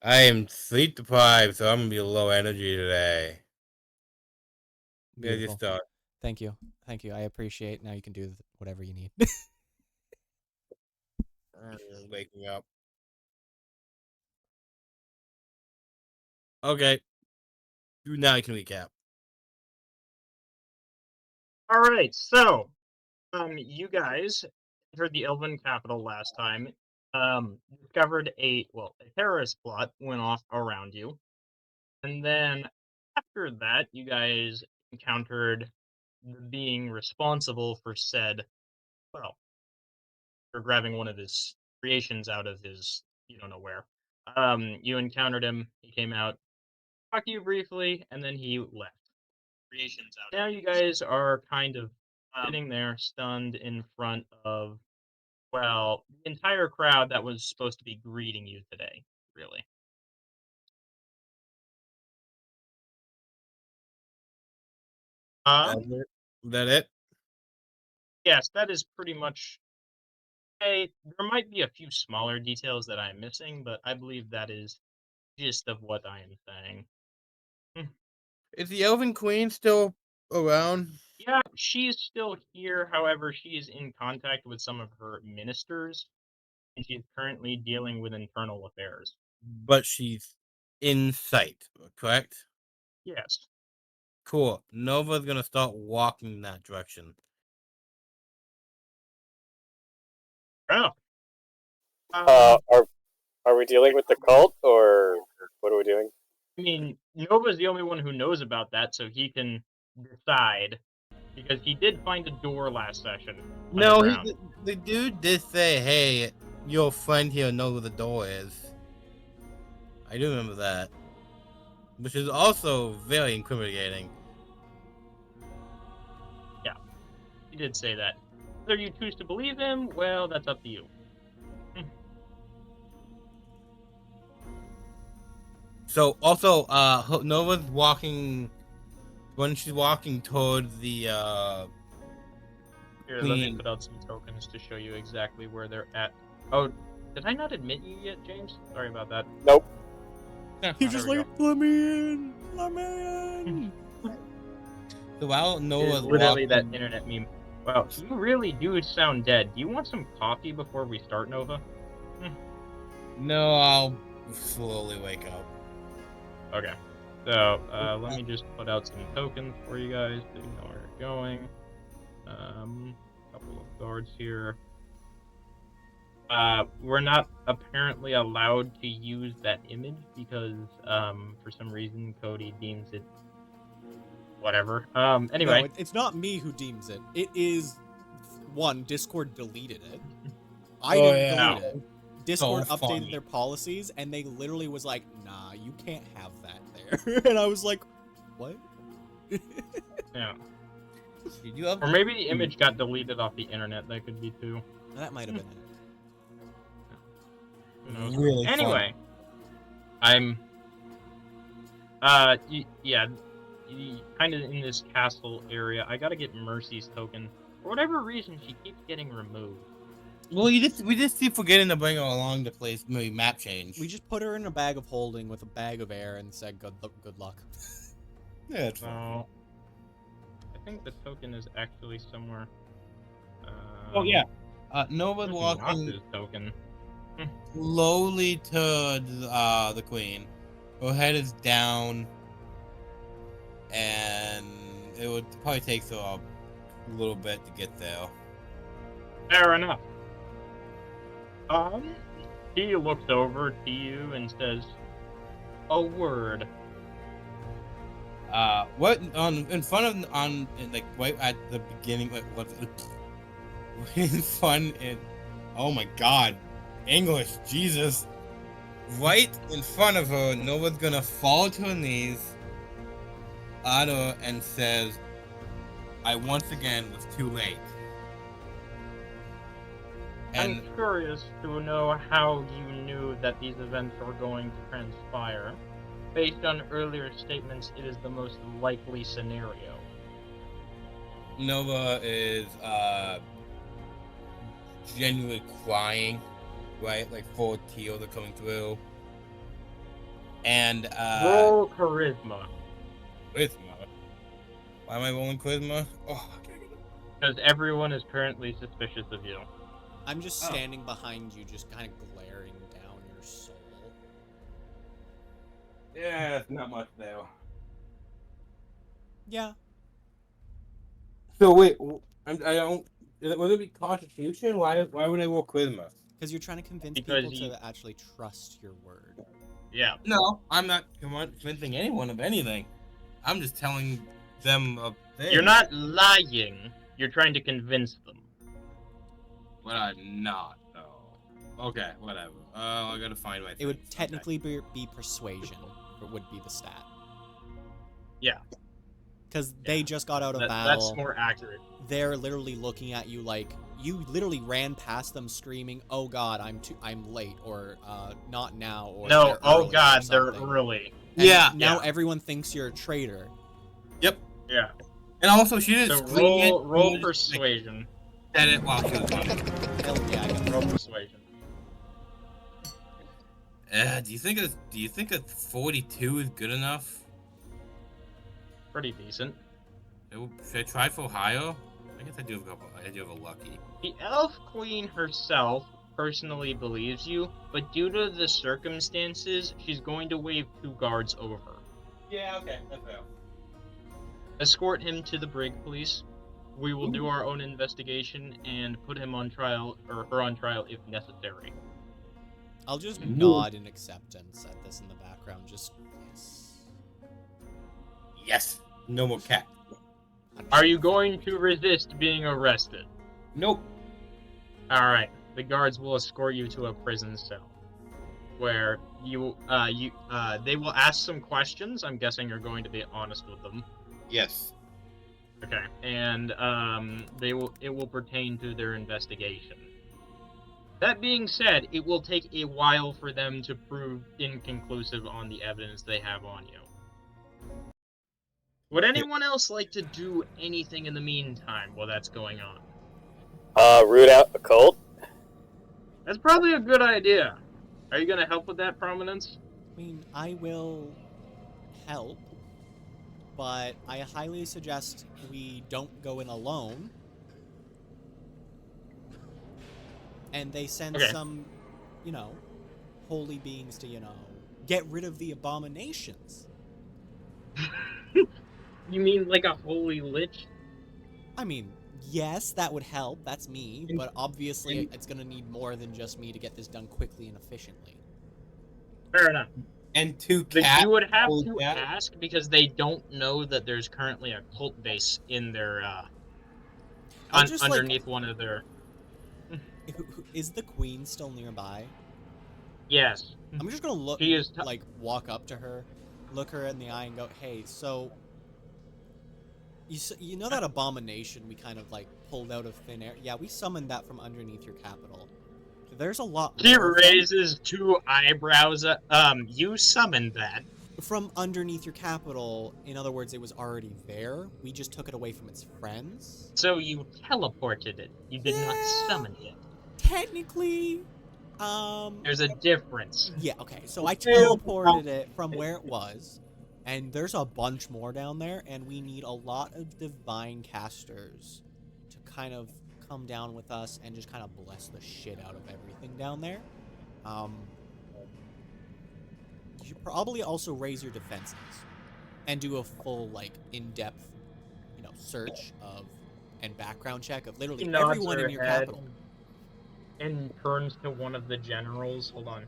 I am sleep deprived, so I'm gonna be low energy today. Yeah, just Beautiful. start Thank you. Thank you. I appreciate. Now you can do whatever you need. waking up. Okay, now you can recap. All right, so you guys entered the Elven capital last time. Discovered a terrorist plot went off around you, and then after that, you guys encountered the being responsible for said, well, for grabbing one of his creations out of his you don't know where. You encountered him. He came out, talked to you briefly, and then he left. Now you guys are kind of sitting there stunned in front of, well, the entire crowd that was supposed to be greeting you today, really. That's Um, it. That it? yes, that is pretty much. Hey, there might be a few smaller details that I'm missing, but I believe that is gist of what I am saying. Hmm. Is the Elven Queen still around? Yeah, she's still here. However, she is in contact with some of her ministers, and she's currently dealing with internal affairs. But she's in sight, correct? Yes. Cool. Nova's gonna start walking in that direction. Oh. Uh, Um, are are we dealing with the cult or what are we doing? I mean, Nova's the only one who knows about that, so he can decide because he did find a door last session No, underground. the dude did say, "Hey, your friend here knows where the door is." I do remember that, which is also very incriminating. Yeah, he did say that. Whether you choose to believe him, well, that's up to you. So also, Nova's walking when she's walking towards the Here, let me queen. put out some tokens to show you exactly where they're at. Oh, did I not admit you yet, James? Sorry about that. Nope. He's There just we like, go. let me in, let me in. So while It is Nova's literally that walking, internet meme. Wow, you really do sound dead. Do you want some coffee before we start, Nova? no, I'll slowly wake up. Okay. So, let me just put out some tokens for you guys so you know where you're going. Couple of guards here. We're not apparently allowed to use that image because, for some reason, Cody deems it whatever. No, Anyway. it's not me who deems it. It is one, Discord deleted it. I Oh didn't yeah, delete it. Discord so updated funny. their policies and they literally was like, nah, you can't have that there. And I was like, what? Yeah. Did you have? Or maybe the image got deleted off the internet. That could be too. That might have been it. Who knows? Really fun. Anyway, I'm yeah, kind of in this castle area. I gotta get Mercy's token. For whatever reason, she keeps getting removed. Well, we just keep forgetting to bring her along to place maybe map change. We just put her in a bag of holding with a bag of air and said good luck. Yeah, it's fine. So, I think the token is actually somewhere. Oh yeah, Nova's There's walking Noctis token. slowly to the queen. Her head is down, and it would probably take her a little bit to get there. Fair enough. Um, he looks over to you and says, "A word." What on in front of like right at the beginning, like what's in front and oh my god, English, Jesus! Right in front of her, Nova's gonna fall to her knees at her and says, "I once again was too late." And I'm curious to know how you knew that these events were going to transpire. Based on earlier statements, it is the most likely scenario. Nova is genuinely crying, right? Like 4 tears are coming through. And Roll charisma. charisma. Why am I rolling charisma? Oh, Because everyone is currently suspicious of you. I'm just standing behind you, just kind of glaring down your soul. yeah, it's not much there. Yeah. So wait, I don't. Would it be Constitution? Why would I roll charisma? Because you're trying to convince Because people you- to actually trust your word. Yeah. No, I'm not convincing anyone of anything. I'm just telling them a thing. You're not lying. You're trying to convince them. But I'm not. Oh. Okay, whatever. I gotta find my. It would things. technically be persuasion, it would be the stat. Yeah. Because they just got out of battle. That's more accurate. They're literally looking at you like you literally ran past them screaming, "Oh God, I'm late," or "Not now," or No, "They're oh early," god, or they're something. early. And Yeah. Now Yeah. everyone thinks you're a traitor. Yep. Yeah. And also, she didn't So scream it. roll She just, persuasion. said it while she was running. Hell yeah, I got Roll persuasion. Do you think a 42 is good enough? Pretty decent. Should I try for higher? I guess I do have a couple. I do have a lucky. The Elf Queen herself personally believes you, but due to the circumstances, she's going to wave 2 guards over. Yeah. Okay. That's fair. Escort him to the brig, please. We will do our own investigation and put him on trial, or her on trial if necessary. I'll just Ooh. nod in acceptance at this in the background. Just yes. Yes. No more cat. Are you going to resist being arrested? Nope. Alright, the guards will escort you to a prison cell. Where they will ask some questions. I'm guessing you're going to be honest with them. Yes. Okay. And it will pertain to their investigation. That being said, it will take a while for them to prove inconclusive on the evidence they have on you. Would anyone else like to do anything in the meantime while that's going on? Root out a cult. That's probably a good idea. Are you going to help with that, Prominence? I mean, I will help, but I highly suggest we don't go in alone. And they send some, holy beings to, get rid of the abominations. You mean like a holy lich? I mean, yes, that would help. That's me. But obviously, it's going to need more than just me to get this done quickly and efficiently. Fair enough. And 2 But cats. you would have Holy to cat. ask because they don't know that there's currently a cult base in their underneath one of their. Is the queen still nearby? Yes. I'm just gonna look, She is walk up to her, look her in the eye, and go, "Hey, so you know that abomination we kind of pulled out of thin air? Yeah, we summoned that from underneath your capital. There's a lot She more of them raises 2 eyebrows. You summoned that. from underneath your capital. In other words, it was already there. We just took it away from its friends. So you teleported it. You did not summon it. Technically, There's a difference. yeah, okay. So I teleported it from where it was, and there's a bunch more down there, and we need a lot of divine casters to kind of come down with us and just kind of bless the shit out of everything down there. You should probably also raise your defenses and do a full, in-depth, search of and background check of literally She nods everyone her in your head capital. And turns to one of the generals. Hold on.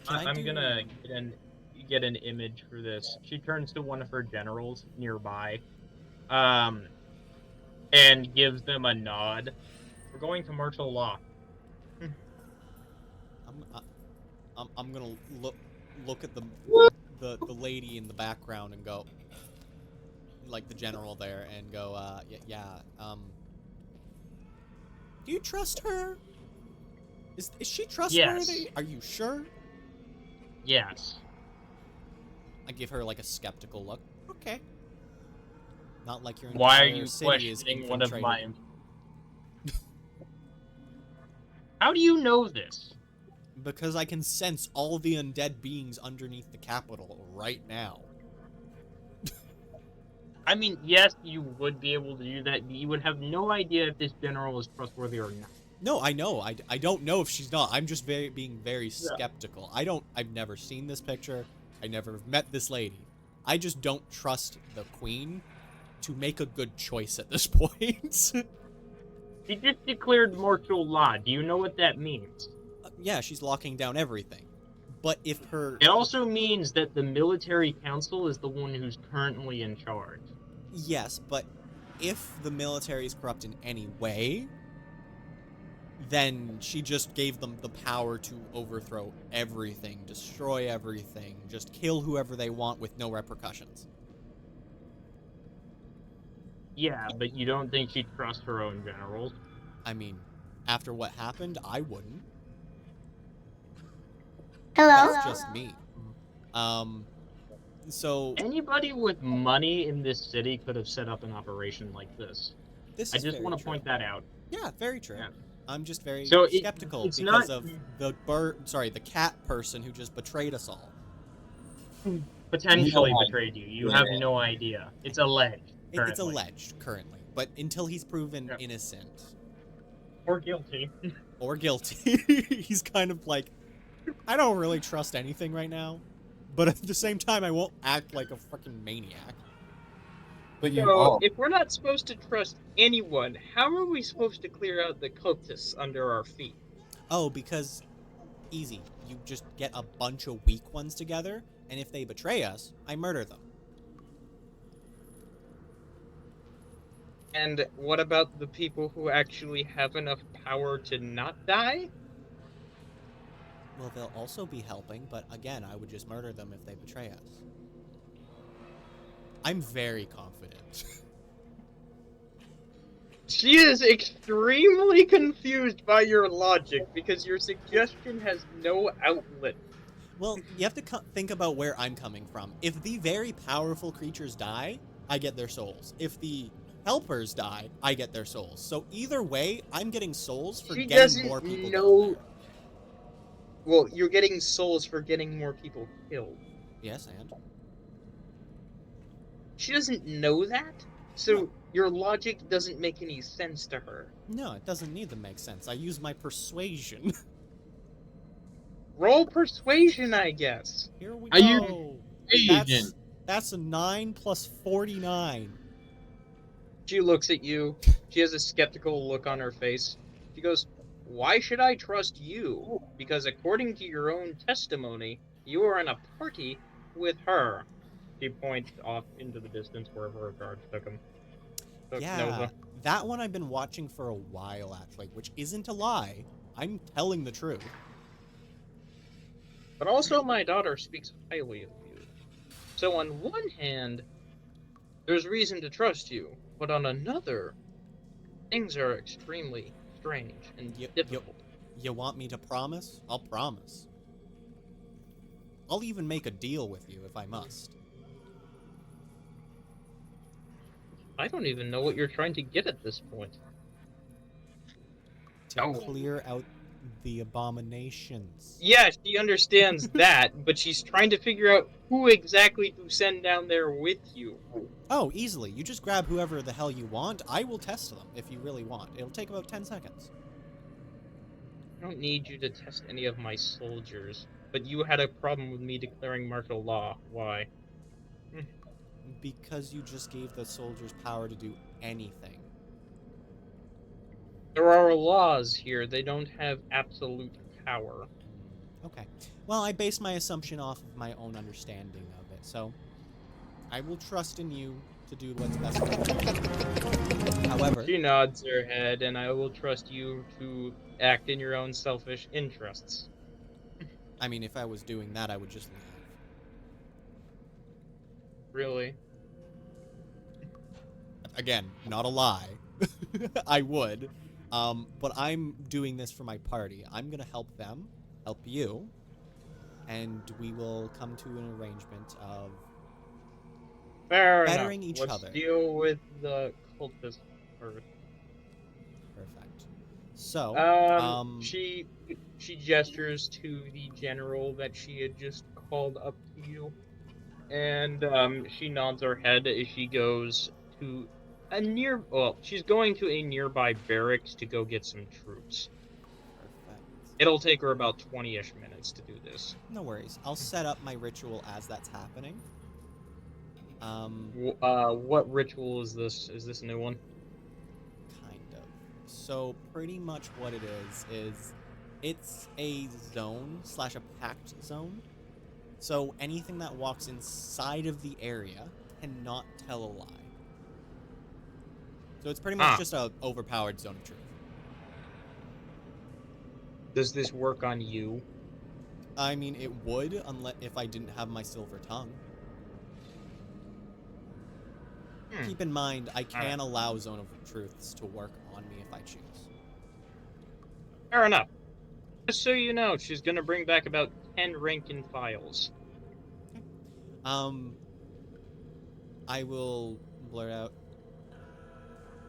I'm gonna get an image for this. She turns to one of her generals nearby, and gives them a nod. We're going to martial law. I'm gonna look at the lady in the background and go, the general there, and go, do you trust her? Is she trustworthy? Yes. Are you sure? Yes. I give her a skeptical look. Okay. Not like your Why are entire you city is questioning one of infiltrated. my? How do you know this? Because I can sense all the undead beings underneath the capital right now. I mean, yes, you would be able to do that, but you would have no idea if this general is trustworthy or not. No, I know. I don't know if she's not. I'm just being very Yeah. skeptical. I've never seen this picture. I never met this lady. I just don't trust the queen to make a good choice at this point. She just declared martial law. Do you know what that means? Yeah, she's locking down everything. But if her... It also means that the military council is the one who's currently in charge. Yes, but if the military is corrupt in any way, then she just gave them the power to overthrow everything, destroy everything, just kill whoever they want with no repercussions. Yeah, but you don't think she trusts her own generals? I mean, after what happened, I wouldn't. Hello? That's just me. So Anybody with money in this city could have set up an operation like this. this I is just very want to true. point that out. Yeah, very true. Yeah. I'm just very So skeptical it's because not- of the the cat person who just betrayed us all. Potentially No betrayed you. You idea. have no idea. It's alleged. It's currently. alleged currently, but until he's proven Yep. innocent Or guilty. or guilty, he's kind of like, I don't really trust anything right now, but at the same time, I won't act like a freaking maniac. But you So, all. if we're not supposed to trust anyone, how are we supposed to clear out the cultists under our feet? Oh, because easy. You just get a bunch of weak ones together, and if they betray us, I murder them. And what about the people who actually have enough power to not die? Well, they'll also be helping, but again, I would just murder them if they betray us. I'm very confident. She is extremely confused by your logic because your suggestion has no outlet. Well, you have to think about where I'm coming from. If the very powerful creatures die, I get their souls. If the helpers die, I get their souls. So either way, I'm getting souls for She getting more doesn't people know- down there. Well, you're getting souls for getting more people killed. Yes, and? She doesn't know that, so No. your logic doesn't make any sense to her. No, it doesn't need to make sense. I use my persuasion. Roll persuasion, I guess. Here we Are you go. Asian? That's a 9 plus 49. She looks at you. She has a skeptical look on her face. She goes, "Why should I trust you? Because according to your own testimony, you are in a party with her." She points off into the distance wherever her guards took him. Took Yeah, Nova. that one I've been watching for a while, actually, which isn't a lie. I'm telling the truth. But also, my daughter speaks highly of you. So on one hand, there's reason to trust you, but on another, things are extremely strange and difficult. You want me to promise? I'll promise. I'll even make a deal with you if I must. I don't even know what you're trying to get at this point. To Oh. clear out the abominations. Yeah, she understands that, but she's trying to figure out who exactly to send down there with you. Oh, easily. You just grab whoever the hell you want. I will test them if you really want. It'll take about 10 seconds. I don't need you to test any of my soldiers, but you had a problem with me declaring martial law. Why? Because you just gave the soldiers power to do anything. There are laws here. They don't have absolute power. Okay. Well, I base my assumption off of my own understanding of it, so I will trust in you to do what's best for me. However, She nods her head, and I will trust you to act in your own selfish interests. I mean, if I was doing that, I would just leave. Really? Again, not a lie. I would. But I'm doing this for my party. I'm gonna help them, help you, and we will come to an arrangement of Fair bettering enough. each Let's other. deal with the cultist first. Perfect. So, She gestures to the general that she had just called up to you, and she nods her head as she goes to she's going to a nearby barracks to go get some troops. perfect. It'll take her about 20-ish minutes to do this. No worries. I'll set up my ritual as that's happening. What ritual is this? Is this a new one? Kind of. So pretty much what it is it's a zone / a packed zone. So anything that walks inside of the area cannot tell a lie. So it's pretty much just a overpowered zone of truth. Does this work on you? I mean, it would, unless if I didn't have my silver tongue. Keep in mind, I can allow Zone of Truths to work on me if I choose. Fair enough. Just so you know, she's gonna bring back about 10 rank-and files. I will blurt out.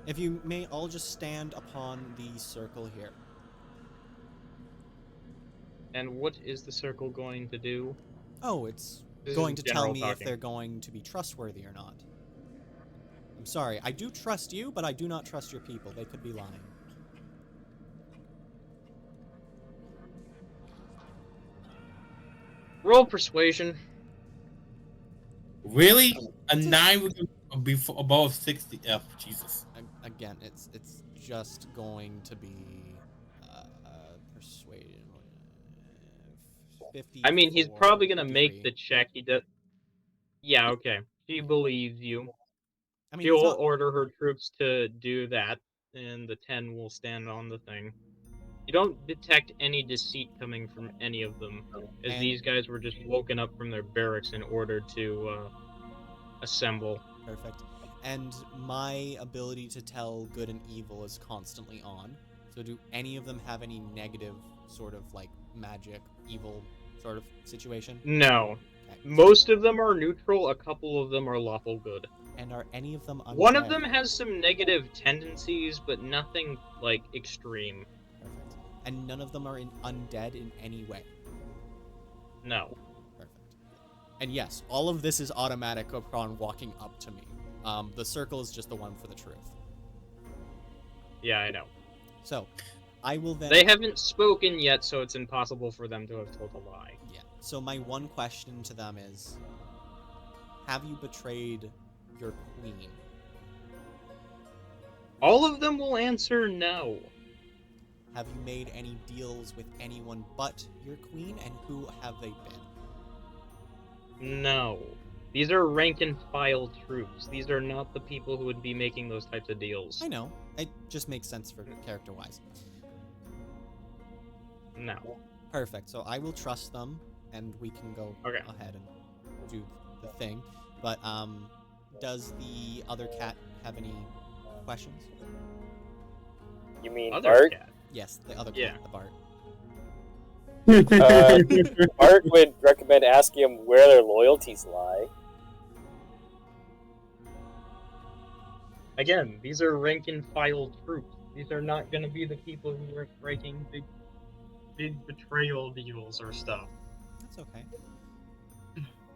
If you may all just stand upon the circle here. And what is the circle going to do? Oh, it's This going is to tell general me if talking. they're going to be trustworthy or not. I'm sorry, I do trust you, but I do not trust your people. They could be lying. Roll persuasion. Really? A 9 would be above 60. Oh, Jesus. Again, it's just going to be persuasion. 50. I mean, he's probably gonna make the check. He does. Yeah, okay. She believes you. I mean, She'll he's not. order her troops to do that, and the 10 will stand on the thing. You don't detect any deceit coming from any of them, as these guys were just woken up from their barracks in order to assemble. Perfect. And my ability to tell good and evil is constantly on. So do any of them have any negative sort of like magic, evil sort of situation? No. Okay. Most of them are neutral, a couple of them are lawful good. And are any of them undead? One of them has some negative tendencies, but nothing, like, extreme. Perfect. And none of them are undead in any way? No. Perfect. And yes, all of this is automatic upon walking up to me. The circle is just the one for the truth. Yeah, I know. So, I will then... They haven't spoken yet, so it's impossible for them to have told a lie. Yeah. So my one question to them is, have you betrayed your queen? All of them will answer no. Have you made any deals with anyone but your queen, and who have they been? No. These are rank-and-file troops. These are not the people who would be making those types of deals. I know. It just makes sense for character-wise. No. Perfect. So I will trust them, and we can go ahead and do the thing. But, does the other cat have any questions? You mean Other Bart? cat? Yes, the other cat, Yeah. the Bart. Bart would recommend asking him where their loyalties lie. Again, these are rank-and-file troops. These are not going to be the people who are breaking big betrayal deals or stuff. That's okay.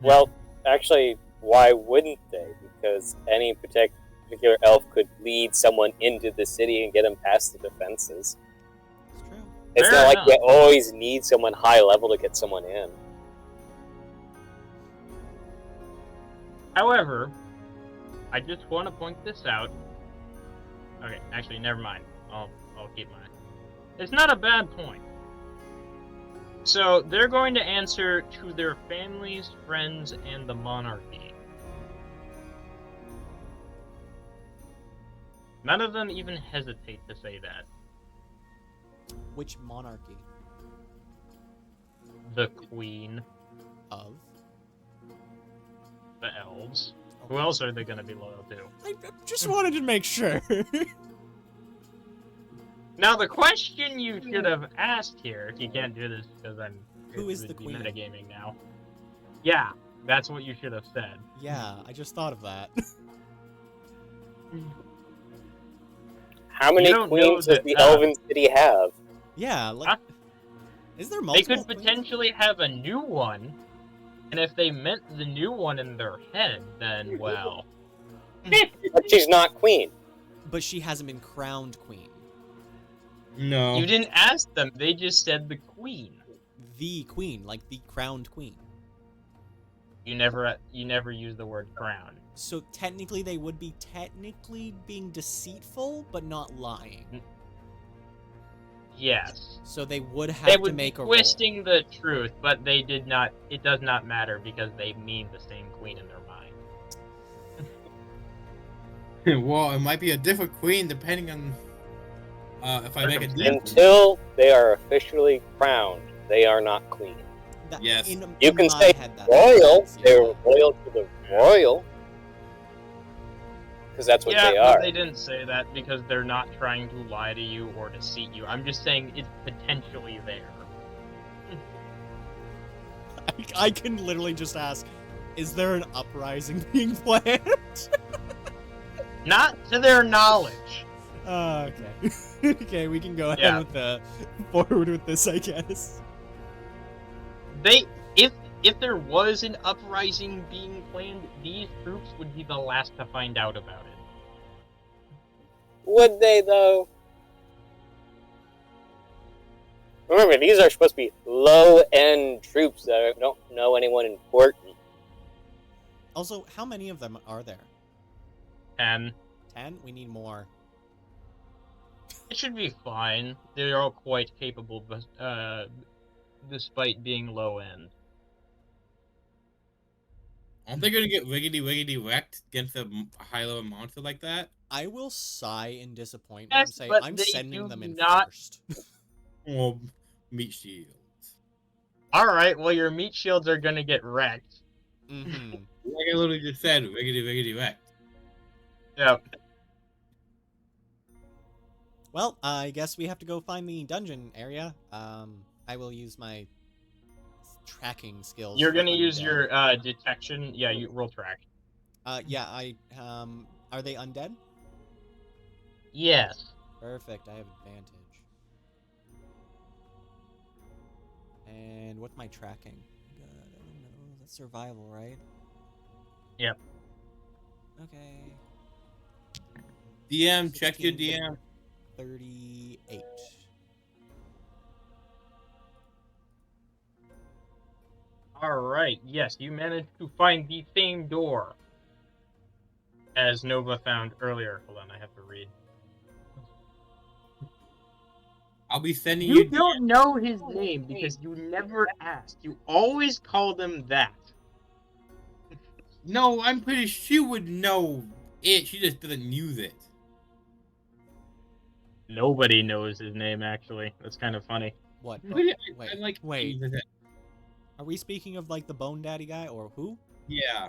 Well, actually, why wouldn't they? Because any particular elf could lead someone into the city and get them past the defenses. It's true. It's Fair not like enough. you always need someone high level to get someone in. However, I just want to point this out. Okay, actually, never mind. I'll keep mine. It's not a bad point. So, they're going to answer to their families, friends, and the monarchy. None of them even hesitate to say that. Which monarchy? The queen, Of? the elves. Who else are they going to be loyal to? I just wanted to make sure. Now, the question you should have asked here, if you can't do this because I'm... Who is the queen? Metagaming now. Yeah, that's what you should have said. Yeah, I just thought of that. How many don't know queens does that, the Elven City have? Yeah, like, Huh? is there They multiple could queens? potentially have a new one, and if they meant the new one in their head, then, well... But she's not queen. But she hasn't been crowned queen. No. You didn't ask them, they just said the queen. The queen, like the crowned queen. You never use the word crown. So technically they would be being deceitful, but not lying. Yes. So they would They have would to make be a twisting the truth, but they did not. It does not matter because they mean the same queen in their mind. Well, it might be a different queen depending on if I make a deal. Until they are officially crowned, they are not queen. That, Yes. You can my say head, that royal. makes sense, They're yeah. royal to the royal. Because that's what Yeah, they but are. they didn't say that because they're not trying to lie to you or deceive you. I'm just saying it's potentially there. I can literally just ask, is there an uprising being planned? Not to their knowledge. Okay. Okay, we can go ahead Yeah. with forward with this, I guess. If there was an uprising being planned, these troops would be the last to find out about it. Would they, though? Remember, these are supposed to be low-end troops that don't know anyone important. Also, how many of them are there? 10. 10? We need more. It should be fine. They're all quite capable, despite being low end. Aren't they gonna get wiggity wrecked against a high-level monster like that? I will sigh in disappointment Yes, and say, but I'm they sending do them in not- first. Or meat shields. Alright, well your meat shields are gonna get wrecked. Mm-hmm. Like I literally just said, wiggity wrecked. Yep. Well, I guess we have to go find the dungeon area. I will use my tracking skills. You're for gonna use undead. your detection. Yeah, you roll track. Yeah, are they undead? Yes. Perfect, I have advantage. And what's my tracking? God, I don't know. That's survival, right? Yep. Okay. DM, check your 16, DM. 38. Alright, yes, you managed to find the same door as Nova found earlier. Hold on, I have to read. I'll be sending You you. don't know his name because you never asked. You always called him that. No, I'm pretty sure she would know it. She just doesn't use it. Nobody knows his name, actually. That's kind of funny. What? But I Wait, like wait. using it. Are we speaking of like the Bone Daddy guy or who? Yeah.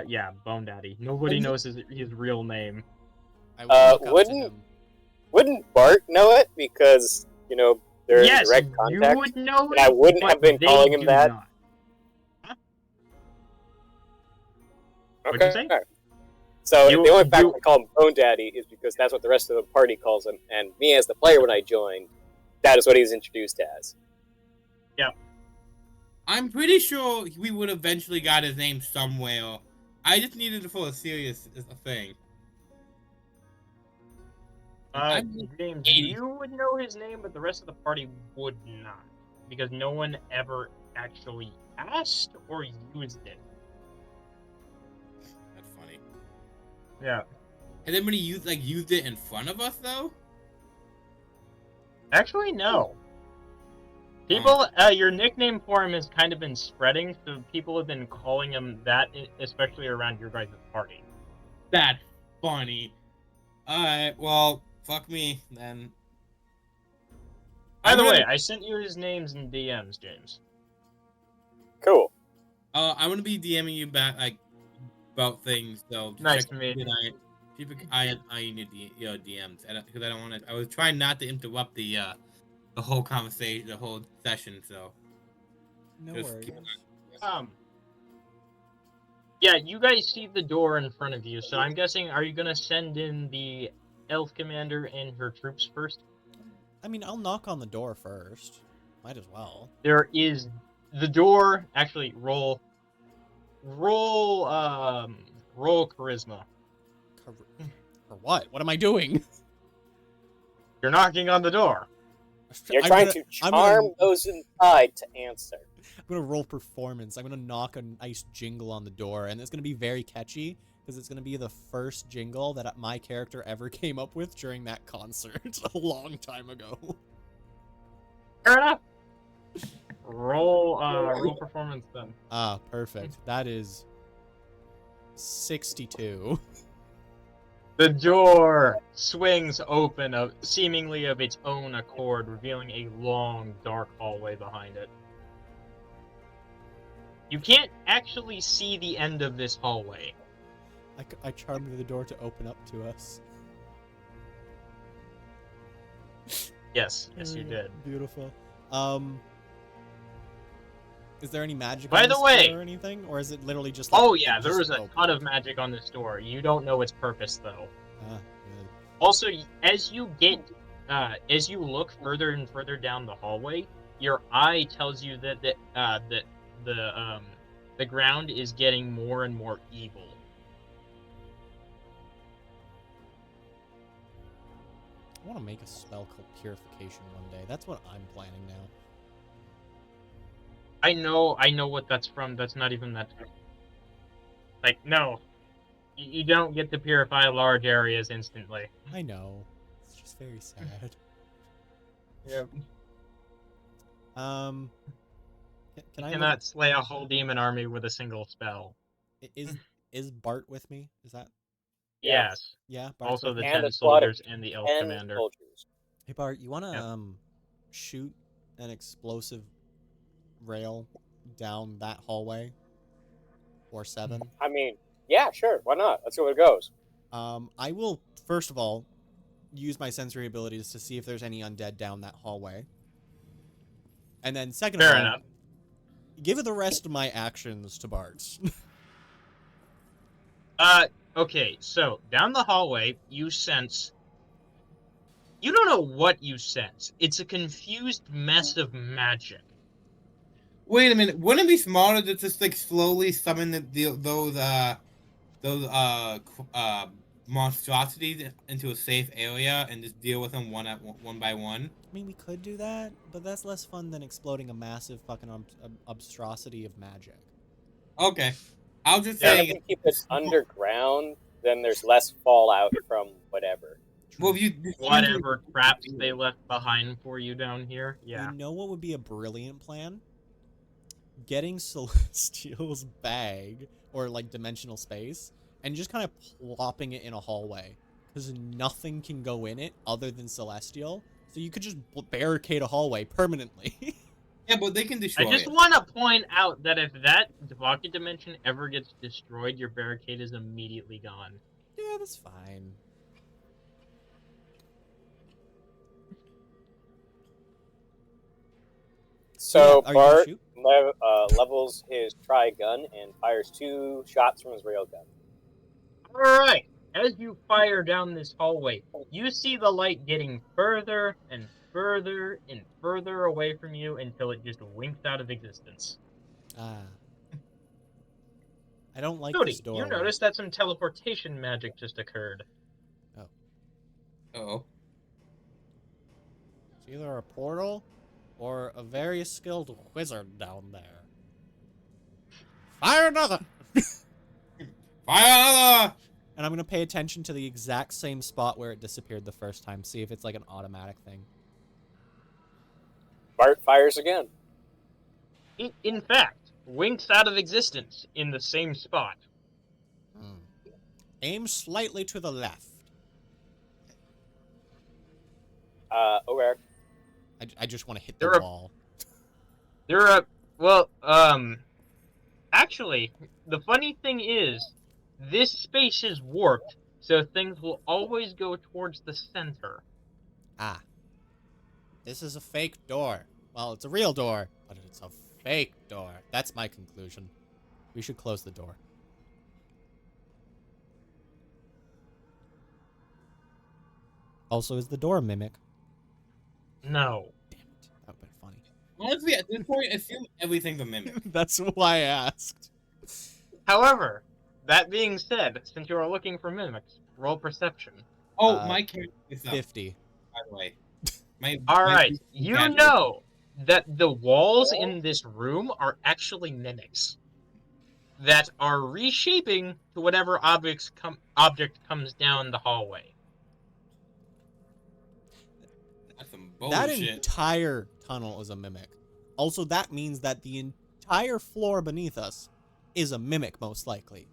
Yeah, Bone Daddy. Nobody knows his real name. I will look up to wouldn't- him. Wouldn't Bart know it? Because, they're Yes, in direct you contact. would know it, and I wouldn't but have been they calling him do that. not. Okay. What'd you say? Alright. So You- the only fact you- I call him Bone Daddy is because that's what the rest of the party calls him, and me as the player when I joined, that is what he's introduced as. I'm pretty sure we would eventually got his name somewhere. I just needed it for a serious thing. James, you would know his name, but the rest of the party would not. Because no one ever actually asked or used it. That's funny. Yeah. Has anybody used it in front of us though? Actually, no. People, your nickname for him has kind of been spreading, so people have been calling him that, especially around your guys' party. That's funny. Alright, well, fuck me then. By the I'm way, gonna- I sent you his names in DMs, James. Cool. I'm gonna be DMing you back about things. So Nice check- to meet you. Keep an eye on your DMs, because I don't want to. I was trying not to interrupt the whole conversation, the whole session. So No just worries. keep an Yeah, you guys see the door in front of you, so I'm guessing, are you gonna send in the elf commander and her troops first? I mean, I'll knock on the door first. Might as well. There is the door. Actually, roll charisma. For what? What am I doing? You're knocking on the door. You're trying to charm those inside to answer. I'm gonna roll performance. I'm gonna knock a nice jingle on the door, and it's gonna be very catchy because it's gonna be the first jingle that my character ever came up with during that concert a long time ago. Fair enough. Roll performance then. Ah, perfect. That is 62. The door swings open, seemingly of its own accord, revealing a long, dark hallway behind it. You can't actually see the end of this hallway. I charmed the door to open up to us. Yes, you did. Beautiful. Is there any magic By on the this way- door or anything? Or is it literally just like... Oh yeah, there just is a open? ton of magic on this door. You don't know its purpose though. Ah, good. Also, as you look further and further down the hallway, your eye tells you that the ground is getting more and more evil. I want to make a spell called Purification one day. That's what I'm planning now. I know what that's from. That's not even that. Like, no. You don't get to purify large areas instantly. I know. It's just very sad. Yep. Can You I cannot slay a whole demon army with a single spell. is Bart with me? Is that... Yes. Yeah, Bart's Also with the me. And 10 a squad of soldiers and the elf 10 commander. soldiers. Hey Bart, you want to Yep. shoot an explosive rail down that hallway? Or 7? I mean, yeah, sure. Why not? Let's see where it goes. I will, first of all, use my sensory abilities to see if there's any undead down that hallway. And then second Fair of all, enough. give the rest of my actions to Bart. Okay, so down the hallway, you sense. You don't know what you sense. It's a confused mess of magic. Wait a minute. Wouldn't it be smarter to just like slowly summon those monstrosities into a safe area and just deal with them one by one? I mean, we could do that, but that's less fun than exploding a massive fucking obstrosity of magic. Okay, I'll just Yeah, if say. we keep it underground, then there's less fallout from whatever. Well, if you Whatever traps they left behind for you down here. Yeah. You know what would be a brilliant plan? Getting Celestial's bag, or like dimensional space, and just kind of plopping it in a hallway. Because nothing can go in it other than Celestial. So you could just barricade a hallway permanently. Yeah, but they can destroy I just it. want to point out that if that pocket dimension ever gets destroyed, your barricade is immediately gone. Yeah, that's fine. So Yeah, are you gonna Bart shoot? levels his tri-gun and fires 2 shots from his railgun. Alright, as you fire down this hallway, you see the light getting further and further and further away from you until it just winks out of existence. Ah. I don't like Cody, this door. you noticed that some teleportation magic just occurred. Oh. It's either a portal or a very skilled wizard down there. Fire another! Fire another! And I'm going to pay attention to the exact same spot where it disappeared the first time. See if it's like an automatic thing. Bart fires again. It, in fact, winks out of existence in the same spot. Aim slightly to the left. Okay. I just want to hit There the are- wall. Actually, the funny thing is, this space is warped, so things will always go towards the center. Ah. This is a fake door. Well, it's a real door, but it's a fake door. That's my conclusion. We should close the door. Also, is the door a mimic? No. Damn it. That would have been funny. Honestly, at this point, assume everything's a mimic. That's why I asked. However, that being said, since you are looking for mimics, roll perception. Oh, my character is up, 50. by the way. My Alright, you casual. know that the walls in this room are actually mimics that are reshaping to whatever object comes down the hallway. That's some That bullshit. entire tunnel is a mimic. Also, that means that the entire floor beneath us is a mimic, most likely.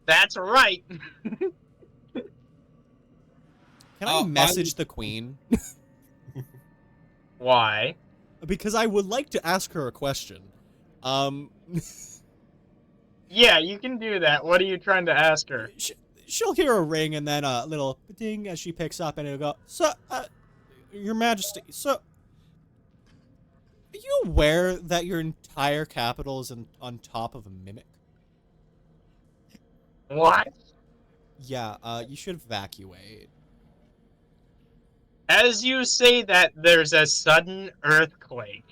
That's right. Can Oh, I message the queen? Why? Because I would like to ask her a question. Yeah, you can do that. What are you trying to ask her? She'll hear a ring and then a little ding as she picks up, and it'll go, "So, Your Majesty, so, are you aware that your entire capital is on top of a mimic?" What? Yeah, you should evacuate. As you say that, there's a sudden earthquake.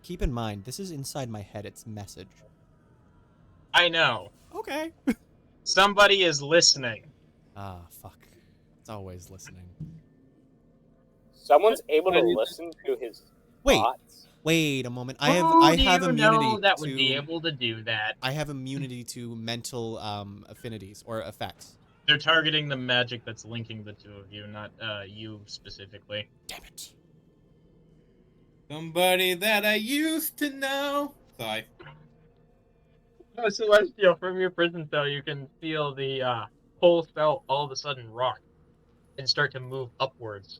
Keep in mind, this is inside my head, it's message. I know. Okay. Somebody is listening. Ah, fuck. It's always listening. Someone's able to listen to his thoughts. Wait a moment. Who I do have you immunity know that to, would be able to do that? I have immunity to mental affinities or effects. They're targeting the magic that's linking the two of you, not you specifically. Damn it. Somebody that I used to know. Sorry. Oh, Celestial, from your prison cell, you can feel the whole cell all of a sudden rock and start to move upwards.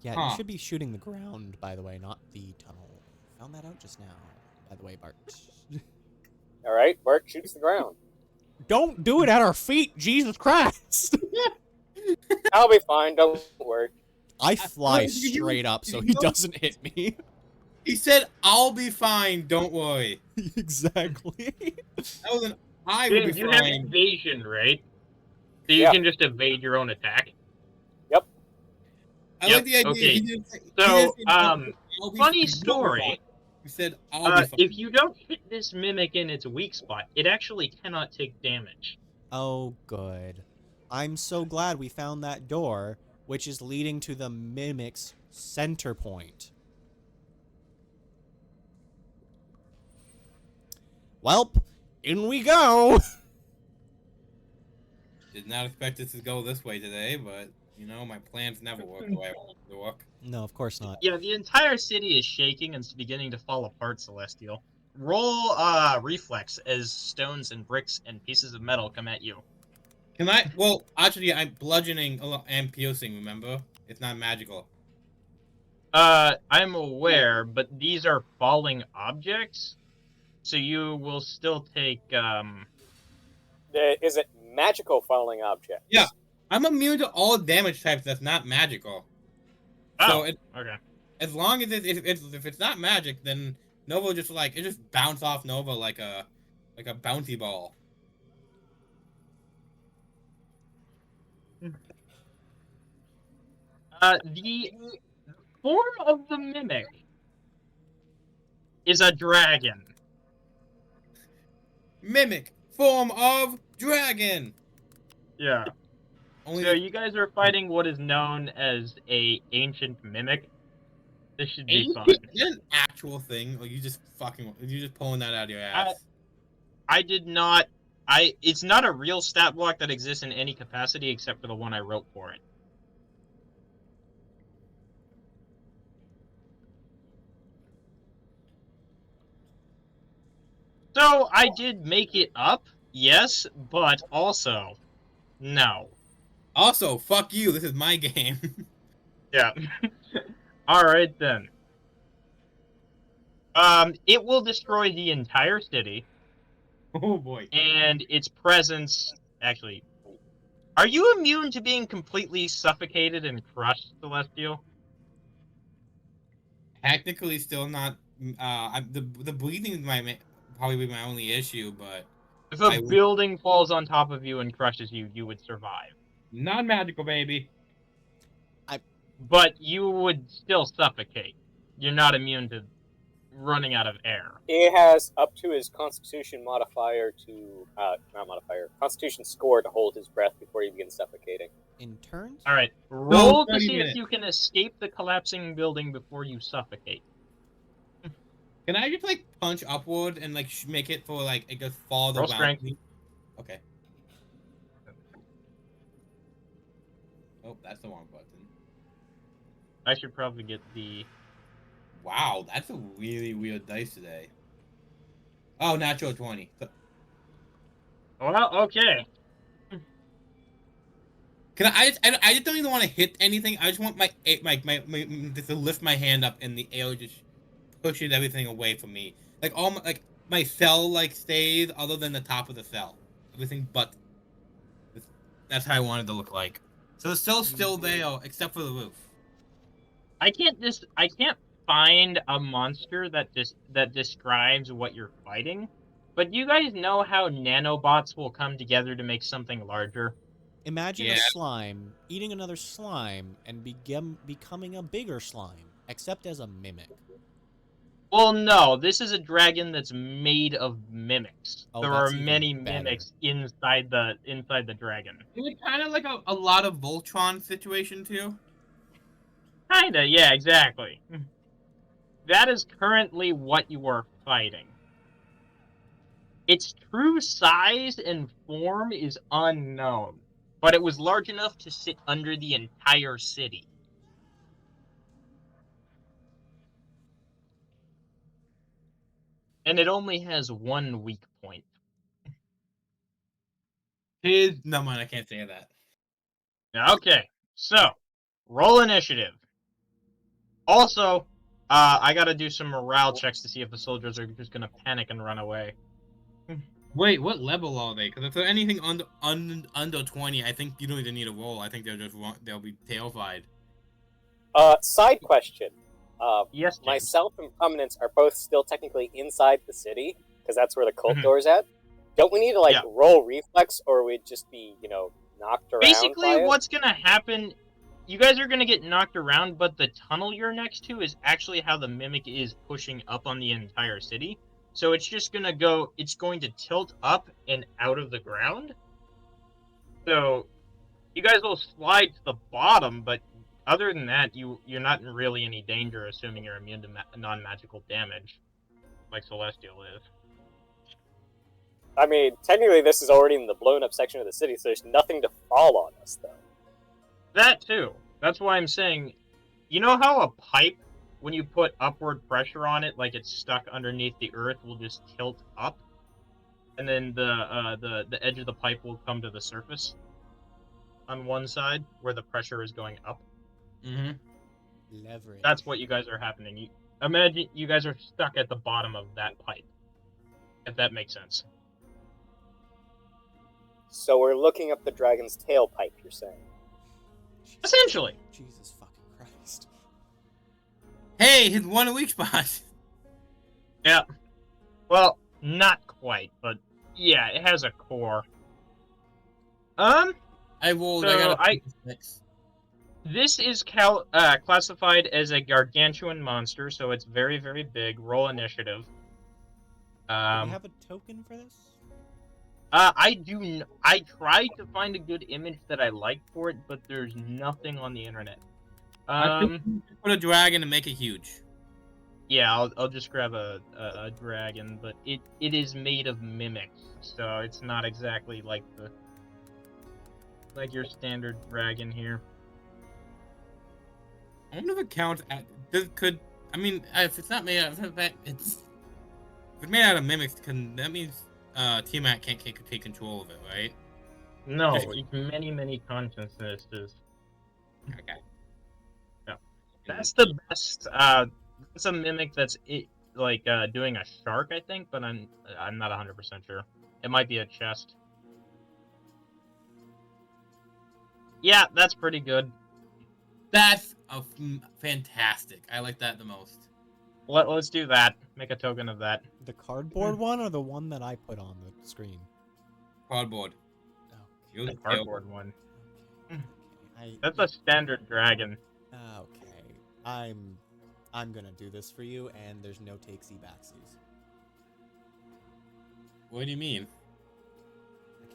Yeah, Huh. you should be shooting the ground, by the way, not the tunnel. Found that out just now, by the way, Bart. All right, Bart shoots the ground. Don't do it at our feet, Jesus Christ! I'll be fine. Don't worry. I fly did you- straight up so did he you know- doesn't hit me. He said, "I'll be fine. Don't worry." Exactly. That was an "I will James, be you have fine." evasion, right? So you Yeah. can just evade your own attack. I Yep, like the idea. okay. He didn't say, So, "I'll be funny fine." story. He said, "I'll be fine." If you don't hit this mimic in its weak spot, it actually cannot take damage. Oh, good. I'm so glad we found that door, which is leading to the mimic's center point. Welp, in we go! Did not expect this to go this way today, but you know my plans never work the way I want them to work. No, of course not. Yeah, the entire city is shaking and it's beginning to fall apart, Celestial. Roll reflex as stones and bricks and pieces of metal come at you. Can I? Well, actually, I'm bludgeoning and piercing. Remember, it's not magical. I'm aware, but these are falling objects, so you will still take Is it magical falling objects? Yeah. I'm immune to all damage types that's not magical. So okay. as long as if it's not magic, then Nova will just it just bounce off Nova like a bouncy ball. The form of the mimic is a dragon. Mimic form of dragon. Yeah. Only So you guys are fighting what is known as a ancient mimic. This should be fun. Is that an actual thing, or you just pulling that out of your ass? I did not. It's not a real stat block that exists in any capacity except for the one I wrote for it. So I did make it up, yes, but also, no. Also, fuck you. This is my game. Yeah. Alright then. It will destroy the entire city, Oh boy. and its presence... Actually, are you immune to being completely suffocated and crushed, Celestial? Technically, still not. The bleeding is probably be my only issue, but If a building falls on top of you and crushes you, you would survive. non-magical, baby. but you would still suffocate. You're not immune to running out of air. He has up to his Constitution modifier to not modifier, Constitution score to hold his breath before he begins suffocating. In turns? All right, roll to 30 see if minutes. you can escape the collapsing building before you suffocate. Can I just like punch upward and like make it for like it goes farther Roll around strength. me? Okay. Oh, that's the wrong button. I should probably get the. Wow, that's a really weird dice today. Oh, natural 20. Well, okay. Can I just don't even want to hit anything. I just want my just to lift my hand up in the air, just pushes everything away from me. Like all my cell like stays, other than the top of the cell. Everything but. That's how I wanted to look like. So the cell's still there, except for the roof. I can't find a monster that describes what you're fighting. But you guys know how nanobots will come together to make something larger? Imagine Yeah. a slime eating another slime and becoming a bigger slime, except as a mimic. Well, no, this is a dragon that's made of mimics. Oh, There are that's even many better. mimics inside the dragon. It's kind of like a lot of Voltron situation too. Kinda, yeah, exactly. That is currently what you are fighting. Its true size and form is unknown, but it was large enough to sit under the entire city. And it only has one weak point. No mind, I can't say that. Okay, so roll initiative. Also, I gotta do some morale checks to see if the soldiers are just gonna panic and run away. Wait, what level are they? Because if they're anything under 20, I think you don't even need a roll. I think they'll be terrified. Side question. Yes, James. Myself and Prominence are both still technically inside the city, because that's where the cult Mhm. door's at. Don't we need to, like, Yeah. roll reflex, or we'd just be, knocked around Basically, by it? what's gonna happen? You guys are gonna get knocked around, but the tunnel you're next to is actually how the mimic is pushing up on the entire city. So it's just gonna go. It's going to tilt up and out of the ground. So you guys will slide to the bottom, but other than that, you're not in really any danger, assuming you're immune to non-magical damage, like Celestial is. I mean, technically this is already in the blown-up section of the city, so there's nothing to fall on us, though. That too. That's why I'm saying, you know how a pipe, when you put upward pressure on it, like it's stuck underneath the earth, will just tilt up, and then the edge of the pipe will come to the surface on one side where the pressure is going up. Mm-hmm. Leverage. That's what you guys are happening. Imagine you guys are stuck at the bottom of that pipe. If that makes sense. So we're looking up the dragon's tailpipe, you're saying? Essentially. Jesus fucking Christ. Hey, his one weak spot. Yeah. Well, not quite, but yeah, it has a core. I rolled. So I got a 6. This is classified as a gargantuan monster, so it's very, very big. Roll initiative. Do we have a token for this? I tried to find a good image that I liked for it, but there's nothing on the internet. Put a dragon and make it huge. Yeah, I'll just grab a dragon, but it is made of mimics, so it's not exactly like your standard dragon here. I wonder if it counts. I mean, if it's not made out, if it's made out of mimics, that means Tiamat can't take control of it, right? No, it's many consciousnesses. Okay. Yeah. That's the best. It's a mimic that's doing a shark, I think, but I'm not 100% sure. It might be a chest. Yeah, that's pretty good. That's fantastic. I like that the most. Let's do that. Make a token of that. The cardboard one or the one that I put on the screen? Cardboard. Oh, You're The cardboard one. okay. That's a standard dragon. Okay, I'm gonna do this for you, and there's no takesy backsies. What do you mean?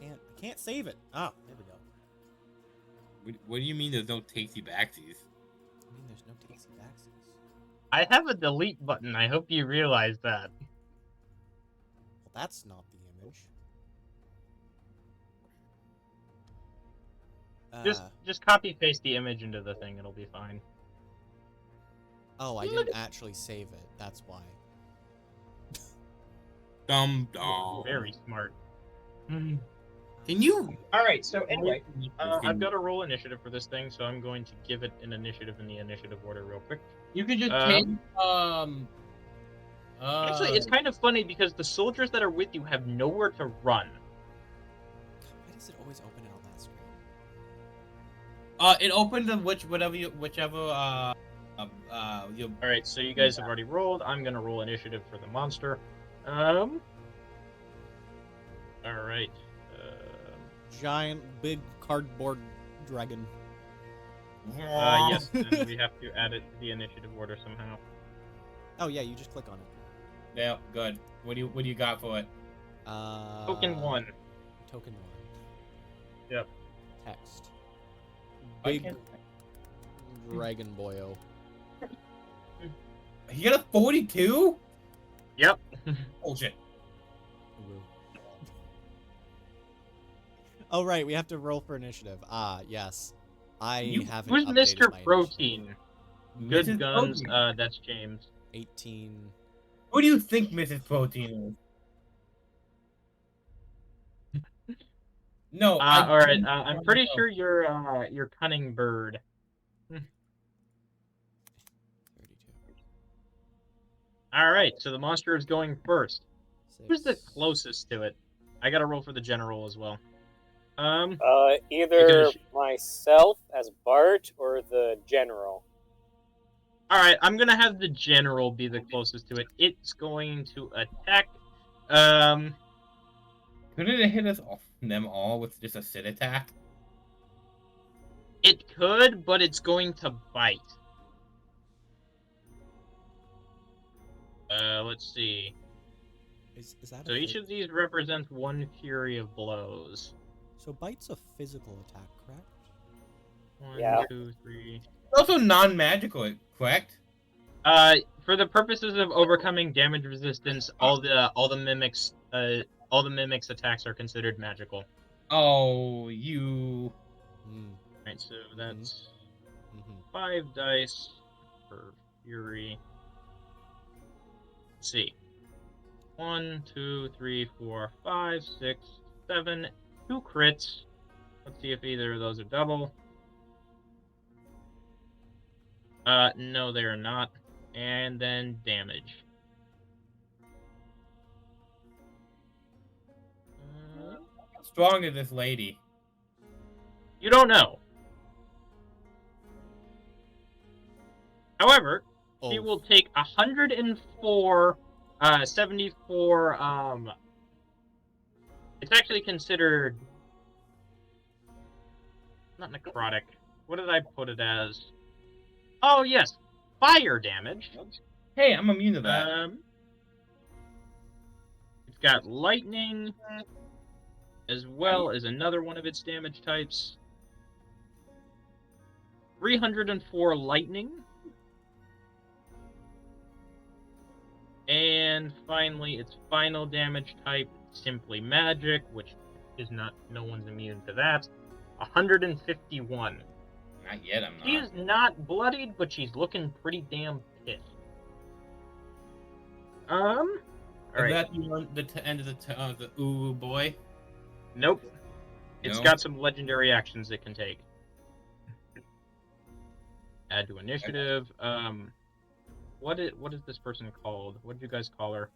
I can't save it. Ah, there we go. What do you mean there's no takesy backsies? I mean, there's no takesy backsies. I have a delete button. I hope you realize that. Well, that's not the image. Just copy paste the image into the thing. It'll be fine. Oh, I didn't actually save it. That's why. Dumb. Very smart. Can you? All right. So anyway, I've got to roll initiative for this thing, so I'm going to give it an initiative in the initiative order real quick. You could just Um, change. Actually, it's kind of funny because the soldiers that are with you have nowhere to run. Why does it always open it on that screen? It opens whichever. You. All right. So you guys have already rolled. I'm gonna roll initiative for the monster. All right. Giant, big cardboard dragon. Yes, and we have to add it to the initiative order somehow. Oh yeah, you just click on it. Yeah, good. What do you got for it? Token 1. Token 1. Yep. Text. I Big can't- dragon boyo. You got a 42? Yep. Bullshit. Woo. Oh right, we have to roll for initiative. Ah, yes. I haven't Who's updated Mr. my Protein? Good Mrs. guns. Protein. That's James. 18. Who do you think Mrs. Protein is? No. All right. I'm pretty sure you're Cunning Bird. 32. All right. So the monster is going first. Who's the 6. closest to it? I gotta roll for the general as well. Either Because- myself as Bart or the general. All right. I'm gonna have the general be the closest to it. It's going to attack. Couldn't it hit them all with just a sit attack? It could, but it's going to bite. Let's see. Is that So each of these represents 1 fury of blows. So bite's a physical attack, correct? 1, Yeah. 2, 3. It's also non-magical, correct? For the purposes of overcoming damage resistance, all the mimics attacks are considered magical. Oh, you. Right, so that's Mm-hmm. 5 dice for fury. Let's see. 1, 2, 3, 4, 5, 6, 7, 2 crits. Let's see if either of those are double. No, they are not. And then damage. How strong is this lady? You don't know. However, she Oh. will take 104, 74, it's actually considered not necrotic. What did I put it as? Oh, yes, fire damage. Hey, I'm immune to that. It's got lightning, as well as another one of its damage types. 304 lightning. And finally, its final damage type, simply magic, which is not, no one's immune to that. 151. Not yet, I'm not. She is not bloodied, but she's looking pretty damn pissed. All Is right. that the end of the ooh boy? Nope. It's No? got some legendary actions it can take. Add to initiative. What is this person called? What did you guys call her?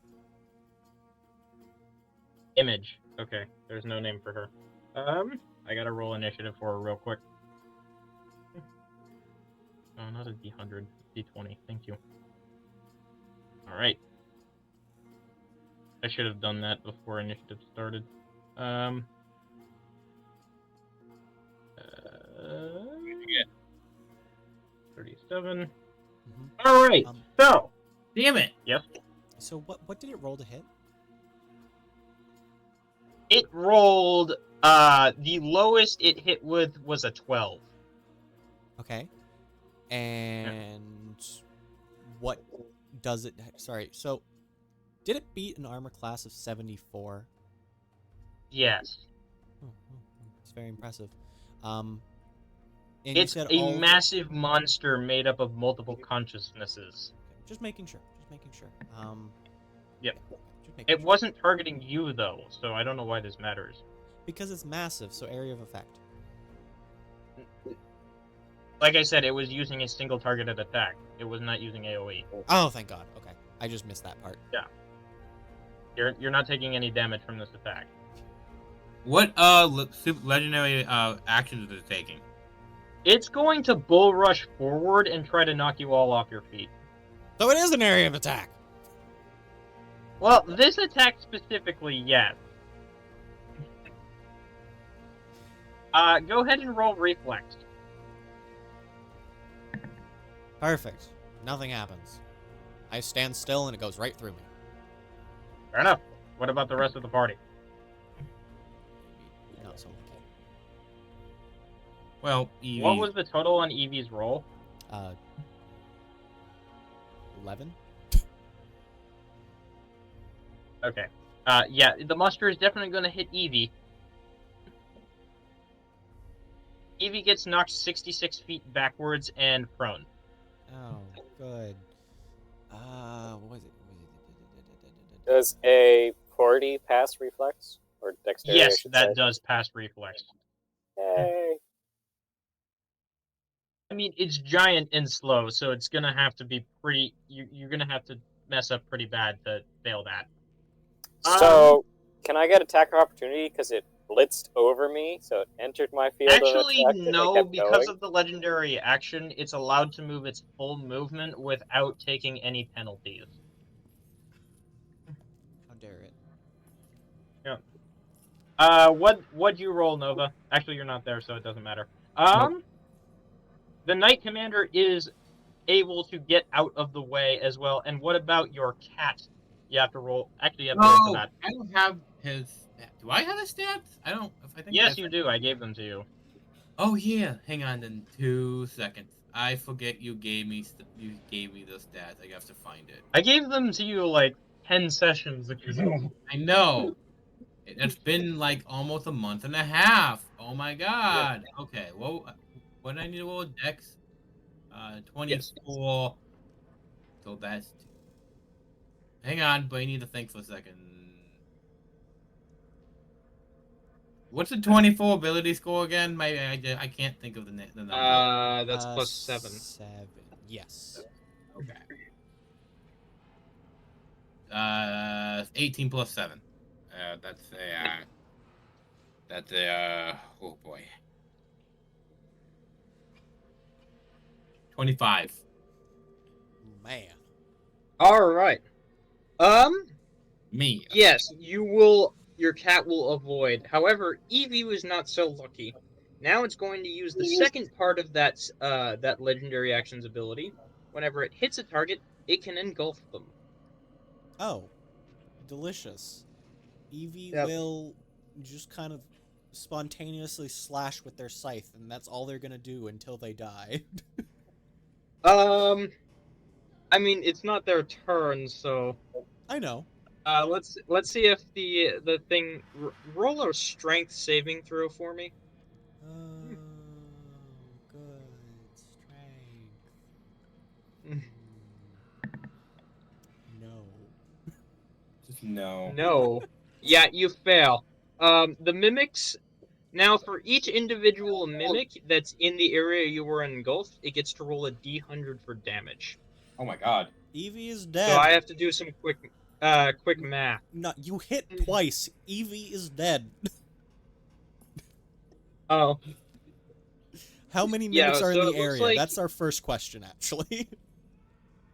Image. Okay, there's no name for her. I gotta roll initiative for her real quick. Oh, not a D100, D20. Thank you. All right. I should have done that before initiative started. 37. Mhm. All right. So, Damn it! yes, So what did it roll to hit? it rolled. The lowest it hit with was a 12. Okay. And what does it? Sorry. So, did it beat an armor class of 74? Yes. It's very impressive. And It's you said a all. massive monster made up of multiple consciousnesses. Just making sure. Just making sure. Yep. Yeah, just making It sure. wasn't targeting you though, so I don't know why this matters. Because it's massive, so area of effect. Like I said, it was using a single targeted attack. It was not using AoE. Oh, thank God. Okay, I just missed that part. Yeah. You're not taking any damage from this attack. What legendary actions is it taking? It's going to bull rush forward and try to knock you all off your feet. So it is an area of attack. Well, this attack specifically, yes. Go ahead and roll reflex. Perfect. Nothing happens. I stand still and it goes right through me. Fair enough. What about the rest of the party? Maybe not so lucky. Well, Evie. What was the total on Evie's roll? 11. Okay. Yeah, the muster is definitely going to hit Evie. Evie gets knocked 66 feet backwards and prone. Oh, good. What was it? Does a party pass reflex or dexterity? I Yes, should that say? does pass reflex. Yay. I mean, it's giant and slow, so it's going to have to be pretty... You're going to have to mess up pretty bad to fail that. So, can I get attack of opportunity because it blitzed over me, so it entered my field Actually, of effect and no, it kept because going? of the legendary action, it's allowed to move its full movement without taking any penalties. How dare it? Yeah. What'd you roll, Nova? Actually, you're not there, so it doesn't matter. Nope. The Knight Commander is able to get out of the way as well. And what about your cat? You have to roll. Actually, you have to roll for No, that. I don't have his. Do I have his stats? I don't. I think Yes, that's- you do. I gave them to you. Oh yeah. Hang on, then 2 seconds. I forget you gave me. You gave me the stats. I have to find it. I gave them to you like 10 sessions ago. I know. It's been like almost a month and a half. Oh my god. Okay. Well, what I need to roll Dex. 24. So that's. Hang on, but I need to think for a second. What's the 24 ability score again? I can't think of the number. That's plus 7. 7. Yes. Okay. 18 plus 7. That's a oh boy. 25. Man. All right. Me. Yes, you will. Your cat will avoid. However, Evie was not so lucky. Now it's going to use the second part of that that legendary action's ability. Whenever it hits a target, it can engulf them. Oh, delicious. Evie Yep. will just kind of spontaneously slash with their scythe, and that's all they're gonna do until they die. I mean, it's not their turn, so I know. let's see if the thing roll a strength saving throw for me. Oh, good strength. No. Just no. No. Yeah, you fail. The mimics. Now, for each individual mimic that's in the area you were engulfed, it gets to roll a d100 for damage. Oh my god. Evie is dead. So I have to do some quick math. No, you hit twice. Evie is dead. Oh. How many Yeah, mimics are in so the it looks area? like- That's our first question, actually.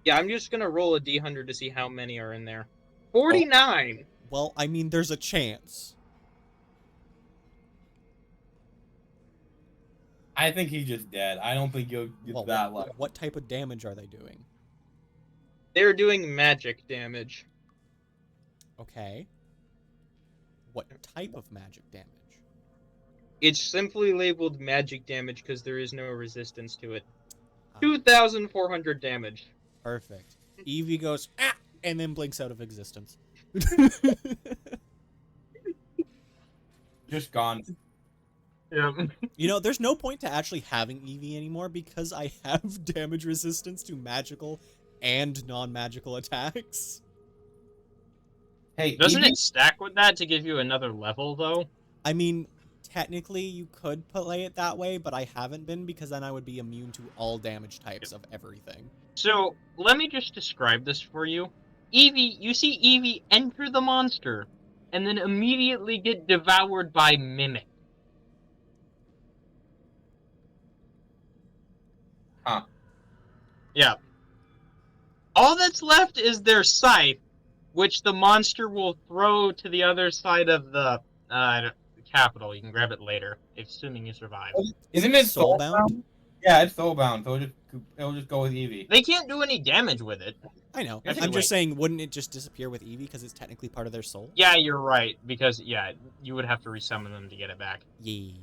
Yeah, I'm just gonna roll a d100 to see how many are in there. 49. Well, I mean, there's a chance. I think he's just dead. I don't think you'll get Well, that lucky. what type of damage are they doing? They're doing magic damage. Okay. What type of magic damage? It's simply labeled magic damage because there is no resistance to it. Ah. 2,400 damage. Perfect. Evie goes, ah, and then blinks out of existence. Just gone. Yeah. You know, there's no point to actually having Eevee anymore because I have damage resistance to magical and non-magical attacks. Hey, Doesn't Evie? it stack with that to give you another level, though? I mean, technically you could play it that way, but I haven't been because then I would be immune to all damage types of everything. So, let me just describe this for you. Eevee, you see Eevee enter the monster, and then immediately get devoured by Mimic. Huh. Yeah. All that's left is their scythe, which the monster will throw to the other side of the capital. You can grab it later, assuming you survive. Isn't it soulbound? soulbound? Yeah, it's soulbound, so it'll just go with Eevee. They can't do any damage with it. I know. Yes, I'm it just will. saying, wouldn't it just disappear with Eevee because it's technically part of their soul? Yeah, you're right, because, yeah, you would have to resummon them to get it back. Yee.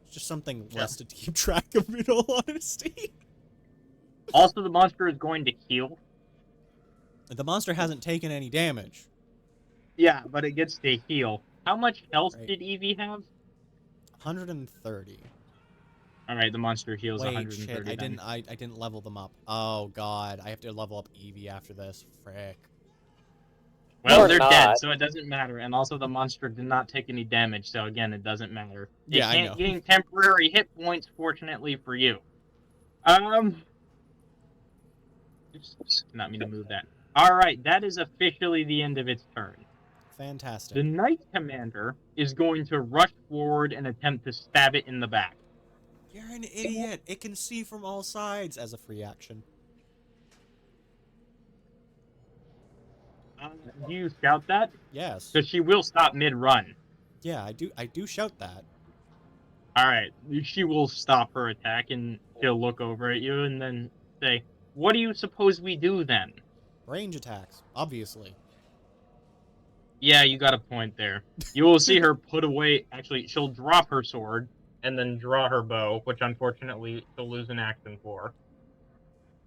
It's just something less to keep track of, in all honesty. Also, the monster is going to heal. The monster hasn't taken any damage. Yeah, but it gets to heal. How much health Right. did Eevee have? 130. Alright, the monster heals Wait, 130 shit, then. I didn't level them up. Oh god, I have to level up Eevee after this. Frick. Well, Or they're not. dead, so it doesn't matter. And also, the monster did not take any damage, so again, it doesn't matter. They Yeah, I can't know. gain temporary hit points, fortunately for you. Oops, not mean to move that. Alright, that is officially the end of its turn. Fantastic. The Knight Commander is going to rush forward and attempt to stab it in the back. You're an idiot. It can see from all sides as a free action. Do you shout that? Yes. Because she will stop mid-run. Yeah, I do shout that. Alright, she will stop her attack and she'll look over at you and then say, "What do you suppose we do then?" Range attacks, obviously. Yeah, you got a point there. You will see her put away... Actually, she'll drop her sword and then draw her bow, which unfortunately she'll lose an action for,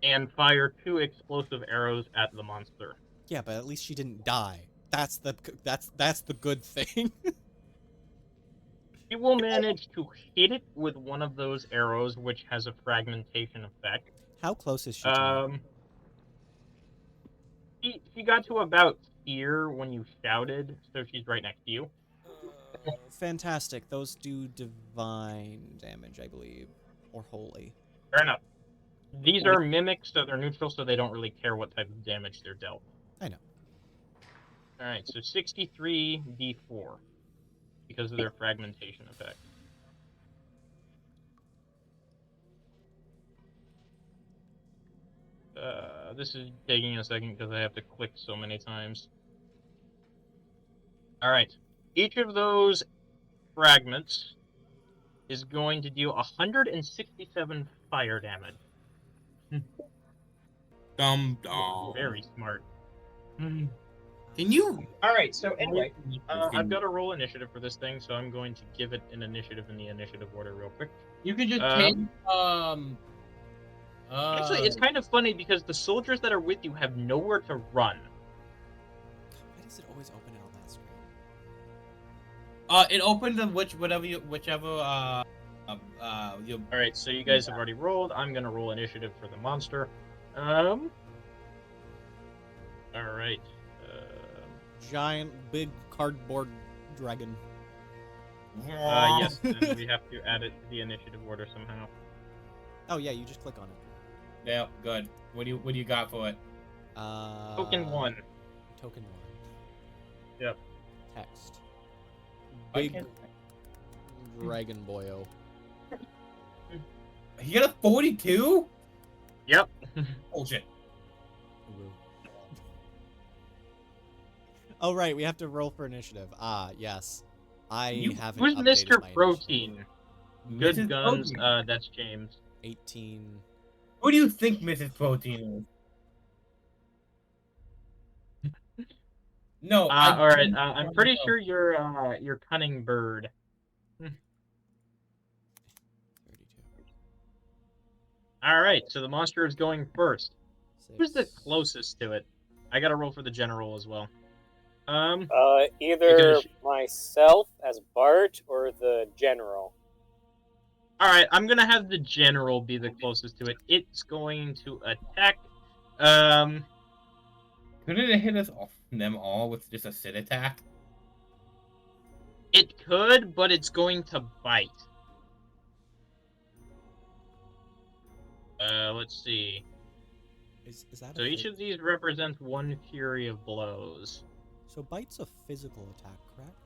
and fire 2 explosive arrows at the monster. Yeah, but at least she didn't die. That's the good thing. She will manage to hit it with one of those arrows, which has a fragmentation effect. How close is she to me? She got to about here when you shouted, so she's right next to you. Fantastic. Those do divine damage, I believe, or holy. Fair enough. These are mimics, so they're neutral, so they don't really care what type of damage they're dealt. I know. Alright, so 63 d4 because of their fragmentation effect. This is taking a second because I have to click so many times. Alright. Each of those fragments is going to deal 167 fire damage. Dumb. Very smart. Can you? Alright, so anyway, I've got to roll initiative for this thing, so I'm going to give it an initiative in the initiative order real quick. You could just Actually, it's kind of funny because the soldiers that are with you have nowhere to run. Why does it always open it on that screen? It opens in whichever you. Alright, so you guys have already rolled. I'm gonna roll initiative for the monster. Alright. Giant, big cardboard dragon. Yes, and we have to add it to the initiative order somehow. Oh yeah, you just click on it. Yeah, good. What do you got for it? Token 1. Token 1. Yep. Text. I Big can't- dragon boyo. You got a 42? Yep. Bullshit. Oh right, we have to roll for initiative. Ah, yes. I haven't Who's updated Mr. my Protein? initiative. Good Mrs. guns. Protein. That's James. 18. Who do you think Mrs. Protein is? No, All right. I'm pretty sure you're cunning bird. 32. All right. So the monster is going first. 6. Who's the closest to it? I gotta roll for the general as well. Either Because- myself as Bart or the general. All right. I'm gonna have the general be the closest to it. It's going to attack. Couldn't it hit us them all with just a sit attack? It could, but it's going to bite. Let's see. Is that So each of these represents one fury of blows. So bite's a physical attack, correct?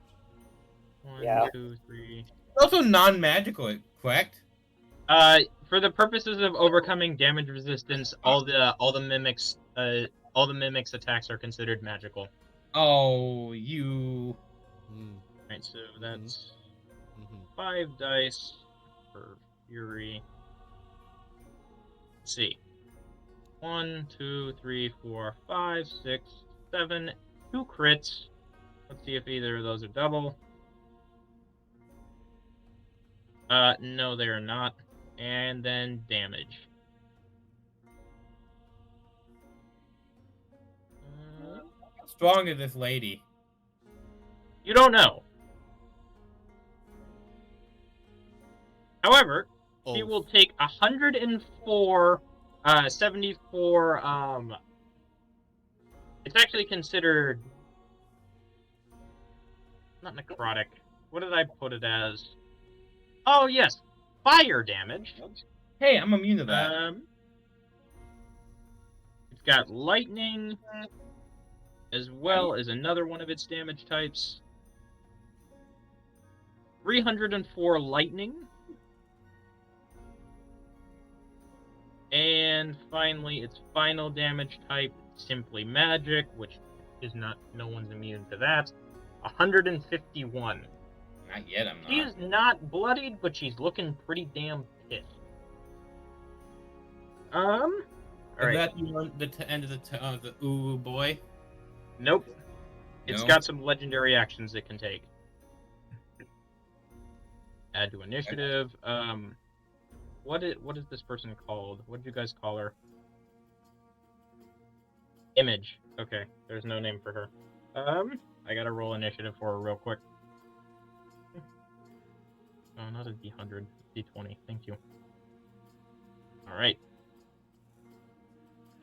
1, Yeah. 2, 3. It's also non-magical, correct? For the purposes of overcoming damage resistance, all the mimics attacks are considered magical. Oh, you. Right, so that's Mm-hmm. 5 dice for fury. Let's see. 1, 2, 3, 4, 5, 6, 7, 2 crits. Let's see if either of those are double. No, they are not. And then damage. How strong is this lady? You don't know. However, she will take 104, 74, it's actually considered not necrotic. What did I put it as? Oh, yes, fire damage. Hey, I'm immune to that. It's got lightning, as well as another one of its damage types. 304 lightning. And finally, its final damage type, simply magic, which is not, no one's immune to that. 151. Not yet, I'm not. She is not bloodied, but she's looking pretty damn pissed. All Is right. that the end of the ooh boy? Nope. It's No? got some legendary actions it can take. Add to initiative. What is this person called? What did you guys call her? Image. Okay, there's no name for her. I gotta roll initiative for her real quick. Oh, not a D100, D20. Thank you. All right.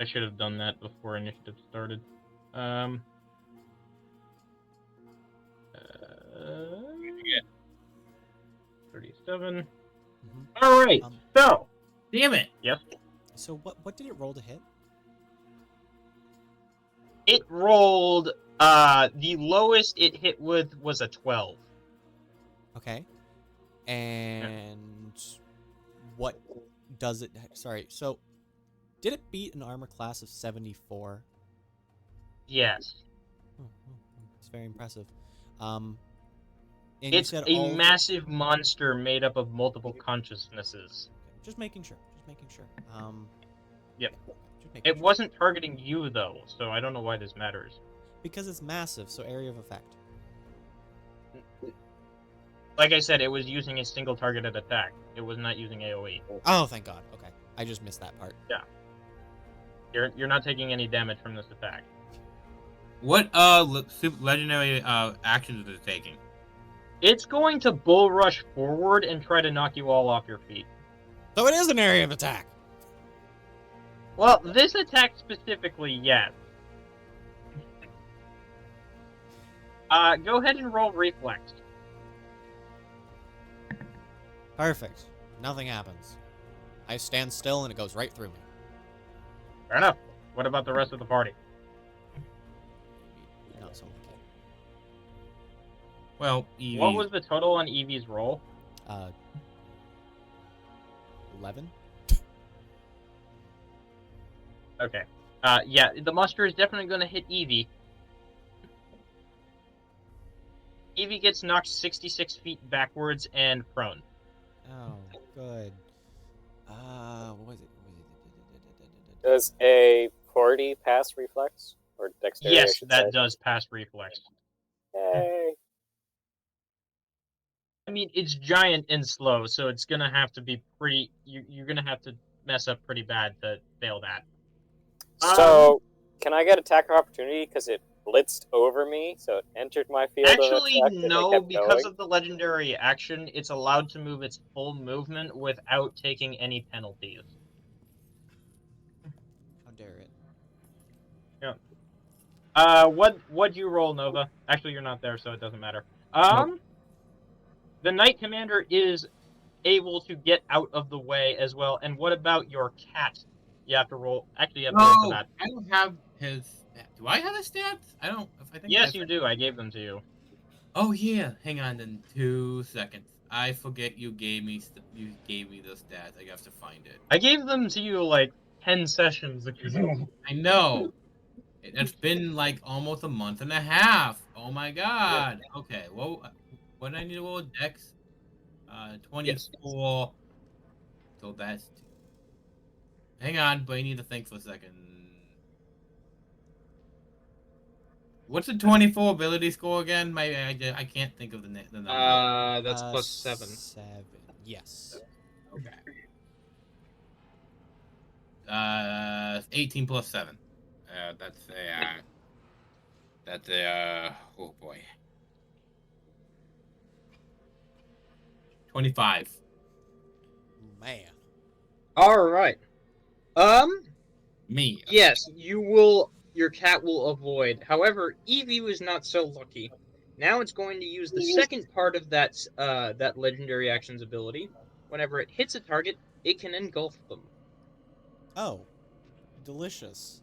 I should have done that before initiative started. 37. Mm-hmm. All right. So, Damn it! yep. So what did it roll to hit? It rolled. The lowest it hit with was a 12. Okay. And what does it? Sorry. So, did it beat an armor class of 74? Yes. It's very impressive. And It's you said a massive monster made up of multiple consciousnesses. Just making sure. Yep. Just making It sure. wasn't targeting you though, so I don't know why this matters. Because it's massive, so area of effect. Like I said, it was using a single targeted attack. It was not using AoE. Oh, thank God. Okay, I just missed that part. You're not taking any damage from this attack. What legendary actions is it taking? It's going to bull rush forward and try to knock you all off your feet. So it is an area of attack. Well, this attack specifically, yes. Go ahead and roll reflex. Perfect. Nothing happens. I stand still and it goes right through me. Fair enough. What about the rest of the party? Not so lucky. Well, Evie. What was the total on Evie's roll? 11. Okay. Yeah, the monster is definitely going to hit Evie. Evie gets knocked 66 feet backwards and prone. Oh, good. What was it? Does a party pass reflex or dexterity? I Yes, should that say. does pass reflex. Yay! I mean, it's giant and slow, so it's gonna have to be pretty. You're gonna have to mess up pretty bad to fail that. So, can I get attack of opportunity because it blitzed over me, so it entered my field of Actually, effect and it no, kept because going? of the legendary action, it's allowed to move its full movement without taking any penalties. How dare it? Yeah. What'd you roll, Nova? Actually, you're not there, so it doesn't matter. The Knight Commander is able to get out of the way as well. And what about your cat? You have to roll. Actually, you have to roll for No, that. I don't have his. Do I have his stats? I don't. If I think Yes, that's. you do. I gave them to you. Oh yeah, hang on then 2 seconds. I forget you gave me the stats. I have to find it. I gave them to you like 10 sessions ago. I know. It's been like almost a month and a half. Oh my god. Okay. Well, what do I need to roll? Dex. Yes. 24. So that's two. Hang on, but I need to think for a second. What's the 24 ability score again? I can't think of the number. That's +7. 7. Yes. Okay. 18 plus 7. Oh boy. 25. Man. All right. Me. Yes, you will. Your cat will avoid. However, Eevee was not so lucky. Now it's going to use the second part of that legendary action's ability. Whenever it hits a target, it can engulf them. Oh, delicious.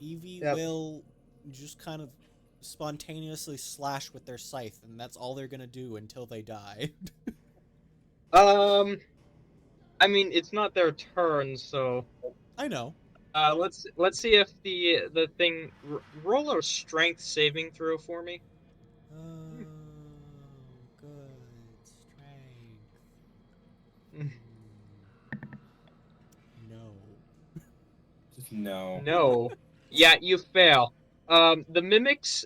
Eevee Yep. will just kind of spontaneously slash with their scythe, and that's all they're gonna do until they die. I mean, it's not their turn, so I know. let's see if the thing roll a strength saving throw for me. Oh, good strength. No. Just no. No. Yeah, you fail. The mimics.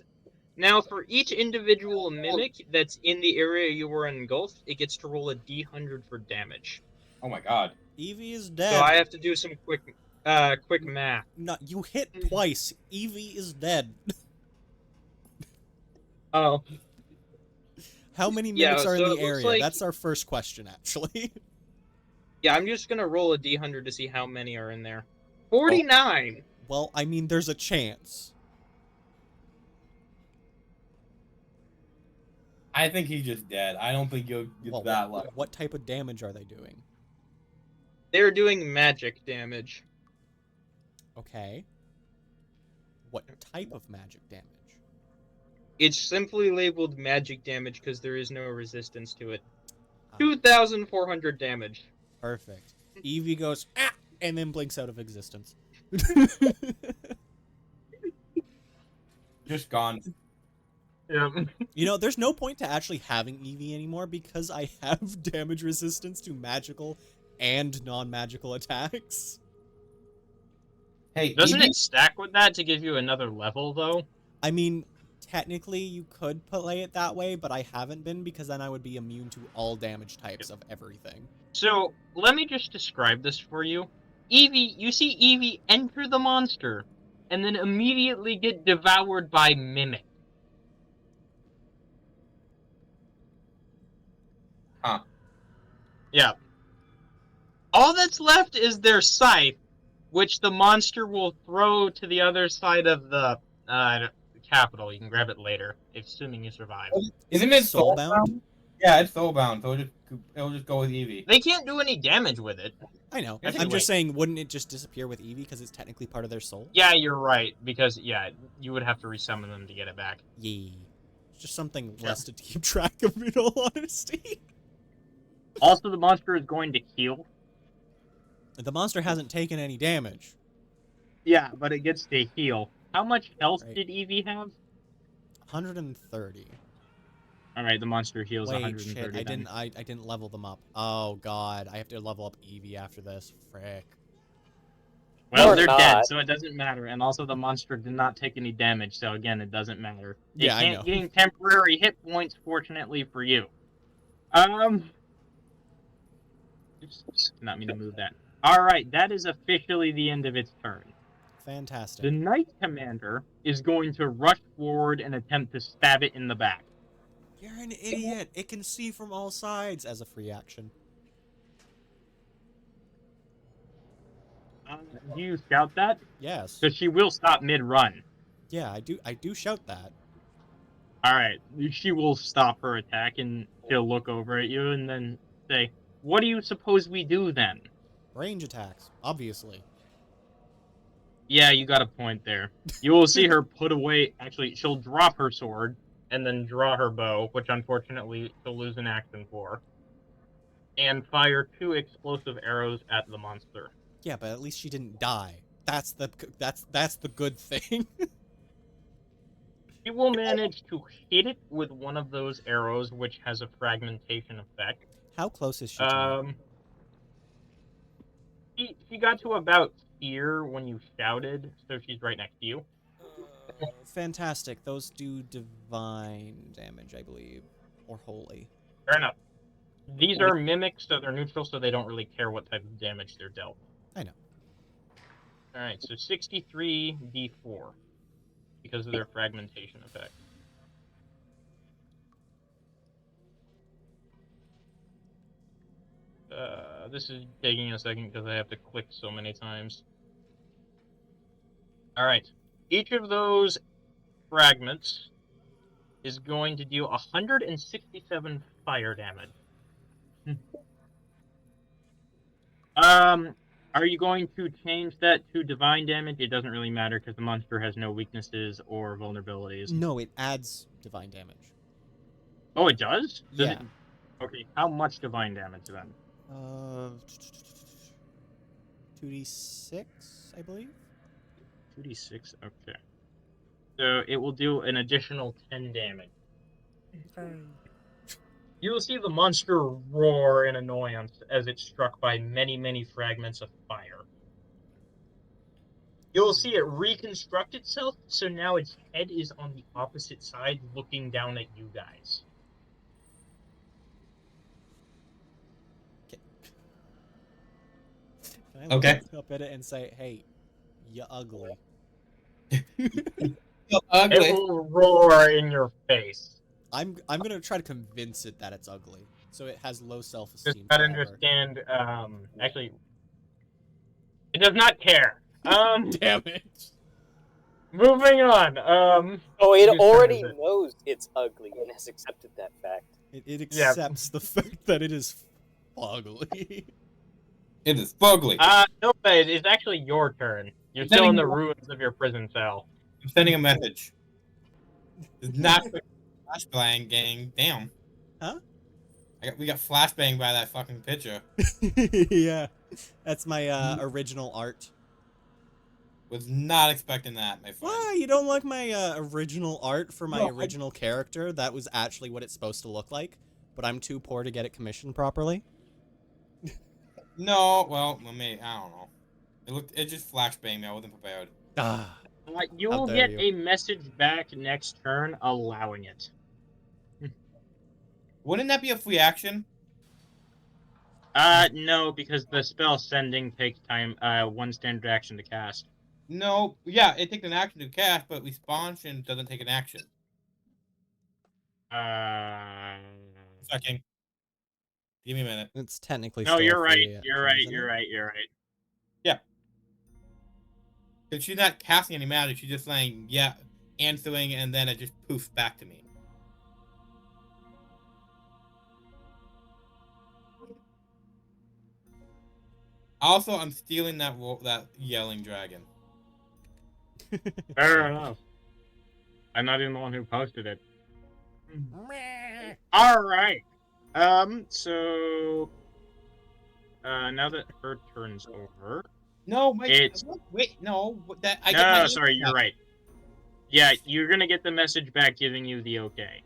Now, for each individual mimic that's in the area you were engulfed, it gets to roll a d100 for damage. Oh my god. Eevee is So dead. I have to do some quick math. No, you hit twice. Eevee is dead. Oh, How many Yeah, mimics are in so the it looks area? like- That's our first question, actually. yeah. I'm just gonna roll a d100 to see how many are in there. 49. Well, I mean, there's a chance. I think he's just dead. I don't think you'll get Well, that lucky. what type of damage are they doing? They're doing magic damage. Okay. What type of magic damage? It's simply labeled magic damage because there is no resistance to it. Ah, 2,400 damage. perfect. Eevee goes, ah, and then blinks out of existence. Just gone. Yeah. You know, there's no point to actually having Eevee anymore because I have damage resistance to magical and non-magical attacks. Hey, Doesn't Eevee? it stack with that to give you another level, though? I mean, technically you could play it that way, but I haven't been because then I would be immune to all damage types of everything. So, let me just describe this for you. Eevee, you see Eevee enter the monster, and then immediately get devoured by Mimic. Huh. Yeah. All that's left is their scythe, which the monster will throw to the other side of the capital. You can grab it later, assuming you survive. Isn't it Soulbound? soulbound? Yeah, it's soulbound, so it'll just go with Eevee. They can't do any damage with it. I know. Actually, I'm wait. just saying, wouldn't it just disappear with Eevee because it's technically part of their soul? Yeah, you're right, because, yeah, you would have to resummon them to get it back. Yee. It's just something less to keep track of, in all honesty. Also, the monster is going to heal. The monster hasn't taken any damage. Yeah, but it gets to heal. How much health Right. did Eevee have? 130. All right, the monster heals Wait, 130. shit! I then. didn't level them up. Oh god, I have to level up Eevee after this. Frick. Well, Or they're not. dead, so it doesn't matter. And also, the monster did not take any damage, so again, it doesn't matter. It Yeah, I can't know. gain temporary hit points, fortunately for you. Oops, not mean to move that. All right, that is officially the end of its turn. Fantastic. The Knight Commander is going to rush forward and attempt to stab it in the back. You're an idiot. It can see from all sides as a free action. Do you shout that? Yes. Because she will stop mid-run. Yeah, I do shout that. All right, she will stop her attack and she'll look over at you and then say, "What do you suppose we do then?" Range attacks, obviously. Yeah, you got a point there. You will see her put away. Actually, she'll drop her sword and then draw her bow, which unfortunately she'll lose an action for, and fire 2 explosive arrows at the monster. Yeah, but at least she didn't die. That's the good thing. She will manage to hit it with one of those arrows, which has a fragmentation effect. How close is she to me? She got to about here when you shouted, so she's right next to you. Fantastic. Those do divine damage, I believe, or holy. Fair enough. These are mimics, so they're neutral, so they don't really care what type of damage they're dealt. I know. All right, so 63 d4 because of their fragmentation effect. This is taking a second because I have to click so many times. All right, each of those fragments is going to deal 167 fire damage. Are you going to change that to divine damage? It doesn't really matter because the monster has no weaknesses or vulnerabilities. No, it adds divine damage. Oh, it does? Yeah. It... Okay, how much divine damage then? 2d6, I believe. 2d6, okay. So it will do an additional 10 damage. You will see the monster roar in annoyance as it's struck by many, many fragments of fire. You'll see it reconstruct itself, so now its head is on the opposite side, looking down at you guys. Can I look up at it and say, "Hey, you ugly"? It will roar in your face. I'm gonna try to convince it that it's ugly, so it has low self-esteem. Just gotta understand. Actually, it does not care. Damn it. Moving on. Oh, it whose already turn is it? knows it's ugly and has accepted that fact. It accepts the fact that it is ugly. It is fugly. No, it's actually your turn. You're still in the ruins of your prison cell. I'm sending a message. It's not flashbang gang. Damn. Huh? We got flashbang by that fucking picture. Yeah, that's my original art. Was not expecting that, my friend. Why? You don't like my original art for my original character? That was actually what it's supposed to look like, but I'm too poor to get it commissioned properly. No, well, I don't know. It just flashbanged me. I wasn't prepared. You How will dare get you. a message back next turn allowing it. Wouldn't that be a free action? No, because the spell sending takes time, 1 standard action to cast. No, yeah, it takes an action to cast, but responsion doesn't take an action. Second. Give me a minute. It's technically No, still you're a right. free You're action, right. isn't You're it? right. Yeah. Because she's not casting any magic, she's just saying, yeah, answering, and then it just poofs back to me. Also, I'm stealing that yelling dragon. Fair enough. I'm not even the one who posted it. All right. So now that her turn's over. No, wait, no. Sorry, you're right. Yeah, you're gonna get the message back giving you the okay.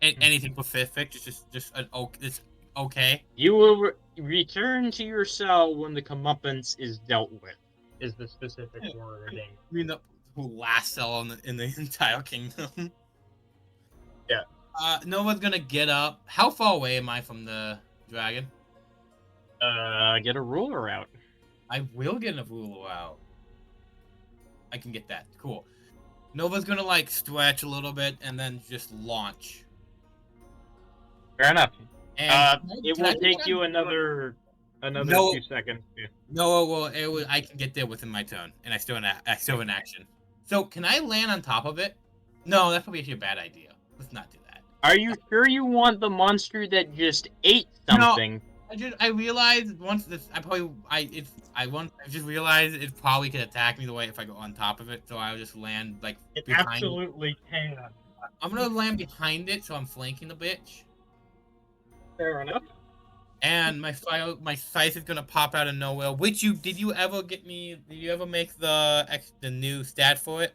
anything Pacific. Just an it's okay. You will return to your cell when the comeuppance is dealt with. Is the specific wording? I mean, the last cell in the entire kingdom. Yeah. Nova's gonna get up. How far away am I from the dragon? Get a ruler out. I will get a ruler out. I can get that. Cool. Nova's gonna like stretch a little bit and then just launch. Fair enough. And It will take you another No. 2 seconds. Yeah. No, well, I can get there within my turn, and I still have an action. So can I land on top of it? No, that's probably actually a bad idea. Let's not do that. Are you sure you want the monster that just ate something? I realized once this I just realized it probably could attack me the way if I go on top of it, so I'll just land like It behind. absolutely can. I'm gonna land behind it, so I'm flanking the bitch. Fair enough. And my scythe is gonna pop out of nowhere. Did you ever make the new stat for it?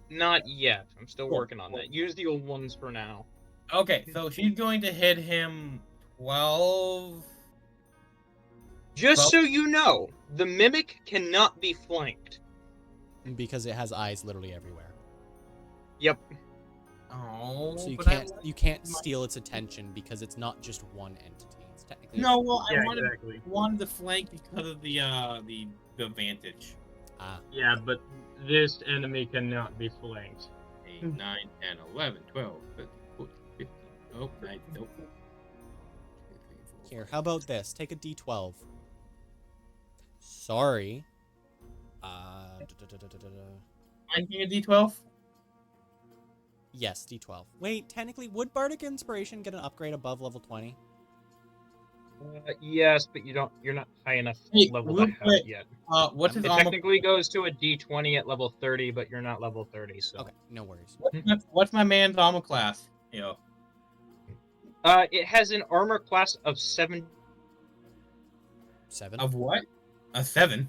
Not yet. I'm still Cool. working on that. Use the old ones for now. Okay, so she's going to hit him 12. Just Well- so you know, the mimic cannot be flanked. Because it has eyes literally everywhere. Yep. Oh, So but you can't steal its attention because it's not just one entity. It's technically No, well, Yeah, I exactly. wanted to flank because of the advantage. Yeah, but this enemy cannot be flanked. 8, 9, 10, 11, 12, 13, 14, 15. Oh, nice. Nope. Here, how about this? Take a D12. Sorry. I'm getting a D12. Yes, D12. Wait, technically, would Bardic Inspiration get an upgrade above level 20? Yes, but you're not high enough Hey, level real to have quick, it yet. What's his It armor? technically goes to a D20 at level 30, but you're not level 30, so. Okay, no worries. What's my man's armor class? Yo. It has an armor class of 7. 7? Of what? A 7.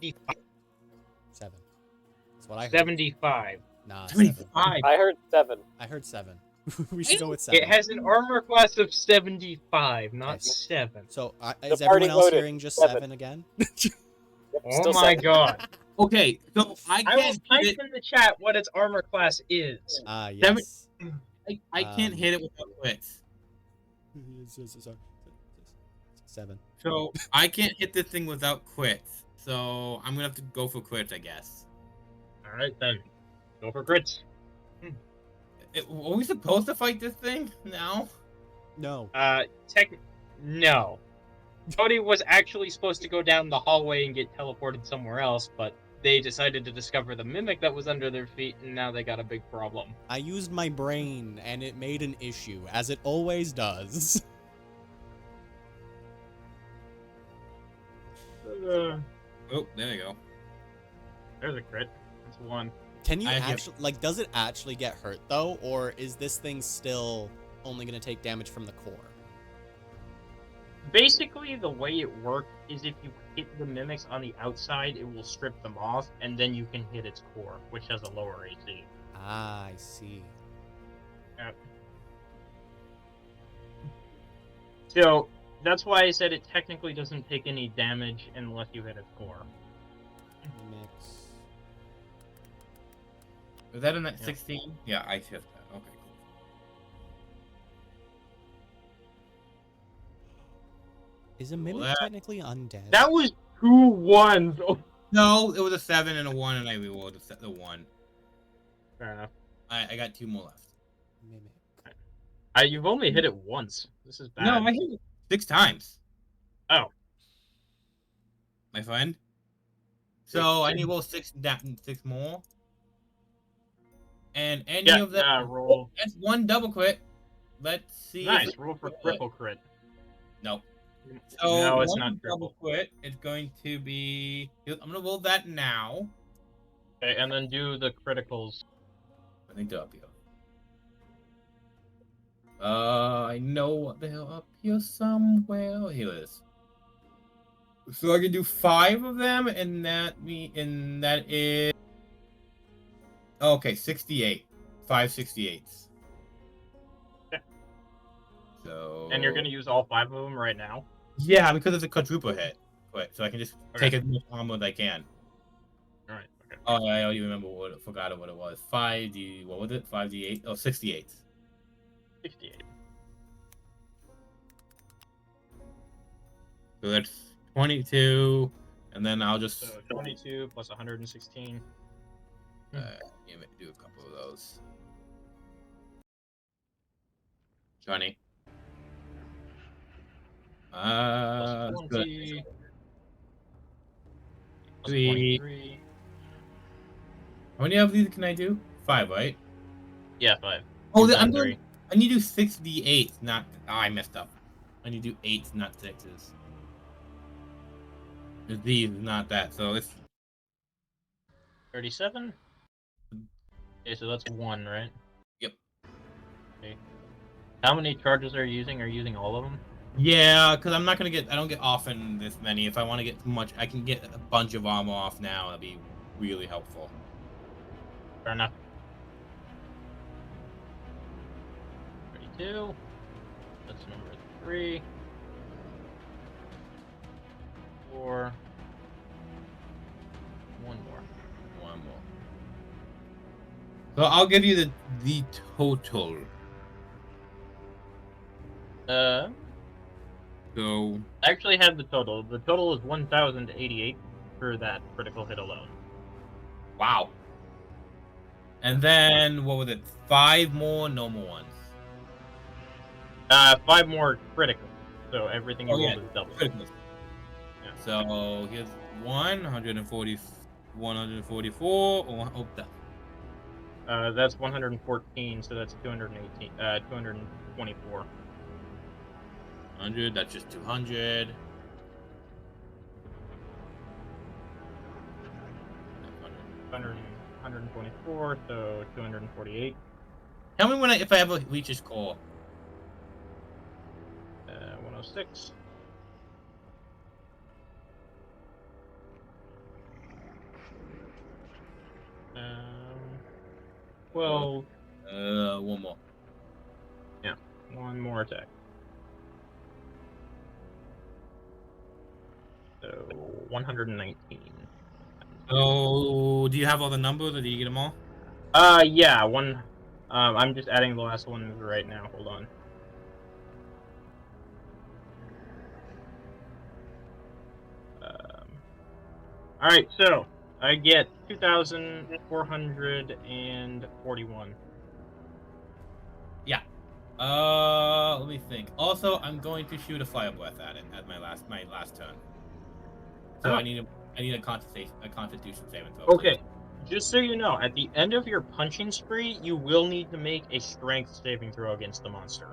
7. That's what I heard. 75. Nah, 7. 75. I heard 7. I heard 7. We should go with 7. It has an armor class of 75, not Okay. 7. So, The is party everyone else voted hearing just 7. 7 again? Yep, Oh still my 7. god. Okay, so I I will can't type hit it. in the chat what its armor class is. Yes. I can't hit it without quits. 7. So I can't hit this thing without quits. So I'm gonna have to go for quits, I guess. Alright then. Go for crits. Are we supposed to fight this thing now? No. No. Cody was actually supposed to go down the hallway and get teleported somewhere else, but they decided to discover the mimic that was under their feet, and now they got a big problem. I used my brain, and it made an issue, as it always does. Oh, there we go. There's a crit. That's 1. Can you I have- actually, like, does it actually get hurt, though? Or is this thing still only going to take damage from the core? Basically, the way it works is if you hit the mimics on the outside, it will strip them off, and then you can hit its core, which has a lower AC. Ah, I see. So, that's why I said it technically doesn't take any damage unless you hit its core. Mix. Was that in that Yeah. 16? Yeah, I hit that. Okay, cool. Is a mimic that- technically undead? That was 2 1s! Oh, No, it was a 7 and a 1, and I rerolled the 1. fair enough. I got 2 more left. Mimic. You've only hit it once. This is bad. No, I hit it 6 times. Oh. My friend. So I need to roll 6 more. And any Yeah, of them. roll. That's 1 double crit. Let's see. if Nice, it- roll for triple crit. No. No, So it's one not double triple. quit. It's going to be. I'm gonna roll that now. Okay, and then do the criticals. I think they're up here. I know they're up here somewhere. Here it is. So I can do 5 of them, and that is. Okay, 68. 5 68s. So. And you're gonna use all 5 of them right now? Yeah, because it's a quadruple hit. But so I can just Okay. take as much armor as I can. All right. Okay. Oh, I already remember forgot what it was. 5d. What was it? 5d8. Oh, 68. 68. So that's 22, and then I'll just So 22 plus 116. do a couple of those. 20. Plus Good. 20. Plus 3. 23. How many of these can I do? 5, right? Yeah, 5. Oh, You've I'm done doing. 3. I need to do 6d8, not. Oh, I messed up. I need to do 8s, not 6s. There's these, not that. So it's 37? Okay, so that's 1, right? Yep. Okay. How many charges are you using? Are you using all of them? Yeah, because I'm not gonna get. I don't get often this many. If I want to get too much, I can get a bunch of armor off now. That'd be really helpful. Fair enough. 32. That's number 3. 4. One more. One more. So I'll give you the total. So I actually have the total. The total is 1,088 for that critical hit alone. wow. And then what was it? 5 more normal ones. 5 more critical. So everything you rolled is double. Critical. Yeah. So here's 140, 144. Oh, That's 114, so that's 218, 224. 100. That's just 200. 124, so 248. Tell me if I ever reach his core. 106. Well, One more. yeah, one more attack. So 119. So do you have all the numbers, or do you get them all? Yeah, one. I'm just adding the last one right now. Hold on. All right, so I get 2,441. Yeah. Let me think. Also, I'm going to shoot a fire breath at it at my last turn. So Oh. I need a constitution saving throw. Okay, just so you know, at the end of your punching spree, you will need to make a strength saving throw against the monster.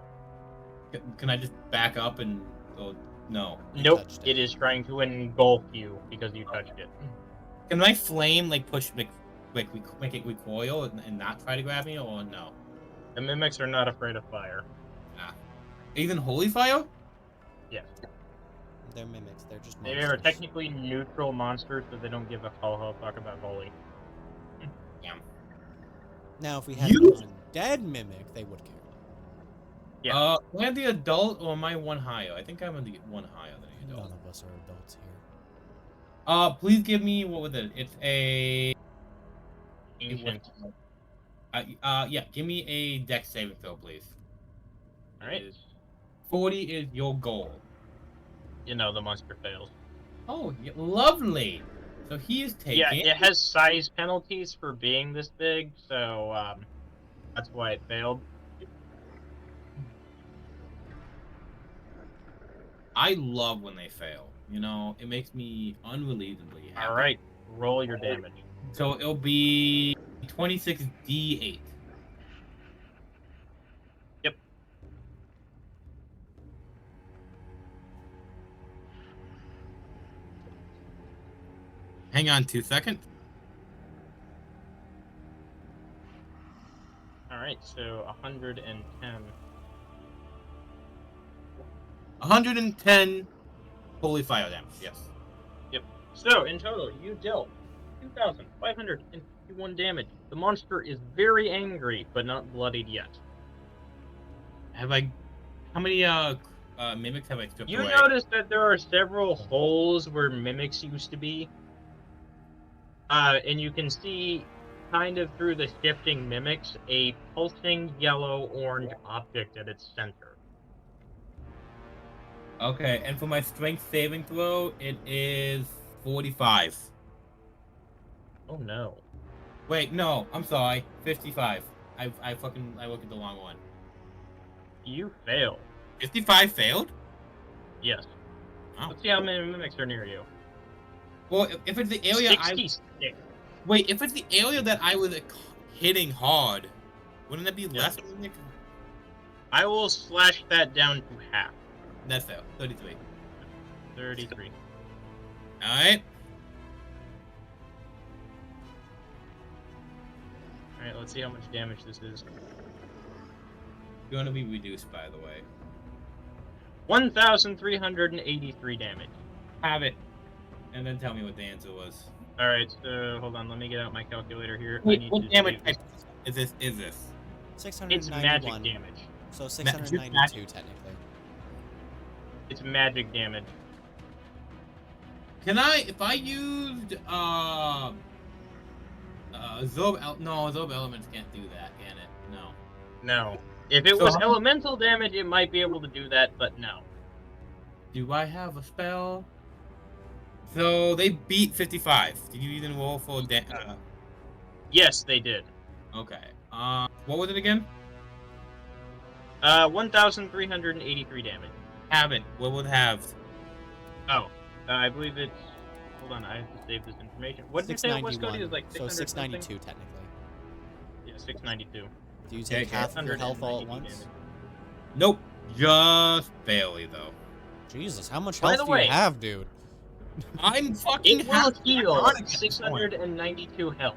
Can I just back up and go? No. Nope, it is trying to engulf you because you touched it. Can my flame make it recoil and not try to grab me, or no? The mimics are not afraid of fire. Ah. Even holy fire? Yes. They're mimics. They're just They monsters. are technically neutral monsters, so they don't give a fuck about holy. Yeah. Now, if we had an undead mimic, they would care. Yeah. Am I the adult or am I one higher? I think I'm gonna get one higher than the adult. None of us are adults here. Please give me, what was it? It's a Ancient. yeah, give me a dex saving throw, please. All right. 40 is your goal. You know, the monster fails. Oh, lovely. So he is taking. Yeah, it has size penalties for being this big, so that's why it failed. I love when they fail. You know, it makes me unbelievably happy. All right, roll your damage. So it'll be 26d8. Yep. Hang on 2 seconds. All right, so 110. 110 holy fire damage. Yes. Yep. So in total, you dealt 2,551 damage. The monster is very angry, but not bloodied yet. Have I How many mimics have I stripped You away? notice that there are several holes where mimics used to be. And you can see, kind of through the shifting mimics, a pulsing yellow-orange object at its center. Okay, and for my strength saving throw, it is 45. Oh no. Wait, no, I'm sorry, 55. I looked at the wrong one. You fail. 55 failed? Yes. Oh. Let's see how many mimics are near you. Well, if it's the area 66. Wait, if it's the area that I was hitting hard, wouldn't that be less mimics? I will slash that down to half. That's fair. 33. 33. Alright. Alright, let's see how much damage this is. Going to be reduced, by the way. 1,383 damage. Have it. And then tell me what the answer was. Alright, so hold on, let me get out my calculator here. Wait, I need what to damage save type this. is this? 691. It's magic damage. So 692 technically. It's magic damage. Can I, if I used, Absorb Elements can't do that, can it? No. No. If it So was how- elemental damage, it might be able to do that, but no. Do I have a spell? So they beat 55. Did you even roll for Yes, they did. okay. What was it again? 1,383 damage. Have it. What would have? Oh, I believe it's... Hold on, I have to save this information. What did you say it was, Cody? It was like 600 So 692 technically. Yeah, 692. Do you take Okay. half of your health all at 190 once? damage. Nope. Just barely though. Jesus, how much By health the do way- you have, dude? I'm fucking It will half heal on it. 692 health.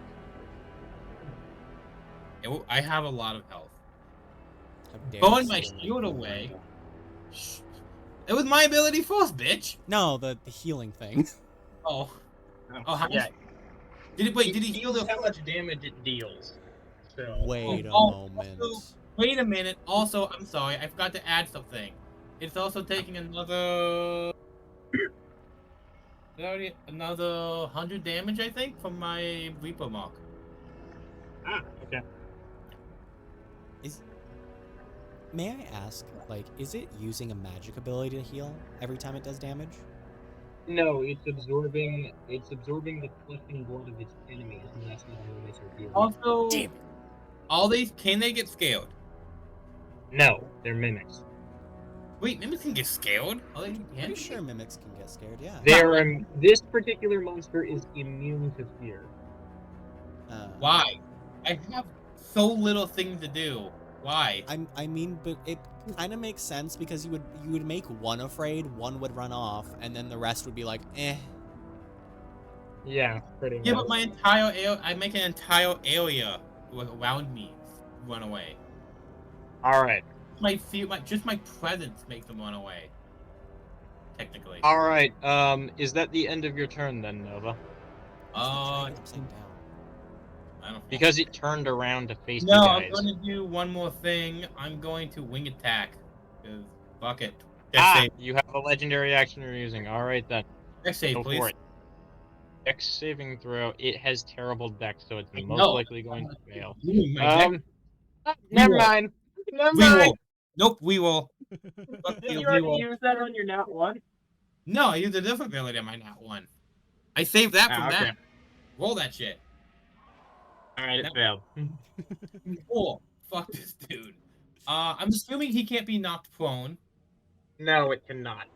I have a lot of health. How dare Throwing you my say shield that. away. Shh. It was my ability first, bitch. No, the healing thing. Oh. Oh, how yeah. Did he heal the? how much damage it deals? So Wait a Oh, moment. Wait a minute. Also, I'm sorry. I forgot to add something. It's also taking another 100 damage, I think, from my Reaper mark. okay. May I ask, like, is it using a magic ability to heal every time it does damage? No, it's absorbing the flesh and blood of its enemies, and that's what enemies are healing. Also, Damn it. all these can they get scaled? No, they're mimics. Wait, mimics can get scaled? Oh, they can. Pretty sure mimics can get scared, yeah. This particular monster is immune to fear. Why? I have so little things to do. Why? I mean, but it kind of makes sense because you would make one afraid, one would run off, and then the rest would be like, eh. Yeah, pretty much. Yeah, but I make an entire area around me run away. All right. Just my presence makes them run away. Technically. All right. Is that the end of your turn then, Nova? Upside down. I don't know. Because it turned around to face No, you I'm guys. going to do one more thing. I'm going to wing attack. Because fuck it. Dex save. You have a legendary action you're using. All right then. Dex save, Go please. for it. Dex saving throw. It has terrible dex, so it's I most know. likely going to fail. My dex- Never mind. Never we mind. will. Nope, we will. Fuck Did you, you we already will. use that on your nat one? No, I used a different ability on my nat one. I saved that from okay. that. Roll that shit. All right, it No. failed. Cool. Fuck this dude. I'm assuming he can't be knocked prone. No, it cannot.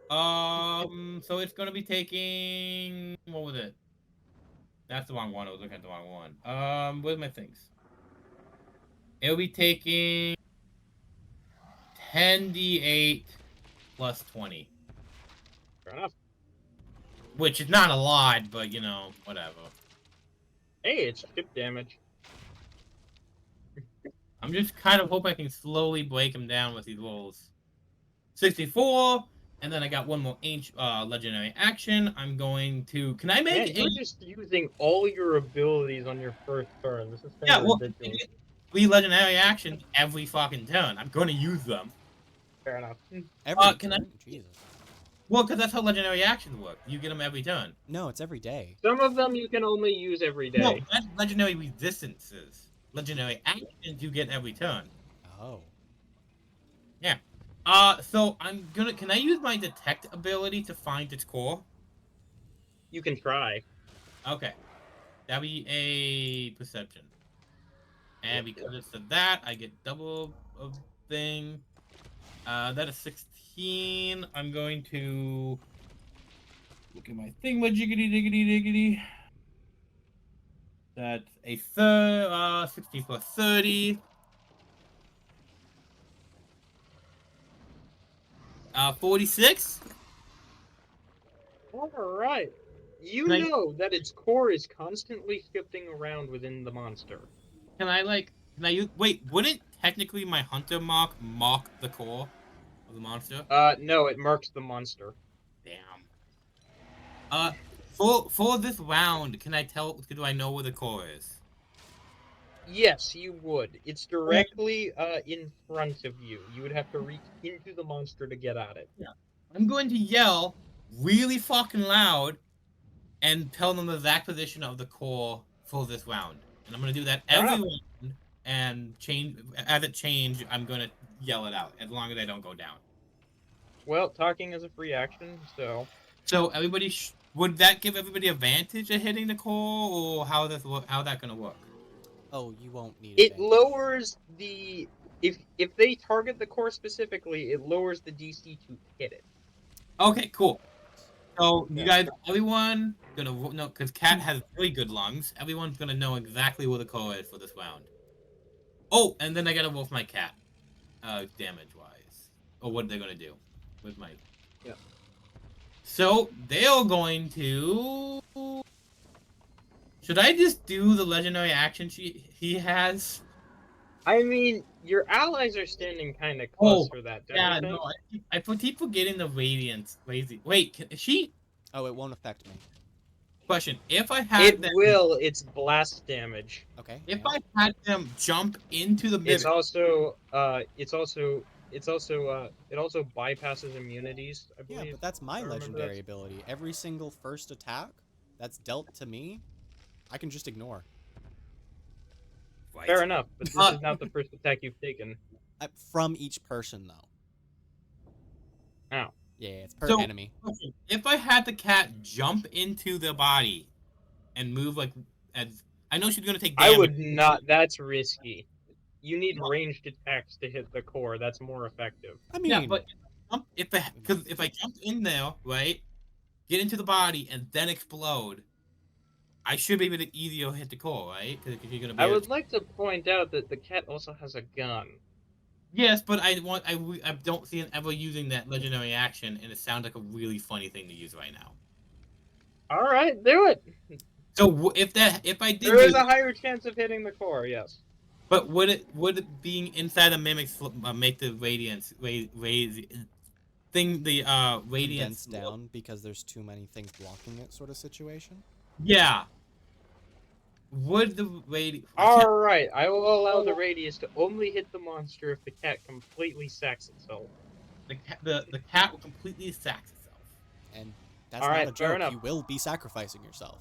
So it's gonna be taking. What was it? That's the wrong one. I was looking at the wrong one. Where's my things? It'll be taking 10d8 plus 20, Fair enough. which is not a lot, but you know, whatever. Hey, it's chip damage. I'm just kind of hoping I can slowly break him down with these rolls. 64, and then I got one more legendary action. I'm going to. Can I make Man, you're just using all your abilities on your first turn. This is kind Yeah, of well, ridiculous. 3 legendary actions every fucking turn. I'm gonna use them. Fair enough. Every can I- turn? Jesus. Well, because that's how legendary actions work. You get them every turn. No, it's every day. Some of them you can only use every day. No, that's legendary resistances. Legendary actions you get every turn. Oh. So I'm gonna. Can I use my detect ability to find its core? You can try. Okay, that'll be a perception. And because it's that, I get double of thing. That is 16. I'm going to look at my thing. Jiggity diggity diggity. That's a 16 plus 30. 46. All right. You Can I- know that its core is constantly shifting around within the monster. Can I use? Wait, wouldn't technically my hunter mark the core of the monster? No, it marks the monster. Damn. For this round, can I tell? Do I know where the core is? Yes, you would. It's directly in front of you. You would have to reach into the monster to get at it. I'm going to yell really fucking loud and tell them the exact position of the core for this round. And I'm gonna do that every round and change as it change. I'm gonna yell it out as long as I don't go down. Well, talking is a free action, so So everybody, would that give everybody advantage at hitting the core, or how that gonna work? Oh, you won't need it advantage. lowers the if they target the core specifically, it lowers the DC to hit it. Okay, cool. So you Yeah. guys, everyone gonna know because Cat has really good lungs. Everyone's gonna know exactly where the core is for this round. Oh, and then I gotta wolf my cat, damage wise, or what they're gonna do with my. Yeah. So they're going to. Should I just do the legendary action he has? I mean, your allies are standing kind of close for that, don't Yeah, you think? no, I keep forgetting the radiance. Lazy. Wait, is she? Oh, it won't affect me. Question: If I had It them, will. It's blast damage. Okay. if yeah. I had them jump into the It's mimic, also it also bypasses immunities, I Yeah, believe. but that's my I remember legendary that. ability. Every single first attack that's dealt to me, I can just ignore. right? Fair enough, but this is not the first attack you've taken. From each person, though. Oh. Yeah, it's per So, enemy. question, if I had the cat jump into the body and move like as I know she's gonna take I damage. would not. That's risky. You need ranged attacks to hit the core. That's more effective. I mean, Yeah, but if I jump in there, right, get into the body and then explode, I should be able to easier hit the core, right? Because you're gonna be I able would to. like to point out that the cat also has a gun. Yes, but I don't see him ever using that legendary action, and it sounds like a really funny thing to use right now. All right, do it. So if I did There is use a higher chance of hitting the core. Yes. But would it being inside a mimic make the radiance raise thing the radiance condense down because there's too many things blocking it, sort of situation. Yeah. Would the radius? All right, I will allow the radius to only hit the monster if the cat completely sacks itself. The cat will completely sack itself. And that's All not right, a fair joke. enough. You will be sacrificing yourself.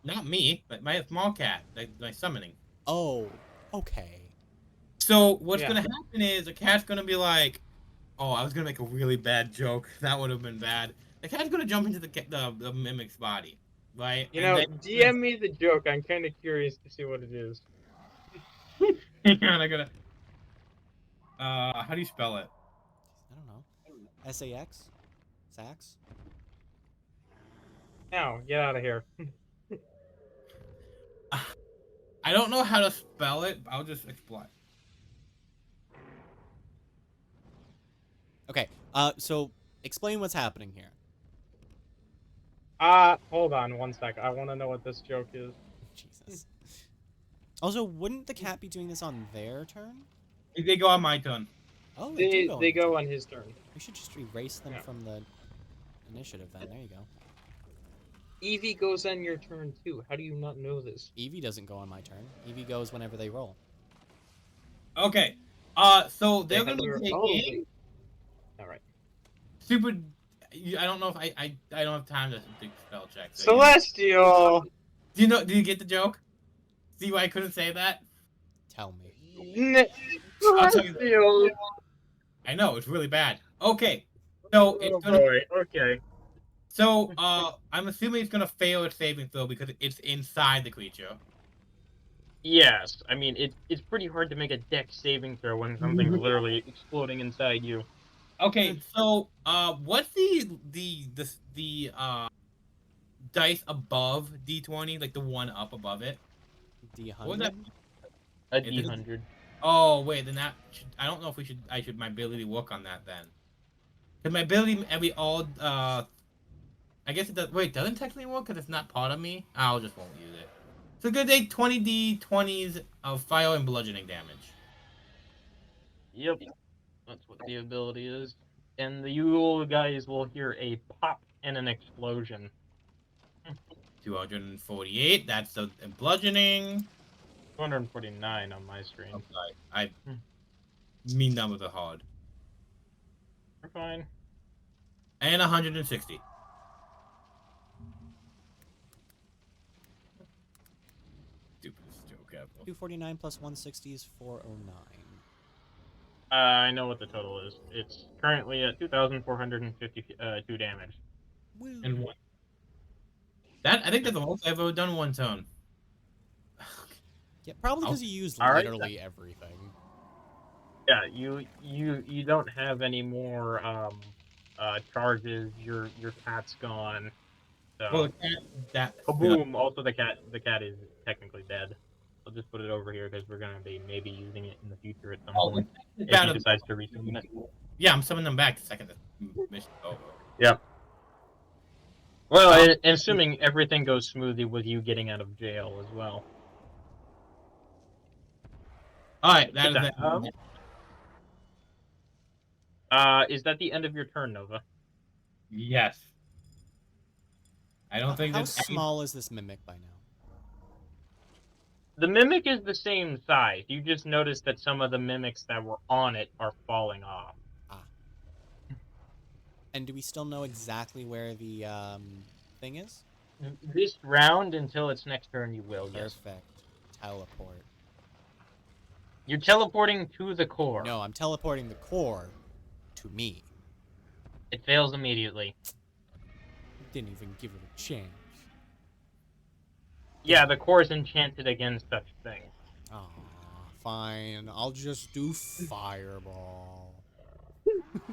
Not me, but my small cat, my summoning. Oh, okay. So what's Yeah. gonna happen is the cat's gonna be like, "Oh, I was gonna make a really bad joke. That would have been bad." The cat's gonna jump into the mimic's body, right? You And know, then, DM me the joke. I'm kind of curious to see what it is. hang on, I gotta. How do you spell it? I don't know. SAX? Sax? Now, get out of here. I don't know how to spell it. I'll just explain. Okay. So explain what's happening here. Hold on one sec. I want to know what this joke is. Jesus. Also, wouldn't the cat be doing this on their turn? They go on my turn. Oh, They do they go turn. on his turn. We should just erase them Yeah. from the initiative then. There you go. Evie goes on your turn too. How do you not know this? Eevee doesn't go on my turn. Eevee goes whenever they roll. Okay. So they're They gonna have be their- taking All right. super. I don't know if I don't have time to do spell checks. So Celestial. do you know? Do you get the joke? See why I couldn't say that? Tell me. I'll tell you. Celestial. I know it's really bad. Okay. So it's Oh gonna. boy. Okay. So I'm assuming it's gonna fail its saving throw because it's inside the creature. Yes. I mean, it's pretty hard to make a dex saving throw when something's literally exploding inside you. Okay. So what's the dice above D20, like the one up above it? What was that? D100? A It is- D100. Oh wait, then I don't know if we should. I should my ability work on that then. Cause my ability, every all I guess it does. Wait, doesn't technically work because it's not part of me. I'll just won't use it. So good day, 20d20s of fire and bludgeoning damage. Yep. That's what the ability is. And you guys will hear a pop and an explosion. 248. That's the bludgeoning. 249 on my screen. I'm sorry. I mean numbers are hard. We're fine. And 160. Stupidest joke ever. 249 plus 160 is 409. I know what the total is. It's currently at 2,452 damage. Woo. And one. That I think that's the most I've ever done one turn. Yeah, probably because you used All right, literally everything. Yeah, you don't have any more charges. Your cat's gone. So Well, that kaboom! Also, the cat is technically dead. I'll just put it over here because we're gonna be maybe using it in the future at some point. If he decides to resummon it. Yeah, I'm summoning them back the second the mission's over. Yep. Well, and assuming everything goes smoothly with you getting out of jail as well. All right, that is Is that. Is that the end of your turn, Nova? Yes. I don't think How that's small is this mimic by now? The mimic is the same size. You just noticed that some of the mimics that were on it are falling off. And do we still know exactly where the thing is? This round until its next turn, you will. Yes. Perfect. Teleport. You're teleporting to the core. No, I'm teleporting the core to me. It fails immediately. Didn't even give it a chance. Yeah, the core is enchanted against such things. Aw, fine. I'll just do fireball.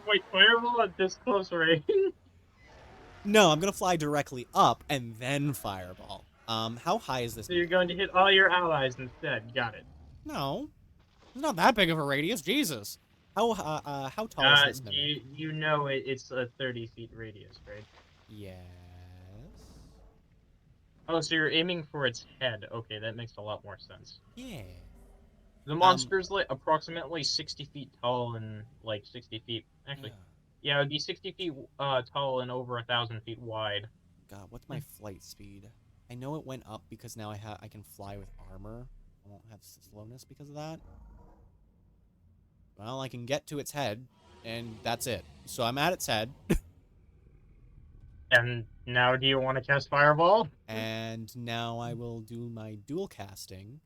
Wait, fireball at this close range? No, I'm gonna fly directly up and then fireball. How high is this? So you're going to hit all your allies instead. Got it. No, it's not that big of a radius. Jesus. How tall is this mimic? You know it's a 30-feet radius, right? Yes. Oh, so you're aiming for its head. Okay, that makes a lot more sense. Yeah. The monster's like approximately 60 feet tall and like 60 feet. Actually, yeah, it would be 60 feet tall and over 1,000 feet wide. God, what's my flight speed? I know it went up because now I can fly with armor. I won't have slowness because of that. Well, I can get to its head, and that's it. So I'm at its head. And now, do you want to cast Fireball? And now I will do my dual casting.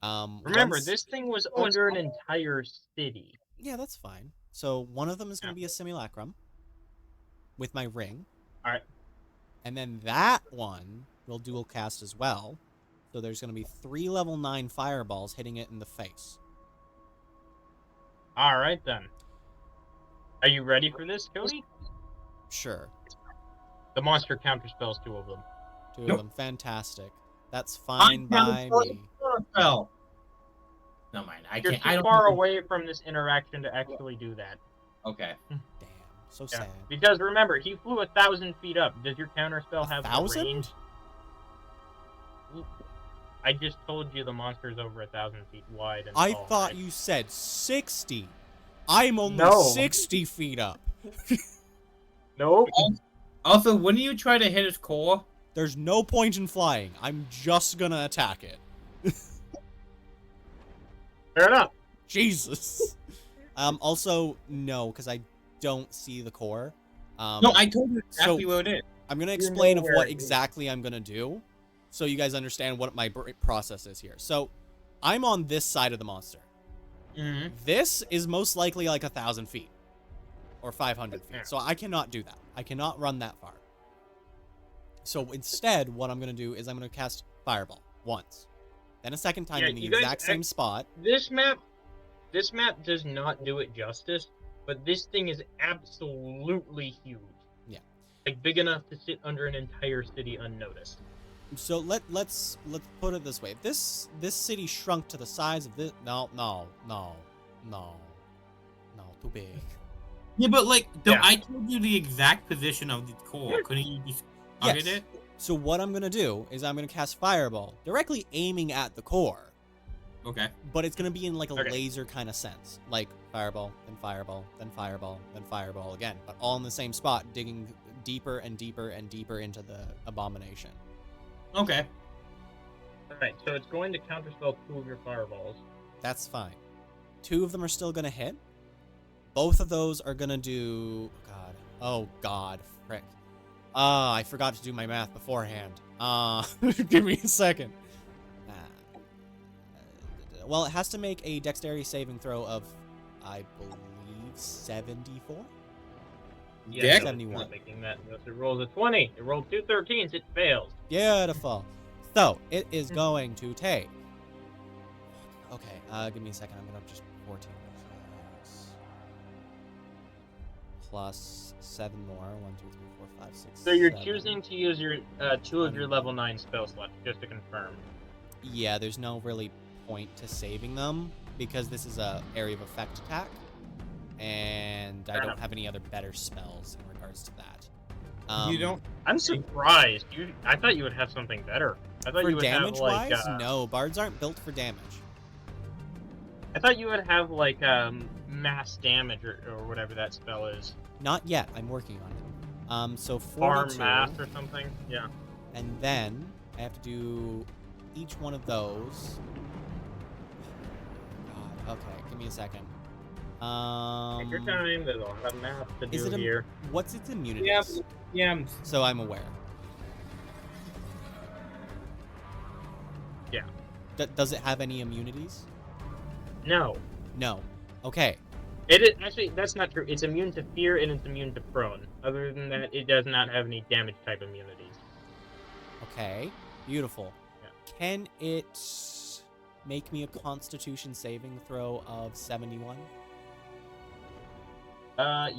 Remember, this thing was under an entire city. Yeah, that's fine. So one of them is going to be a simulacrum with my ring. All right. And then that one will dual cast as well. So there's going to be 3 level 9 fireballs hitting it in the face. All right, then. Are you ready for this, Cody? Sure. The monster counterspells 2 of them. 2 of them. Fantastic. That's fine by me. Spell. No mind. I You're can't. too I don't far away from this interaction to actually do that. Okay. Damn. So Yeah. sad. Because remember, he flew 1,000 feet up. Does your counterspell have the 1,000? range? I just told you the monster's over 1,000 feet wide and I tall, thought right? you said 60. I'm only No. 60 feet up. Nope. Also, wouldn't you try to hit its core? There's no point in flying. I'm just gonna attack it. Fair enough. Jesus. Also, no, because I don't see the core. No, I told you exactly so- where it is. I'm going to You know explain of where what it is. exactly I'm going to do so you guys understand what my process is here. So, I'm on this side of the monster. Mm-hmm. This is most likely like 1,000 feet or 500 feet. Yeah. So I cannot do that. I cannot run that far. So instead, what I'm going to do is I'm going to cast Fireball once. Then a second time Yeah, in the you guys exact same spot. This map does not do it justice, but this thing is absolutely huge. Yeah. Like big enough to sit under an entire city unnoticed. So let's put it this way. This city shrunk to the size of this. No, too big. Yeah, but like, Yeah. I told you the exact position of the core. Couldn't you just target Yes. it? So what I'm gonna do is I'm gonna cast Fireball directly aiming at the core, Okay. but it's gonna be in like a Okay. laser kind of sense, like Fireball, then Fireball, then Fireball, then Fireball again, but all in the same spot, digging deeper and deeper and deeper into the abomination. Okay. Alright, so it's going to counterspell 2 of your fireballs. That's fine. 2 of them are still gonna hit. Both of those are gonna do. Oh God, frick. I forgot to do my math beforehand. Give me a second. Well, it has to make a dexterity saving throw of, I believe, 74. Yeah, Dex? no, it's 71. not making that. Unless it rolls a 20. It rolled 2 13s, it fails. Beautiful. So it is going to take. Okay, give me a second. I'm gonna just 14 plus 7 more. 1, 2, 3, 4, 5, 6. So you're 7. choosing to use your 2 of your level 9 spell slots, just to confirm. Yeah, there's no really point to saving them because this is a area of effect attack, and I don't have any other better spells in regards to that. You don't. I'm surprised. I thought you would have something better. I thought For you would have damage like wise, no, bards aren't built for damage. I thought you would have like mass damage or whatever that spell is. Not yet. I'm working on it. So Farm 42, mass or something. Yeah. and then I have to do each one of those. God, okay, give me a second. Take your time. There's a lot of math to Is do it here. what's its immunity? Yeah. So I'm aware. Yeah. Does it have any immunities? No. No. Okay. It is actually that's not true. It's immune to fear and it's immune to prone. Other than that, it does not have any damage type immunities. Okay. Beautiful. Yeah. Can it make me a Constitution saving throw of 71?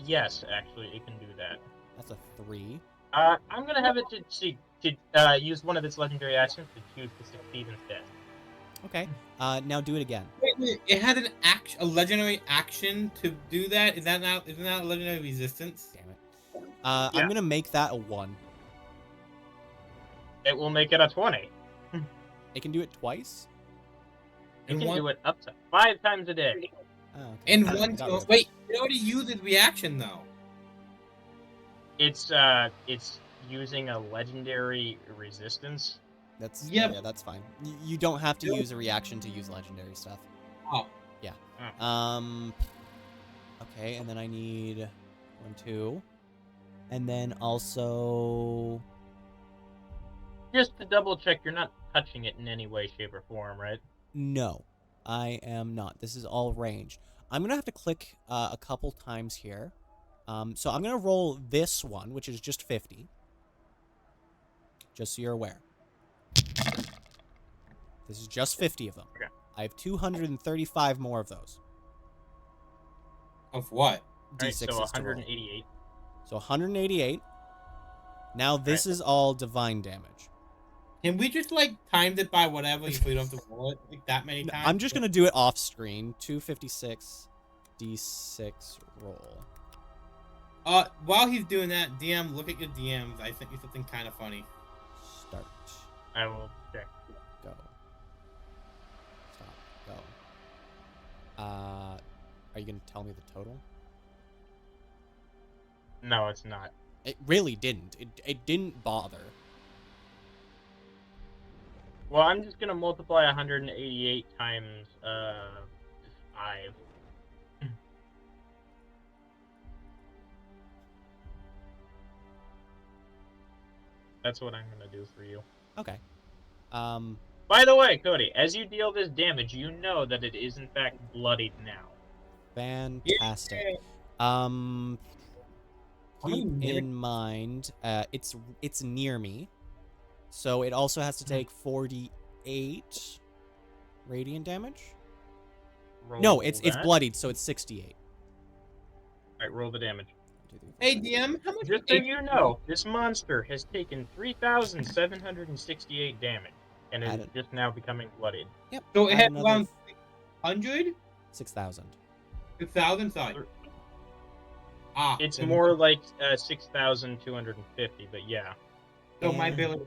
Yes, actually, it can do that. That's a 3. I'm gonna have it to use one of its legendary actions to choose to succeed instead. Okay. Now do it again. Wait, it had a legendary action to do that. Isn't that a legendary resistance? Damn it. Yeah. I'm gonna make that a 1. It will make it a 20. It can do it twice? You And can one- do it up to 5 times a day. Oh, okay. And I one. forgot about Wait, it already used its reaction though. It's using a legendary resistance. That's Yep. yeah, that's fine. You don't have to use a reaction to use legendary stuff. Oh. Yeah. Oh. Okay, and then I need 1, 2, and then also Just to double check, you're not touching it in any way, shape, or form, right? no, I am not. This is all ranged. I'm gonna have to click a couple times here. So I'm gonna roll this one, which is just 50. Just so you're aware. This is just 50 of them. Okay. I have 235 more of those. Of what? Alright, D6s so to roll. 188. So 188. Now this is all divine damage. Can we just like timed it by whatever if we don't have to roll it like that many times? I'm just gonna do it off screen. 256 D6 roll. While he's doing that, DM, look at your DMs. I sent you something kind of funny. Start. I will check. Go. Stop. Go. Are you gonna tell me the total? No, it's not. It really didn't. It didn't bother. Well, I'm just gonna multiply 188 times 5. That's what I'm gonna do for you. Okay. By the way, Cody, as you deal this damage, you know that it is in fact bloodied now. Fantastic. Keep in mind, it's near me, so it also has to take 48 radiant damage. No, it's bloodied, so it's 68. Alright, roll the damage. Hey, DM, how much? Just so you know, this monster has taken 3,768 damage, and is just now becoming bloodied. Yep. So it add had another around 100? 6,000. 6,000, sorry. Ah, It's then- more like 6,250, but yeah. So my And- bill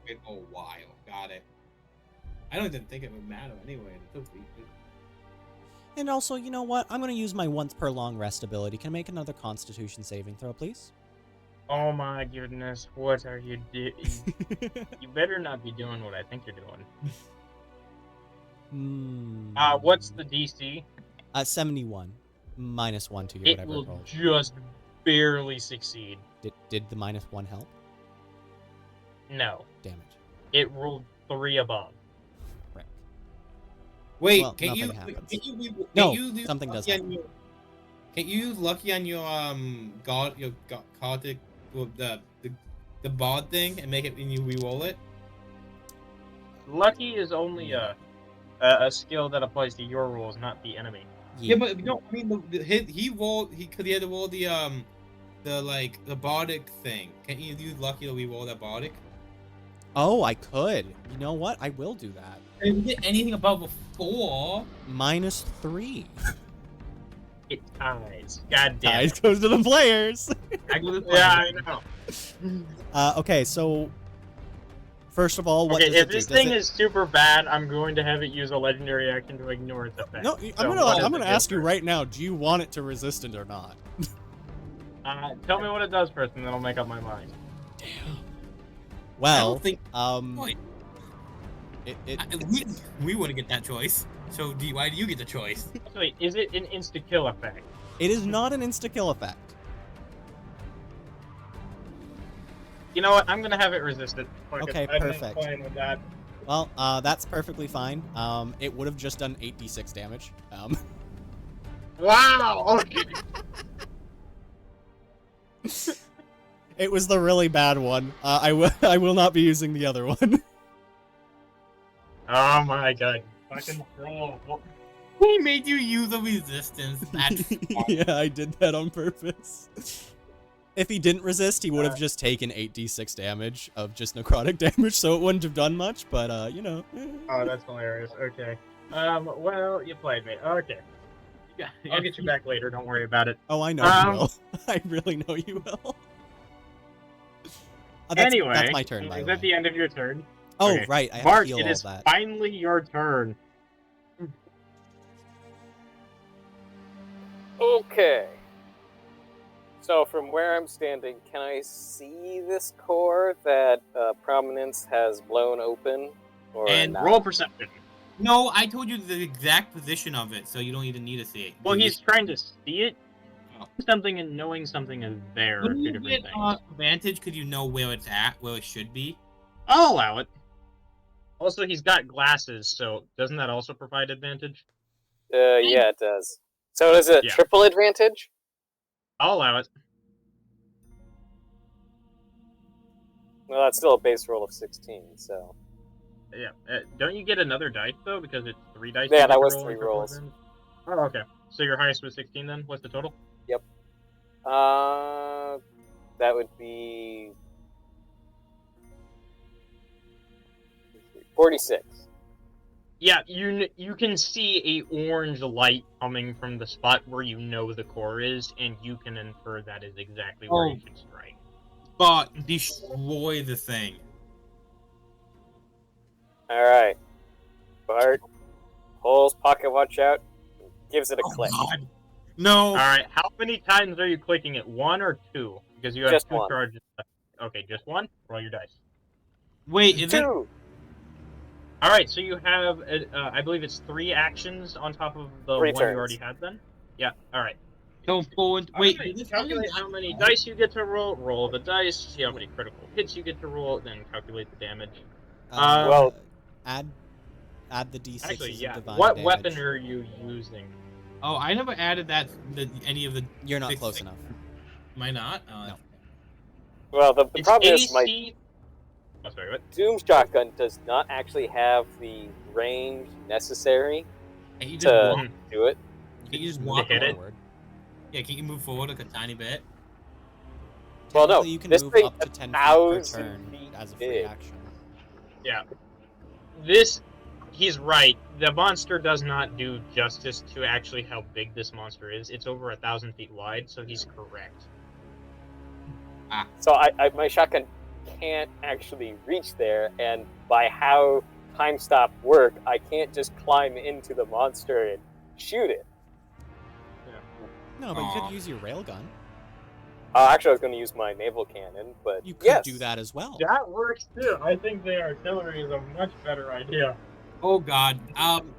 is a while. Got it. I don't even think it would matter anyway. It's so easy. And also, you know what? I'm going to use my once per long rest ability. Can I make another Constitution saving throw, please? Oh my goodness, what are you doing? You better not be doing what I think you're doing. What's the DC? 71. Minus 1 to your It whatever will it rolled. just barely succeed. Did the minus 1 help? No. Damn it. It rolled 3 above. Frick. Wait, Well, can you? nothing happens. No, something does happen. Can you use lucky on your god Gothic the bard thing and make it when you re-roll it? Lucky is only a skill that applies to your rules, not the enemy. Yeah, but no, I mean he rolled he had to roll the bardic thing. Can't you use lucky to re-roll that bardic? Oh, I could. You know what? I will do that. If you get anything above a 4, Minus 3. It ties. God damn. Guys goes to the players. I go to Yeah, I know. Okay, so first of all, what Okay, does if it this do? thing is super bad, I'm going to have it use a legendary action to ignore its effect. No, So I'm what does gonna it do ask you first? right now. Do you want it to resist it or not? Tell me what it does first, and then I'll make up my mind. Well, I don't think Wait. We wouldn't get that choice. So why do you get the choice? Wait, is it an insta-kill effect? it is not an insta-kill effect. You know what? I'm gonna have it resist it. Fuck Okay, it. I'm perfect. fine with that. Well, that's perfectly fine. It would have just done 8d6 damage. Wow! It was the really bad one. I will not be using the other one. Oh my god. Fucking roll. He made you use the resistance. That's Yeah, I did that on purpose. If he didn't resist, he would have just taken 8d6 damage of just necrotic damage, so it wouldn't have done much, but, you know. Oh, that's hilarious. Okay. Well, you played me. Okay. I'll get you back later. Don't worry about it. Oh, I know you will. I really know you will. Anyway, that's my turn, by is the that way. the end of your turn? Oh, Okay. right, I have Mark, to heal it all is that. finally your turn. Okay. So from where I'm standing, can I see this core that Prominence has blown open? Or And not? Roll perception. No, I told you the exact position of it, so you don't even need to see it. Well, he's trying to see it. Oh. Something and knowing something is there are Wouldn't two you different get things. advantage because you know where it's at, where it should be? I'll allow it. Also, he's got glasses, so doesn't that also provide advantage? Yeah, it does. So is it a Yeah. triple advantage? I'll allow it. Well, that's still a base roll of 16, so... Yeah. Don't you get another dice, though? Because it's 3 dice. Yeah, you that get to was roll 3 in triple rolls. advantage? Oh, okay. So your highest was 16 then? What's the total? That would be... 46. Yeah, you can see a orange light coming from the spot where you know the core is, and you can infer that is exactly where you should strike. But destroy the thing. Alright. Bart pulls pocket watch out, gives it a click. God. No. Alright, how many times are you clicking it? 1 or 2? Because you have Just 2 one. charges left. Okay, just 1? Roll your dice. Wait, is it? 2! All right, so you have, I believe it's 3 actions on top of the 3 one turns. you already had. Then, yeah. All right. Go forward. Wait, Alright, did this calculate happen? how many dice you get to roll. Roll the dice. See how many critical hits you get to roll. Then calculate the damage. Well- add the d6s Actually, yeah. of divine What damage. weapon are you using? Oh, I never added that. Any of the. You're not 6 close enough. Am I not? No. Well, the It's problem is AC. Oh, sorry, what? Doom Shotgun does not actually have the range necessary Can you just to walk? do it. Can you just move walk hit it? forward. Yeah, can you move forward like a tiny bit? Well, no, Technically, you can this move thing up to 10 feet per 1,000 turn feet as a free big. action. Yeah. He's right. The monster does not do justice to actually how big this monster is. It's over 1,000 feet wide, so he's correct. So my shotgun can't actually reach there, and by how time stop work, I can't just climb into the monster and shoot it. No, but you Aw. could use your railgun. Actually, I was going to use my naval cannon, but You could yes. do that as well. That works too. I think the artillery is a much better idea. Oh God.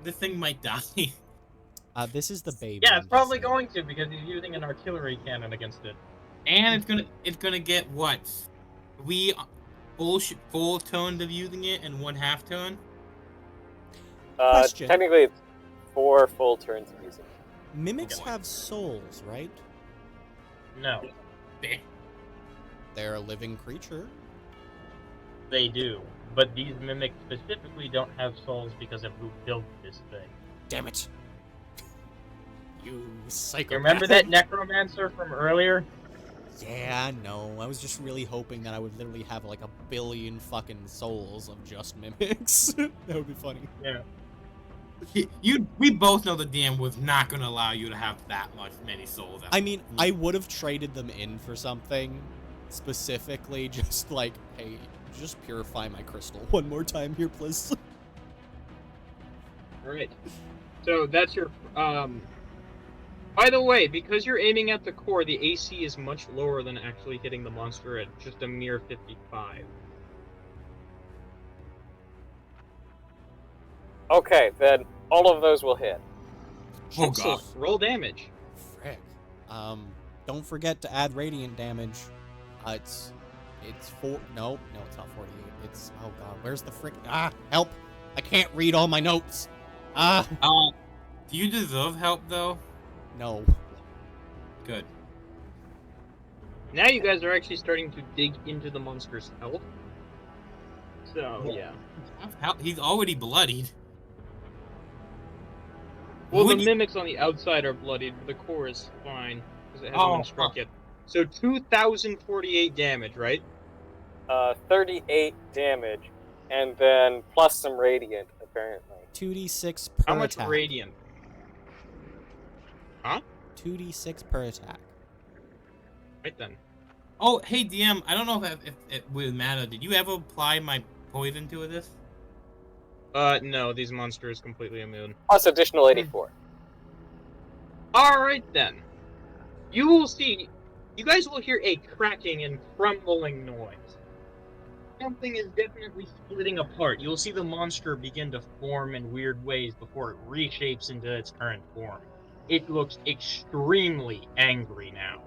This thing might die. This is the baby. Yeah, I'm it's probably guessing. going to because he's using an artillery cannon against it. And it's gonna get what? Full turned of using it and 1/2 turn. Question. Technically, it's 4 full turns of using it. Mimics have souls, right? No, They're a living creature. they do. But these mimics specifically don't have souls because of who built this thing. Damn it! You psycho. You remember that necromancer from earlier? Yeah, no. I was just really hoping that I would literally have like 1 billion fucking souls of just mimics. That would be funny. Yeah. We both know the DM was not gonna allow you to have that many souls. I mean, I would have traded them in for something specifically, just like, hey, just purify my crystal one more time here, please. Alright. So that's your by the way, because you're aiming at the core, the AC is much lower than actually hitting the monster at just a mere 55. Okay, then all of those will hit. Oh, Excellent. God. Roll damage. Frick. Don't forget to add radiant damage. It's 4. No, it's not 48. It's, oh god, where's the frick? Help! I can't read all my notes. Do you deserve help though? No. Good. Now you guys are actually starting to dig into the monster's health. So, yeah. He's already bloodied. Well, Would the you- mimics on the outside are bloodied, but the core is fine, because it hasn't Oh, been struck yet. So 2,048 damage, right? 38 damage, and then plus some radiant, apparently. 2d6 per How much attack. radiant? 2d6 per attack. Right then. Oh, hey DM, I don't know if it would matter. Did you ever apply my poison to this? No, these monsters completely immune. Plus additional 84. Alright then. You will see, you guys will hear a cracking and crumbling noise. Something is definitely splitting apart. You'll see the monster begin to form in weird ways before it reshapes into its current form. It looks extremely angry now.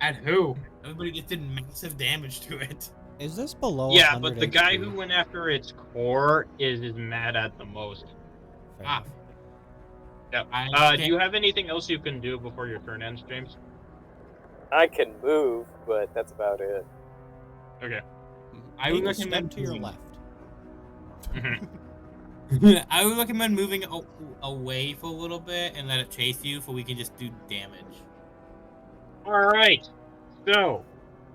At who? Everybody just did massive damage to it. Is this below Yeah, 100 but the guy HP? who went after its core is mad at the most. Fair Ah. enough. Yep. Do you have anything else you can do before your turn ends, James? I can move, but that's about it. Okay. I would Take a step recommend to your moving. left. I would recommend moving away for a little bit and let it chase you, so we can just do damage. Alright. So,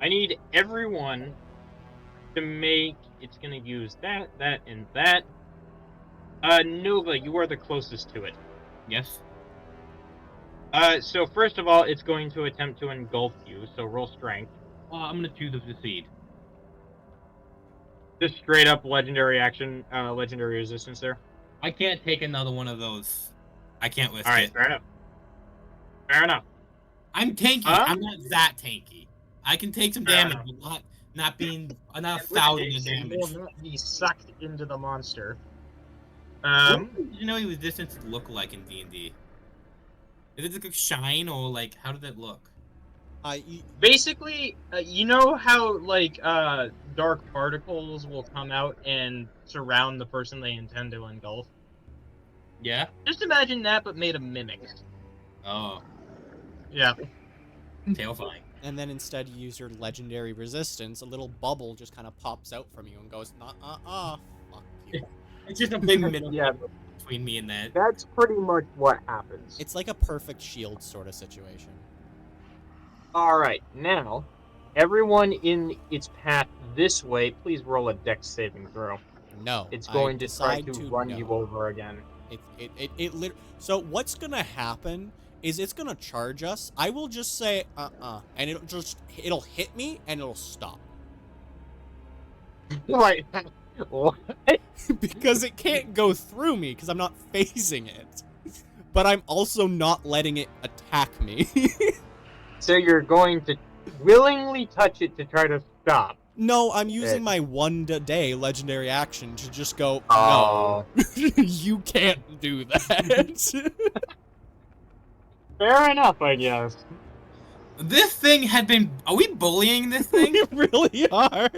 I need everyone to make... It's gonna use that, and that. Nova, you are the closest to it. Yes. So first of all, it's going to attempt to engulf you, so roll strength. I'm gonna choose to succeed. Just straight up legendary action, legendary resistance there. I can't take another one of those. I can't risk Alright, it. fair enough. Fair enough. I'm tanky. I'm not that tanky. I can take some Fair damage, but not 1,000 of You damage. will not be sucked into the monster. What did you know he was destined to look like in D&D? Is it like a shine or like how did it look? Basically, you know how like dark particles will come out and surround the person they intend to engulf. Yeah. Just imagine that, but made of mimics. Oh, Yeah. terrifying. And then instead you use your legendary resistance. A little bubble just kind of pops out from you and goes, fuck you. It's just a big middle Yeah. between me and that. That's pretty much what happens. It's like a perfect shield sort of situation. All right, now everyone in its path this way, please roll a dex saving throw. No. It's going to try decide to run no. you over again. So what's gonna happen is it's gonna charge us. I will just say and it'll hit me and it'll stop. Right. What? Because it can't go through me because I'm not phasing it. But I'm also not letting it attack me. So you're going to willingly touch it to try to stop. No, I'm using my one-day legendary action to just go, Oh. no, you can't do that. Fair enough, I guess. This thing had been. Are we bullying this thing? We really are.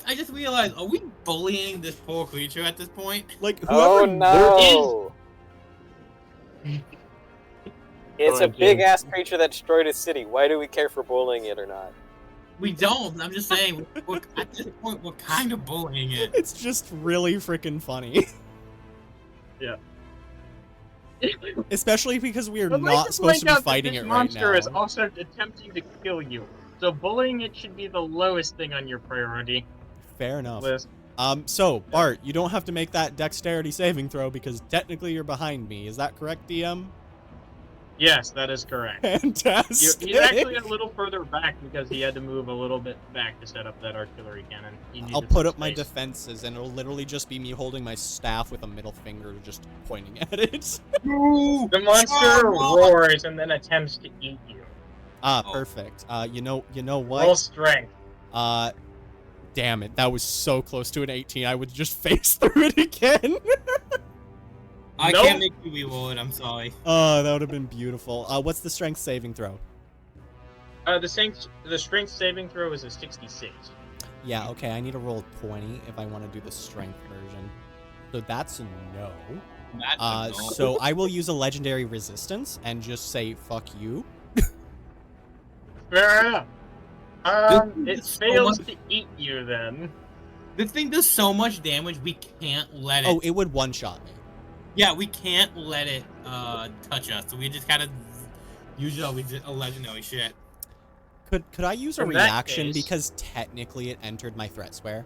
I just realized. Are we bullying this poor creature at this point? Like, Oh whoever no! It's Oh, a big Jim. ass creature that destroyed a city. Why do we care for bullying it or not? We don't. I'm just saying. At this point, we're kind of bullying it. It's just really freaking funny. Yeah. Especially because we are I'd like not to supposed to point be out that fighting this it right monster now. is also attempting to kill you. So bullying it should be the lowest thing on your priority Fair enough. list. So, Bart, you don't have to make that dexterity saving throw because technically you're behind me. Is that correct, DM? Yes, that is correct. Fantastic. He's actually a little further back because he had to move a little bit back to set up that artillery cannon. He I'll needed put some up my space. defenses, and it'll literally just be me holding my staff with a middle finger just pointing at it. The monster roars and then attempts to eat you. Perfect. You know Roll what? strength. Damn it. That was so close to an 18. I would just face through it again. I Nope. can't make you reroll it. I'm sorry. Oh, that would have been beautiful. What's the strength saving throw? The strength saving throw is a 66. Yeah, okay. I need to roll 20 if I want to do the strength version. So that's a no. That's a no. So I will use a legendary resistance and just say, fuck you. Fair enough. It This is so fails much- to eat you then. This thing does so much damage. We can't let it. Oh, it would one-shot me. Yeah, we can't let it touch us. So we just gotta use a legendary shit. Could I use a In that reaction case- because technically it entered my threat square?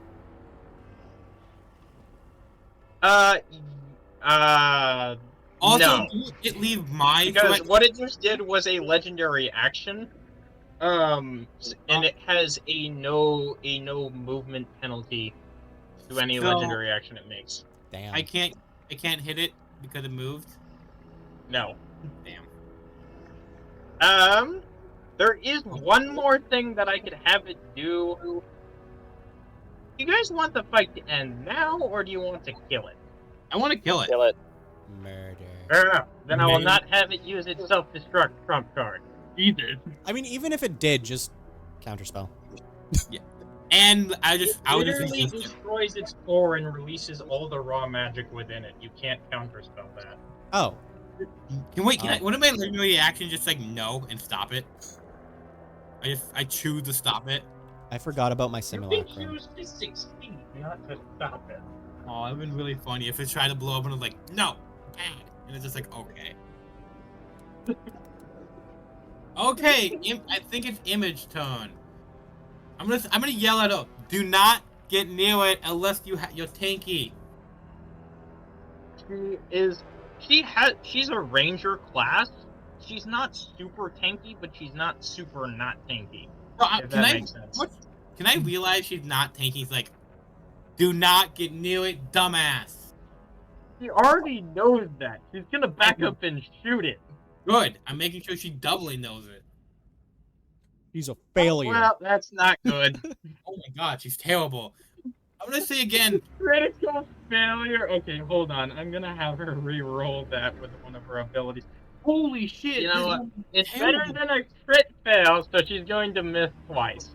Also, No. do it leave my Because threat- what it just did was a legendary action. And it has a no movement penalty to any So- legendary action it makes. Damn. I can't hit it because it moved. No. Damn. There is one more thing that I could have it do. You guys want the fight to end now, or do you want to kill it? I want to kill it. Kill it. Murder. Fair enough. Then I will Maybe. not have it use its self-destruct trump card. Jesus. I mean, even if it did, just counterspell. And I would Literally just destroys its core and releases all the raw magic within it. You can't counterspell that. Oh, Can I? Wouldn't my legendary action just like no and stop it? I choose to stop it. I forgot about my You can simulacrum. choose to succeed, not to stop it. Oh, it'd been really funny if it tried to blow up and it was like no, bad, and it's just like okay. Okay, I think it's Image turn. I'm gonna yell at her. Do not get near it unless you're tanky. She's a ranger class. She's not super tanky, but she's not super not tanky. If that makes sense. Can I realize she's not tanky? It's like, do not get near it, dumbass. She already knows that. She's gonna back up and shoot it. Good. I'm making sure she doubly knows it. He's a failure. Well, that's not good. Oh my god, she's terrible. I'm gonna say again. Critical failure. Okay, hold on. I'm gonna have her re-roll that with one of her abilities. Holy shit! You know this what? is It's better terrible. than a crit fail, so she's going to miss twice.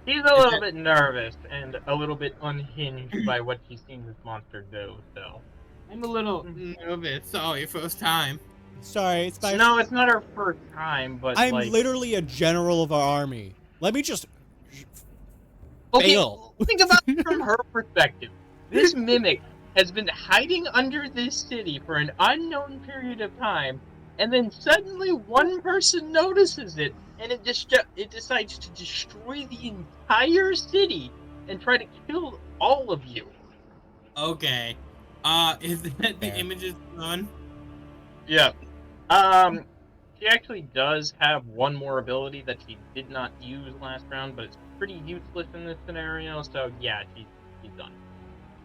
She's a Is little that- bit nervous and a little bit unhinged by what she's seen this monster do, so. I'm a little nervous. Sorry, first time. Sorry, it's my. No, it's not her first time, but I'm like. literally a general of our army. Let me just Okay, fail. think about it from her perspective. This mimic has been hiding under this city for an unknown period of time, and then suddenly one person notices it, and it decides to destroy the entire city and try to kill all of you. Okay. Is that the Fair. images on? Yeah. She actually does have one more ability that she did not use last round, but it's pretty useless in this scenario. So yeah, she's done.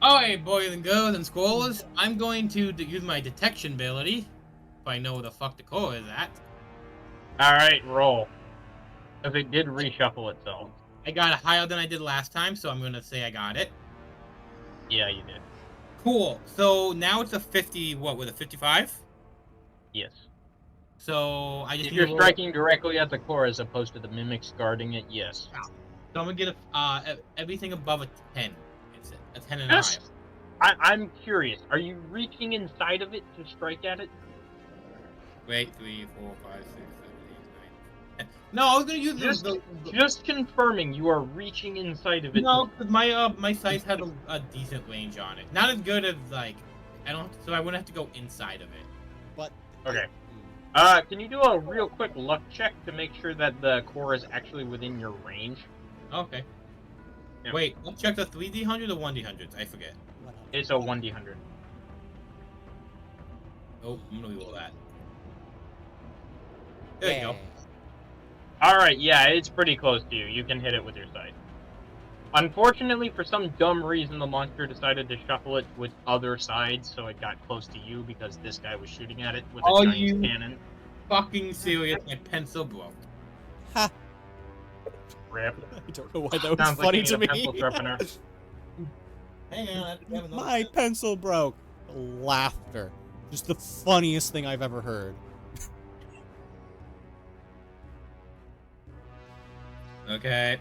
Alright, boys and girls and squirrels, I'm going to use my detection ability. If I know where the fuck the core is at. All right, roll. If it did reshuffle itself. I got it higher than I did last time, so I'm gonna say I got it. Yeah, you did. Cool. So now it's a 50. What with a 55? Yes. So I just If need you're to roll. striking directly at the core as opposed to the mimics guarding it, yes. So I'm gonna get everything above a 10. It's a 10 and Yes. higher. I'm curious. Are you reaching inside of it to strike at it? Wait, 3, 4, 5, 6, 7, 8, 9. 10. No, I was gonna use the Just confirming you are reaching inside of it. No, because my sights have a decent range on it. Not as good as like I don't, so I wouldn't have to go inside of it. But Okay. Can you do a real quick luck check to make sure that the core is actually within your range? Okay. Yeah. Wait, let's check the 3D100 or 1D100s. I forget. It's a 1d100. Oh, I'm gonna roll that. There you go. Alright, yeah, it's pretty close to you. You can hit it with your sight. Unfortunately, for some dumb reason, the monster decided to shuffle it with other sides, so it got close to you because this guy was shooting at it with a Oh, giant you- cannon. Fucking serious. My pencil broke. Ha! Rip. I don't know why that was Sounds like funny you to need a me. pencil sharpener. Hang on. I have another My pen. pencil broke. Laughter. Just the funniest thing I've ever heard. Okay.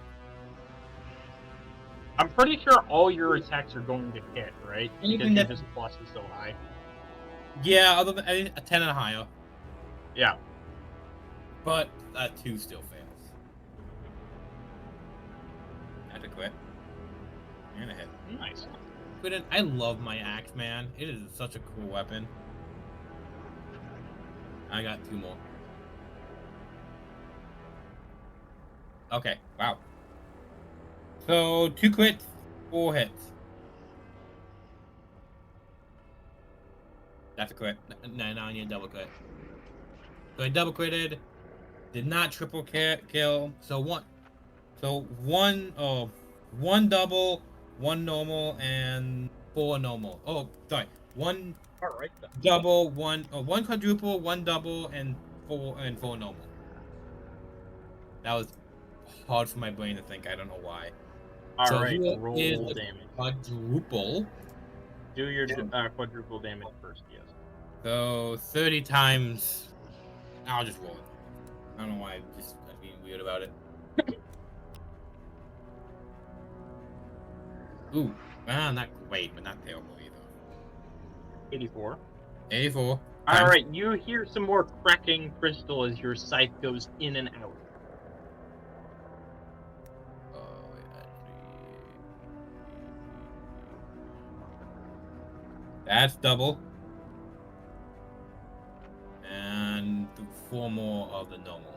I'm pretty sure all your attacks are going to hit, right? Anything Because that- your plus is so high. Yeah, other than a 10 and higher, Yeah. but a 2 still fails. That's a quit. And a hit. Nice. But I love my axe, man. It is such a cool weapon. I got 2 more. Okay, wow. So 2 crits, 4 hits. That's a crit. Now I need a double crit. So I double critted. Did not triple kill. So one double, 1 normal, and 4 normal. Oh, sorry. 1 Alright then. double, 1 quadruple, 1 double, and 4 normal. That was hard for my brain to think. I don't know why. So Alright, here roll is the damage. quadruple. Do your quadruple damage first, yes. So 30 times. I'll just roll it. I don't know why I'm being weird about it. Ooh, not great, but not terrible either. 84. 84. Alright, you hear some more cracking crystal as your scythe goes in and out. That's double. And 4 more of the normals.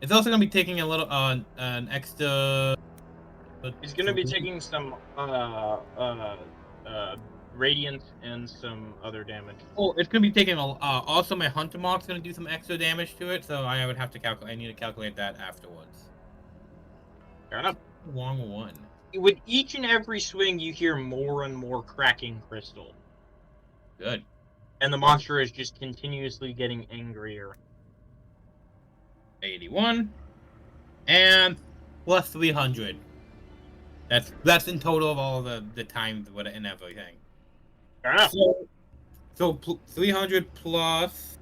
It's also gonna be taking a little an extra. He's gonna be taking some radiant and some other damage. Oh, it's gonna be taking a. Also, my hunter mark's gonna do some extra damage to it, so I would have to calculate. I need to calculate that afterwards. Fair enough. Wrong one. With each and every swing, you hear more and more cracking crystal, Good. and the monster is just continuously getting angrier. 81. And plus 300. That's in total of all the time and everything. Fair enough. So 300 plus.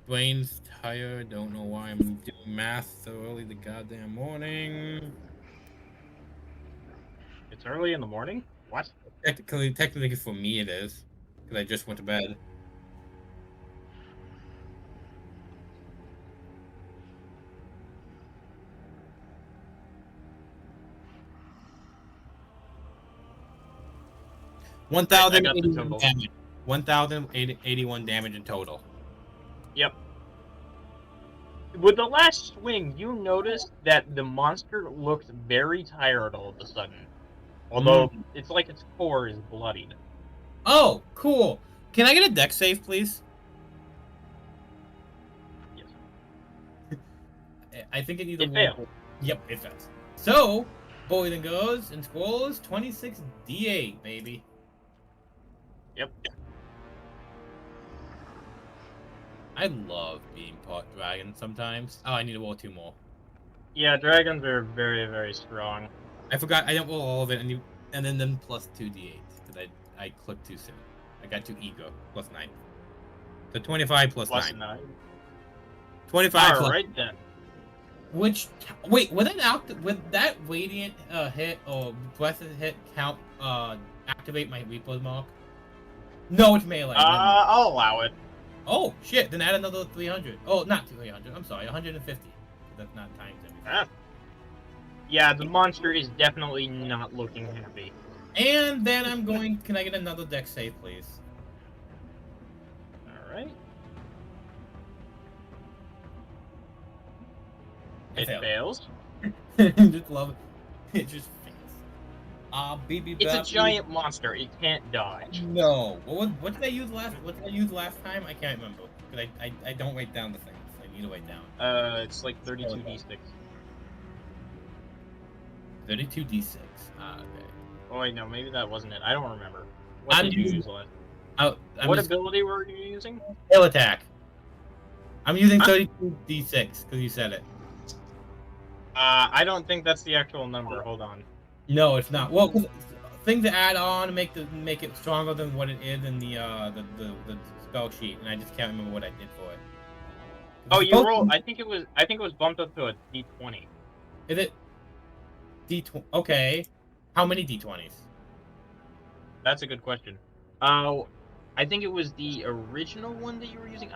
Brain's tired. Don't know why I'm doing math so early the goddamn morning. It's early in the morning? What? Technically for me it is, because I just went to bed. I got the 1,081 total. damage. 1,081 damage in total. Yep. With the last swing, you noticed that the monster looked very tired all of a sudden. Although, it's like its core is bloodied. Oh, cool. Can I get a dex save, please? Yes. I think it needs It failed. Yep, it fails. So, boys and girls and squirrels, 26 D8, baby. Yep. I love being part dragon sometimes. Oh, I need to roll 2 more. Yeah, dragons are very, very strong. I forgot I didn't roll all of it, and then plus 2 D8 because I clicked too soon. I got too eager. Plus 9. So 25 plus 9. 9. 25 plus. Alright then. Wait, would that radiant hit or breath hit count activate my Reaper's mark? No, it's melee. I'll allow it. Oh shit! Then add another 300. Oh, not 300. I'm sorry, 150. That's not times everything. Ah. Yeah, the monster is definitely not looking happy. And then I'm going. Can I get another dex save, please? Alright. It It fails. Just love it. It just fails. BB. It's a giant monster. It can't dodge. No. What did I use last? What did I use last time? I can't remember. Cause I don't write down the things. I need to write down. It's like 32d6. 32d6. Okay. Oh wait, no, maybe that wasn't it. I don't remember. What did you use last? What ability were you using? Tail attack. I'm using 32d6 because you said it. I don't think that's the actual number. Hold on. No, it's not. Well, 'cause things to add on make it stronger than what it is in the spell sheet, and I just can't remember what I did for it. Oh, you rolled. I think it was bumped up to a d20. Is it d20? Okay. How many d20s? That's a good question. I think it was the original one that you were using.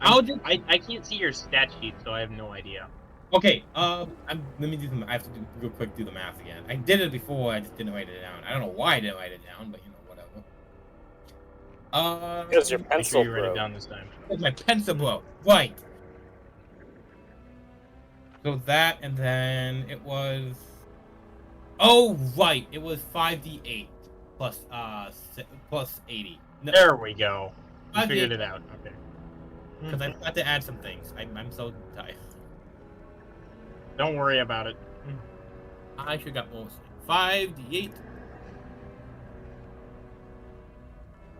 Hold on. I can't see your stat sheet, so I have no idea. Okay. Let me do I have to real quick do the math again. I did it before. I just didn't write it down. I don't know why I didn't write it down, but you know, whatever. Because your Make pencil sure you write it broke. down this time. My pencil broke. Right. So that, and then it was. Oh right, it was 5d8 plus plus 80. No, There we go. You 5d8 figured it out. Okay. because I forgot to add some things. I'm so tired. Don't worry about it. I should have got more. 5d8.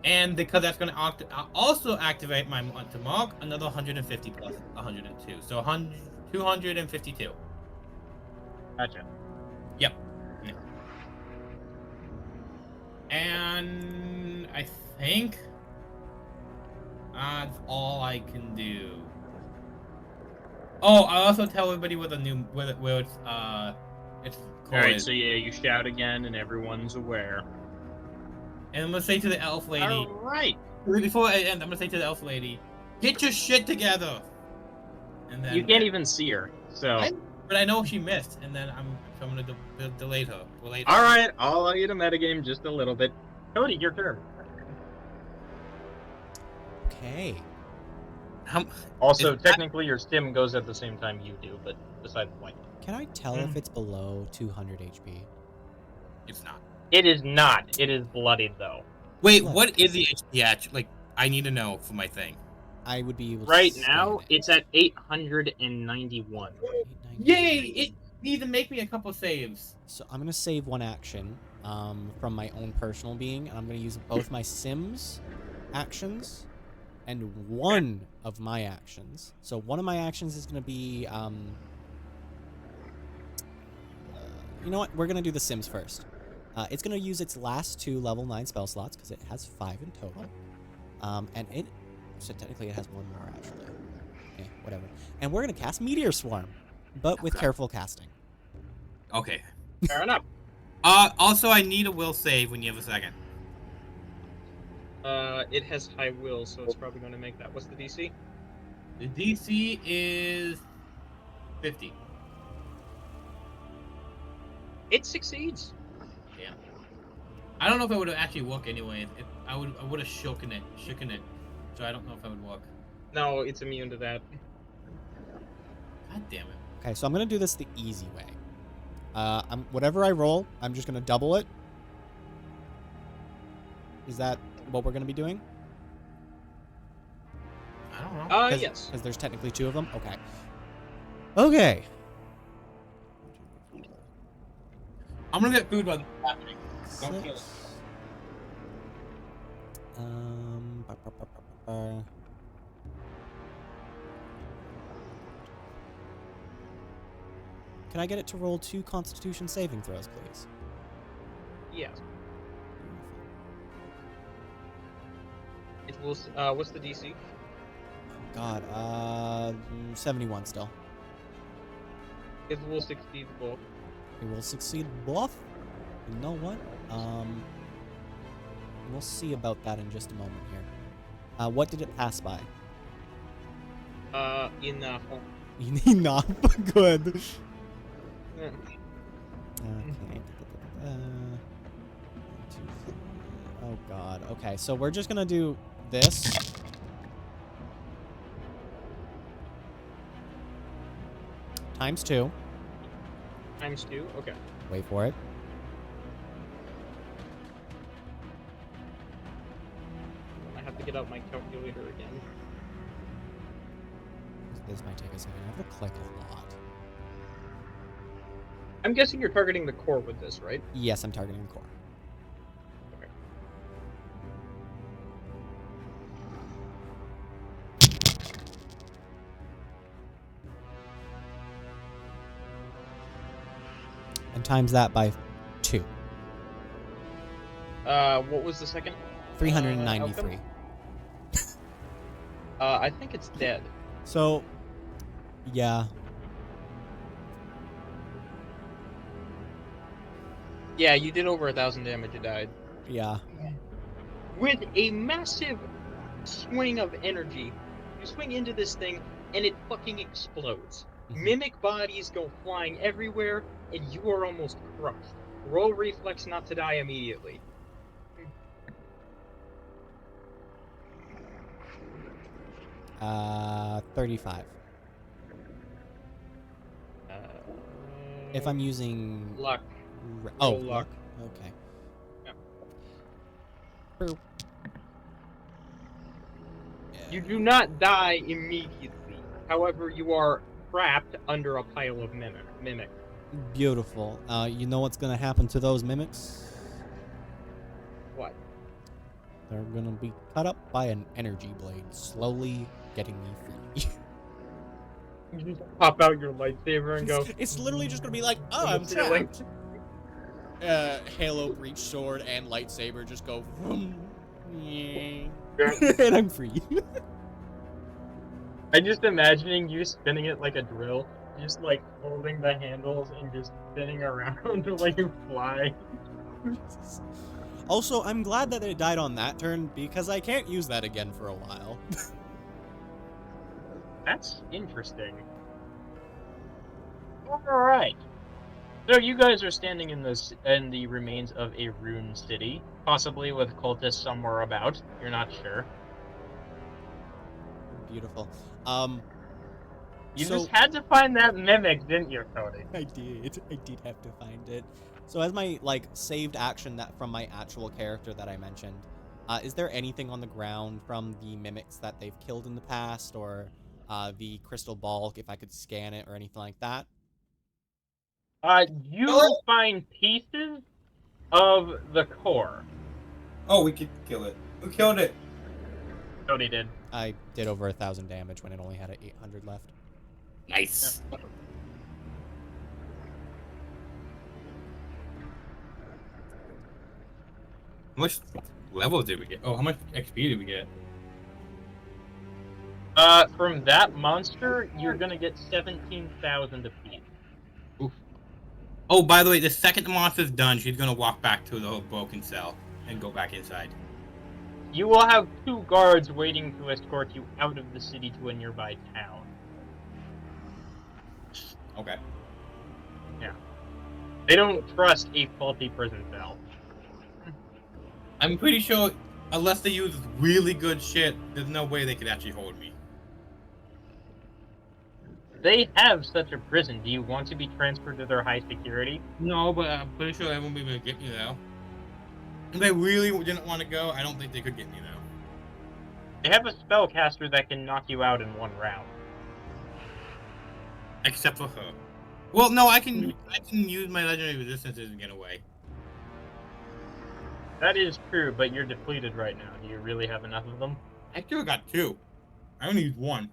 And because that's going to also activate my to mark another 150 plus 102. So 252. Gotcha. Yep. Yeah. And I think that's all I can do. Oh, I also tell everybody where it's Alright, so yeah, you shout again and everyone's aware. And I'm gonna say to the elf lady. Alright. Before I end, I'm gonna say to the elf lady, "Get your shit together." And then You can't even see her, so. But I know she missed, and then I'm gonna delay her. Alright, I'll allow you to metagame just a little bit. Cody, your turn. Okay. Also, technically, your stim goes at the same time you do, but besides the point. Can I tell if it's below 200 HP? It's not. It is not. It is bloodied, though. Wait, Look. what is the HP at? Like, I need to know for my thing. I would be able to Right scan now, it. it's at 891. 890. Yay! It needs to make me a couple saves. So I'm gonna save one action. from my own personal being, and I'm going to use both my Sims actions and one of my actions. So one of my actions is going to be, you know what? We're going to do the Sims first. It's going to use its last 2 level 9 spell slots because it has 5 in total. And it, so technically it has 1 more actually. Okay, whatever. And we're going to cast Meteor Swarm, but with careful casting. Okay. Fair enough. Also, I need a will save when you have a second. It has high will, so it's probably going to make that. What's the DC? The DC is 50. It succeeds. Damn. I don't know if I would have actually worked anyway. I would have shooken it. So I don't know if I would work. No, it's immune to that. God damn it. Okay, so I'm going to do this the easy way. Whatever I roll, I'm just going to double it. Is that what we're going to be doing? I don't know. Yes. Because there's technically 2 of them? Okay. Okay. I'm gonna get food while this is happening. Don't kill it. 6. Can I get it to roll 2 Constitution saving throws, please? Yes. It will. What's the DC? God, 71 still. It will succeed both. It will succeed both. You know what? We'll see about that in just a moment here. What did it pass by? Enough. Enough. Good. Yeah. Okay. Oh God. Okay, so we're just gonna do this. Times 2. Times 2. Okay. Wait for it. I have to get out my calculator again. This might take a second. I have to click a lot. I'm guessing you're targeting the core with this, right? Yes, I'm targeting the core. Okay. And times that by 2. What was the second? 393. I think it's dead. So, yeah. Yeah, you did over 1,000 damage. You died. Yeah. With a massive swing of energy, you swing into this thing, and it fucking explodes. Mimic bodies go flying everywhere, and you are almost crushed. Roll reflex not to die immediately. Uh, 35. If I'm using... Luck. Oh, Roll luck. Okay. Yep. Boop. You do not die immediately. However, you are trapped under a pile of mimic. Beautiful. You know what's gonna happen to those mimics? What? They're gonna be cut up by an energy blade, slowly getting me free. You just pop out your lightsaber and go. It's literally just gonna be like, oh, I'm ceiling. trapped. Halo breach sword and lightsaber just go vroom, and I'm free. I'm just imagining you spinning it like a drill, just like holding the handles and just spinning around like you fly. Also, I'm glad that it died on that turn because I can't use that again for a while. That's interesting. Alright. So you guys are standing in the remains of a ruined city, possibly with cultists somewhere about. You're not sure. Beautiful. You So- just had to find that mimic, didn't you, Cody? I did have to find it. So as my saved action that from my actual character that I mentioned, is there anything on the ground from the mimics that they've killed in the past, or the crystal ball, if I could scan it or anything like that? You find pieces, of the core. Oh, we could kill it. Who killed it? Cody did. I did over 1,000 damage when it only had 800 left. Nice. How much level did we get? Oh, how much XP did we get? From that monster, you're gonna get 17,000 apiece. Oof. Oh, by the way, the second the monster's done, she's gonna walk back to the broken cell and go back inside. You will have 2 guards waiting to escort you out of the city to a nearby town. Okay. They don't trust a faulty prison cell. I'm pretty sure, unless they use really good shit, there's no way they could actually hold me. They have such a prison. Do you want to be transferred to their high security? No, but I'm pretty sure they won't be able to get me though. If they really didn't want to go, I don't think they could get me though. They have a spellcaster that can knock you out in 1 round. Except for her. Well, no, I can use my legendary resistances and get away. That is true, but you're depleted right now. Do you really have enough of them? I still got 2. I only used 1.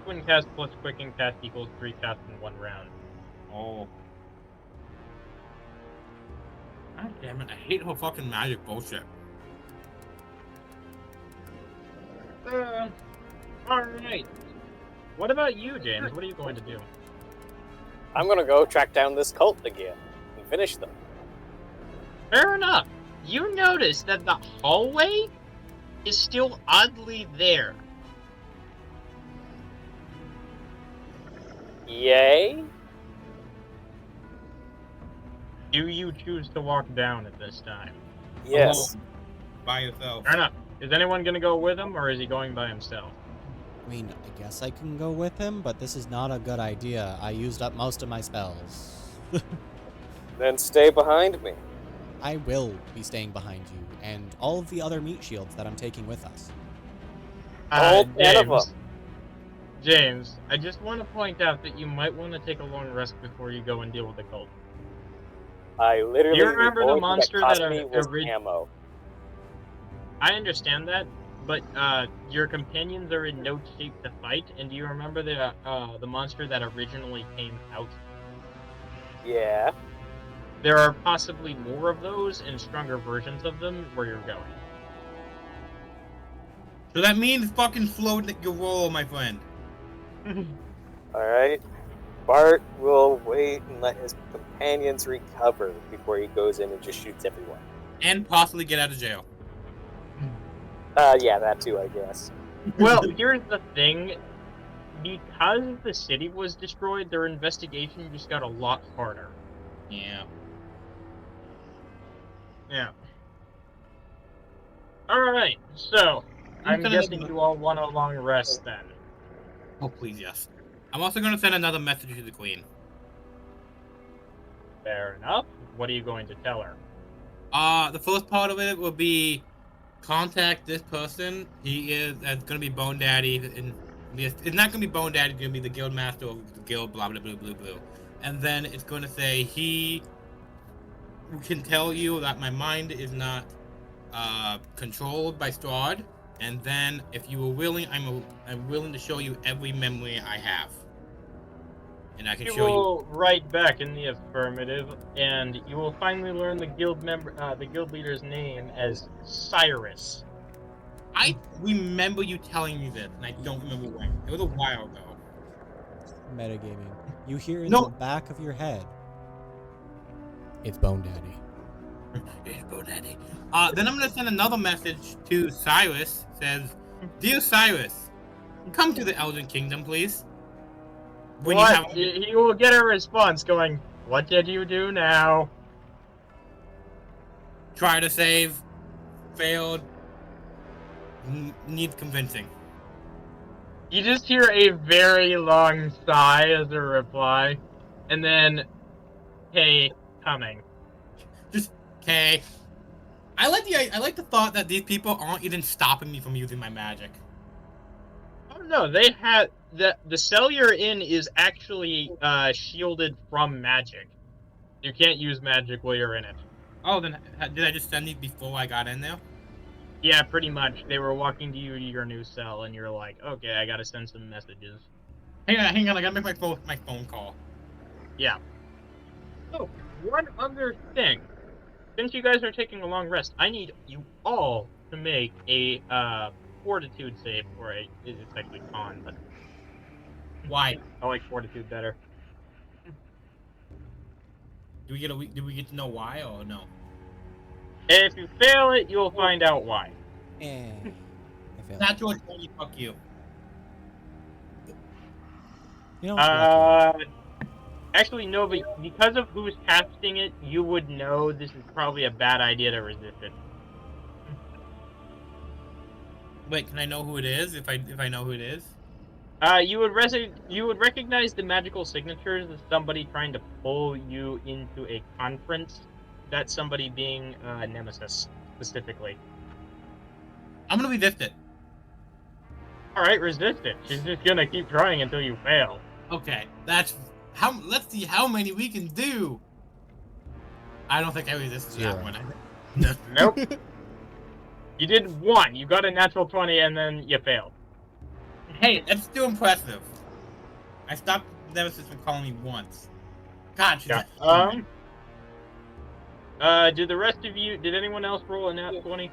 Twin cast plus quicken cast equals 3 casts in 1 round. Oh. God damn it, I hate her fucking magic bullshit. Alright. What about you, James? What are you going to do? I'm gonna go track down this cult again and finish them. Fair enough. You notice that the hallway is still oddly there. Yay? Do you choose to walk down at this time? Yes. Alone, by yourself. Fair enough. Is anyone going to go with him, or is he going by himself? I mean, I guess I can go with him, but this is not a good idea. I used up most of my spells. Then stay behind me. I will be staying behind you, and all of the other meat shields that I'm taking with us. All 10 of them. James, I just want to point out that you might want to take a long rest before you go and deal with the cult. I literally. You remember the only thing monster cost that me are was orig- ammo. I understand that, but your companions are in no shape to fight, and do you remember the monster that originally came out? Yeah. There are possibly more of those and stronger versions of them where you're going. So that means fucking slow your roll, my friend. Alright. Bart will wait and let his companions recover before he goes in and just shoots everyone. And possibly get out of jail. Yeah, that too, I guess. Well, here's the thing. Because the city was destroyed, their investigation just got a lot harder. Yeah. Yeah. Alright, so, I'm gonna- guessing you all want a long rest then. Oh, please, yes. I'm also going to send another message to the queen. Fair enough. What are you going to tell her? The first part of it will be contact this person. He is going to be Bone Daddy. And it's not going to be Bone Daddy. It's going to be the guild master of the guild, blah, blah, blah, blah, blah. And then it's going to say he can tell you that my mind is not controlled by Strahd. And then, if you were willing, I'm willing to show you every memory I have, and I can You show you. will write back in the affirmative, and you will finally learn the guild leader's name as Cyrus. I remember you telling me this, and I don't remember when. It was a while ago. Metagaming. You hear in No. the back of your head. It's Bone Daddy. It's Bone Daddy. Then I'm gonna send another message to Cyrus. Says, "Dear Cyrus, come to the Elden Kingdom, please." When What? you have He will get a response going, "What did you do now?" try to save, failed, needs convincing. You just hear a very long sigh as a reply, and then, "Hey, coming." Just okay. I like the thought that these people aren't even stopping me from using my magic. Oh no, they had the cell you're in is actually shielded from magic. You can't use magic while you're in it. Oh, then did I just send these before I got in there? Yeah, pretty much. They were walking to you to your new cell, and you're like, okay, I gotta send some messages. Hang on, I gotta make my phone call. Yeah. Oh, one other thing. Since you guys are taking a long rest, I need you all to make a fortitude save, or it's actually con, but Why? I like fortitude better. Do we get to know why or no? If you fail it, you'll find out why. I failed. Natural 20, fuck you. You know, lucky. Actually, no, but because of who's casting it, you would know this is probably a bad idea to resist it. Wait, can I know who it is if I know who it is? You would recognize the magical signatures as somebody trying to pull you into a conference. That's somebody being Nemesis, specifically. I'm gonna resist it. Alright, resist it. She's just gonna keep trying until you fail. Okay, that's how. Let's see how many we can do. I don't think I resisted that 0. one. Nope. You did 1. You got a natural 20, and then you failed. Hey, that's still impressive. I stopped Nemesis from calling me once. God, she's Yeah. Did the rest of you? Did anyone else roll a nat 20?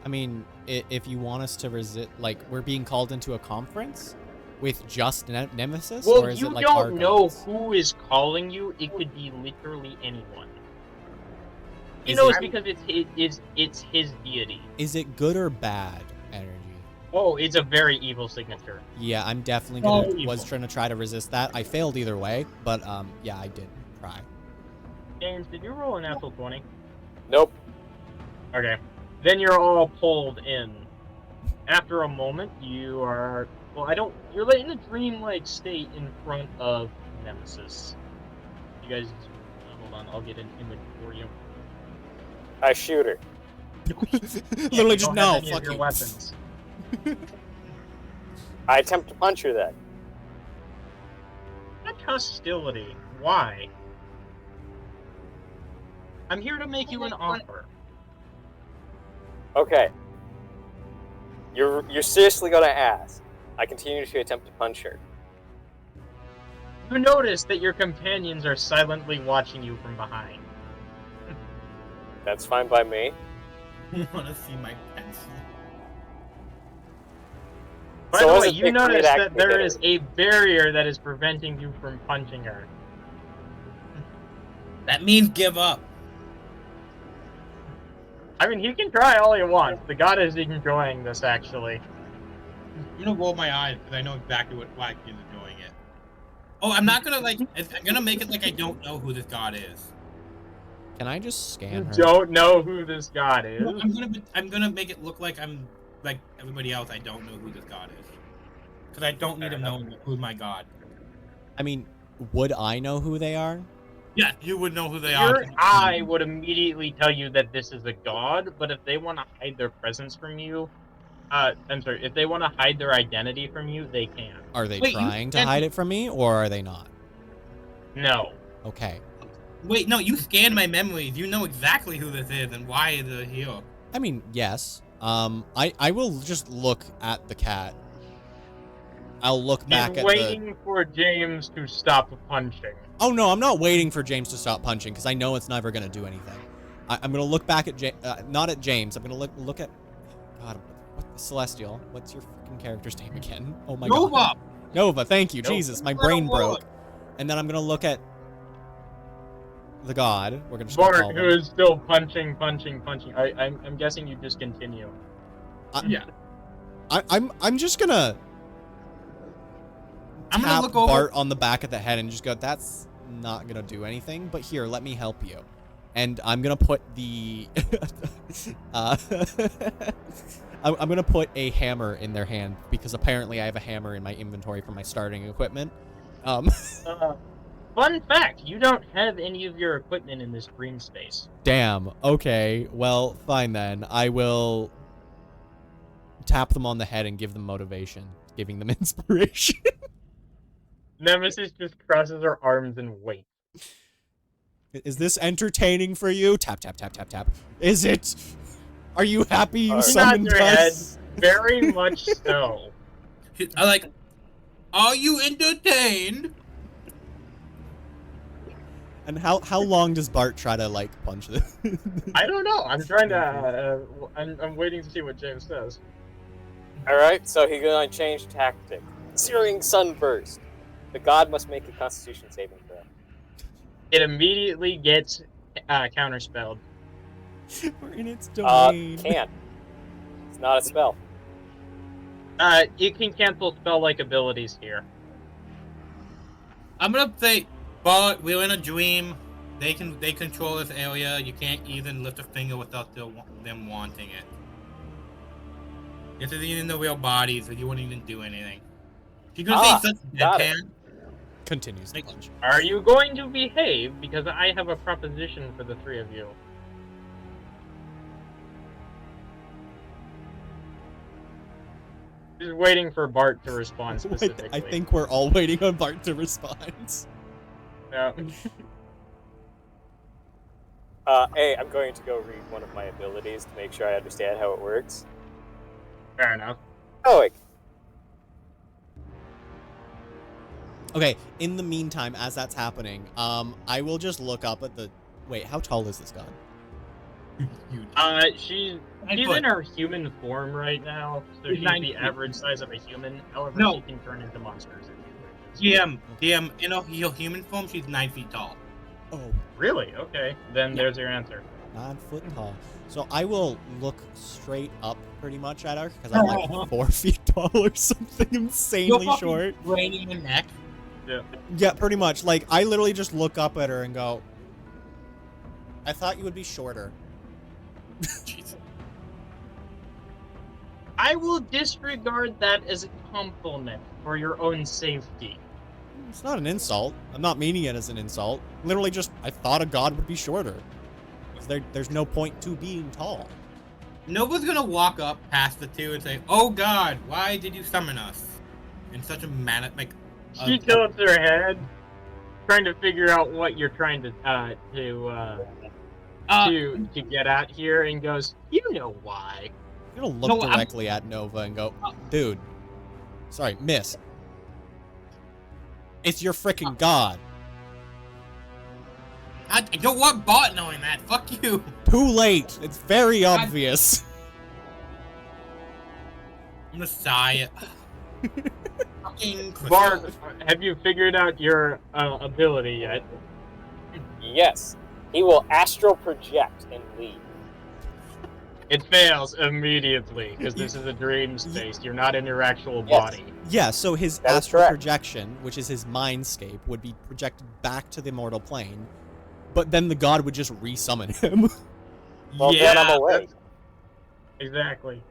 I mean, if you want us to resist, like, we're being called into a conference with just Nemesis, Well, or is you it like our don't know gods? who is calling you. It could be literally anyone. He Is knows it- because it's his deity. Is it good or bad energy? Oh, it's a very evil signature. Yeah, I'm definitely Oh, gonna evil. was trying to try to resist that. I failed either way, but yeah, I did try. James, did you roll a natural 20? Nope. Okay. Then you're all pulled in. After a moment, you are... Well, you're in a dreamlike state in front of Nemesis. You guys... hold on, I'll get an image for you. I shoot her. Literally You just don't have no. any of Fuck your you. weapons. I attempt to punch her then. Such hostility. Why? I'm here to make you an offer. Okay. You're seriously gonna ask. I continue to attempt to punch her. You notice that your companions are silently watching you from behind. That's fine by me. I want to see my pencil. By So the was way, it you the notice great that act we there did is it? a barrier that is preventing you from punching her. That means give up. I mean, he can try all he wants. The god is enjoying this, actually. I'm gonna roll my eyes because I know exactly why he's enjoying it. Oh, I'm not gonna I'm gonna make it like I don't know who this god is. Can I just You scan her? don't know who this god is. No, I'm gonna make it look like I'm like everybody else. I don't know who this god is because I don't need Fair him enough. knowing who's my god. I mean, would I know who they are? Yeah, you would know who they Your are. eye would immediately tell you that this is a god, but if they want to hide their presence from you, I'm sorry, if they want to hide their identity from you, they can. Are they Wait, you trying to scanned- hide it from me, or are they not? No. Okay. Wait, no, you scanned my memories. You know exactly who this is and why they're here. I mean, yes. I will just look at the cat. I'll look back He's at waiting for James to stop punching. Oh no, I'm not waiting for James to stop punching because I know it's never gonna do anything. I'm gonna look back at not at James. I'm gonna look at God. What Celestial? What's your freaking character's name again? Oh my Nova! God. Nova. Thank you. Nova. Jesus, my brain broke. And then I'm gonna look at the god. We're gonna just Bart, call who him. is still punching. I'm guessing you discontinue. Yeah. I'm just gonna. I'm gonna tap look over. Bart on the back of the head and just go, that's not gonna do anything, but here, let me help you. And I'm gonna put the I'm gonna put a hammer in their hand because apparently I have a hammer in my inventory for my starting equipment. Fun fact, you don't have any of your equipment in this green space. Damn. Okay. Well, fine then. I will tap them on the head and give them motivation, giving them inspiration. Nemesis just crosses her arms and waits. Is this entertaining for you? Tap, tap, tap, tap, tap. Is it? Are you happy you Nod summoned your head. us? Very much so. I like. Are you entertained? And how long does Bart try to like punch this? I don't know. I'm trying to. I'm waiting to see what James says. Alright, so he's gonna change tactic. Searing Sunburst. The god must make a constitution saving throw. It immediately gets counterspelled. We're in its domain. Can't. It's not a spell. You can cancel spell-like abilities here. I'm gonna say, but we're in a dream. They control this area. You can't even lift a finger without them wanting it. This isn't even the real body, so you wouldn't even do anything. You're gonna say such got it. deadpan. Continues the punch. Are you going to behave? Because I have a proposition for the three of you. Just waiting for Bart to respond specifically. I think we're all waiting on Bart to respond. Yeah. Hey, I'm going to go read one of my abilities to make sure I understand how it works. Fair enough. Oh, Okay, in the meantime, as that's happening, I will just look up at the... Wait, how tall is this god? She's foot. in her human form right now, so she's 9 the feet. average size of a human. However, No. she can turn into monsters if she wishes. DM, in a human form, she's 9 feet tall. Oh, Really? Okay. Then Yeah. there's your answer. 9 foot tall. So I will look straight up pretty much at her, because I'm like 4 feet tall or something insanely short. Right in the neck. Yeah. Yeah, pretty much. Like, I literally just look up at her and go, I thought you would be shorter. Jesus. I will disregard that as a compliment for your own safety. It's not an insult. I'm not meaning it as an insult. Literally just, I thought a god would be shorter. There's no point to being tall. Nobody's gonna walk up past the two and say, "Oh God, why did you summon us?" In such a manner, like. She tilts her head, trying to figure out what you're trying to get at here, and goes, "You know why?" I'm gonna look directly at Nova and go, dude. Sorry, miss. It's your freaking god. I don't want Bot knowing that. Fuck you. Too late. It's very obvious. Messiah. Fucking Bart, have you figured out your ability yet? yes. He will astral project and leave. It fails immediately, because this is a dream space. You're not in your actual body. Yeah, so his That is astral correct. projection, which is his mindscape, would be projected back to the mortal plane, but then the god would just resummon him. Well, then I'm away. Exactly.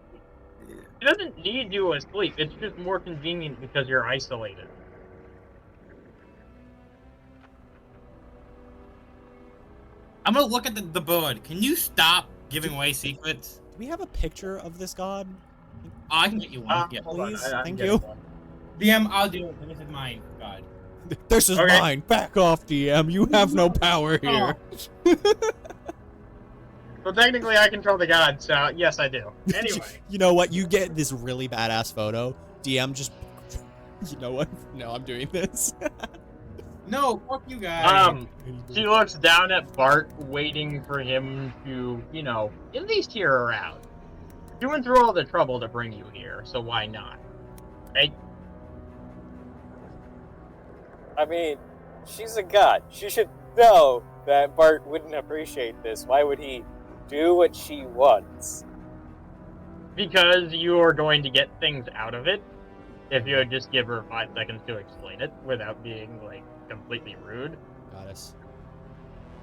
It doesn't need you asleep. It's just more convenient because you're isolated. I'm gonna look at the bird. Can you stop giving away secrets? Do we have a picture of this god? Oh, I can get you one. Yeah. Hold on, Please, I'm thank getting you. one. DM, I'll do it. This is mine. God. This is Okay. mine. Back off, DM. You have no power here. So technically, I control the god, so yes, I do. Anyway. You know what? You get this really badass photo. DM just... You know what? No, I'm doing this. No, fuck you guys. She looks down at Bart, waiting for him to, at least hear her out. She went through all the trouble to bring you here, so why not? Right? I mean, she's a god. She should know that Bart wouldn't appreciate this. Why would he do what she wants? Because you are going to get things out of it if you would just give her 5 seconds to explain it without being, completely rude. Goddess.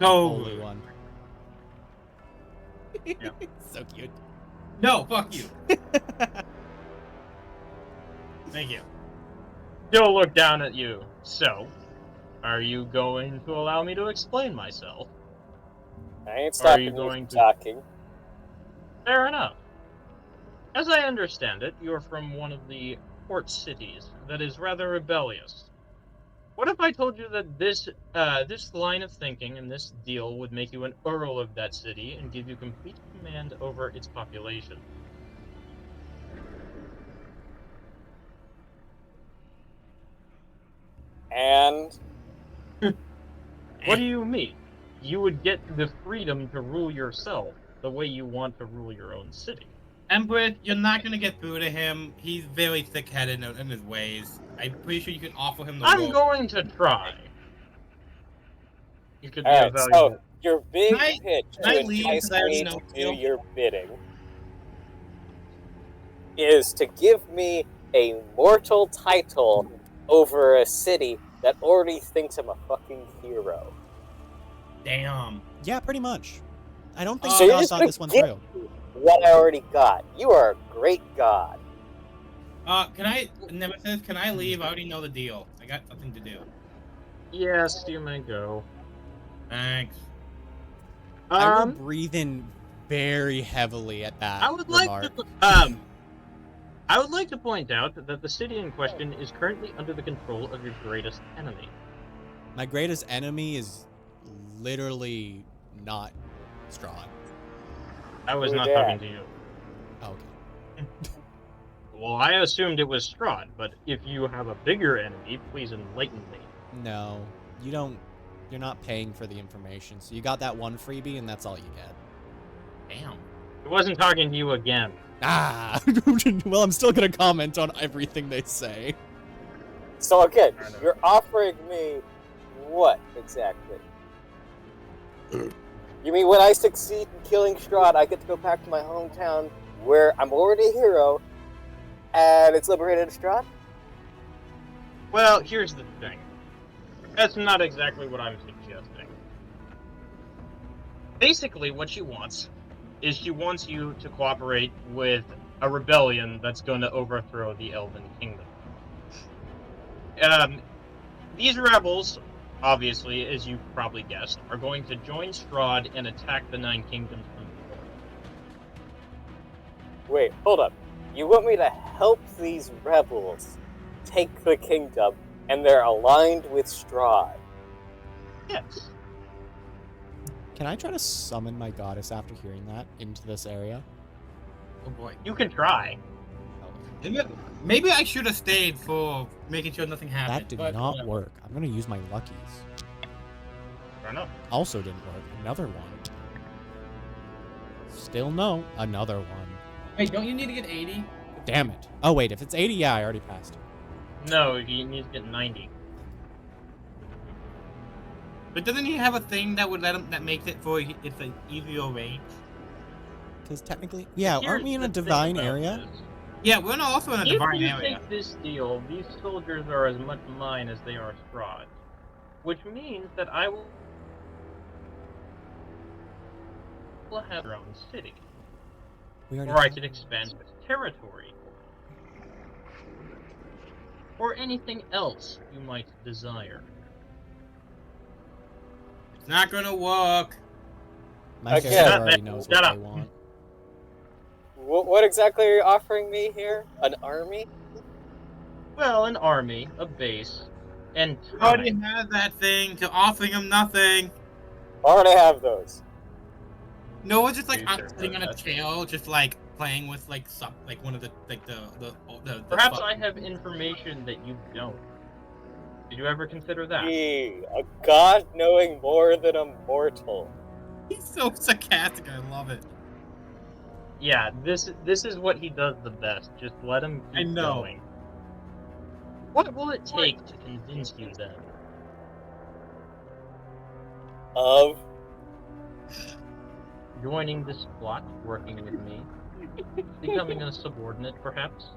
No. Holy one. Yeah. So cute. No, fuck you. Thank you. She'll look down at you. So, are you going to allow me to explain myself? I ain't Are stopping you you going from to- talking. Fair enough. As I understand it, you're from one of the port cities that is rather rebellious. What if I told you that this line of thinking and this deal would make you an earl of that city and give you complete command over its population? And What do you mean? You would get the freedom to rule yourself the way you want to rule your own city. Empress, you're not gonna get through to him. He's very thick-headed in his ways. I'm pretty sure you can offer him the I'm role. going to try. You could be all a right, valuable. so your big Can I- pitch can I to leave entice 'cause I already me know to the deal? do your bidding is to give me a mortal title over a city that already thinks I'm a fucking hero. Damn. Yeah, pretty much. I don't think So So you're Scott just thought gonna this one give through. me what I already got. You are a great god. Can I, Nemesis, can I leave? I already know the deal. I got something to do. Yes, you may go. Thanks. I will breathe in very heavily at that I would remark. I would like to point out that the city in question is currently under the control of your greatest enemy. My greatest enemy is literally not Strahd. I was Who not dat? talking to you. Oh, okay. Well, I assumed it was Strahd, but if you have a bigger enemy, please enlighten me. No, you don't. You're not paying for the information, so you got that one freebie, and that's all you get. Damn. I wasn't talking to you again. Ah, well, I'm still gonna comment on everything they say. So again, Fair enough. you're offering me what exactly? You mean when I succeed in killing Strahd, I get to go back to my hometown where I'm already a hero, and it's liberated Strahd? Well, here's the thing. That's not exactly what I'm suggesting. Basically, what she wants is she wants you to cooperate with a rebellion that's going to overthrow the Elven Kingdom. These rebels, obviously, as you probably guessed, are going to join Strahd and attack the Nine Kingdoms from the north. Wait, hold up. You want me to help these rebels take the kingdom, and they're aligned with Strahd? Yes. Can I try to summon my goddess after hearing that into this area? Oh boy. You can try. Maybe I should have stayed for making sure nothing happened. That did but not whatever. work. I'm gonna use my luckies. Fair enough. Also didn't work. Another one. Still no. Another one. Wait, don't you need to get 80? Damn it. Oh wait, if it's 80, yeah, I already passed. No, he needs to get 90. But doesn't he have a thing that would let him that makes it for it's an easier range? Because technically, yeah, Here's aren't we in a the thing divine about area? this. Yeah, we're not also in a If divine you area. take this deal, these soldiers are as much mine as they are Strahd's. Which means that I will have your own city. We already Or I have- could expand its territory. Or anything else you might desire. It's not gonna work. My Again, character Shut already up, knows shut what up. they want. What exactly are you offering me here? An army? Well, an army, a base, and You already time. have that thing to offering him nothing. I already have those. No, it's just like You I'm sure sitting on a that's- chair, just like playing with like some like one of the Perhaps fuck- I have information that you don't. Did you ever consider that? Gee, a god knowing more than a mortal. He's so sarcastic. I love it. Yeah, this is what he does the best. Just let him keep I know. going. What will it take to convince you then? Of? Joining this plot, working with me, becoming a subordinate, perhaps?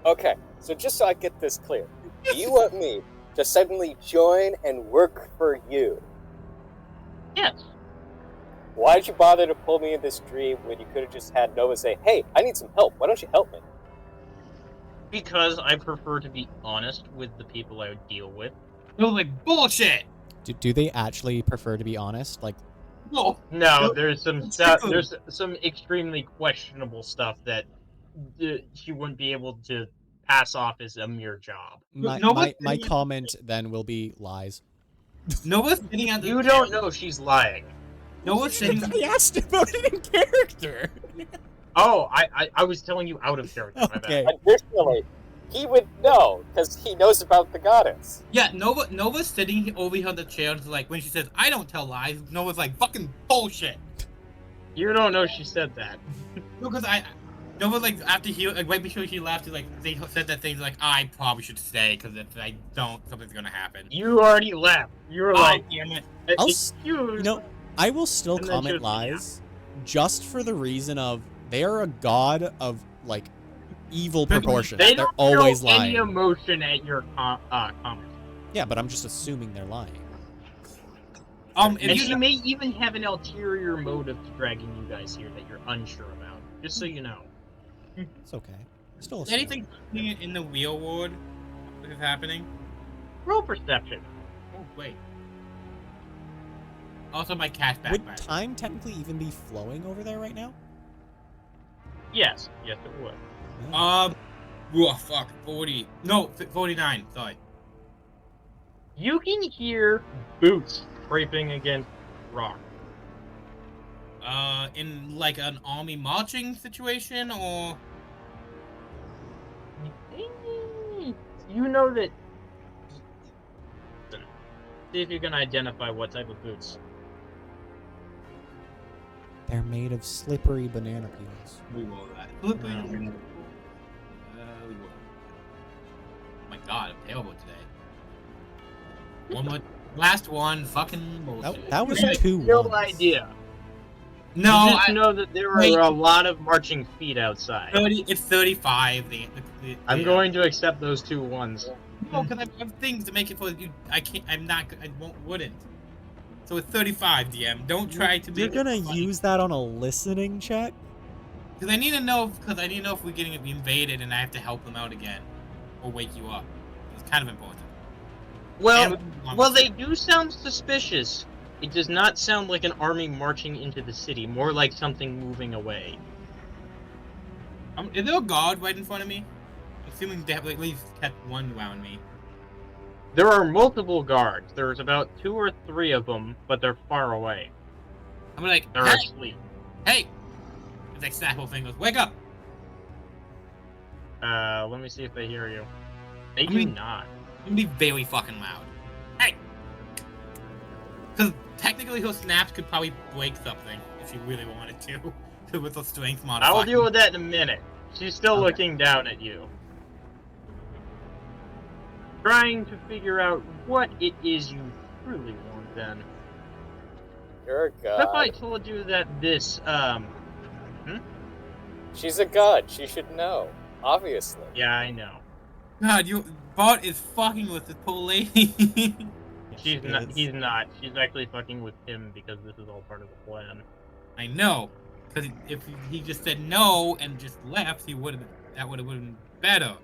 Okay, so just so I get this clear, you want me to suddenly join and work for you? Yes. Why'd you bother to pull me in this dream when you could have just had Nova say, hey, I need some help, why don't you help me? Because I prefer to be honest with the people I deal with. It was like bullshit. Do they actually prefer to be honest? Like, Whoa. No, No, there's some it's stuff. true. There's some extremely questionable stuff that she wouldn't be able to pass off as a mere job. My comment then will be lies. Nova's sitting at the. You don't know if she's lying. Nova's sitting. I asked about it in character. Oh, I was telling you out of character. My Okay. bad. Additionally, he would know because he knows about the goddess. Yeah, Nova's sitting over here on the chair. And like when she says, "I don't tell lies," Nova's like, "Fucking bullshit." You don't know she said that. No, because Nova, like, after he, like, right before she left, like, they said that things like, I probably should stay, because if I don't, something's gonna happen. You already left. You were like, damn it. excuse. I will still And then comment just- lies, just for the reason of they are a god of like evil proportions. They They're don't always show lying. any emotion at your comments. Yeah, but I'm just assuming they're lying. And If she you, may even have an ulterior motive to dragging you guys here that you're unsure about. Just so you know. It's okay. Still is assume. anything in the real world that is happening? Roll perception. Oh, wait. Also, my cat's back. Would time technically even be flowing over there right now? Yes. Yes, it would. Oh, fuck. 40. No, 49. Sorry. You can hear boots scraping against rock. In, like, an army marching situation, or... You know that. See if you can identify what type of boots. They're made of slippery banana peels. We will that. We will. Oh my god, I'm terrible today. One more. Last one. Fucking bullshit. That was You have two no ones. idea. No, You just I know that there wait. are a lot of marching feet outside. 30. It's 35. I'm going to accept those 2 ones. No, because I have things to make it for you. I can't. I'm not. I wouldn't. So it's 35, DM. Don't try to. You're gonna use that on a listening check? Because I need to know. Because I need to know if we're getting invaded and I have to help them out again, or wake you up. It's kind of important. Well, And- they do sound suspicious. It does not sound like an army marching into the city. More like something moving away. Is there a guard right in front of me? Assuming they have at least kept one around me. There are multiple guards. There's about 2 or 3 of them, but they're far away. I'm like, They're hey, asleep. hey! It's like Snapple thing goes, wake up! Let me see if they hear you. They I do mean- not. It's gonna be very fucking loud. Hey! Because technically her snaps could probably break something if she really wanted to. With a strength modifier. I'll deal with that in a minute. She's still Okay. looking down at you. Trying to figure out what it is you truly want then. You're a What if I god. told you that this, She's a god. She should know. Obviously. yeah, I know. God, Bart is fucking with this poor lady. He's She not, is. he's not. She's actually fucking with him because this is all part of the plan. I know. Because if he just said no and just left, that would have been better.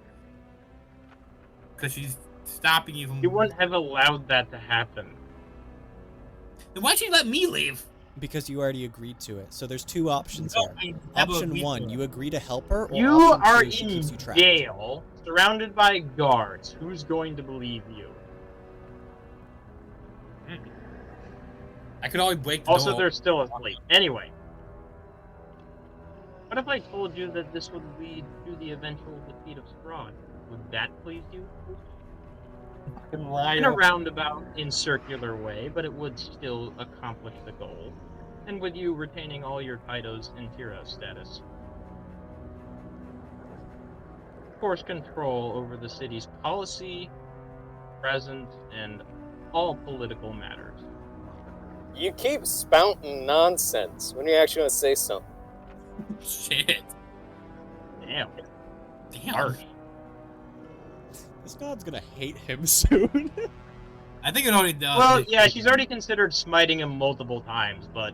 Because she's stopping you from... He wouldn't have allowed that to happen. Then why'd she let me leave? Because you already agreed to it. So there's 2 options No, here. I never Option agreed 1, to it. you agree to help her, or You option are 2, she in keeps you trapped. jail, surrounded by guards. Who's going to believe you? I could always break the Also, door. they're still asleep. Anyway. What if I told you that this would lead to the eventual defeat of Strahd? Would that please you? In a roundabout, in circular way, but it would still accomplish the goal. And with you retaining all your titles and hero status. Of course, control over the city's policy, presence, and all political matters. You keep spouting nonsense when you actually want to say something. Shit. Damn. Damn. Harsh. This god's gonna hate him soon. I think it already does. Well, yeah, she's already considered smiting him multiple times, but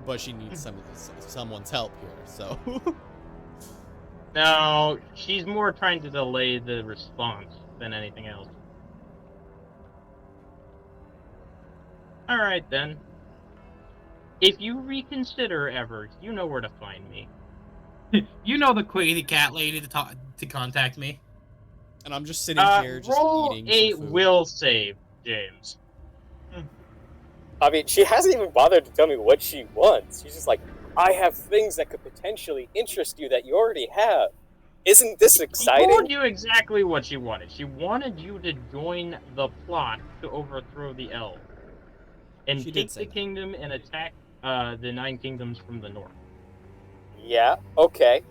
But she needs someone's help here, so... no, she's more trying to delay the response than anything else. Alright then. If you reconsider ever, you know where to find me. You know the crazy cat lady to contact me. And I'm just sitting here just Roll eating a some food. will save, James. I mean, she hasn't even bothered to tell me what she wants. She's just like, I have things that could potentially interest you that you already have. Isn't this She exciting? told you exactly what she wanted. She wanted you to join the plot to overthrow the elves and She did take say the that. kingdom and attack the 9 kingdoms from the north. Yeah, okay.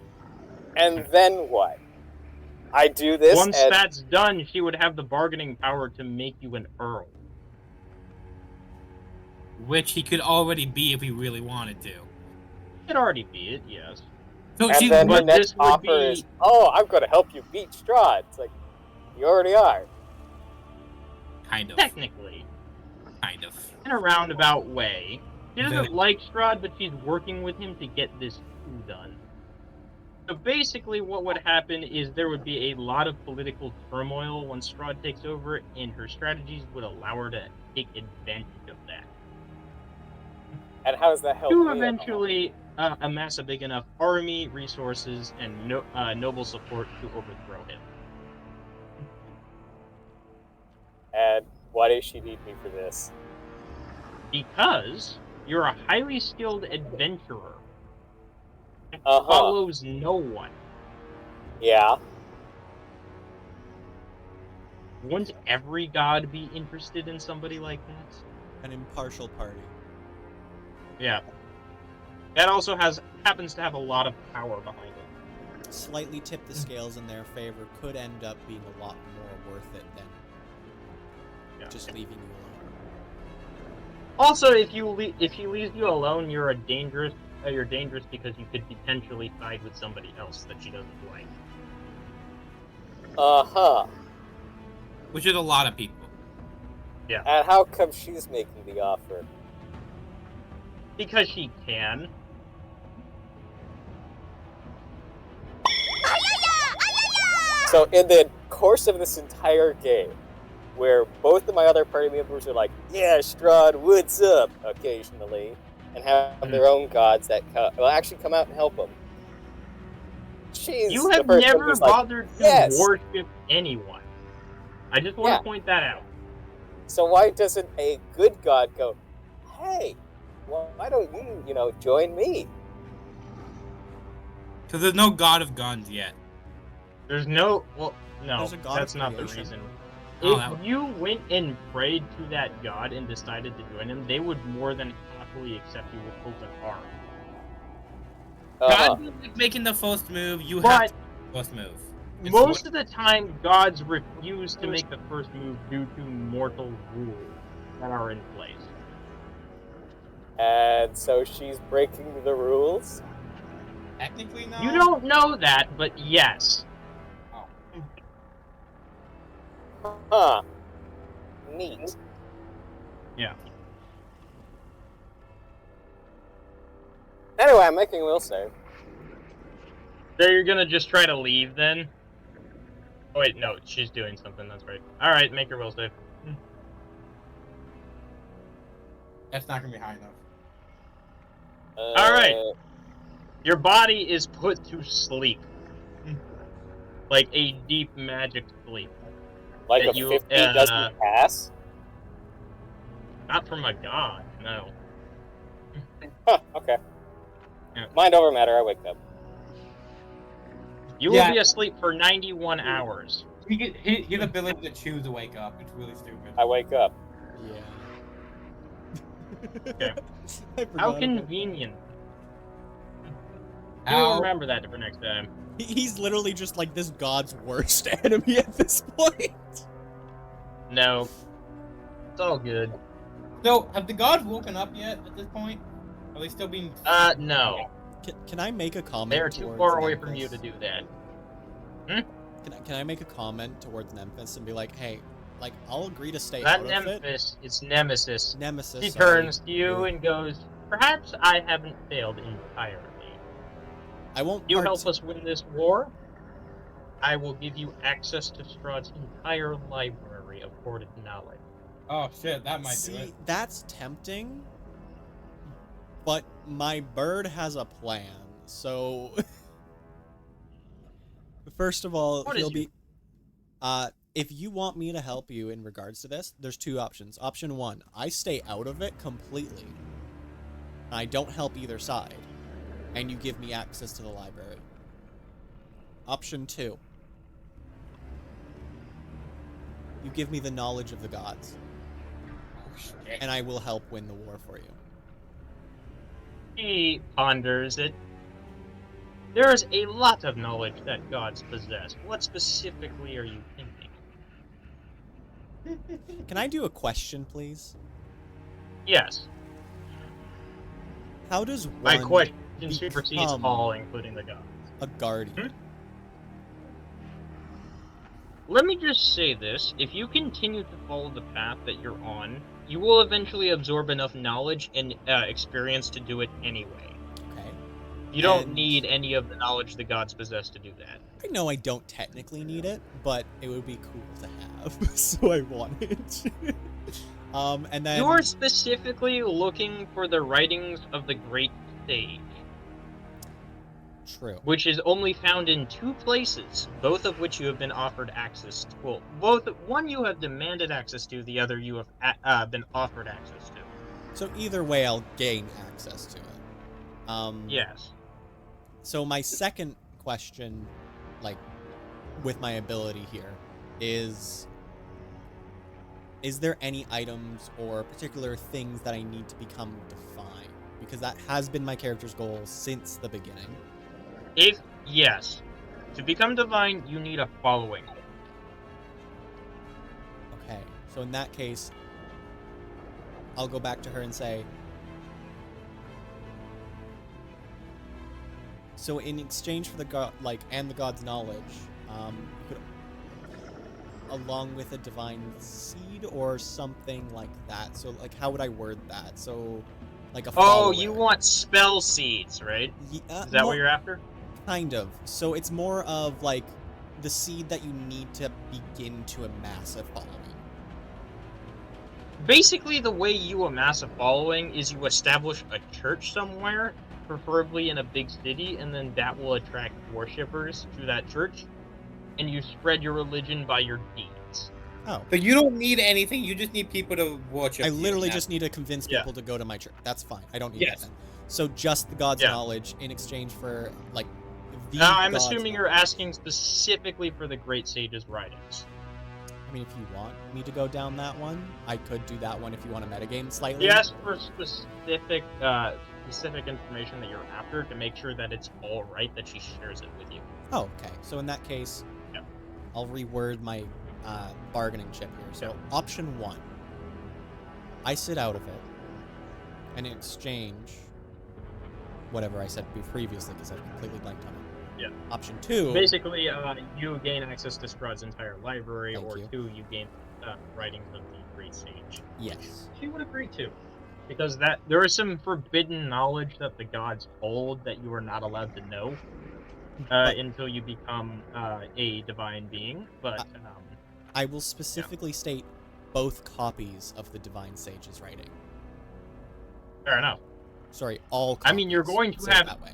And then what? I do this Once and... that's done, she would have the bargaining power to make you an earl. Which he could already be if he really wanted to. Could already be it, yes. So And she's then her but next this would offer be- is, oh, I'm going to help you beat Strahd. It's like, you already are. kind of. Technically, Kind of. in a roundabout way. She doesn't Very- like Strahd, but she's working with him to get this coup done. So basically what would happen is there would be a lot of political turmoil when Strahd takes over, and her strategies would allow her to take advantage of that. And how does that help To me at all? eventually amass a big enough army, resources, and noble support to overthrow him. And why does she need me for this? Because you're a highly skilled adventurer that Uh-huh. follows no one. Yeah. Wouldn't every god be interested in somebody like that? An impartial party. Yeah. That also happens to have a lot of power behind it. Slightly tip the scales in their favor could end up being a lot more worth it than just leaving you alone. Also, if he leaves you alone, you're dangerous because you could potentially side with somebody else that she doesn't like. Uh-huh. Which is a lot of people. Yeah. And how come she's making the offer? Because she can. So in the course of this entire game, where both of my other party members are like, yeah, Strahd, what's up, occasionally, and have their own gods that will actually come out and help them. She's You the have first one never who's like, bothered to yes. worship anyone. I just want Yeah. to point that out. So why doesn't a good god go, hey, why don't you, join me? Because there's no god of guns yet. There's no... Well, no, There's a god that's of not the creation. reason. Oh, If that- you went and prayed to that god and decided to join him, they would more than happily accept you with open arms. Uh-huh. God is like making the first move. You have But to make the first move. It's most of the time, gods refuse to make the first move due to mortal rules that are in place. And so she's breaking the rules? technically no. You don't know that, but yes. Huh. Neat. Yeah. Anyway, I'm making a will save. So you're gonna just try to leave then? Oh wait, no, she's doing something, that's right. Alright, make your will save. That's not gonna be high enough. Alright. Your body is put to sleep. Like a deep magic sleep. Like that a you, 50 doesn't pass? Not from a god, no. Huh, okay. Yeah. Mind over matter, I wake up. You will be asleep for 91 hours. He get his ability to choose to wake up. It's really stupid. I wake up. Yeah. Okay. I forgot How about convenient. How- You'll remember that for next time. that. He's literally just like this god's worst enemy at this point. No. It's all good. So, have the gods woken up yet at this point? Are they still being... No. Can I make a comment? They are too towards far away from Nemphis? you to do that. Can I make a comment towards Nemphis and be like, hey, like I'll agree to stay Not out of it. Nemesis, it's Nemesis. Nemesis. He sorry. turns to you and goes, perhaps I haven't failed entirely. I won't. You help us win this war, I will give you access to Strahd's entire library of hoarded knowledge. Oh shit, that might do See, it. that's tempting. But my bird has a plan, so First of all, What he'll is be. If you want me to help you in regards to this, there's two options. Option one, I stay out of it completely. I don't help either side, and you give me access to the library. Option two, you give me the knowledge of the gods, and I will help win the war for you. He ponders it. There's a lot of knowledge that gods possess. What specifically are you thinking? Can I do a question, please? Yes. How does My one question supersedes become all, including the gods. a guardian? Let me just say this. If you continue to follow the path that you're on, you will eventually absorb enough knowledge and experience to do it anyway. Okay. You don't And- need any of the knowledge the gods possess to do that. I know I don't technically need it, but it would be cool to have, so I want it. And then You're specifically looking for the writings of the great sage, true. which is only found in two places, both of which you have been offered access to. Well, one you have demanded access to, the other you have been offered access to. So either way, I'll gain access to it. Yes. So my second question, like, with my ability here, is there any items or particular things that I need to become defined? Because that has been my character's goal since the beginning. Yes. To become divine, you need a following. Okay, so in that case, I'll go back to her and say, so in exchange for the god, and the god's knowledge, you could, along with a divine seed or something like that. So, like, how would I word that? So, like a follower. Oh, you want spell seeds, right? Is that what you're after? Kind of. So it's more of like the seed that you need to begin to amass a following. Basically, the way you amass a following is you establish a church somewhere, preferably in a big city, and then that will attract worshippers to that church, and you spread your religion by your deeds. Oh. So you don't need anything. You just need people to worship. I you, literally and just need to convince Yeah. people to go to my church. That's fine. I don't need Yes. that then. So just the god's Yeah. knowledge in exchange for, like, the I'm god's assuming you're knowledge. asking specifically for the Great Sage's writings. I mean, if you want me to go down that one, I could do that one if you want to metagame slightly. You ask for specific information that you're after to make sure that it's all right that she shares it with you. Oh, okay. So in that case, Yeah. I'll reword my bargaining chip here. So option one, I sit out of it, and in exchange, whatever I said previously, because I've completely blanked on it. Yeah. Option two. Basically, you gain access to Strahd's entire library, Thank or you. two, you gain writings of the Great Sage. Yes. She would agree to, because that there is some forbidden knowledge that the gods hold that you are not allowed to know until you become a divine being. But I will specifically state both copies of the Divine Sage's writing. fair enough. Sorry, all copies. I mean, you're going to say it have- that way.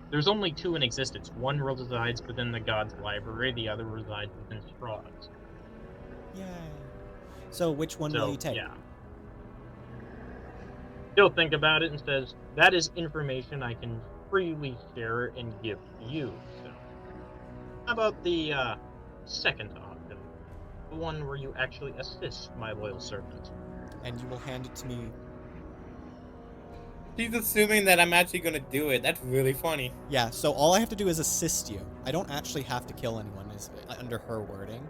There's only two in existence. One resides within the god's library. The other resides within Strahd's. Yay. So which one will So you take? yeah. He'll think about it and says, "That is information I can freely share and give to you." So, how about the second option, the one where you actually assist my loyal servant? And you will hand it to me. She's assuming that I'm actually gonna do it. That's really funny. Yeah, so all I have to do is assist you. I don't actually have to kill anyone, is under her wording.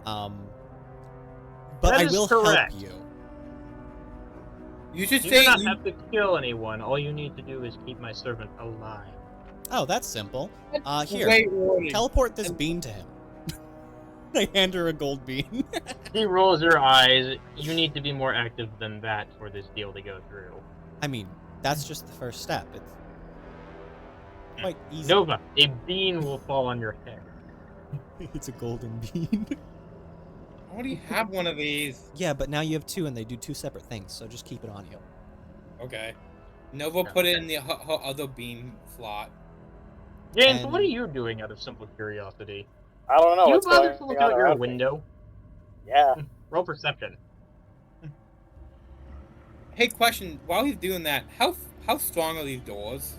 But That I is will correct. help you. You should You say do not you- have to kill anyone. All you need to do is keep my servant alive. Oh, that's simple. Here, Wait, wait. teleport this bean to him. I hand her a gold bean. He rolls her eyes. You need to be more active than that for this deal to go through. I mean, that's just the first step. It's quite easy. Nova, a bean will fall on your head. It's a golden bean. I already have one of these. Yeah, but now you have two, and they do two separate things, so just keep it on you. Okay. Nova put it in the other bean slot. James, what are And- you doing out of simple curiosity? I don't know Do you what's bother going to look on out your around me. window? Yeah. Roll perception. Hey, question. While he's doing that, how strong are these doors?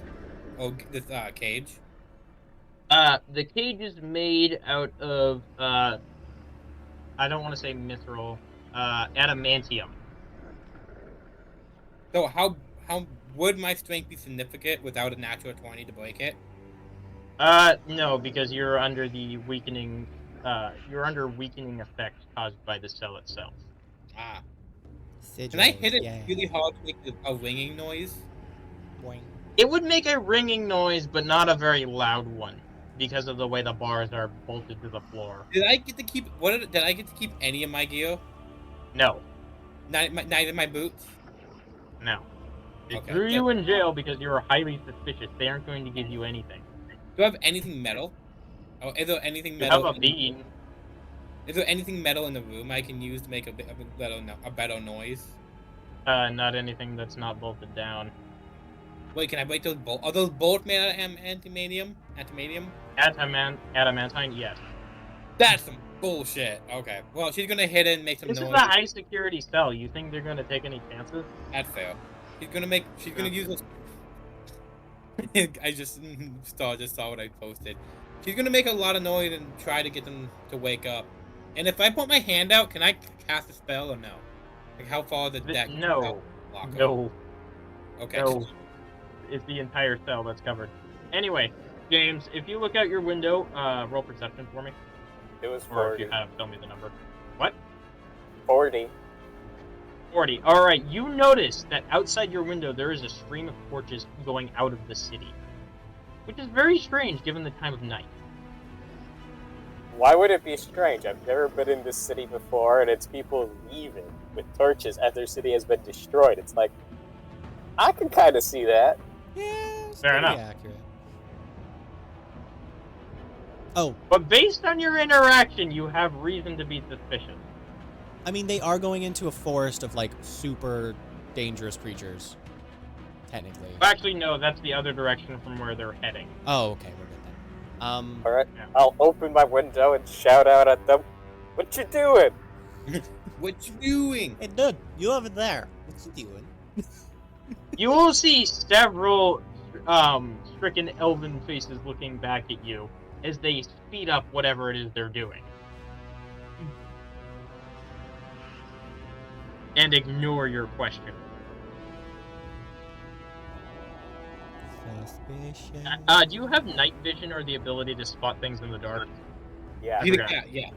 Oh, this cage. The cage is made out of I don't want to say mithril, adamantium. So how would my strength be significant without a natural 20 to break it? No, because you're under the weakening. You're under weakening effect caused by the cell itself. Ah. Sigils, Can I hit it yeah. really hard to make a ringing noise? Boing. It would make a ringing noise, but not a very loud one, because of the way the bars are bolted to the floor. Did I get to keep did I get to keep any of my gear? No, Neither my boots. no. They Okay, threw good. you in jail because you were highly suspicious. They aren't going to give you anything. Do I have anything metal? Oh, is there anything You metal? have a bean. Is there anything metal in the room I can use to make a better noise? Not anything that's not bolted down. Wait, can I break those bolts? Are those bolts made out of antimanium? Antimanium? Adamantine, yes. That's some bullshit. Okay. Well, she's gonna hit it and make some This is noise. a high security cell. You think they're going to take any chances? That's fair. She's gonna use those. I just saw what I posted. She's gonna make a lot of noise and try to get them to wake up. And if I put my hand out, can I cast a spell or no? Like how far did that? No. Block No. Okay. No. It's the entire cell that's covered. Anyway, James, if you look out your window, roll perception for me. It was Or 40. if you have, tell me the number. What? 40. 40. Alright, you notice that outside your window there is a stream of torches going out of the city. Which is very strange given the time of night. Why would it be strange? I've never been in this city before, and it's people leaving with torches as their city has been destroyed. It's like, I can kind of see that. Yeah, it's Fair pretty enough. accurate. Oh, But based on your interaction, you have reason to be suspicious. I mean, they are going into a forest of, like, super dangerous creatures. Technically. Actually, no, that's the other direction from where they're heading. Oh, okay, we're good then. Alright, Yeah. I'll open my window and shout out at them, "What you doing?" What you doing? Hey, dude, you over there. What you doing? You will see several stricken elven faces looking back at you as they speed up whatever it is they're doing. And ignore your question. Suspicious. Do you have night vision or the ability to spot things in the dark? Yeah. Yeah.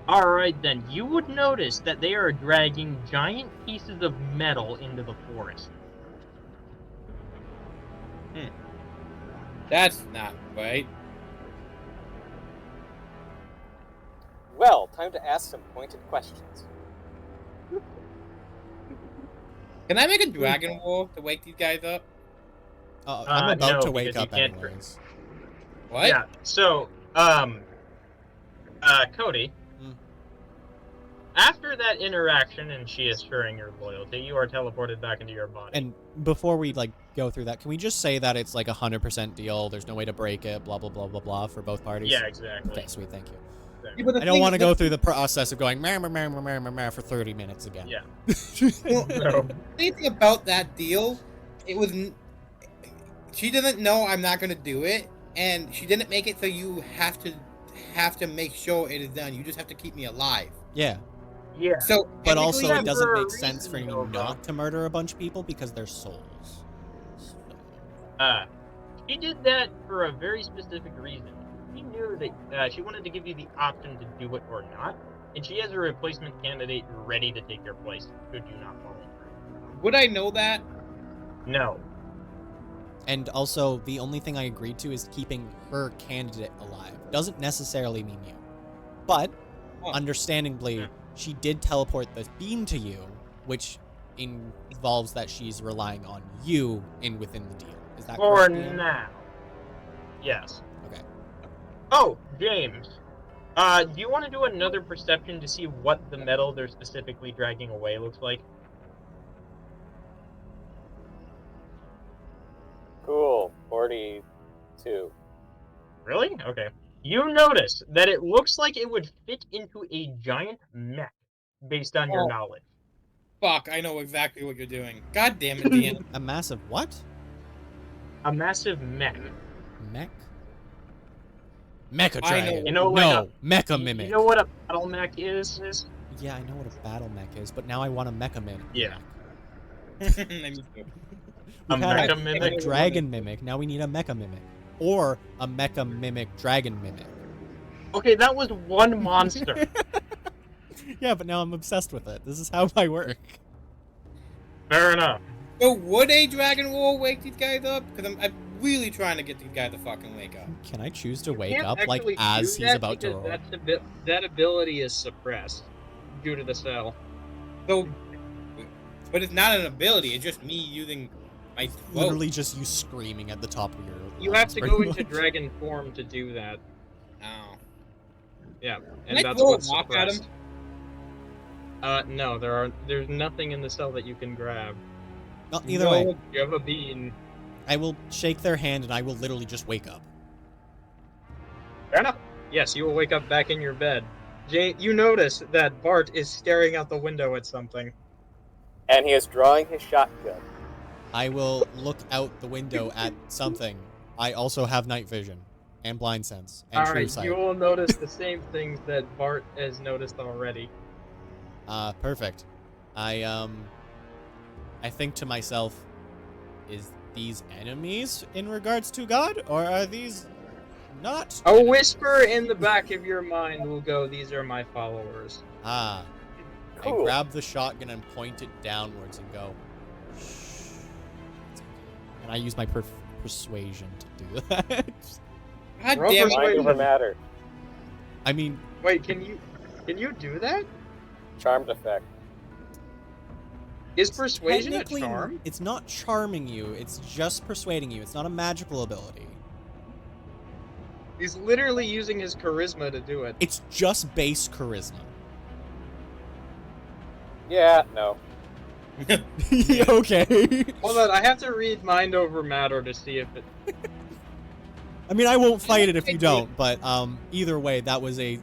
Alright then, you would notice that they are dragging giant pieces of metal into the forest. That's not right. Well, time to ask some pointed questions. Can I make a dragon wall to wake these guys up? I'm about no, to wake because up you can't anyways. What? Yeah, so, Cody, Hmm. after that interaction and she assuring your loyalty, you are teleported back into your body. And before we, like, go through that, can we just say that it's, like, 100% deal, there's no way to break it, blah, blah, blah, blah, blah, for both parties? Yeah, exactly. Okay, sweet, thank you. Yeah, but the I don't thing want to is- go through the process of going meh, meh, meh, meh, meh, meh, meh for 30 minutes again. Yeah. Well, No. the thing about that deal, it was. She doesn't know I'm not gonna do it, and she didn't make it so you have to make sure it is done. You just have to keep me alive. Yeah, Yeah. So, but technically, also yeah, it doesn't for a make sense for reason, you Nova. not to murder a bunch of people because they're souls. She did that for a very specific reason. She knew that she wanted to give you the option to do it or not, and she has a replacement candidate ready to take your place should you not follow through. would I know that? No. And also, the only thing I agreed to is keeping her candidate alive. Doesn't necessarily mean you. But, Huh. understandably, Yeah. she did teleport the beam to you, which involves that she's relying on you within the deal. Is that For correct, Ian? now. Yes. Okay. Oh, James. Do you want to do another perception to see what the metal they're specifically dragging away looks like? Cool. 42. Really? Okay. You notice that it looks like it would fit into a giant mech, based on your Oh. knowledge. Fuck, I know exactly what you're doing. God damn it, Dan. A massive what? A massive mech. Mech? Mecha I know dragon. You know, like no, mecha You mimic. know what a battle mech is? Yeah, I know what a battle mech is, but now I want a mecha mimic. Yeah. Let me see. A We've had mecha a mimic? dragon mimic. Now we need a mecha mimic, or a mecha mimic dragon mimic. Okay, that was one monster. Yeah, but now I'm obsessed with it. This is how I work. Fair enough. So would a dragon roll wake these guys up? Because I'm really trying to get these guys to fucking wake up. Can I choose to wake Can't up like actually as do he's that about to because roll? that ability is suppressed due to the cell. So, but it's not an ability. It's just me using my throat. Literally just you screaming at the top of your You have lungs, to pretty go into much. dragon form to do that. Oh. Yeah, Can and I that's throw a what's rock at him? suppressed. No, there's nothing in the cell that you can grab. Well, either No. way, You have a bean. I will shake their hand and I will literally just wake up. Fair enough. Yes, you will wake up back in your bed. Jane, you notice that Bart is staring out the window at something. And he is drawing his shotgun. I will look out the window at something. I also have night vision and blind sense and true Alright, sight. you will notice the same things that Bart has noticed already. Perfect. I think to myself, is these enemies in regards to God, or are these not? A whisper in the back of your mind will go, "These are my followers." Ah. I Cool. grab the shotgun and point it downwards and go, shh. And I use my persuasion to do that. God Roll damn for it. Mind over persuasion. matter. I mean, Wait, can you do that? Charmed effect. Is persuasion a technically, charm? it's not charming you, it's just persuading you. It's not a magical ability. He's literally using his charisma to do it. It's just base charisma. Yeah, no. Okay. Hold on, I have to read mind over matter to see if it. I mean, I won't fight it if you don't, but either way, that was a...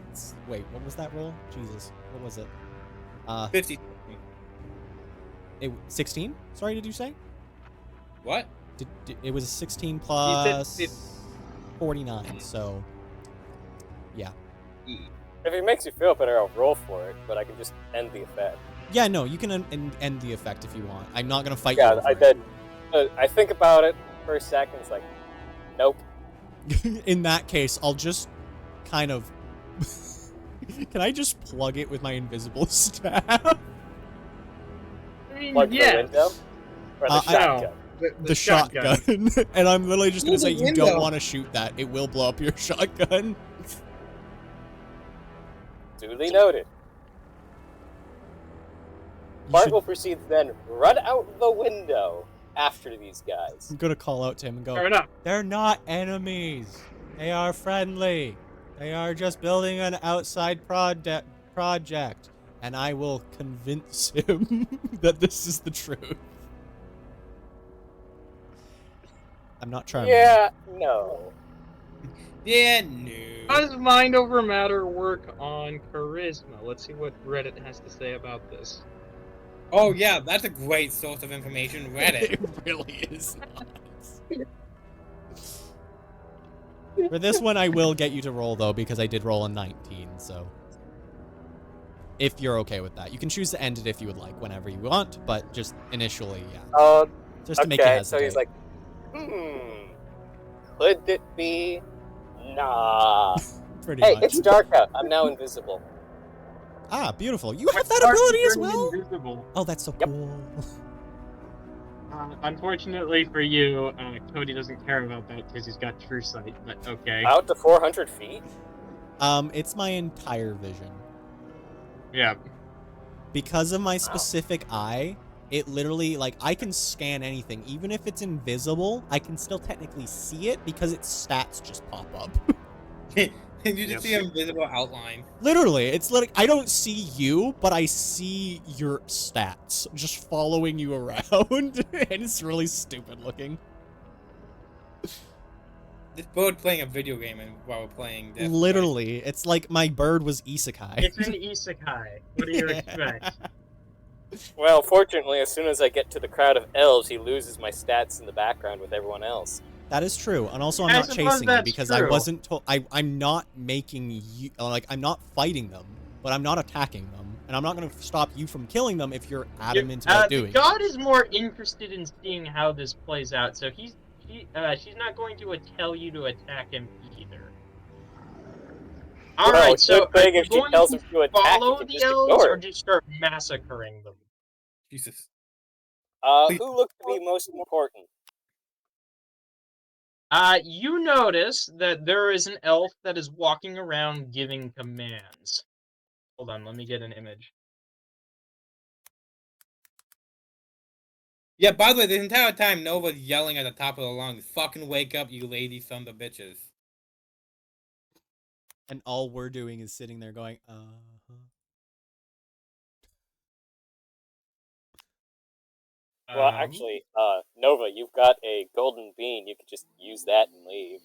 Wait, what was that roll? Jesus, what was it? 50. 16? Sorry, did you say? What? It was 16 You said plus 50. 49, so... Yeah. If it makes you feel better, I'll roll for it, but I can just end the effect. Yeah, no, you can end the effect if you want. I'm not going to fight you Yeah, over I it. did. I think about it for a second, it's like, nope. In that case, I'll just kind of... Can I just plug it with my invisible staff? I mean, Plug the yes. window? Or the I- shotgun? The shotgun. And I'm literally just going to Through say, the you don't window. want to shoot that. It will blow up your shotgun. Duly noted. You Bart should- will proceed to then run out the window after these guys. I'm going to call out to him and go, Fair enough. they're not enemies. They are friendly. They are just building an outside project. And I will convince him that this is the truth. I'm not charming. Yeah, no. Yeah, no. How does mind over matter work on charisma? Let's see what Reddit has to say about this. Oh, yeah, that's a great source of information. Reddit. It really is not. For this one, I will get you to roll, though, because I did roll a 19, so... If you're okay with that. You can choose to end it if you would like, whenever you want, but just initially, yeah. Just to make you Okay, hesitate. so he's like, could it be? Nah. Pretty Hey, much. it's dark out. I'm now invisible. Ah, beautiful. You have What's that dark ability as turning well? Invisible. Oh, that's so Yep. cool. Unfortunately for you, Cody doesn't care about that because he's got true sight. But okay. Out to 400 feet? It's my entire vision. Yeah. Because of my specific eye, it literally, like, I can scan anything. Even if it's invisible, I can still technically see it because its stats just pop up. And you just see an invisible outline. Literally, it's like, I don't see you, but I see your stats just following you around. And it's really stupid looking. this bird playing a video game and while we're playing Death Stranding. Literally, it's like my bird was isekai. It's an isekai. What do you expect? Well, fortunately, as soon as I get to the crowd of elves, he loses my stats in the background with everyone else. That is true, and also I'm I not suppose chasing you that's because I true. wasn't told. I'm not making you like I'm not fighting them, but I'm not attacking them, and I'm not going to stop you from killing them if you're adamant about the doing. god is more interested in seeing how this plays out, so she's not going to tell you to attack him either. All right, Well, so good thing are you if she going tells to him to attack, follow he can the just elves ignore or it. just start massacring them? Jesus. Who looks to be most important? You notice that there is an elf that is walking around giving commands. Hold on, let me get an image. Yeah, by the way, the entire time Nova's yelling at the top of the lungs, fucking wake up, you lady sons of bitches. And all we're doing is sitting there going, Well, actually, Nova, you've got a golden bean. You could just use that and leave.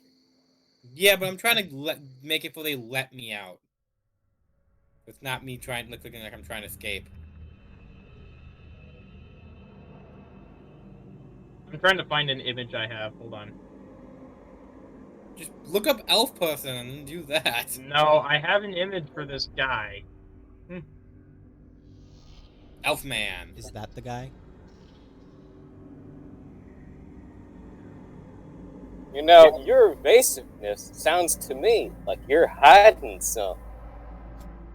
Yeah, but I'm trying to make it so they let me out. It's not me looking like I'm trying to escape. I'm trying to find an image I have. Hold on. Just look up elf person and do that. No, I have an image for this guy. Elf man. "Is that the guy?" You know, your evasiveness sounds to me like you're hiding some.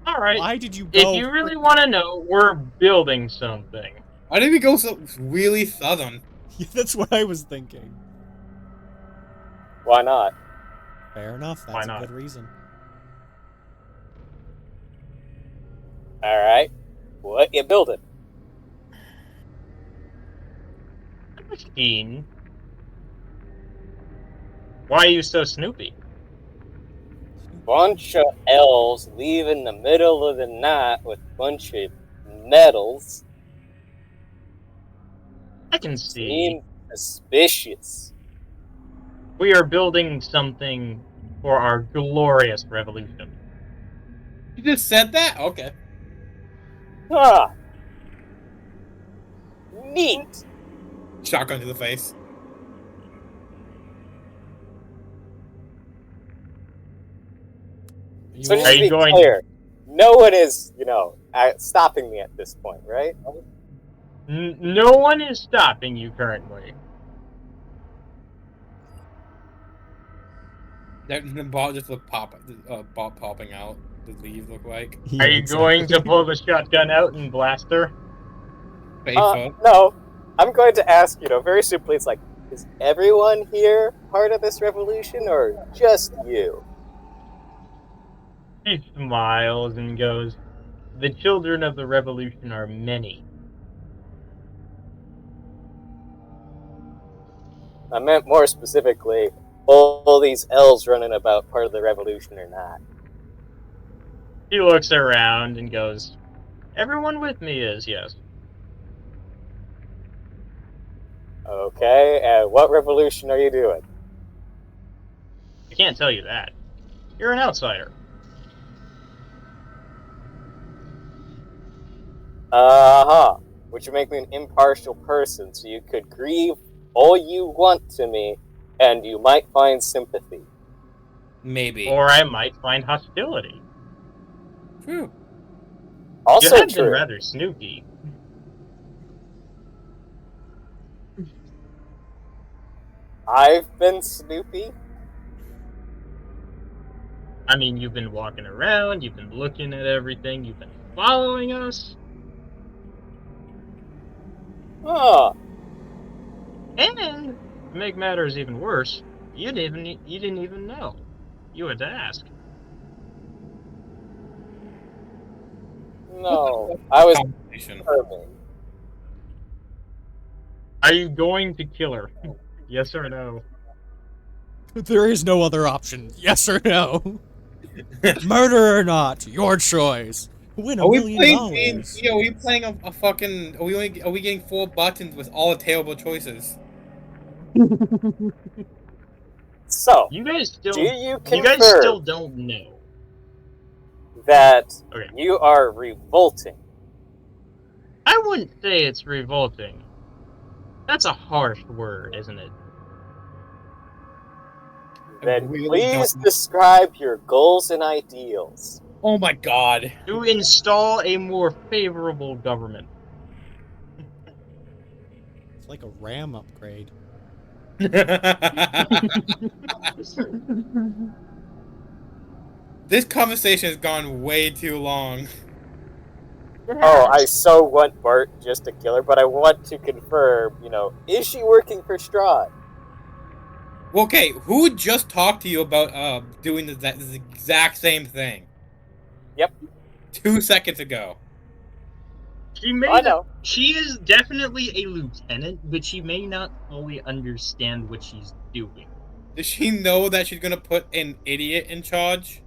All right. Why did you go? If you really want to know, we're building something. Why did we go so really southern? Yeah, that's what I was thinking. Why not? Fair enough. Why That's a not? good reason. All right, what you building? Machine. Why are you so snoopy? Bunch of elves leave in the middle of the night with bunch of medals. I can see. Seem suspicious. We are building something for our glorious revolution. You just said that? Okay. Huh. Neat. Shotgun to the face. So just Are to you be going- clear, no one is, stopping me at this point, right? No one is stopping you currently. The ball just look ball popping out. The leaves look like. Yeah, Are you going to pull the shotgun out and blast her? Faithful. No. I'm going to ask, very simply, it's like, is everyone here part of this revolution, or just you? She smiles and goes, "The children of the revolution are many." I meant more specifically, all these elves running about part of the revolution or not. He looks around and goes, "Everyone with me is, yes." Okay, and what revolution are you doing? I can't tell you that. You're an outsider. Uh-huh. Which would make me an impartial person, so you could grieve all you want to me, and you might find sympathy. Maybe. Or I might find hostility. True. Also You have been true. rather snooky. I've been Snoopy. I mean, you've been walking around, you've been looking at everything, you've been following us, Huh. and to make matters even worse, you didn't even know. You had to ask. No, I was Conversation. determined. Are you going to kill her? Yes or no? There is no other option. Yes or no? Murder or not? Your choice. Win Are we $1 playing? million. Are we playing a fucking? Are we getting 4 buttons with all the terrible choices? So, You guys still, do you you confirm guys still don't know. that Okay. you are revolting? I wouldn't say it's revolting. That's a harsh word, isn't it? Then really please don't- describe your goals and ideals. Oh my god. To install a more favorable government. It's like a RAM upgrade. This conversation has gone way too long. Oh, I so want Bart just to kill her, but I want to confirm, is she working for Strahd? Well, okay, who just talked to you about doing the exact same thing? Yep. 2 seconds ago. I know. She is definitely a lieutenant, but she may not fully understand what she's doing. Does she know that she's gonna put an idiot in charge?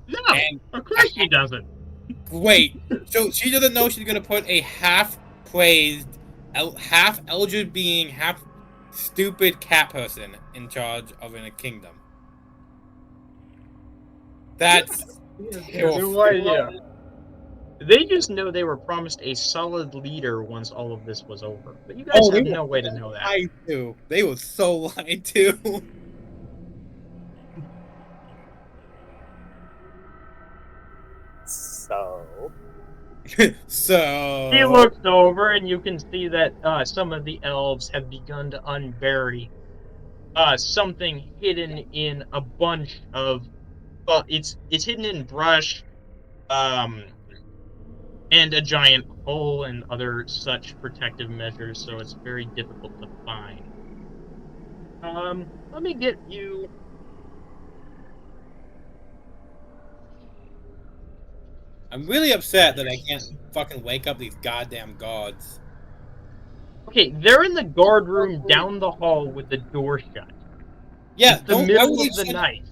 No, And of course she doesn't. wait, so she doesn't know she's gonna put a half-crazed, half-Eldritch being, half-stupid cat person in charge of a kingdom. That's No idea. They just know they were promised a solid leader once all of this was over. But you guys have no way to know that. lied to. They were so lied to. So, So He looks over and you can see that some of the elves have begun to unbury something hidden in a bunch of it's hidden in brush and a giant hole and other such protective measures, so it's very difficult to find. Let me get you. I'm really upset that I can't fucking wake up these goddamn gods. Okay, they're in the guard room down the hall with the door shut. Yeah, It's the middle of the night.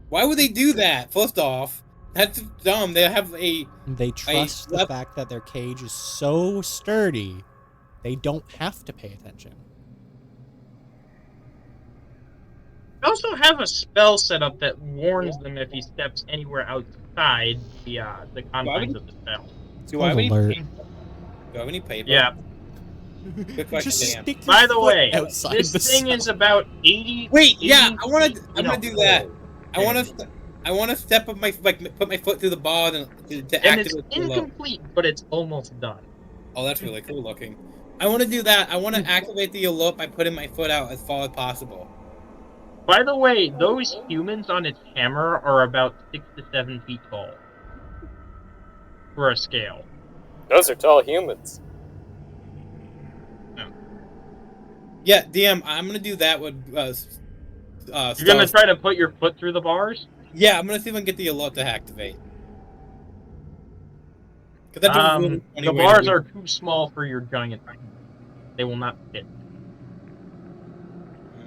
Why would they do that? First off, that's dumb. They have a They trust the fact that their cage is so sturdy, they don't have to pay attention. They also have a spell set up that warns them if he steps anywhere outside the confines of the spell. Do I have any alert. paper? Do I have any paper? Yeah. Good question, Just Dan. stick your By the foot way, outside this the thing cell. is about 80. Wait, yeah, 80 I want feet to. I'm in gonna a do that. hole. I want to step up my put my foot through the bar to And activate it's the low. incomplete, but it's almost done. Oh, that's really cool looking. I want to do that. I want to activate the alert by putting my foot out as far as possible. By the way, those humans on its hammer are about 6 to 7 feet tall. For a scale. those are tall humans. Yeah, DM, I'm gonna do that with. You're gonna try to put your foot through the bars? Yeah, I'm gonna see if I can get the alert to activate. That's a really funny the way to bars do are too small for your giant. They will not fit.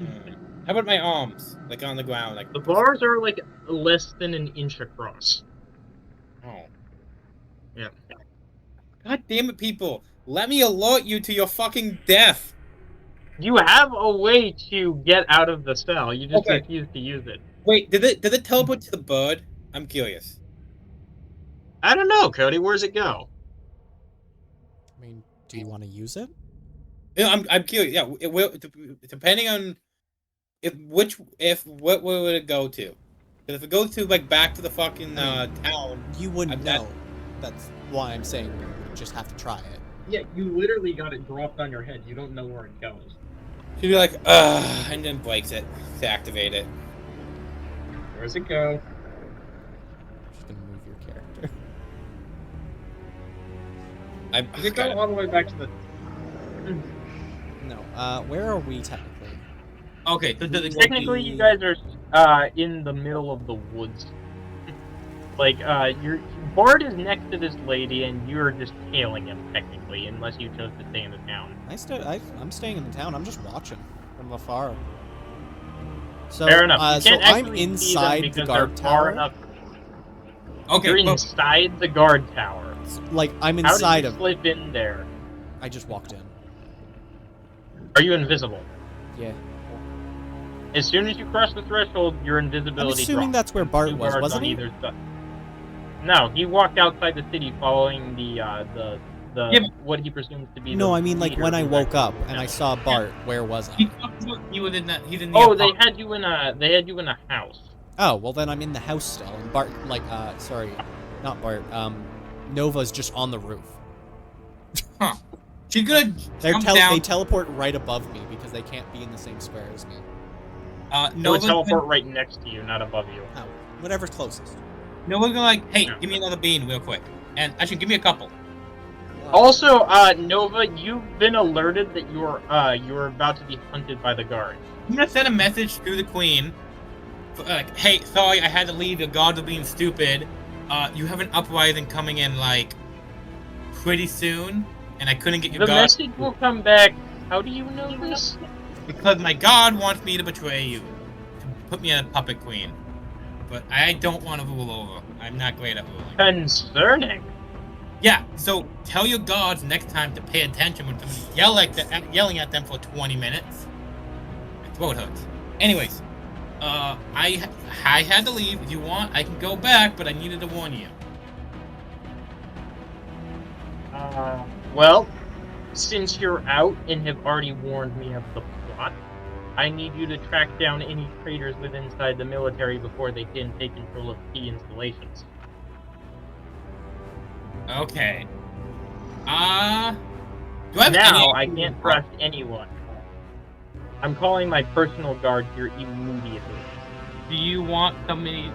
it. How about my arms, like on the ground, like The bars are like less than an inch across. Oh. Yeah. God damn it, people! Let me alert you to your fucking death. You have a way to get out of the cell. You just Okay. refuse to use it. Wait, did it teleport to the bird? I'm curious. I don't know, Cody. Where's it go? I mean, do you want to use it? Yeah, I'm curious. Yeah, it will depending on what would it go to? Because if it goes to like back to the fucking town, You wouldn't I- know. That's why I'm saying you would just have to try it. Yeah, you literally got it dropped on your head. You don't know where it goes. she'd be like, ugh, and then breaks it to activate it. Where's it go? I'm just gonna move your character. You can go all the way back to the. No. Where are we technically? Okay, Technically, you guys are in the middle of the woods. Like, your Bard is next to this lady, and you're just tailing him technically, unless you chose to stay in the town. I'm staying in the town. I'm just watching from afar. So, Fair enough. You so can't I'm actually see them inside the because guard they're far tower. enough. Okay, You're well, inside the guard tower. Like I'm How inside did you of. slip in there? I just walked in. Are you invisible? Yeah. As soon as you cross the threshold, your invisibility I'm assuming drops. that's where Bart Two was, guards wasn't on he? either side. No, he walked outside the city following what he presumes to be the No, I mean like leader when I who woke up actually and I was saw Bart, where was He I? talked about he was in that. He's in the. Oh, they apartment. had you in a house. Oh, well then I'm in the house still, and Bart, sorry, not Bart, Nova's just on the roof. Huh. She's gonna jump down. They teleport right above me because they can't be in the same square as me. No, would teleport right next to you, not above you. Oh, whatever's closest. Nova's gonna like, hey, Yeah. give me another bean real quick, and actually give me a couple. Also, Nova, you've been alerted that you're about to be hunted by the guard. I'm gonna send a message to the queen, like, hey, sorry, I had to leave. The guards are being stupid. You have an uprising coming in like pretty soon, and I couldn't get your The guard message will come back. How do you know this? because my god wants me to betray you, to put me in a puppet queen. But I don't want to rule over. I'm not great at ruling. Concerning. Yeah, so tell your guards next time to pay attention when somebody's yelling at them for 20 minutes. My throat hurts. Anyways, I had to leave. If you want, I can go back, but I needed to warn you. Well, since you're out and have already warned me of the plot, I need you to track down any traitors within inside the military before they can take control of key installations. Okay. Do I have Now, any... I can't trust anyone. I'm calling my personal guard here immediately. Do you want somebody...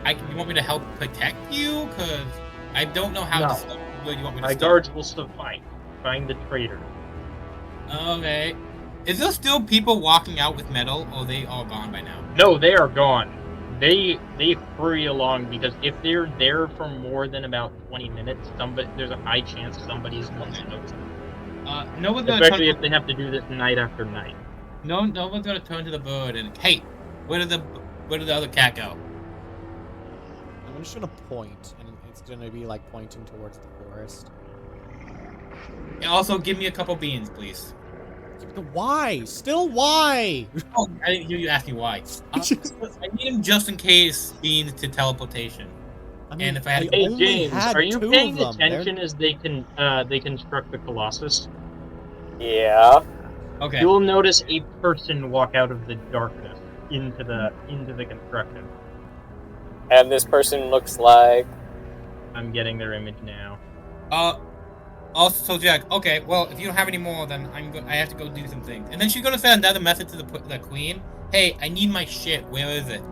you want me to help protect you? Because I don't know how No. to stop. Where you want me to My stop? guards will suffice. Find the traitor. Okay. Is there still people walking out with metal, or are they all gone by now? No, they are gone. They hurry along because if they're there for more than about 20 minutes, there's a high chance somebody's going to notice them. Nova's gonna Especially turn... if they have to do this night after night. Nova's gonna turn to the bird and, hey, where did the other cat go? I'm just gonna point, and it's gonna be like pointing towards the forest. And also, give me a couple beans, please. Why? Still why? Oh, I didn't hear you ask me why. I need him just in case beans to teleportation. I mean, And if I had- Hey only James, had are you 2 paying of them. attention as they construct the Colossus? Yeah. Okay. You will notice a person walk out of the darkness into the construction. And this person looks like... I'm getting their image now. Also, Jack. Okay. Well, if you don't have any more, then I have to go do some things. And then she's gonna send another message to the queen. Hey, I need my shit. Where is it?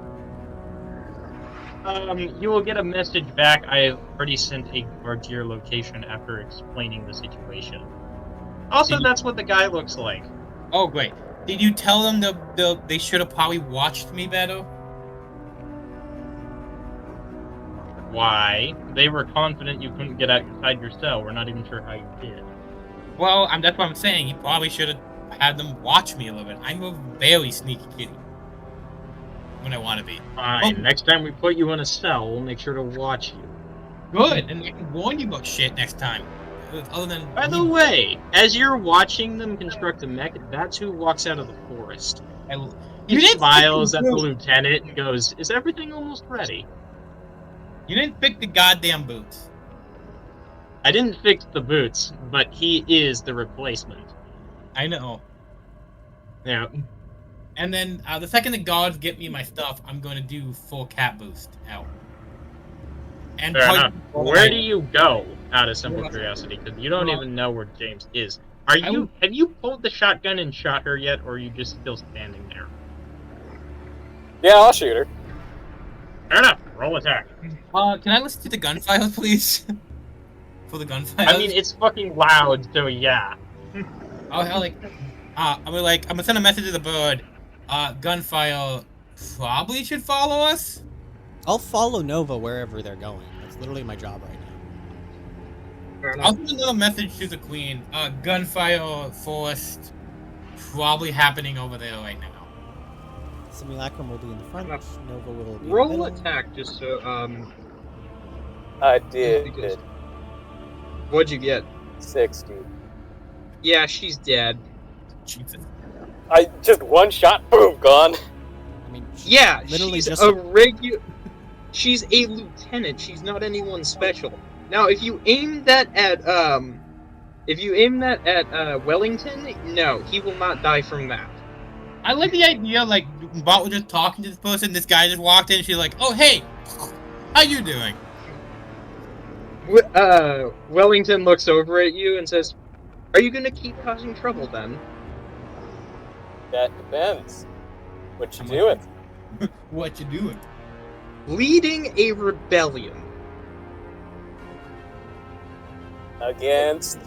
You will get a message back. I have already sent a guard to your location after explaining the situation. Also, that's what the guy looks like. Oh, great. Did you tell them they should have probably watched me better? Why? They were confident you couldn't get outside your cell. We're not even sure how you did. Well, that's what I'm saying. You probably should have had them watch me a little bit. I'm a very sneaky kitty. When I want to be. Fine. Oh. Next time we put you in a cell, we'll make sure to watch you. Good, and I can warn you about shit next time. Other than... By the way, as you're watching them construct the mech, that's who walks out of the forest. He smiles at the lieutenant and goes, "Is everything almost ready?" You didn't pick the goddamn boots. I didn't fix the boots, but he is the replacement. I know. Yeah. And then the second the guards get me my stuff, I'm going to do full cat boost out. And Fair tell enough. you- Where do you go, out of simple curiosity? Because you don't even know where James is. Have you pulled the shotgun and shot her yet, or are you just still standing there? Yeah, I'll shoot her. Fair enough. Roll attack. Can I listen to the gunfire, please? For the gunfire. I mean, it's fucking loud, so yeah. I'm gonna send a message to the bird. Gunfire probably should follow us. I'll follow Nova wherever they're going. That's literally my job right now. I'll send another message to the queen. Gunfire forced, probably happening over there right now. Simulacrum will be in the front. Nova will be Roll in the middle. attack, just so, I did. What'd you get? 60. Yeah, she's dead. Jesus. I just one shot, boom, gone. Yeah, Literally she's just a regular. She's a lieutenant. She's not anyone special. Now, if you aim that at Wellington, no, he will not die from that. I like the idea, like, Bot was just talking to this person, this guy just walked in, she's like, oh, hey, how you doing? Wellington looks over at you and says, "Are you gonna keep causing trouble then?" That depends. What you I'm doing? What you doing? Leading a rebellion. Against.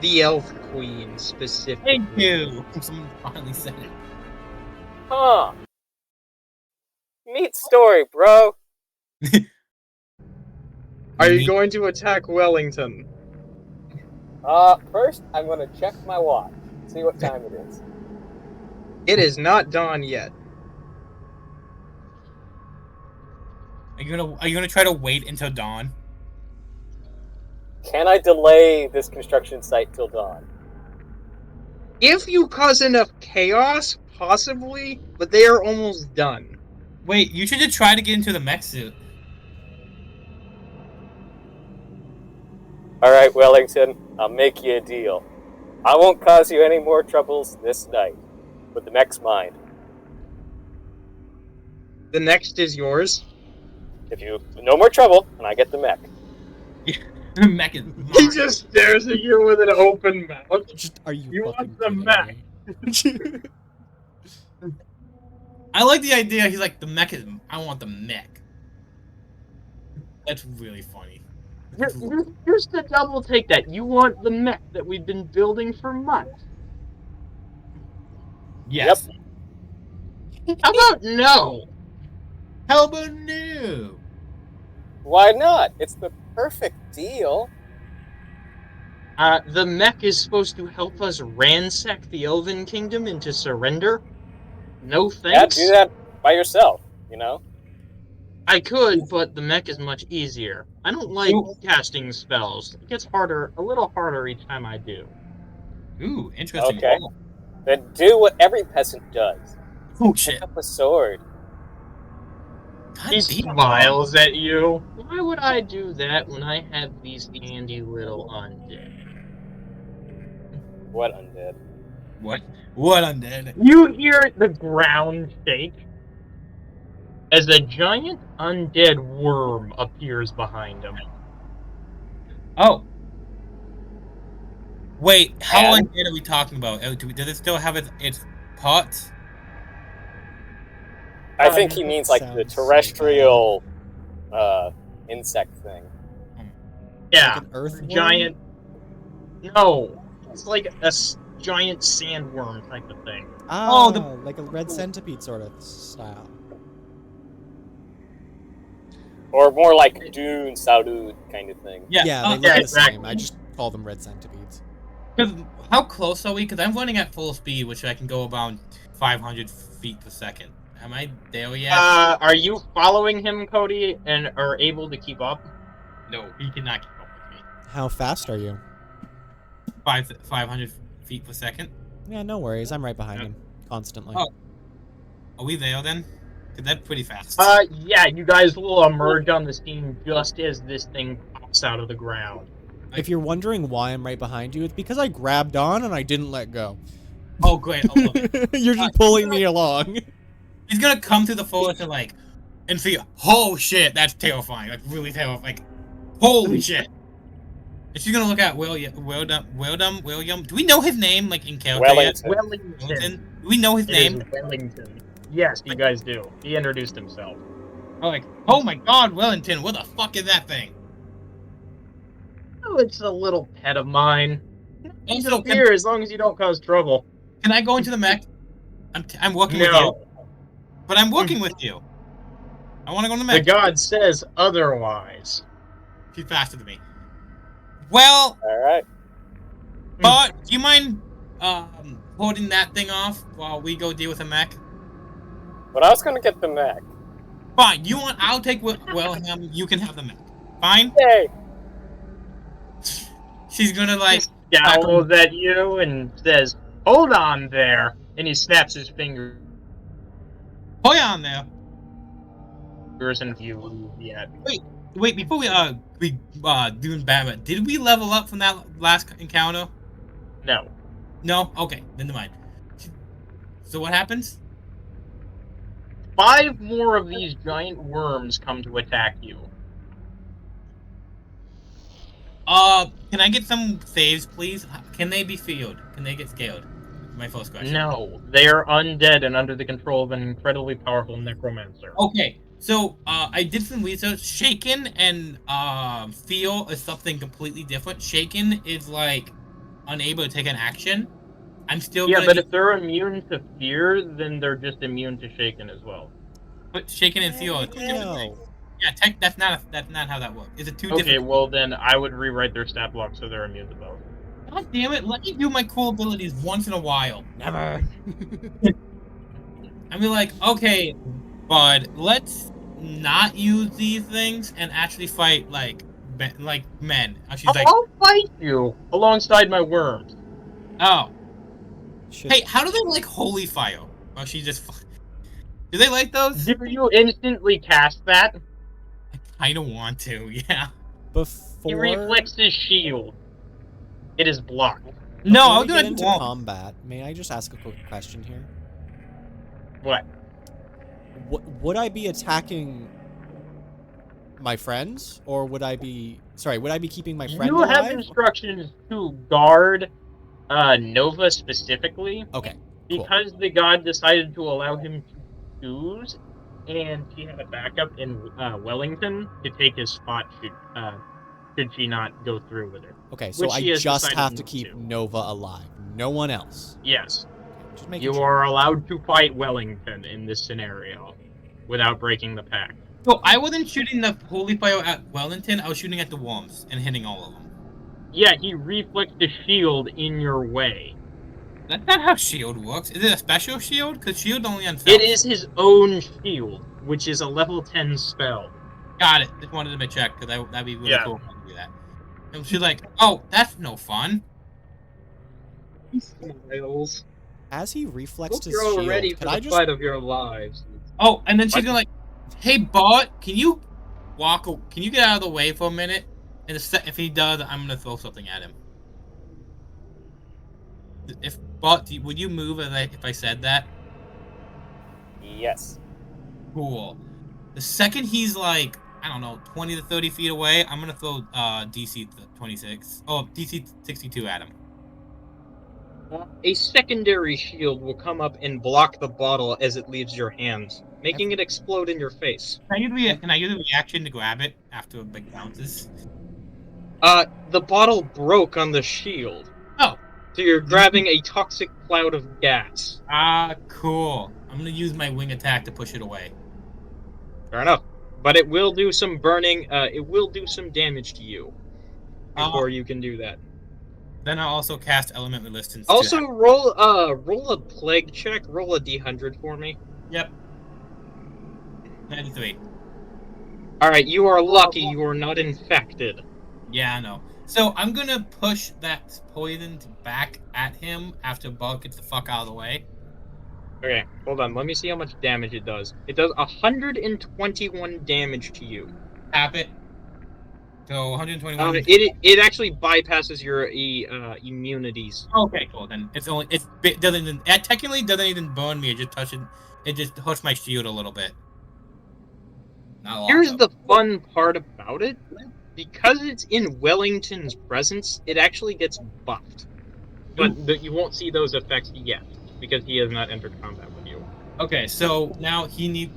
The Elf Queen, specifically. Thank you. Someone finally said it. Huh. Neat story, bro. Are you going to attack Wellington? First, I'm gonna check my watch. See what time it is. It is not dawn yet. Are you gonna try to wait until dawn? Can I delay this construction site till dawn? If you cause enough chaos, possibly, but they are almost done. Wait, you should just try to get into the mech suit. Alright, Wellington, I'll make you a deal. I won't cause you any more troubles this night. But the mech's mine. The next is yours. No more trouble, and I get the mech. The mech is He just stares at you with an open mouth. Just, are you You fucking want the kidding mech. me? I like the idea. He's like, the mech is. I want the mech. That's really funny. Just to double take that, you want the mech that we've been building for months. Yes. How about no? How about no? Why not? It's the perfect deal. The mech is supposed to help us ransack the Elven Kingdom into surrender. No thanks. Yeah, do that by yourself, you know? I could, but the mech is much easier. I don't like casting spells. It gets harder, a little harder each time I do. Ooh, interesting. Okay. Then do what every peasant does. Oh Pick shit. up a sword. God He damn. smiles at you. Why would I do that when I have these handy little undead? What undead? What? What undead? You hear the ground shake as a giant undead worm appears behind him. Oh. Wait, how And? undead are we talking about? Does it still have its parts? I think he means like the Sounds so terrestrial insect thing. Yeah, Like an earthworm? giant. No, it's like a giant sandworm type of thing. Oh, the- like a red centipede sort of style. Or more like Dune, Salud kind of thing. Yeah. Yeah, they look yeah, the exactly. same. I just call them red centipedes. Because how close are we? Because I'm running at full speed, which I can go about 500 feet per second. Am I there yet? Are you following him, Cody, and are able to keep up? No, he cannot keep up with me. How fast are you? 500 feet per second. Yeah, no worries. I'm right behind him, constantly. Oh. Are we there then? Because that's pretty fast. Yeah, you guys will emerge on the scene just as this thing pops out of the ground. If you're wondering why I'm right behind you, it's because I grabbed on and I didn't let go. Oh, great. I love it. You're just pulling me along. He's gonna come through the forest and see, oh shit, that's terrifying. Like, really terrifying. Like, holy shit. And she's gonna look at William. Do we know his name, like, in character yet? Wellington. Do we know his It name? is Wellington. Yes, you guys do. He introduced himself. Oh, like, oh my god, Wellington, what the fuck is that thing? Oh, it's a little pet of mine. He's Also, up here as long as you don't cause trouble. Can I go into the mech? I'm working with you. No, But I'm working with you. I want to go in the the mech. god says otherwise. She's faster than me. Well, Alright. but do you mind holding that thing off while we go deal with the mech? But I was gonna get the mech. Fine. I'll take Wilhelm. You can have the mech. Fine. Yay! She's gonna like. Scowls at you and says, "Hold on there," and he snaps his finger. Hold on there. There isn't you yet. Wait, before we doing Batman, did we level up from that last encounter? No. No? Okay, then never mind. So what happens? 5 more of these giant worms come to attack you. Can I get some saves, please? Can they be field? Can they get scaled? My first question. No, they are undead and under the control of an incredibly powerful necromancer. Okay, so I did some research. Shaken and feel is something completely different. Shaken is like unable to take an action. I'm still Yeah, gonna but if they're immune to fear, then they're just immune to shaken as well. put shaken and feel. No. Yeah, that's not how that works. It's a two Okay, different. well then I would rewrite their stat block so they're immune to both. God damn it! Let me do my cool abilities once in a while. Never. I mean, like, okay, bud, let's not use these things and actually fight like men. She's like, I'll fight you alongside my worms. oh, Should- hey, how do they like holy fire? Oh, she just. Do they like those? Do you instantly cast that? I kind of want to, yeah. He Before reflects his shield. It is blocked. No, before I'll we do get it into once. combat, may I just ask a quick question here? What? Would I be attacking my friends, or would I be keeping my friend You have alive? instructions to guard Nova specifically Okay, cool. because the god decided to allow him to choose, and she had a backup in Wellington to take his spot should she not go through with it. Okay, so which I she has just decided have to not keep to. Nova alive. No one else. Yes, Just making you sure. are allowed to fight Wellington in this scenario without breaking the pact. So I wasn't shooting the holy fire at Wellington. I was shooting at the worms and hitting all of them. Yeah, he reflects the shield in your way. That's not how shield works. Is it a special shield? Because shield only on self. It is his own shield, which is a level 10 spell. Got it. Just wanted to check because that'd be really Yeah. cool if I could do that. And she's like, "Oh, that's no fun." Miles. As he reflexed Hope his you're all shield, ready for could the I just fight of your lives. Oh, and then she's What? gonna like, "Hey, bot, can you Can you get out of the way for a minute?" And if he does, I'm gonna throw something at him. If bot, would you move if I said that? Yes. Cool. The second he's like, I don't know, 20 to 30 feet away, I'm gonna throw DC 26. Oh, DC 62 at him. A secondary shield will come up and block the bottle as it leaves your hands, making it explode in your face. Can I use a reaction to grab it after it like bounces? The bottle broke on the shield, Oh. so you're grabbing a toxic cloud of gas. Cool. I'm gonna use my wing attack to push it away. Fair enough. But it will do some burning, it will do some damage to you before you can do that. Then I'll also cast element resistance. Also, roll a plague check, roll a d100 for me. Yep. 93. Alright, you are lucky you are not infected. Yeah, I know. So I'm gonna push that poison back at him after Bug gets the fuck out of the way. Okay, hold on, let me see how much damage it does. It does 121 damage to you. Tap it. So 121. It actually bypasses your immunities. Okay, cool. Then it technically doesn't even burn me. It just hurts my shield a little bit. Not a lot, Here's though. the fun part about it. Because it's in Wellington's presence, it actually gets buffed. But you won't see those effects yet, because he has not entered combat with you. Okay, so now he needs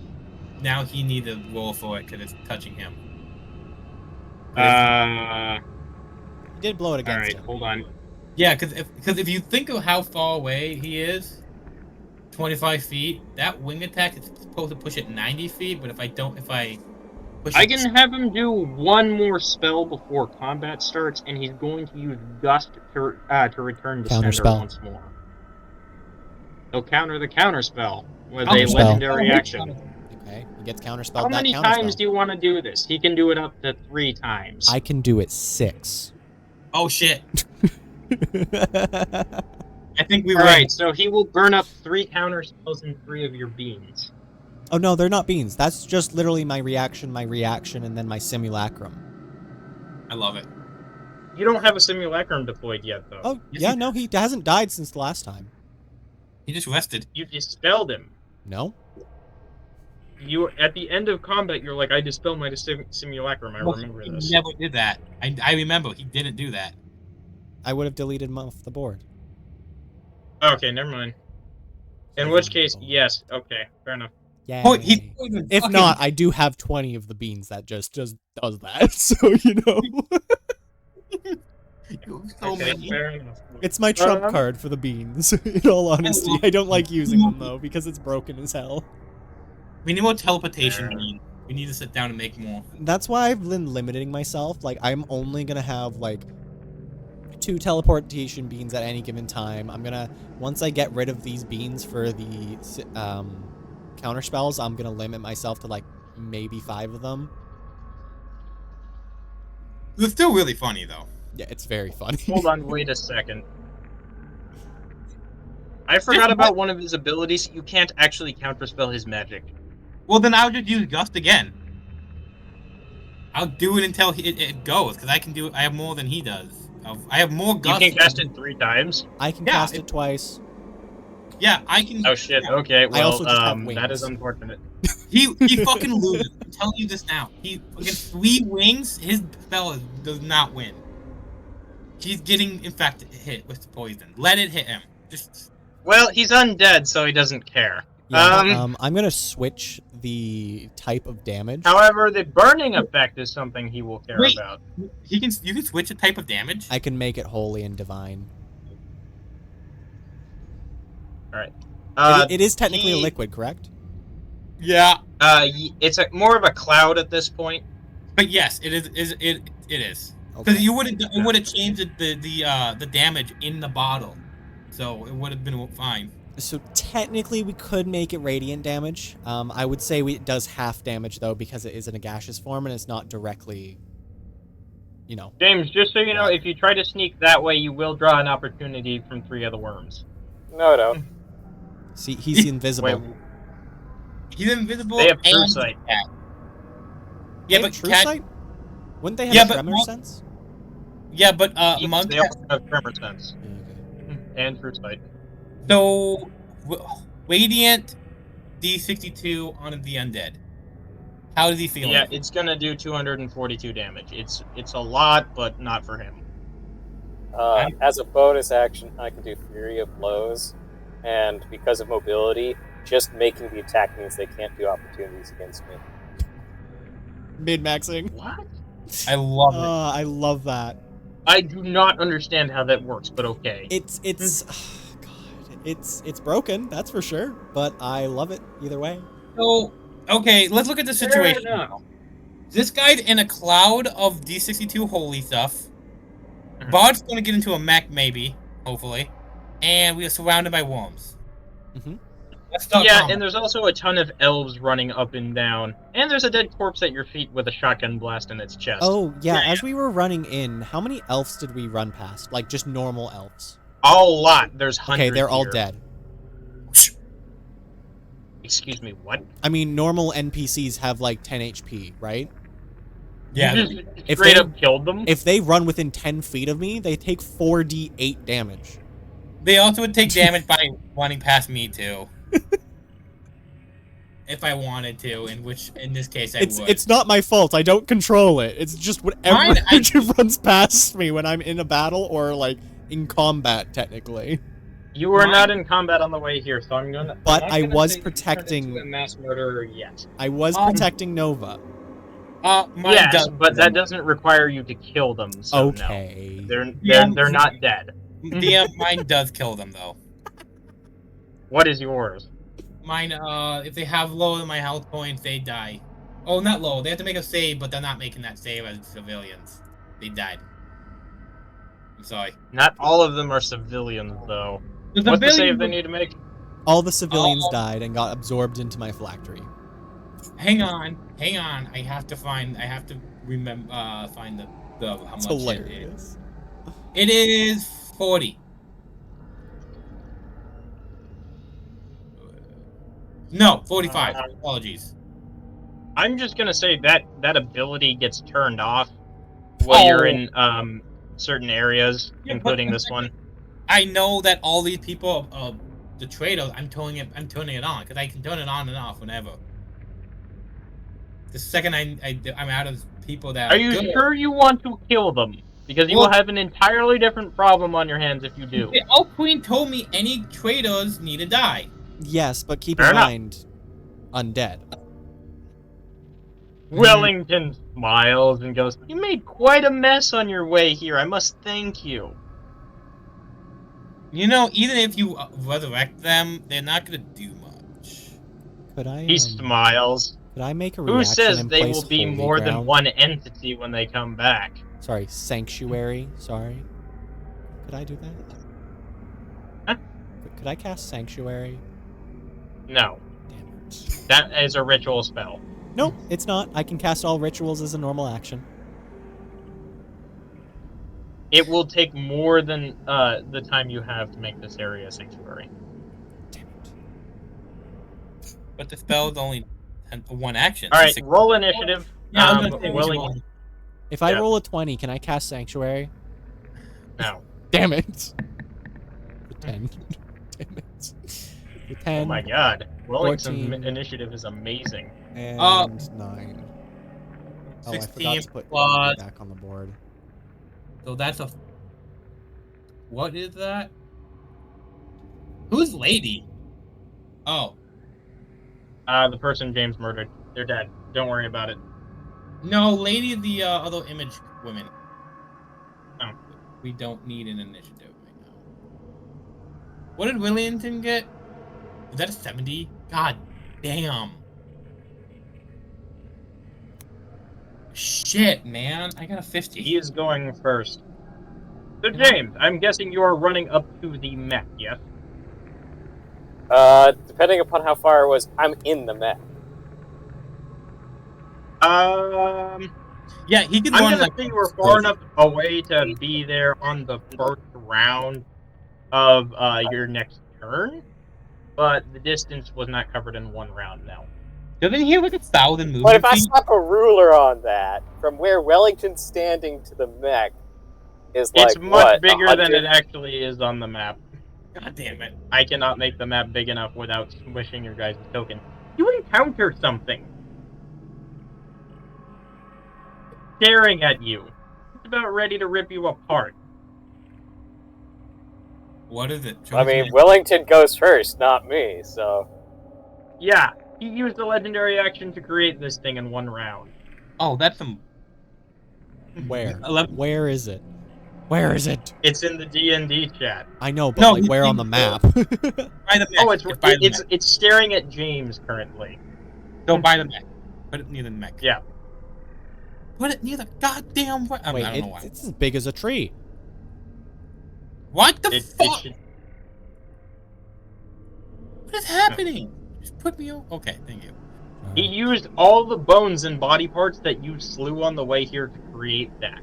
to roll for it because it's touching him. he did blow it against Alright, him? hold on. Yeah, because if you think of how far away he is, 25 feet, that wing attack is supposed to push it 90 feet. But if I push I it, can have him do one more spell before combat starts, and he's going to use Gust to return to Counter center spell. once more. He'll counter the counter spell with Counter a spell. legendary action. Okay, he gets counterspelled. How many times do you want to do this? He can do it up to 3 times. I can do it 6. Oh shit! I think we were Alright, so he will burn up 3 counter spells in 3 of your beams. Oh no, they're not beans. That's just literally my reaction, and then my simulacrum. I love it. You don't have a simulacrum deployed yet, though. Oh Yes, yeah, he no, he hasn't died since the last time. He just rested. You dispelled him. No. You at the end of combat, you're like, I dispelled my simulacrum. I remember He this. never did that. I remember he didn't do that. I would have deleted him off the board. Okay, never mind. In He's which on the case, board. yes. Okay, fair enough. Yay. Oh, he even If fucking- not, I do have 20 of the beans that just does that. So you know, so Okay, many. fair enough. it's my trump Um, card for the beans. In all honesty, I don't like using them though because it's broken as hell. We need more teleportation Fair. beans. We need to sit down and make more. That's why I've been limiting myself. Like I'm only gonna have like 2 teleportation beans at any given time. I'm gonna once I get rid of these beans for the counter spells, I'm gonna limit myself to like maybe 5 of them. It's still really funny though. Yeah, it's very funny. Hold on, wait a second. I forgot about one of his abilities. You can't actually counterspell his magic. Well, then I'll just use Gust again. I'll do it until it goes, because I can do. I have more than he does. I have more You Gust. can cast it 3 times. I can Yeah, cast it twice. Yeah, I can. Oh shit. Yeah. Okay. Well, also just have that is wings. unfortunate. He fucking loses. I'm telling you this now. He against 3 wings, his spell does not win. He's getting infected, hit with poison. Let it hit him. Just Well, he's undead, so he doesn't care. Yeah, I'm gonna switch the type of damage. However, the burning effect is something he will care Wait. about. you can switch a type of damage. I can make it holy and divine. All right. It is technically a he- liquid, correct? Yeah, It's more of a cloud at this point. but yes, it is. It is. Okay. Because it would have changed the damage in the bottle, so it would have been fine. So technically, we could make it radiant damage. I would say it does half damage though because it is in a gaseous form and it's not directly, you know. James, just so you know, if you try to sneak that way, you will draw an opportunity from 3 other worms. No, don't. See, he's invisible. Wait, He's invisible. they have true and sight. cat. They Yeah, have but true cat. sight? Wouldn't they have Yeah, a but tremor monk- sense? Yeah, but Yes, monk. they also have tremor sense Yeah, okay. and true sight. So, radiant D62 on the undead. How does he feel? Yeah, it's gonna do 242 damage. It's a lot, but not for him. As a bonus action, I can do Fury of Blows, and because of mobility, just making the attack means they can't do opportunities against me. Mid-maxing. What? I love it. I love that. I do not understand how that works, but okay. It's God, it's broken, that's for sure. But I love it either way. So, okay, let's look at the situation. Fair enough. This guy's in a cloud of D62 holy stuff. Mhm. Bard's gonna get into a mech, maybe, hopefully, and we are surrounded by worms. Mhm. Let's start Yeah, combat. and there's also a ton of elves running up and down, and there's a dead corpse at your feet with a shotgun blast in its chest. Oh yeah, Yeah. as we were running in, how many elves did we run past? Like just normal elves. A lot. There's hundreds. Okay, they're all here. dead. Excuse me, what? I mean, normal NPCs have like 10 HP, right? Yeah, You just If straight they- up killed them? If they run within 10 feet of me, they take 4d8 damage. they also would take damage by running past me too. If I wanted to, in this case I would. It's not my fault. I don't control it. It's just whatever Mine, I- runs past me when I'm in a battle or like in combat, technically. You were Mine- not in combat on the way here, so I'm gonna. But I'm not I gonna was say you turned protecting- into a mass murderer yet. I was protecting Nova. Mine Yes, does. but that doesn't require you to kill them. So Okay. no. Yeah. They're not dead. Yeah, mine does kill them though. What is yours? Mine, if they have lower than my health points, they die. Oh, not low. They have to make a save, but they're not making that save as civilians. They died. I'm sorry. Not all of them are civilians, though. The What's the save civilians- they need to make? All the civilians Oh. died and got absorbed into my phylactery. Hang on. I have to remember, find the how It's much it is. hilarious. It is 40. No, 45. Apologies. I'm just gonna say that ability gets turned off while you're Oh. in certain areas, Yeah, including but- this one. I know that all these people, the traders, I'm turning it on because I can turn it on and off whenever. The second I'm out of people that Are you good, sure you want to kill them? Because you Well- will have an entirely different problem on your hands if you do. The Elf Queen told me any traders need to die. Yes, but keep Fair in enough. mind, undead. Wellington smiles and goes, "You made quite a mess on your way here. I must thank you." You know, even if you resurrect them, they're not gonna do much. Could I? He smiles. Could I make a Who reaction says and they place will be holy more than ground? one entity when they come back? Sorry, sanctuary. Sorry. Could I do that? Huh? Could I cast sanctuary? No, Damn it. that is a ritual spell. Nope, it's not. I can cast all rituals as a normal action. It will take more than the time you have to make this area a sanctuary. Damn it. But the spell's only one action. All so right, six- roll initiative. Yeah, I'm gonna say Welling- If I Yeah. roll a 20, can I cast sanctuary? No. Damn it. The 10. Damn it. The 10. Oh my god. Wellington's 14. initiative is amazing. And 9. Oh, I forgot 16 to put plus. back on the board. So that's a. What is that? Who's Lady? Oh The person James murdered. They're dead. Don't worry about it. no, Lady is the other image women. Oh. We don't need an initiative right now. What did Willington get? Is that a 70? God damn. Shit, man. I got a 50. He is going first. So James, I'm guessing you are running up to the mech, yes? Depending upon how far it was, I'm in the mech. Yeah, he could I'm run gonna like. say you were far enough away to be there on the first round of your next turn, but the distance was not covered in one round now. Doesn't he have like 1,000 movement But if I feet? slap a ruler on that, from where Wellington's standing to the mech is like, It's much what, bigger than 100? it actually is on the map. God damn it. I cannot make the map big enough without squishing your guys' token. You encounter something staring at you. It's about ready to rip you apart. What is it? I mean, Wellington goes first, not me, so... Yeah, he used a legendary action to create this thing in one round. Oh, that's some. Where? 11. Where is it? Where is it? It's in the D&D chat. I know, but No, like you where on think the map? By the mech. Oh, it's by the mech. it's staring at James currently. So by the mech. Put it near the mech. Yeah. Put it near the goddamn. I Wait, don't know why. it's as big as a tree. What the It fuck? should- What is happening? Just put me on. Okay, thank you. He used all the bones and body parts that you slew on the way here to create that.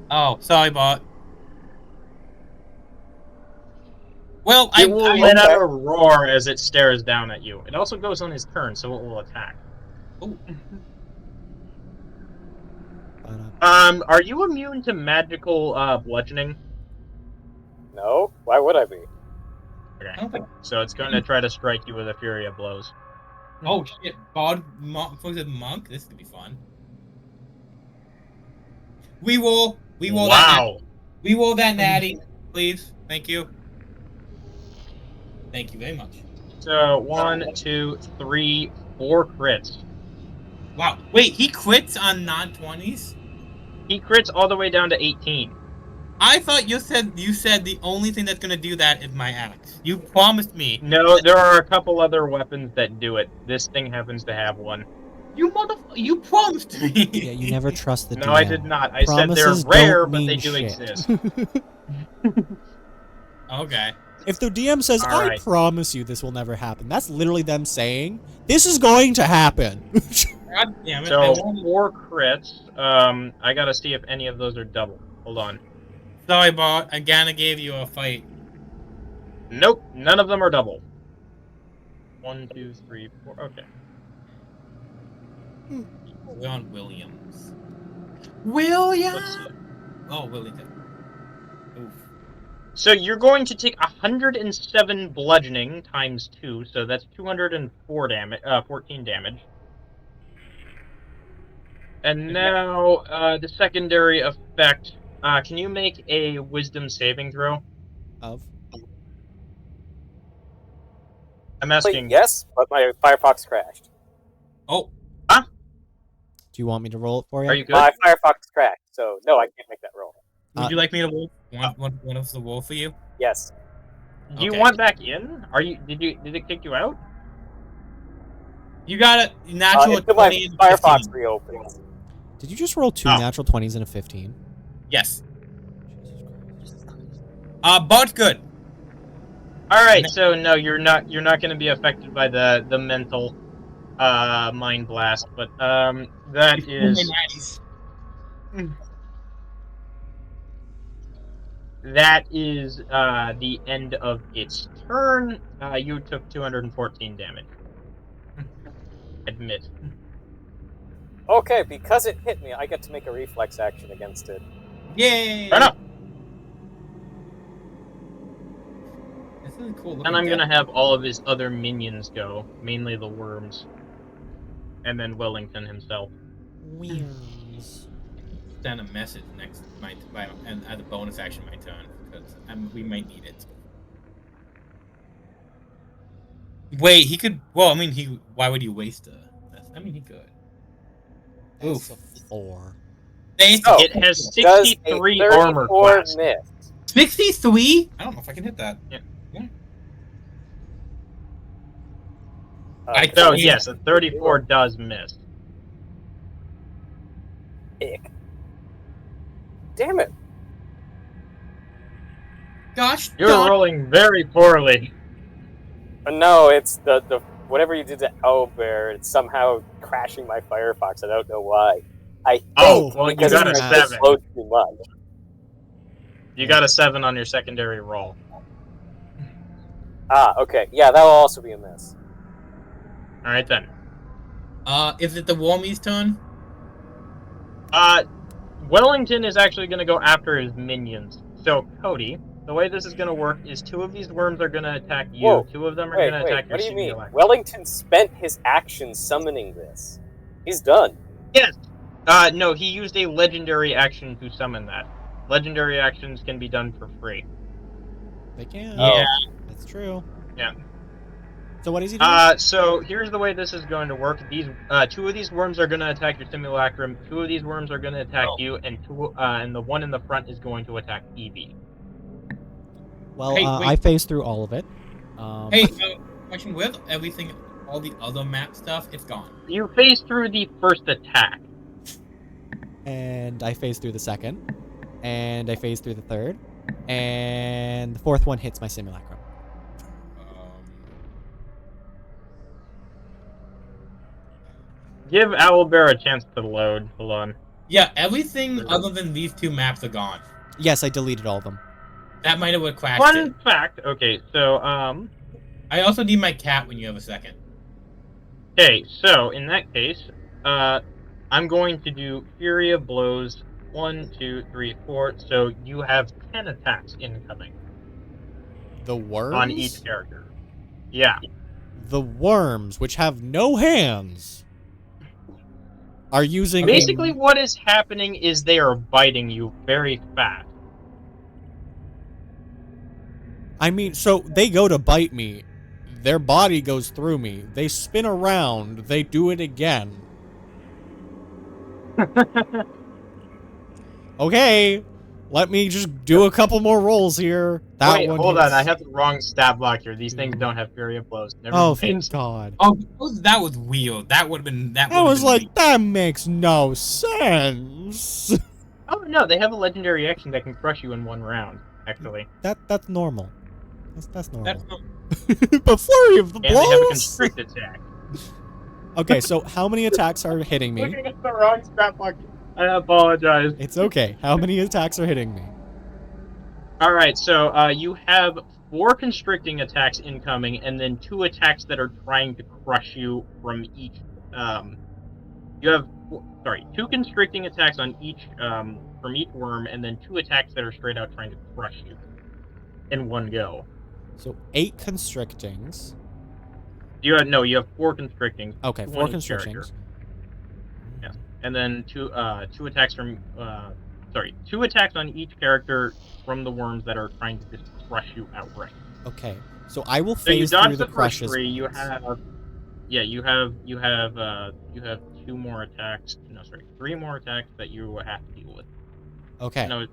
Oh, sorry, bot. Well, It will I let out a roar as it stares down at you. It also goes on his turn, so it will attack. Ooh. Are you immune to magical bludgeoning? No? Why would I be? I Okay. don't think. So it's going to try to strike you with a fury of blows. Oh shit, bot monk. This could be fun. We will. That. Wow. We will that natty, please. Thank you. Thank you very much. So 1, 2, 3, 4 crits. Wow. Wait, he quits on non-20s? He crits all the way down to 18. I thought you said the only thing that's gonna do that is my axe. You promised me. No, there are a couple other weapons that do it. This thing happens to have one. You promised me. Yeah, you never trust the DM. No, I did not. I Promises said they're rare, don't but they mean do shit. exist. Okay. If the DM says, All I right. promise you this will never happen, that's literally them saying, this is going to happen. God damn it. So I won't- 4 crits. I gotta see if any of those are double. Hold on. Sorry, bot. I kinda gave you a fight. Nope, none of them are double. 1, 2, 3, 4. Okay. We're on Williams. Let's see. Oh, Wellington. Oof. So you're going to take 107 bludgeoning times 2, so that's 204 damage, 14 damage. And now, the secondary effect. Can you make a Wisdom saving throw? Of. I'm asking. Yes, but my Firefox crashed. Oh, Do you want me to roll it for you? Are you good? My Firefox crashed, so no, I can't make that roll. would you like me to roll one of the roll for you? Yes. Do you Okay. want back in? Did it kick you out? You got a natural Until my 20 and Firefox 15. reopens. Did you just roll 2 Oh. natural 20s and a 15? Yes. Both good. All right, so no, you're not going to be affected by the mental mind blast, but that is Nice. the end of its turn. You took 214 damage. Admit. Okay, because it hit me, I get to make a reflex action against it. Yay! Run up. This is a cool. And I'm going to have all of his other minions go, mainly the worms. And then Wellington himself. Worms. Send a message next and as a bonus action my turn because we might need it. Wait, he could. Well, I mean, Why would you waste a? I mean, he could. That's Oof. a 4. So, It has does 63 a armor 34 class. miss? 63? I don't know if I can hit that. Yeah. I So can't. yes, a 34 does miss. Ick. Damn it. Gosh, You're rolling very poorly. No, it's the whatever you did to Owlbear, it's somehow crashing my Firefox. I don't know why. I Oh, think well, you because got a it's 7. slowed too much. You got a 7 on your secondary roll. Ah, okay. Yeah, that'll also be a miss. All right then. Is it the Wormy's turn? Wellington is actually going to go after his minions. So Cody, the way this is going to work is 2 of these worms are going to attack you. Whoa. 2 of them are Wait, going to attack your what do you mean? simulacrum. Wellington spent his action summoning this. He's done. Yes. No, he used a legendary action to summon that. Legendary actions can be done for free. They can. Oh. Yeah. That's true. Yeah. So what is he doing? So here's the way this is going to work. These 2 of these worms are going to attack your simulacrum. 2 of these worms are going to attack you, and and the one in the front is going to attack Evie. Well, Hey, I phased through all of it. Hey, question with everything, all the other map stuff, it's gone. You phase through the first attack. And I phased through the second. And I phased through the third. And the fourth one hits my simulacrum. Give Owlbear a chance to load. Hold on. Yeah, everything other than these 2 maps are gone. Yes, I deleted all of them. That might have what crashed Fun it. fact. Okay, so I also need my cat when you have a second. Okay, so in that case, I'm going to do Fury of Blows. 1, 2, 3, 4. So you have 10 attacks incoming The worms? on each character. Yeah. The worms, which have no hands, are using... Basically, what is happening is they are biting you very fast. I mean, so they go to bite me. Their body goes through me. They spin around. They do it again. Okay, let me just do a couple more rolls here. That Wait, one hold hits. on. I have the wrong stat block here. These things don't have Fury of Blows. Never Oh, mind. thank God. Oh, that was weird. That would have been... I was like, that makes no sense. Oh, no, they have a legendary action that can crush you in 1 round, actually. That's normal. That's normal. That's not... But flurry of the And they have a blows. constrict attack. Okay, so how many attacks are hitting me? Looking at the wrong stat block. I apologize. It's okay. How many attacks are hitting me? Alright, so you have 4 constricting attacks incoming, and then 2 attacks that are trying to crush you from each. You have 2 constricting attacks on each from each worm, and then 2 attacks that are straight out trying to crush you in one go. So 8 constrictings. You have 4 constricting. Okay, 2 4 on each constrictings. character. Yes, and then 2 attacks from 2 attacks on each character from the worms that are trying to just crush you outright. Okay, so I will So you phase dodge through the the first crushes. 3. You ones. have you have 2 more attacks. No, sorry, 3 more attacks that you have to deal with. Okay. No,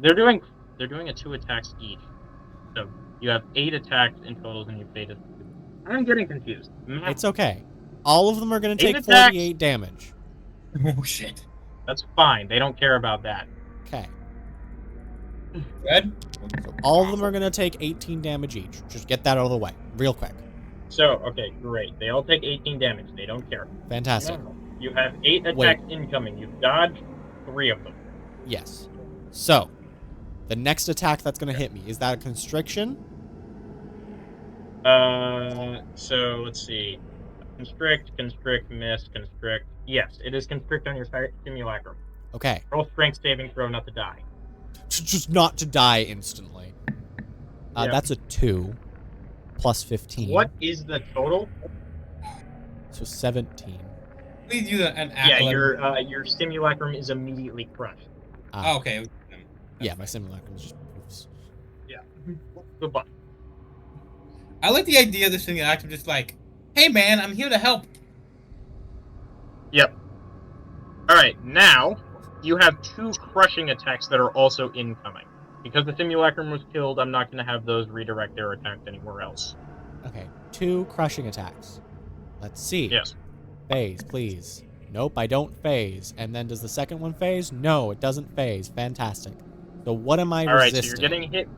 they're doing a 2 attacks each. So you have 8 attacks in total, and you beta. I'm getting confused. It's okay. All of them are going to 8 take attacks. 48 damage. Oh shit. That's fine. They don't care about that. Okay. Good. So all of them are going to take 18 damage each. Just get that out of the way, real quick. So, okay, great. They all take 18 damage. They don't care. Fantastic. You have 8 attacks incoming. You've dodged 3 of them. Yes. So, the next attack that's going to hit me, is that a constriction? So let's see. Constrict, miss, constrict. Yes, it is constrict on your simulacrum. Okay. Roll strength saving throw not to die. Just not to die instantly. Yep. That's a 2 plus 15. What is the total? So 17. Please use an Yeah, your simulacrum is immediately crushed. Oh, okay. Yeah, my simulacrum just poofs. Yeah. Goodbye. I like the idea of this thing actually just like, hey man, I'm here to help. Yep. Alright, now you have 2 crushing attacks that are also incoming. Because the simulacrum was killed, I'm not going to have those redirect their attacks anywhere else. Okay, 2 crushing attacks. Let's see. Yes. Phase, please. Nope, I don't phase. And then does the second one phase? No, it doesn't phase. Fantastic. So what am I Alright, resisting? so you're getting hit.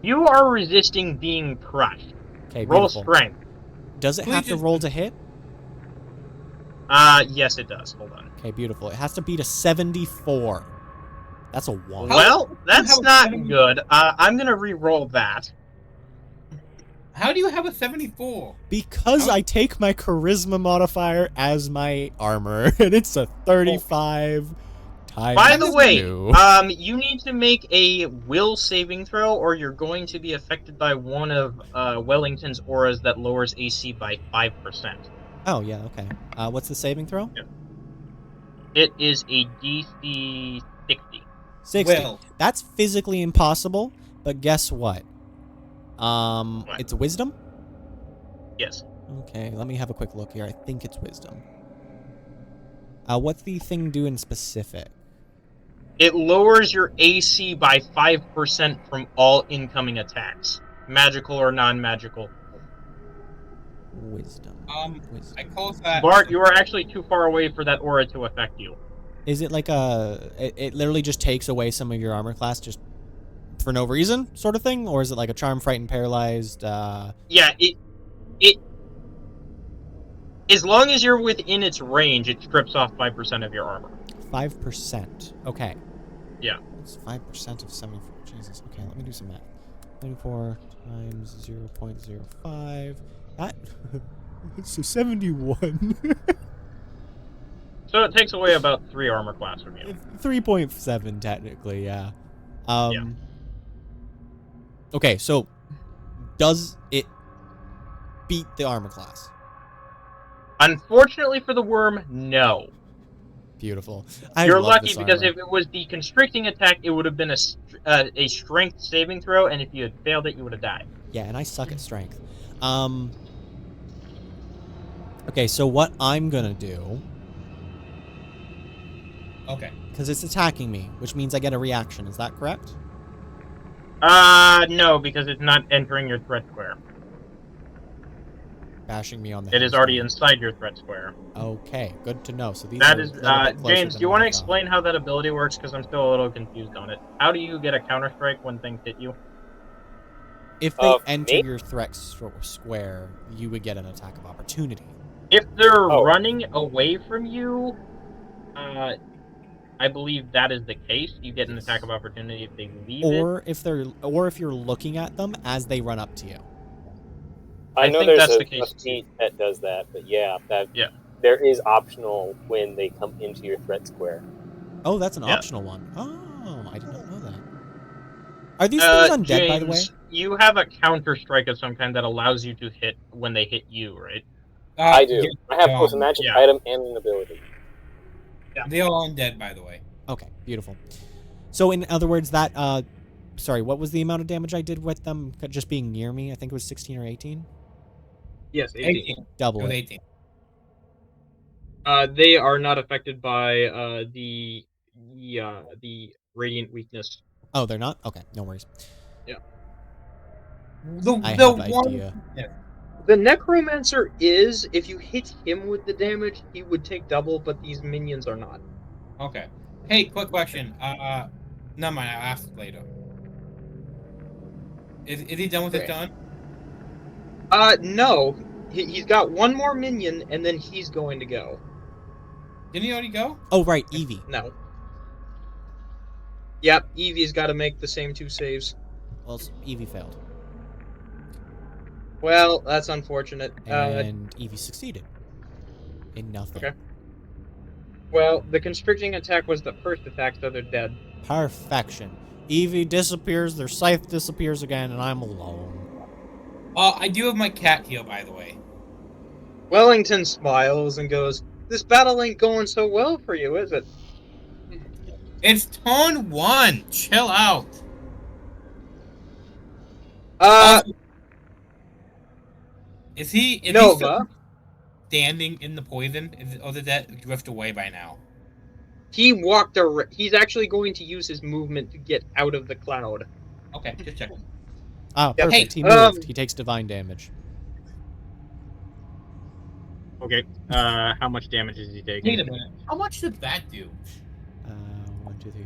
You are resisting being crushed. Okay, Roll beautiful. strength. Does it have to roll to hit? Yes it does. Hold on. Okay, beautiful. It has to beat a 74. That's a 1. Well, that's how not 70? good. I'm gonna re-roll that. How do you have a 74? Because I take my charisma modifier as my armor, and it's a 35 times By the way, 2. you need to make a will saving throw, or you're going to be affected by one of Wellington's auras that lowers AC by 5%. Oh, yeah, okay. What's the saving throw? It is a DC 60. 60. Well. That's physically impossible, but guess what? What? It's wisdom? Yes. Okay, let me have a quick look here. I think it's wisdom. What's the thing do in specific? It lowers your AC by 5% from all incoming attacks, magical or non-magical. Wisdom. I call that. Bart, you are actually too far away for that aura to affect you. Is it like it literally just takes away some of your armor class just for no reason sort of thing? Or is it like a charm, frightened, paralyzed? Yeah, it as long as you're within its range, it strips off 5% of your armor. 5%. Okay. Yeah. It's 5% of 74. Jesus. Okay, let me do some math. 24 times 0.05. That... so 71. So it takes away about 3 armor class from you. 3.7 technically, yeah. Yeah. Okay, so does it beat the armor class? Unfortunately for the worm, no. Beautiful. You're love lucky this because armor. if it was the constricting attack, it would have been a strength saving throw, and if you had failed it, you would have died. Yeah, and I suck at strength. Okay, so what I'm gonna do... Okay. Because it's attacking me, which means I get a reaction. Is that correct? No, because it's not entering your threat square. Bashing me on the It head is already fine. inside your threat square. Okay, good to know. So these That are is, a little bit closer James, than do you want I to thought. explain how that ability works? Because I'm still a little confused on it. How do you get a counterstrike when things hit you? If they Of enter me? your threat square, you would get an attack of opportunity. If they're Oh. running away from you, I believe that is the case. You get an attack of opportunity if they leave it. Or if you're looking at them as they run up to you. I know think there's that's a the case, too. feat that does that, but yeah, Yeah. there is optional when they come into your threat square. Oh, that's an Yeah. optional one. Oh, I did not know that. Are these things undead, James, by the way? you have a counter strike of some kind that allows you to hit when they hit you, right? I do. Yeah, I have both a magic yeah. item and an ability. They all undead, by the way. Okay, beautiful. So in other words, that sorry, what was the amount of damage I did with them just being near me? I think it was 16 or 18. Yes, 18. Double It was it. 18. They are not affected by the radiant weakness. Oh, they're not? Okay, no worries. I The have one. idea. Yeah. The necromancer is, if you hit him with the damage, he would take double, but these minions are not. Okay. Hey, quick question. Never mind. I'll ask later. Is he done with his Okay. turn? No. He's got one more minion, and then he's going to go. Didn't he already go? Oh, right, Evie. No. Yep, Evie's got to make the same 2 saves. Well, Evie failed. Well, that's unfortunate. And Evie succeeded. In nothing. Okay. Well, the constricting attack was the first attack, so they're dead. Perfection. Evie disappears, their scythe disappears again, and I'm alone. I do have my cat heal, by the way. Wellington smiles and goes, "This battle ain't going so well for you, is it?" It's turn 1. Chill out. Is he Nova. still standing in the poison? Or did that drift away by now? He he's actually going to use his movement to get out of the cloud. Okay, just checking. Ah, Yeah. perfect. Hey, he moved. He takes divine damage. Okay. How much damage is he taking? Wait a minute. How much did that do? 1, 2, 3,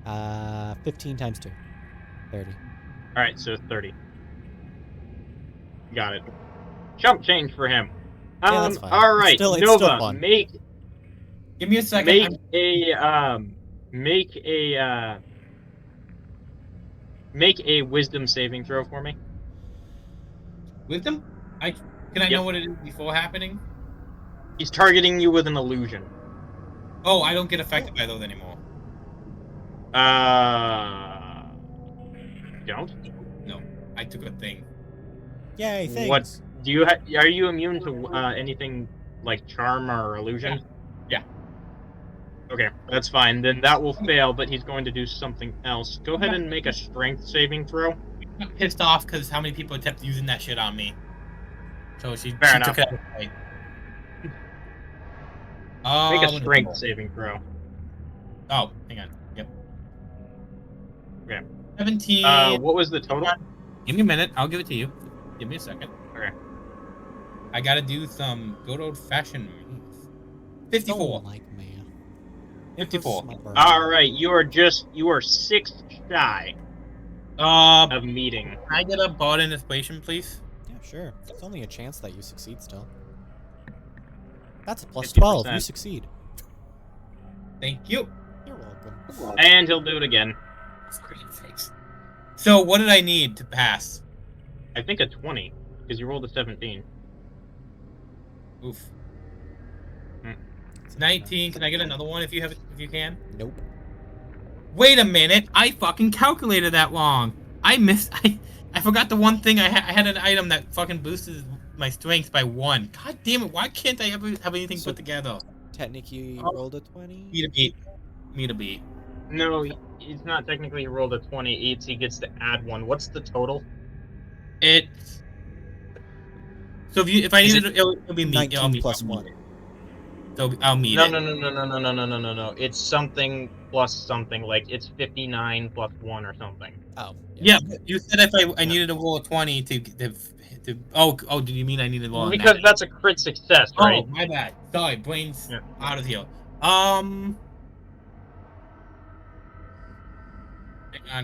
4. 15 times 2. 30. Alright, so 30. Got it. Chump change for him. Yeah, that's fine. Alright, It's still Nova, fun. Give me a second. Make a wisdom saving throw for me. Wisdom? Can I know what it is before happening? He's targeting you with an illusion. Oh, I don't get affected by those anymore. Don't? No, I took a thing. Yay, things. What do you are you immune to anything like charm or illusion? Yeah. Okay, that's fine. Then that will fail, but he's going to do something else. Go ahead and make a strength saving throw. I'm pissed off because how many people kept using that shit on me. So she Fair enough. took it out of the way. Make a strength saving throw. Oh, hang on. Yep. Okay. 17. What was the total? Give me a minute. I'll give it to you. Give me a second. Okay. I gotta do some good old fashioned moves. 54. Don't like me. 54. All right, you are 6 shy of meeting. Can I get a bard inspiration, please? Yeah, sure. It's only a chance that you succeed still. That's a plus 50%. 12. You succeed. Thank you. You're welcome. And he'll do it again. So, what did I need to pass? I think a 20, because you rolled a 17. Oof. 19. Can I get another one if you can? Nope. Wait a minute. I fucking calculated that wrong. I forgot the one thing I had an item that fucking boosted my strength by 1. God damn it. Why can't I ever have anything put together? Technically, you rolled a 20? Me to beat. No, it's not technically he rolled a 20. He gets to add 1. What's the total? It's... So if I need it, it'll be me. 19 plus 1. So I'll meet No, it. no. It's something plus something. Like, it's 59 plus 1 or something. Oh. Yeah, you said if I needed to roll a 20 to oh, did you mean I needed to roll a Because that's a crit success, right? Oh, my bad. Sorry, brain's Yeah. out of here. On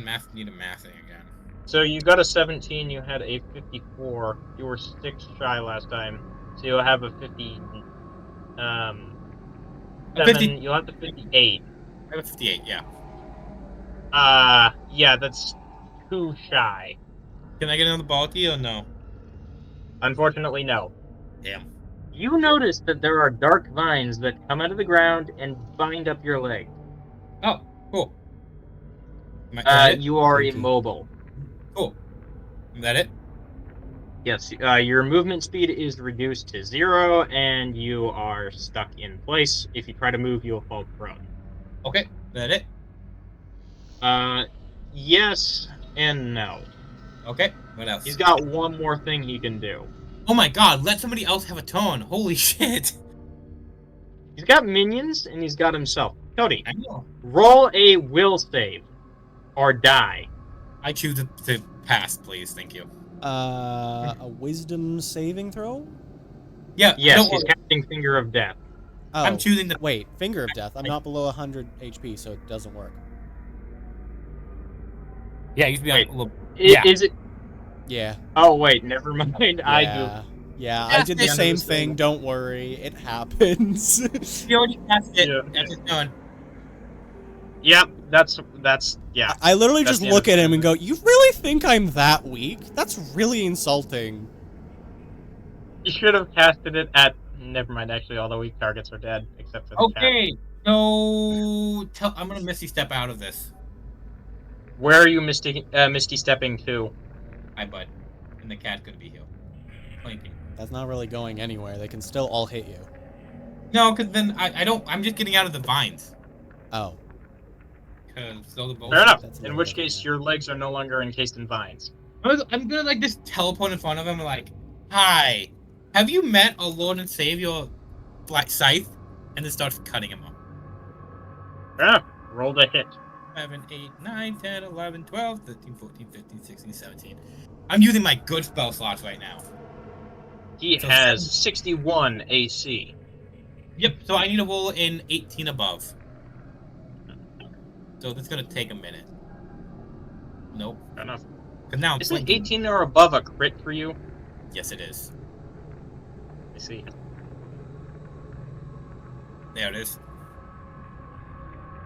math, need a mathing again. So you got a 17, you had a 54. You were 6 shy last time. So you'll have a 50. You'll have to 58. I have a 58. Yeah. Yeah, that's too shy. Can I get another ball deal or no? Unfortunately, no. Damn. You notice that there are dark vines that come out of the ground and bind up your leg. Oh, cool. Is that it? You are Kinky. immobile. Cool. Is that it? Yes, your movement speed is reduced to 0, and you are stuck in place. If you try to move, you'll fall prone. Okay. Is that it? Yes and no. Okay. What else? He's got one more thing he can do. Oh my god, let somebody else have a turn. Holy shit. He's got minions, and he's got himself. Cody, I know. roll a will save, or die. I choose to pass, please. Thank you. A wisdom saving throw? Yeah. Yes, don't he's worry. casting Finger of Death. Oh, I'm choosing the. wait, Finger of Death. I'm not below 100 HP, so it doesn't work. Yeah, you should be on Wait. a little. Is it? Yeah. Oh wait, never mind. I do. Yeah. Yeah, Yeah, I did the the end of same this thing. thing. Don't worry, it happens. You already passed it. Yeah. That's his turn. Yep, that's yeah. I literally That's just the end look of at the him and turn. go, "You really think I'm that weak? That's really insulting." You should have casted it at. Never mind. Actually, all the weak targets are dead except for the cat. Okay. So I'm gonna Misty step out of this. Where are you misty stepping to? Hi, bud. And the cat's gonna be healed. Clanking. That's not really going anywhere. They can still all hit you. No, because then I don't. I'm just getting out of the vines. Oh, Because those are both. Fair enough. That's a In little which different, case, yeah. your legs are no longer encased in vines. I'm gonna like just teleport in front of him and like, hi, have you met our Lord and Savior, Black Scythe? And then starts cutting him off. Fair enough. Roll to hit. 7, 8, 9, 10, 11, 12, 13, 14, 15, 16, 17. I'm using my good spell slots right now. He So has 61 AC. Yep, so I need to roll in 18 above. So that's gonna take a minute. Nope. Fair enough. Because now I'm Isn't thinking. 18 or above a crit for you? Yes, it is. I see. There it is.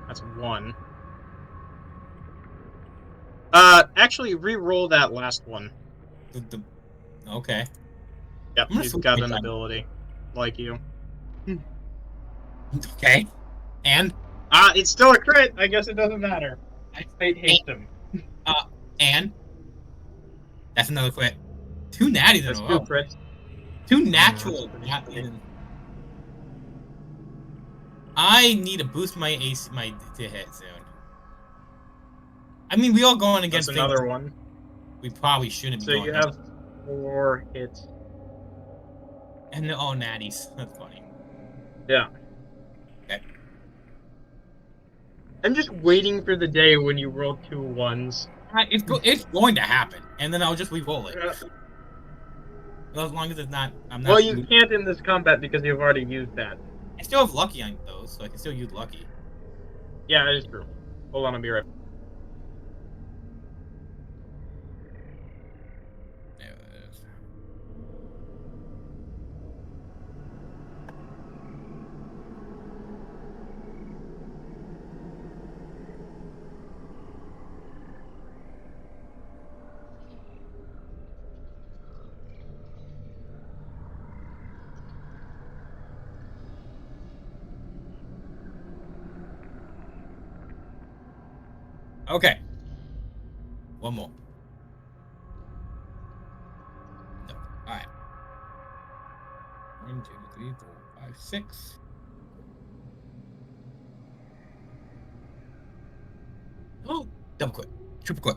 That's 1. Actually, re-roll that last one. Okay. Yep, I'm gonna he's switch got my an time. ability. Like you. Okay. And? It's still a crit! I guess it doesn't matter. Fate hates him. And? That's another crit. 2 natties in That's a 2 row. crits. 2 that's natural. pretty Not funny. even. I need to boost my AC, my to hit soon. I mean, we all going That's against another things one. we probably shouldn't be So going you against. have 4 hits. And they're all natties. That's funny. Yeah. Okay. I'm just waiting for the day when you roll 2 1s. It's going to happen, and then I'll just re-roll it. As long as it's not, I'm not. Well, you can't in this combat because you've already used that. I still have lucky on those, so I can still use lucky. Yeah, that is true. Hold on, I'll be right. There it is. Okay. One more. No. Alright. 1, 2, 3, 4, 5, 6. Oh! Double quit. Triple quit.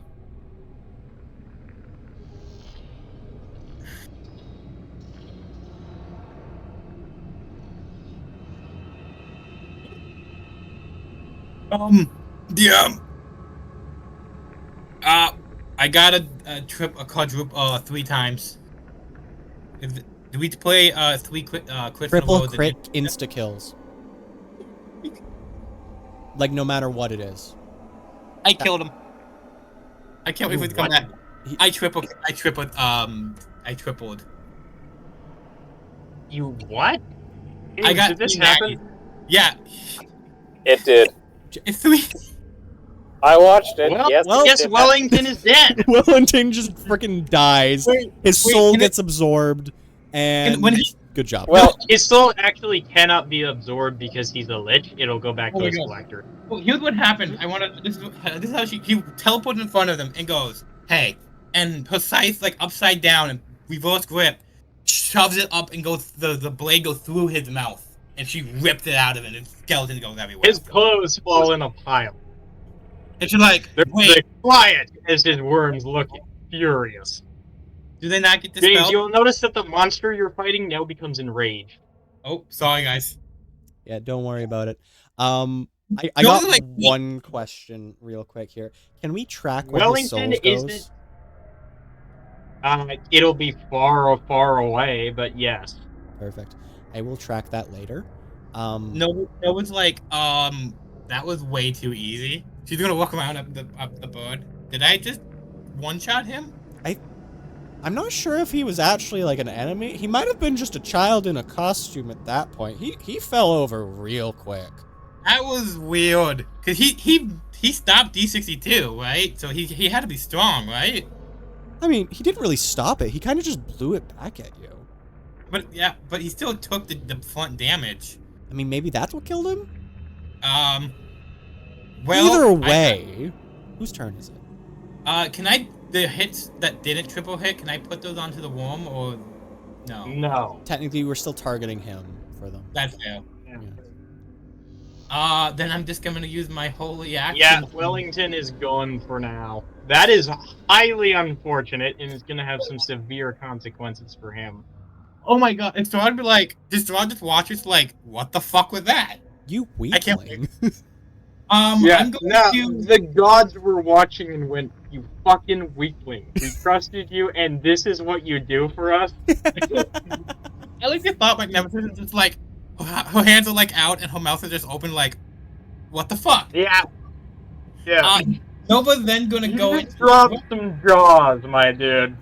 Yeah. I got a quadruple 3 times. Do we play 3 crits in a Triple row? crit insta kills. Like no matter what it is. I killed him. I can't wait for it to come back. I tripled. You what? I got Did this 3 happen? natties. Yeah. It did. It's 3. I watched it. Well, Yes, well, it yes, did Wellington is dead. Wellington just freaking dies. Wait, His wait, soul can gets absorbed, and when he- good job. Well, His soul actually cannot be absorbed because he's a lich. It'll go back Oh to my his God. collector. Well, here's what happened. I want to. This is how he teleported in front of them and goes, "Hey," and her scythe like upside down and reverse grip, shoves it up and goes. The blade goes through his mouth, and she ripped it out of him, and the skeleton goes everywhere. His clothes fall in a pile. And she's like, They're "Wait, quiet as his worms look furious. do they not get James, dispelled?" you'll notice that the monster you're fighting now becomes enraged. Oh, sorry, guys. Yeah, don't worry about it. I Those got are, like, one question real quick here. Can we track where his Wellington soul goes? isn't- It'll be far away, but yes. Perfect. I will track that later. No, it was like, that was way too easy. She's gonna walk around up the bird. Did I just one-shot him? I'm not sure if he was actually like an enemy. He might have been just a child in a costume at that point. He fell over real quick. That was weird. Cause he stopped D62, right? So he had to be strong, right? I mean, he didn't really stop it. He kind of just blew it back at you. But yeah, but he still took the front damage. I mean, maybe that's what killed him? Well, Either way, whose turn is it? Can I the hits that didn't triple hit? Can I put those onto the worm or no? No. Technically, we're still targeting him for them. That's fair. Yeah. Then I'm just gonna use my holy action. Yeah, Wellington is gone for now. That is highly unfortunate, and it's gonna have some severe consequences for him. Oh my god! And so I'd be like, just watches like, what the fuck was that? You I can't weakling. I'm going to. The gods were watching and went, "You fucking weakling. We trusted you, and this is what you do for us." I like the thought like Nemesis is just like, her hands are like out and her mouth is just open like, what the fuck? Yeah. Yeah. Nova's then gonna You go just into dropped some jaws, my dude.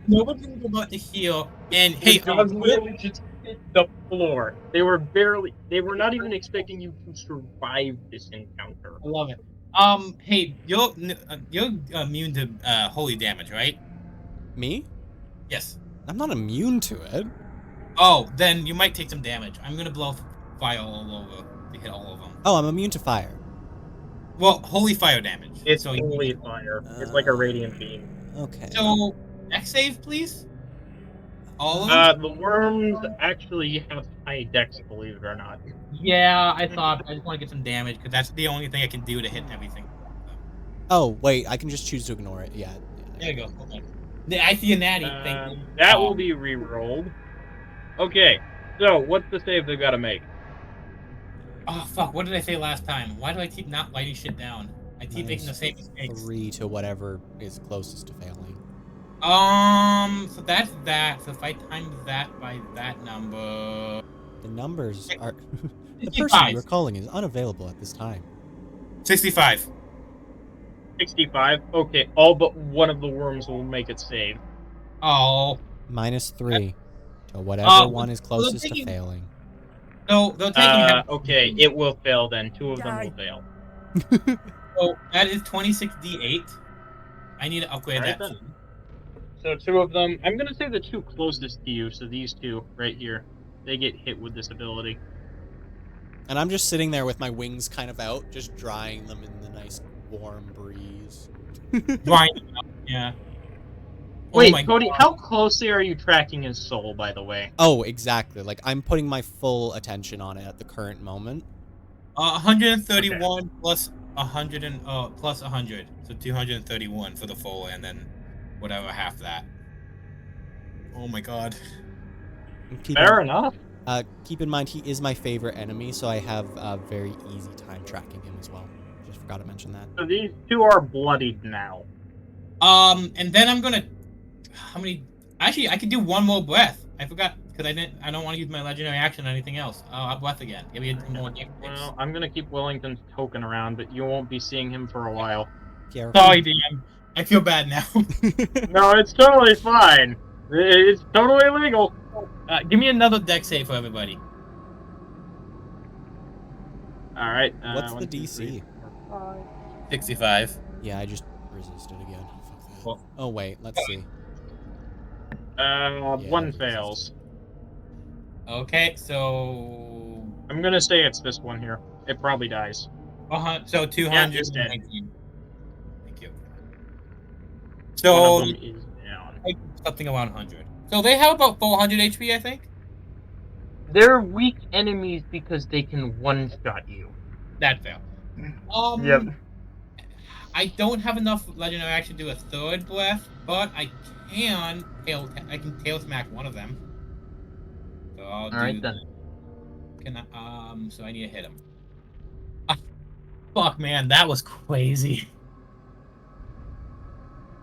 Nova's gonna go about to heal and hey, The jaws literally just hit the floor. They were not even expecting you to survive this encounter. I love it. Hey, you're immune to holy damage, right? Me? Yes. I'm not immune to it. Oh, then you might take some damage. I'm gonna blow fire all over to hit all of them. Oh, I'm immune to fire. Well, holy fire damage. It's so holy fire. It's like a radiant beam. Okay. So, dex save, please. All of them. The worms actually have high dex, believe it or not. Yeah, I thought I just want to get some damage because that's the only thing I can do to hit everything. Oh, wait, I can just choose to ignore it. Yeah. There you go. Okay. I see a natty. Thank you. That will be re-rolled. Okay, so what's the save they've got to make? Oh fuck! What did I say last time? Why do I keep not writing shit down? I keep making the same mistakes. 3 to whatever is closest to failing. So that's that. So if I times that by that number, The numbers are... the 65. person you're calling is unavailable at this time. 65. 65. Okay, all but one of the worms will make it save. Oh. -3 to whatever one is well, closest to taking- failing. So they're taking. Okay, it will fail then. 2 of them will fail. So that is 26d8. I need to upgrade Alright that. then. So 2 of them, I'm gonna say the 2 closest to you, so these 2 right here, they get hit with this ability. And I'm just sitting there with my wings kind of out, just drying them in the nice warm breeze. Right. Yeah. Wait, my Cody, God. how closely are you tracking his soul, by the way? Oh, exactly. Like, I'm putting my full attention on it at the current moment. 131 plus 100 and plus 100, so 231 for the full, and then whatever half that. Oh my god. Fair enough. Keep in mind, he is my favorite enemy, so I have a very easy time tracking him as well. Just forgot to mention that. So these 2 are bloodied now. And then I'm gonna. How many? Actually, I could do one more breath. I forgot because I don't want to use my legendary action or anything else. I'll breath again. Give me a more. Well, I'm gonna keep Wellington's token around, but you won't be seeing him for a while. Careful. Sorry, DM. I feel bad now. No, it's totally fine. It's totally legal. Give me another deck save for everybody. All right. What's the 1, 2, 3, DC? 4, 65. Yeah, I just resisted again. Fuck that. Well- Oh wait, let's see. 5. Yeah, One we fails. Okay, so I'm gonna say it's this one here. It probably dies. so 200. it's dead. Thank you. One So of them is down. something around 100. So they have about 400 HP, I think. They're weak enemies because they can one-shot you. That's fair. Yep. I don't have enough legendary action to do a third blast, but I can tail smack one of them. So I'll do. Alright then. Can I? So I need to hit him. Ah, fuck, man, that was crazy.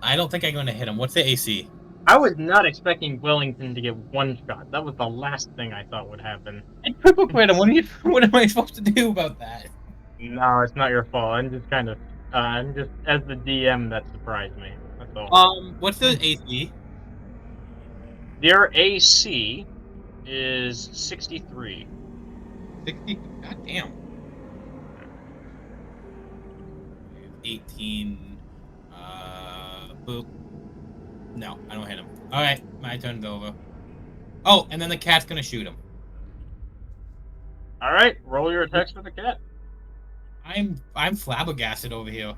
I don't think I'm going to hit him. What's the AC? I was not expecting Wellington to get one shot. That was the last thing I thought would happen. I triple crit him. What am I supposed to do about that? No, it's not your fault. I'm just kind of, I'm just as the DM that surprised me. That's all. What's the AC? Their AC is 63. 60. God damn. 18. Boop. No, I don't hit him. All right, my turn's over. Oh, and then the cat's gonna shoot him. All right, roll your attacks for the cat. I'm flabbergasted over here.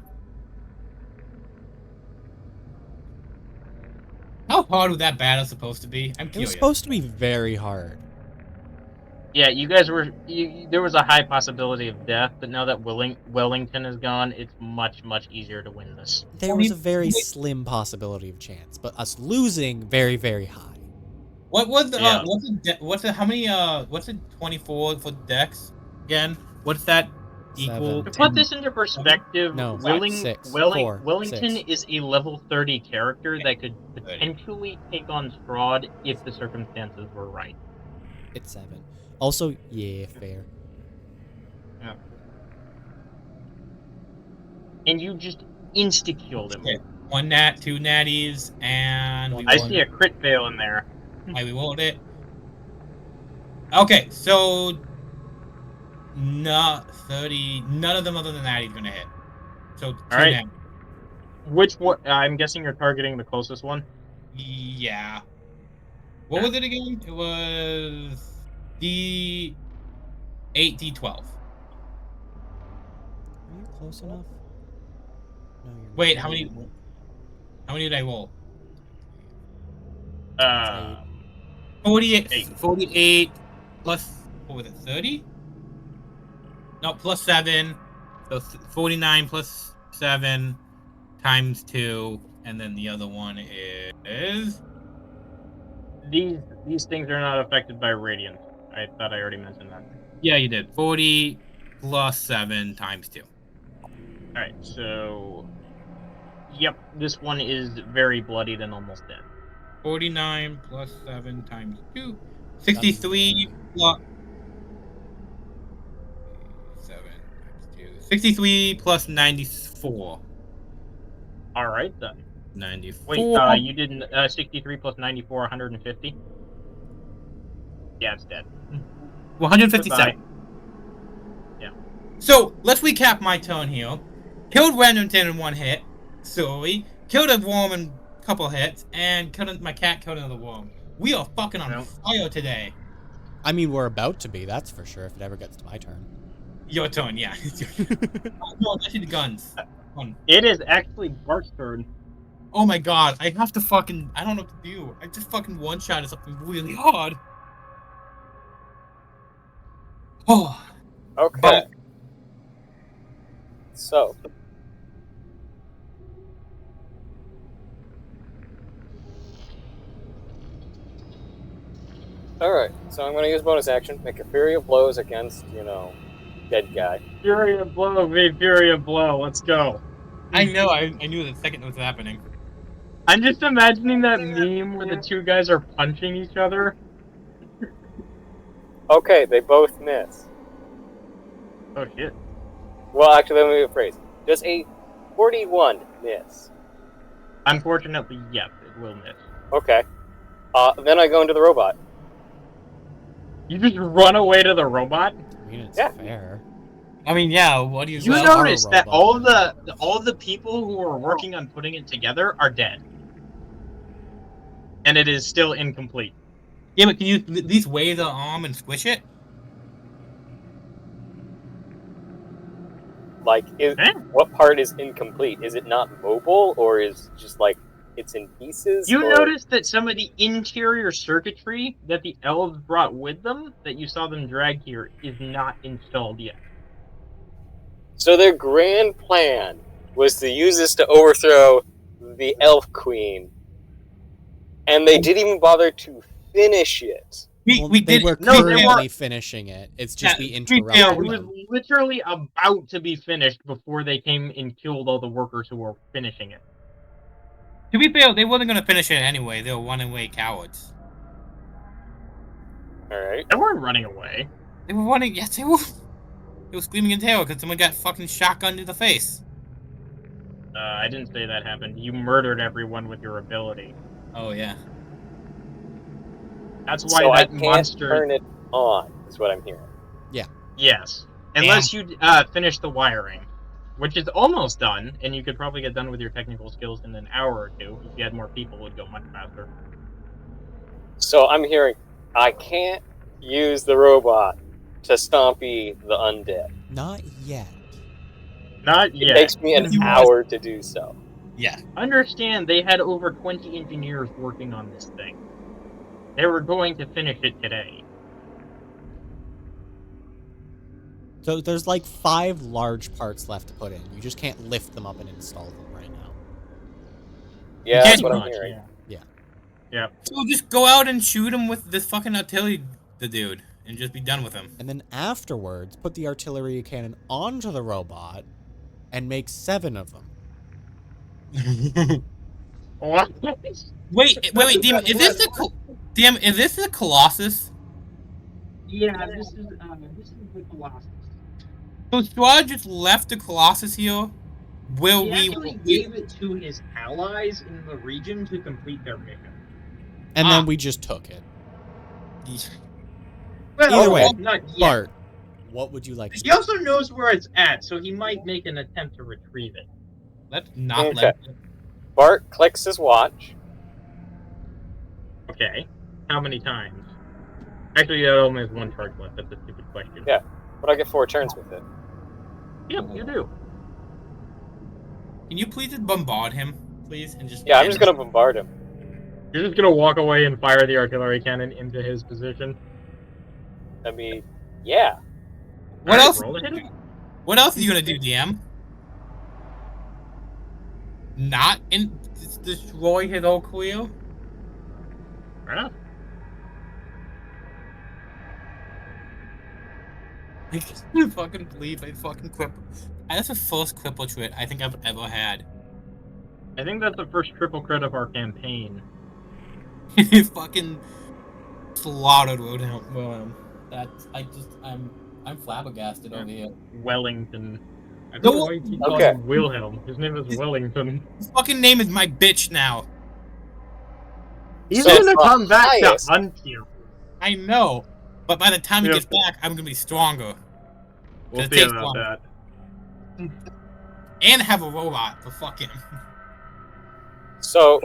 How hard was that battle supposed to be? I'm It was curious. supposed to be very hard. Yeah, you guys were. There was a high possibility of death, but now that Wellington is gone, it's much easier to win this. There was a very slim possibility of chance, but us losing very, very high. What was the Yeah. what's the how many what's the 24 for Dex again? What's that equal? To put this into perspective, No, six, four, Wellington six. is a level 30 character that could potentially take on Strahd if the circumstances were right. It's 7. Also, yeah, fair. And you just insta-killed him. Okay. 1 nat, 2 natties, and we I won. see a crit fail in there. I rerolled it. Okay, so not 30. None of them other than that he's gonna hit. So 2 All right. nat. Which one? I'm guessing you're targeting the closest one. Yeah. What was it again? It was D8, D12. Are you close enough? No, you're not. Wait, how many did I roll? 48. Eight. 48 plus, what was it, 30? No, plus 7. So 49 plus 7 times 2. And then the other one is... These things are not affected by radiant. I thought I already mentioned that. Yeah, you did. 40 plus 7 times 2. Alright, so... Yep, this one is very bloodied and almost dead. 49 plus 7 times 2. 63 plus... 7 times 2. 63 plus 94. Alright then. 94. Wait, you didn't... 63 plus 94, 150? Yeah, it's dead. 157. Goodbye. Yeah. So, let's recap my turn here. Killed Remington in 1 hit. Sorry. Killed a worm in a couple hits. And my cat killed another worm. We are fucking on fire today. I mean, we're about to be, that's for sure, if it ever gets to my turn. Your turn, yeah. No, actually the guns. It is actually Bart's turn. Oh my god, I have to fucking... I don't know what to do. I just fucking one-shotted something really hard. Oh. Okay. But- So. Alright, so I'm going to use bonus action, make a Fury of Blows against, dead guy. Fury of Blow, Fury of Blow, let's go. I know, I knew the second it was happening. I'm just imagining that meme where the two guys are punching each other. Okay, they both miss. Oh shit. Well, actually, let me rephrase. Does a 41 miss? Unfortunately, yes, it will miss. Okay. Then I go into the robot. You just run away to the robot? I mean, it's Yeah. fair. I mean, yeah. What do you? You Well, notice our that robot all the people who were working on putting it together are dead, and it is still incomplete. Yeah, but can you at least wave the arm and squish it? Like, Eh? what part is incomplete? Is it not mobile, or is just like it's in pieces? You or... notice that some of the interior circuitry that the elves brought with them, that you saw them drag here, is not installed yet. So their grand plan was to use this to overthrow the Elf Queen, and they didn't even bother to finish it. Well, We they did. were No, they currently were- finishing it. It's just we Yeah, interrupted yeah, It was them. literally about to be finished before they came and killed all the workers who were finishing it. To be fair, they weren't gonna finish it anyway. They were runaway cowards. All right. They weren't running away. They were running. Yes, they were. They were screaming in terror because someone got fucking shotgunned in the face. I didn't say that happened. You murdered everyone with your ability. Oh yeah. That's why So I that can't monster. turn it on. Is what I'm hearing. Yes, unless you finish the wiring, which is almost done, and you could probably get done with your technical skills in an hour or two. If you had more people, it would go much faster. So I'm hearing I can't use the robot to stompy the undead. Not yet. Not It yet. takes me an You must- hour to do so. Yeah. Understand, they had over 20 engineers working on this thing. They were going to finish it today. So there's like 5 large parts left to put in. You just can't lift them up and install them right now. Yeah, can't that's what Pretty I'm much, hearing. Yeah. So just go out and shoot him with this fucking artillery, the dude, and just be done with him. And then afterwards, put the artillery cannon onto the robot and make 7 of them. What? Wait, Demon, is this the Colossus? Yeah, this is the Colossus. So Strahd just left the Colossus here. Will He we? actually gave it to his allies in the region to complete their mission. And Ah. then we just took it. Well, Either way, not yet. Bart, what would you like to He also knows where it's at, so he might make an attempt to retrieve it. Let's not Okay. let. Bart clicks his watch. Okay. How many times? Actually, that only has 1 charge left. That's a stupid question. Yeah. But I get 4 turns with it. Yep, you do. Can you please just bombard him, please, and just? Yeah, I'm just gonna bombard him. You're just gonna walk away and fire the artillery cannon into his position. I mean, yeah. What Alright, else? roll to hit him. What else are you gonna do, DM? Not destroy his old career? Fair enough. I can't fucking believe I fucking cripple. That's the first cripple trait I think I've ever had. I think that's the first triple crit of our campaign. He fucking slaughtered Wilhelm. I'm flabbergasted over here. Wellington. I No, don't know why you keep calling okay. him Wilhelm. His name is Wellington. His fucking name is my bitch now. He's So gonna the come back highest- to hunt you. I know, but by the time he Yeah. gets back, I'm gonna be stronger We'll It see takes about long. that. and have a robot to fuck him. So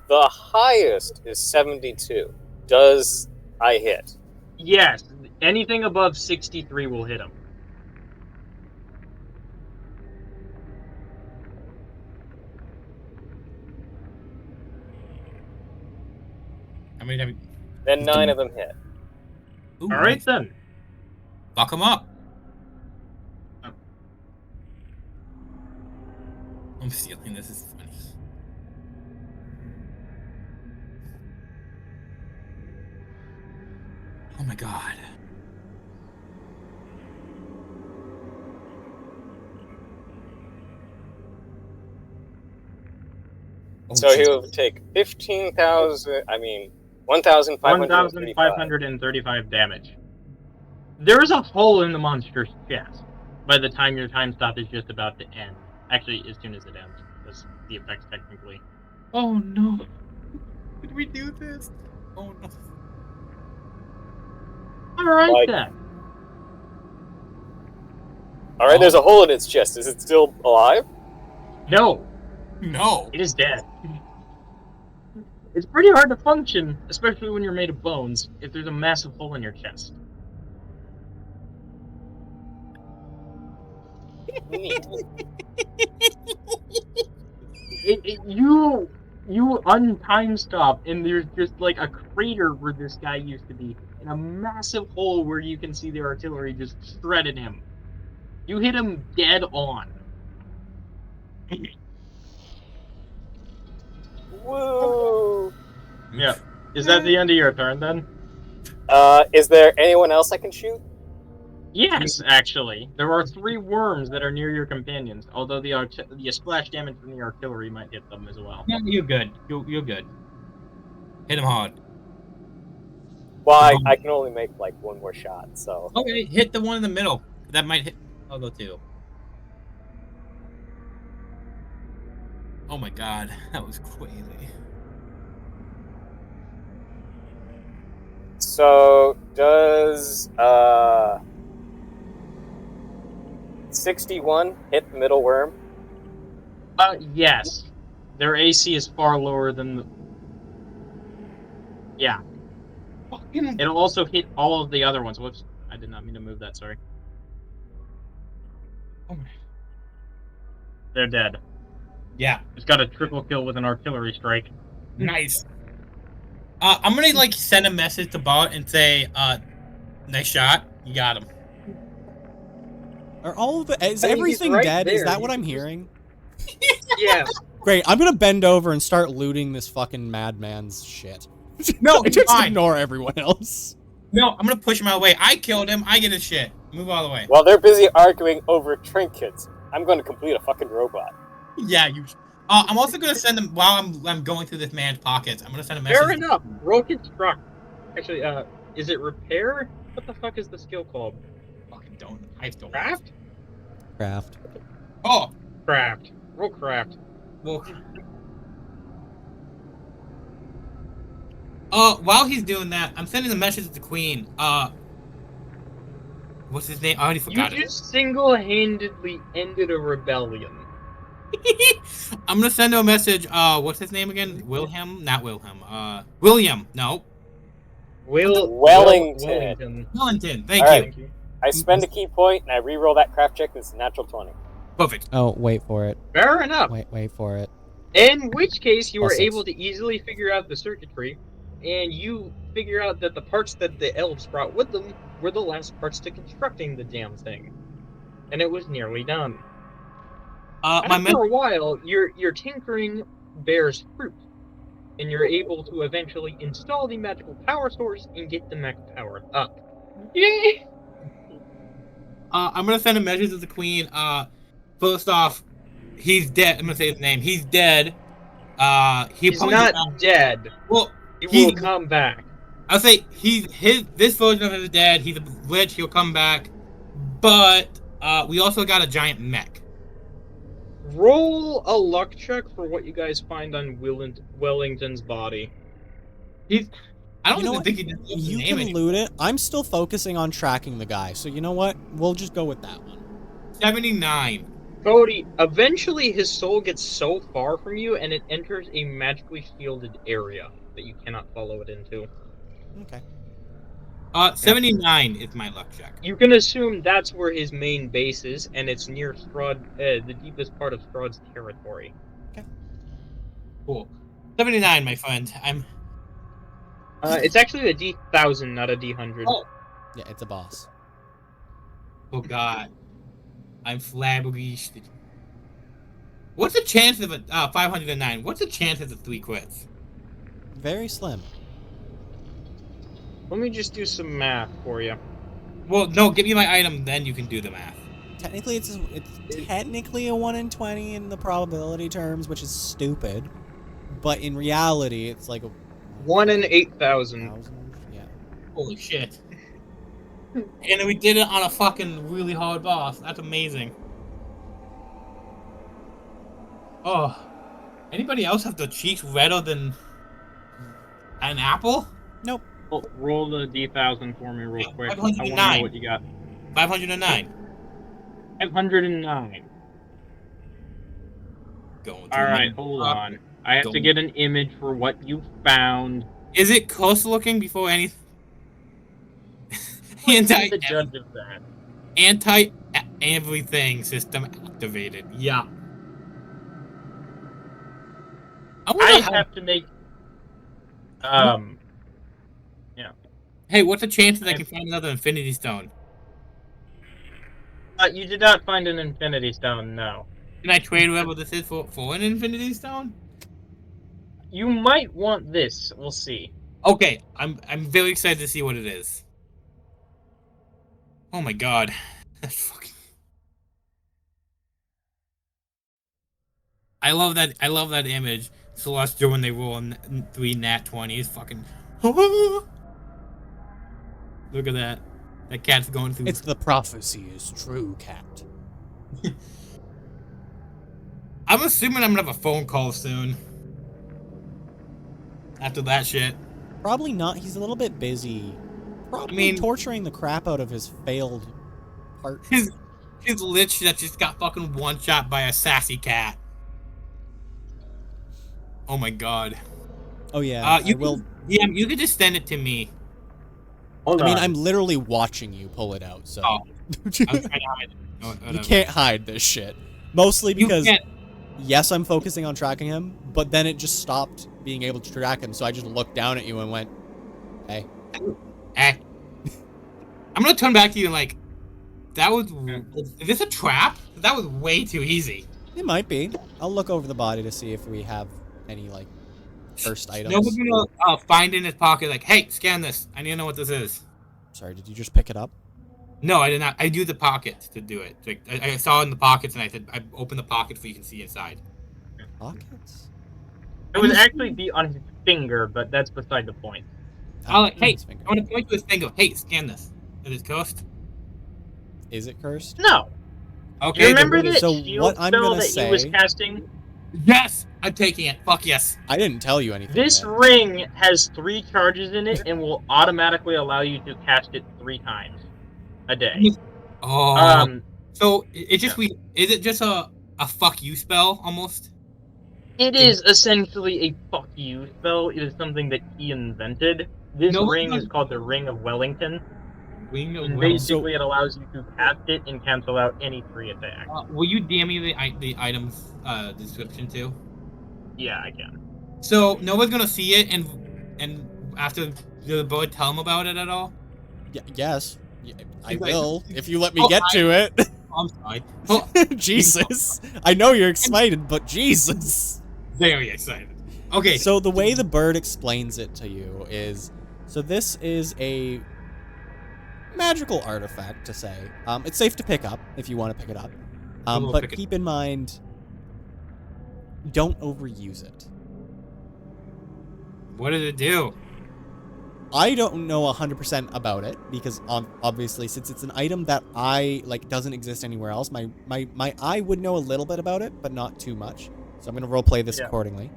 the highest is 72. Does I hit? Yes, anything above 63 will hit him. I mean, Then 9 of them hit. ooh, All right nice. then. Fuck him up. I'm stealing. This is funny. Oh my god. Oh, So he'll take 15,000. I mean, 1,535. 1,535 damage. There is a hole in the monster's chest by the time your time stop is just about to end. Actually, as soon as it ends. That's the effects technically. Oh no. Did we do this? Oh no. Alright Like- then. All right, there's a hole in its chest. Is it still alive? No, No. it is dead. It's pretty hard to function, especially when you're made of bones, if there's a massive hole in your chest. Neat. You untime stop, and there's just like a crater where this guy used to be, and a massive hole where you can see the artillery just shredded him. You hit him dead on. Woo! Yeah. Is that the end of your turn then? Is there anyone else I can shoot? Yes, actually. There are 3 worms that are near your companions, although the splash damage from the artillery might hit them as well. No, you're good. You're good. Hit him hard. Well, I can only make like one more shot, so. Okay, hit the one in the middle. That might hit. I'll go 2. Oh my god, that was crazy. So does 61 hit the middle worm? Yes. Their AC is far lower than the... Yeah. It'll also hit all of the other ones. Whoops. I did not mean to move that, sorry. Oh my. They're dead. Yeah, Just got a triple kill with an artillery strike. nice. I'm gonna like send a message to Bart and say, nice shot. You got him. Are all of the, is I mean, he's everything right dead? Is there. that what He's I'm just- hearing? Yeah. Great. I'm gonna bend over and start looting this fucking madman's shit. No, it's just fine. ignore everyone else. No, I'm gonna push him out of the way. I killed him. I get his shit. Move out of the way. While they're busy arguing over trinkets, I'm going to complete a fucking robot. Yeah, you. I'm also gonna send him while I'm going through this man's pockets. I'm gonna send a message. Fair enough. Roll construct. Actually, is it repair? What the fuck is the skill called? Fucking don't. I still. Craft? Craft. Oh, Craft. Roll craft. well. While he's doing that, I'm sending a message to the queen. What's his name? I already You forgot it. just single-handedly ended a rebellion. I'm gonna send him a message. What's his name again? Wilhelm? Not Wilhelm. William. No. Wellington. Wellington. Wellington. Thank All you. right. I spend a key point and I re-roll that craft check. It's a natural 20. Perfect. Oh, wait for it. Fair enough. Wait for it. In which case, you were Plus 6. able to easily figure out the circuitry, and you figure out that the parts that the elves brought with them were the last parts to constructing the damn thing. And it was nearly done. After a while, your tinkering bears fruit, and you're able to eventually install the magical power source and get the mech powered up. Yay! I'm gonna send a message to the queen. First off, he's dead. I'm gonna say his name. He's dead. He's not dead. Well, He will come back. I'll say this version of him is dead. He's a glitch. He'll come back. But we also got a giant mech. Roll a luck check for what you guys find on Wellington's body. I don't You know even what? think he did the You name can anymore. loot it. I'm still focusing on tracking the guy. So you know what? We'll just go with that one. 79. Cody, eventually his soul gets so far from you and it enters a magically shielded area that you cannot follow it into. Okay. 79 is my luck check. You can assume that's where his main base is, and it's near Strahd, the deepest part of Strahd's territory. Cool. 79, my friend. It's actually a D1000, not a D100. Oh. Yeah, it's a boss. Oh god. I'm flabbergasted. What's the chance of a 509? What's the chance of the 3 crits? Very slim. Let me just do some math for you. Well, no, give me my item, then you can do the math. Technically, it's technically a 1 in 20 in the probability terms, which is stupid. But in reality, it's like a 1 in 8,000. 1,000. Yeah. Holy shit. And we did it on a fucking really hard boss. That's amazing. Oh. Anybody else have the cheeks redder than an apple? Nope. Roll the D1000 for me real quick. I want to know 509. what you got. 509. 509. Going All through my right, hold on. I have to Don't- get an image for what you found. Is it close looking before anything? You're anti the judge of that. anti everything system activated. Yeah. I wonder I how. have to make. Um. Yeah. Hey, what's the chances I I- can find another Infinity Stone? You did not find an Infinity Stone, no. Can I trade whoever this is for an Infinity Stone? You might want this. We'll see. Okay, I'm very excited to see what it is. Oh my god, that's fucking. I love that. I love that image. Celestial when they roll 3 nat 20s. Fucking. Look at that. That cat's going through. It's the prophecy is true, cat. I'm assuming I'm gonna have a phone call soon. After that shit. Probably not. He's a little bit busy. Probably mean- torturing the crap out of his failed part. His lich that just got fucking one shot by a sassy cat. Oh my god. Oh yeah, You I will. Yeah, you could just send it to me. Hold I mean, on. I'm literally watching you pull it out, so Oh. I'm trying to hide it. No, you whatever. can't hide this shit. Mostly You because can't. yes, I'm focusing on tracking him, but then it just stopped being able to track him, so I just looked down at you and went, "Hey." Eh. I'm gonna turn back to you and like, that was. Is this a trap? That was way too easy. It might be. I'll look over the body to see if we have any like first items. Nobody's gonna find in his pocket like, hey, scan this. I need to know what this is. Sorry, did you just pick it up? No, I did not. I used the pockets to do it. Like I saw it in the pockets and I said, I opened the pocket so you can see inside. Pockets? It would actually be on his finger, but that's beside the point. I'll like, hey, his finger. I want to point to his finger. Hey, scan this. Is it cursed? Is it cursed? No. Okay. You remember then- the So shield what I'm spell gonna that he was say- casting? Yes, I'm taking it. Fuck yes. I didn't tell you anything. This yet. ring has 3 charges in it and will automatically allow you to cast it 3 times a day. Oh. So it's just Is it just a fuck you spell almost? It is essentially a fuck you spell. It is something that he invented. This No, ring no. is called the Ring of Wellington. Wing of And Will. basically, it allows you to cast it and cancel out any 3 attacks. Will you DM me the item's description too? Yeah, I can. So Nova's gonna see it and after the boy tell him about it at all? Yes. I He's like- will, if you let me Oh, get to it. I'm sorry. Oh, Jesus. I know you're excited, but Jesus. very excited. Okay. So the way the bird explains it to you is, so this is a magical artifact to say. It's safe to pick up if you want to pick it up. We'll But pick it keep in mind, don't overuse it. What did it do? I don't know 100% about it because obviously since it's an item that doesn't exist anywhere else, my eye would know a little bit about it, but not too much. So I'm going to roleplay this Yeah. accordingly.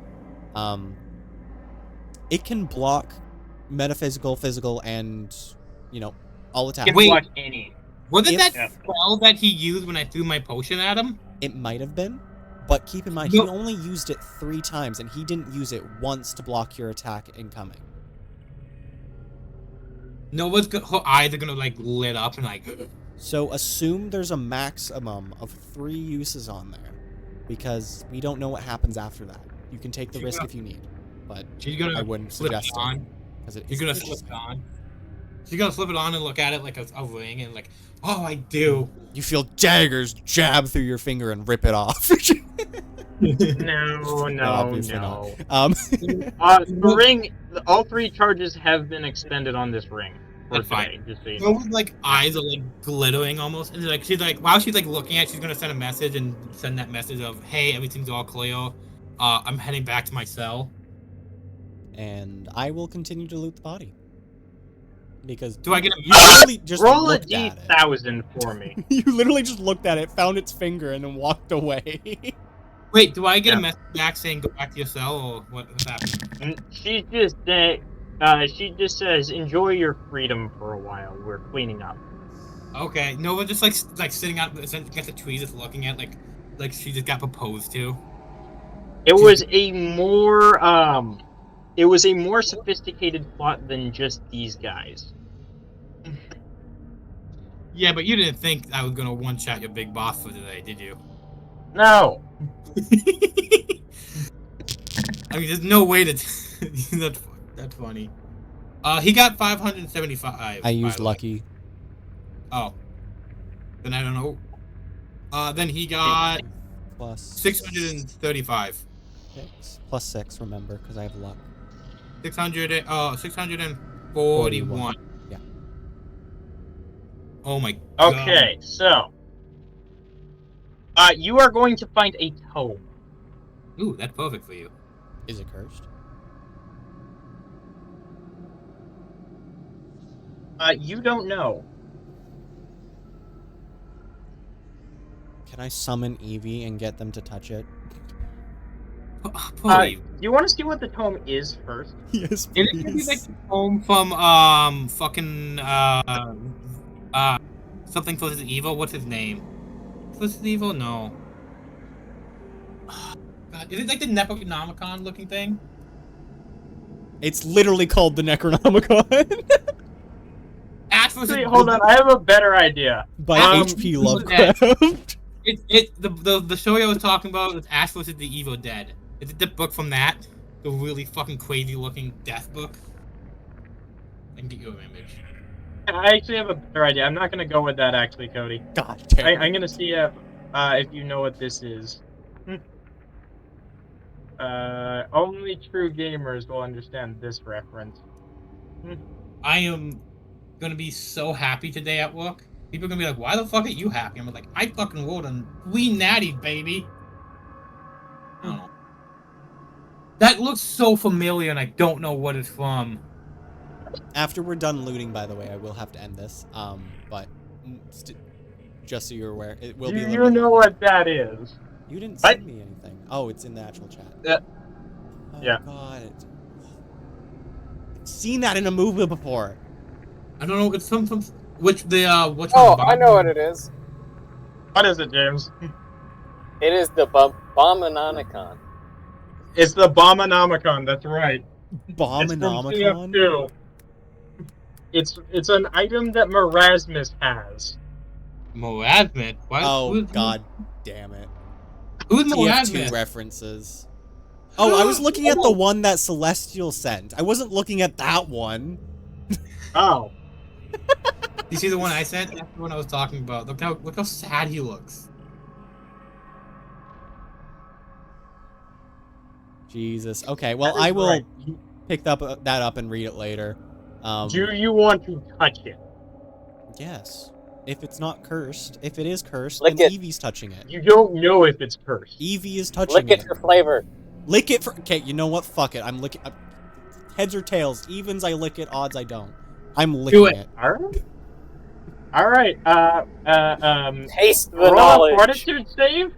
It can block metaphysical, physical, and all attacks. Can Wait. block any. Wasn't If- that spell that he used when I threw my potion at him? It might have been, but keep in mind No. he only used it 3 times, and he didn't use it once to block your attack incoming. Nova's her eyes are gonna like lit up and like. So assume there's a maximum of 3 uses on there, because we don't know what happens after that. You can take the She's risk gonna- if you need, but She's gonna I wouldn't flip suggest it on. it because She's gonna flip it on. She's gonna flip it on and look at it like a ring and like, oh, I do. You feel daggers jab through your finger and rip it off. No, obviously no. the The ring, all 3 charges have been expended on this ring for That's fine. today, just so you know. Nova's like eyes are like glittering almost, and like she's like while she's like looking at, it, she's gonna send a message and send that message of, hey, everything's all clear. I'm heading back to my cell. and I will continue to loot the body. Because Do I get a you literally just Roll a looked at it. D1000 for me. You literally just looked at it, found its finger, and then walked away. Wait, do I get Yeah. a message back saying go back to your cell or what's happening? And she just says, enjoy your freedom for a while. We're cleaning up. Okay, Nova just like sitting out against the trees, just looking at like she just got proposed to. It was a more sophisticated plot than just these guys. Yeah, but you didn't think I was gonna one shot your big boss for today, did you? No. I mean, there's no way to. That's funny. He got 575. I used by the way. lucky. Oh, then I don't know. Then he got Plus 635. 6. Plus 6, remember, because I have luck. 641. Yeah. Oh my god. Okay, so you are going to find a tome. Ooh, that's perfect for you. Is it cursed? You don't know. Can I summon Eevee and get them to touch it? Please. You want to see what the tome is first? Yes, Is it gonna be like please. the home from fucking something for his evil? What's his name? What's his evil? No. God, is it like the Necronomicon looking thing? It's literally called the Necronomicon. Wait, hold on, I have a better idea. By H.P. Lovecraft. The show I was talking about was Ash vs. the Evil Dead. Is it the book from that? The really fucking crazy looking death book? I can get you an image. I actually have a better idea. I'm not gonna go with that actually, Cody. God damn. I'm gonna see if you know what this is. Only true gamers will understand this reference. I am gonna be so happy today at work. People are gonna be like, "Why the fuck are you happy?" I'm like, "I fucking rolled on 3 natty, baby." I don't know. That looks so familiar, and I don't know what it's from. After we're done looting, by the way, I will have to end this. But just so you're aware, it will be a little You bit know longer. what that is? You didn't What? send me anything. Oh, it's in the actual chat. Oh, Yeah. God. I've seen that in a movie before. I don't know. It's some which what's Oh, I know what it is. What is it, James? It is the Bombonomicon. It's the Bombonomicon, that's right. It's from Bombonomicon? CF2. It's an item that Marasmus has. Moazmit. Why? Oh, God damn it. Who's TF2 Moazmit? references. Oh, I was looking at the one that Celestial sent. I wasn't looking at that one. Oh. You see the one I sent? That's the one I was talking about. Look how sad he looks. Jesus. Okay, well, That is I will right. pick that up and read it later. Do you want to touch it? Yes. If it's not cursed. If it is cursed, Lick then it. Eevee's touching it. You don't know if it's cursed. Eevee is touching Lick it for flavor. Lick it for... Okay, you know what? Fuck it. I'm licking... heads or tails. Evens, I lick it. Odds, I don't. I'm licking it. Alright. Taste the Roll a knowledge. fortitude save?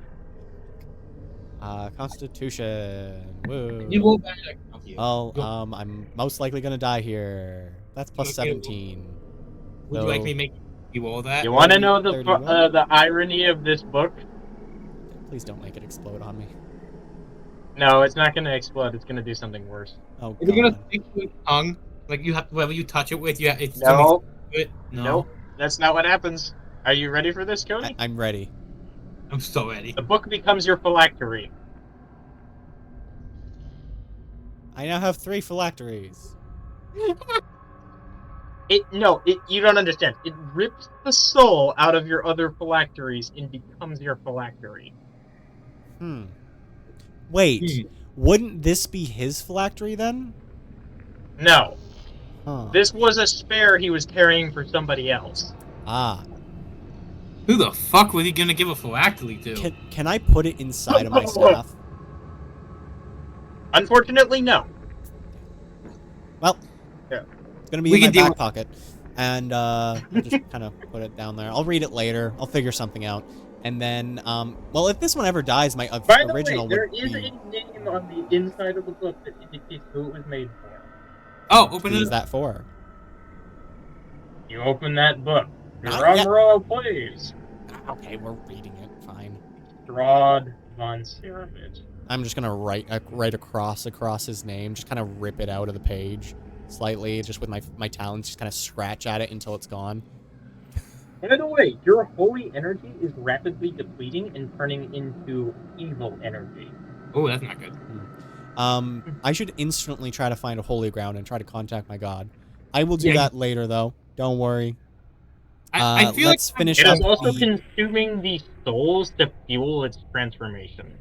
Constitution. Woo. You go back. Well, I'm most likely gonna die here. That's plus Okay, 17. Would you like me to make you roll that? You want to know the 31? the irony of this book? Please don't make it explode on me. No, it's not going to explode. It's going to do something worse. Oh, Is it gonna God. stick to its tongue? Like you have whatever you touch it with, it's No. it. No. Nope. That's not what happens. Are you ready for this, Cody? I'm ready. I'm so ready. The book becomes your phylactery. I now have 3 phylacteries. You don't understand. It rips the soul out of your other phylacteries and becomes your phylactery. Wait, wouldn't this be his phylactery then? No. Huh. This was a spare he was carrying for somebody else. Ah. Who the fuck was he gonna give a phylactery to? Can I put it inside of my staff? Unfortunately, no. Well, Yeah. it's gonna be We in my can deal back with- pocket, and I'll just kind of put it down there. I'll read it later. I'll figure something out, and then, well, if this one ever dies, my By the original way, there would is be. a name on the inside of the book that indicates who it was made for. Oh, open Who it. is that for? You open that book. Not Drum yet. roll, please. Okay, we're reading it. Fine. Strahd von Ceravich. I'm just gonna write across his name. Just kind of rip it out of the page slightly, just with my talons. Just kind of scratch at it until it's gone. By the way, your holy energy is rapidly depleting and turning into evil energy. Oh, that's not good. I should instantly try to find a holy ground and try to contact my god. I will do Yeah, that later, though. Don't worry. I feel let's like finish It up is also the... consuming the souls to fuel its transformation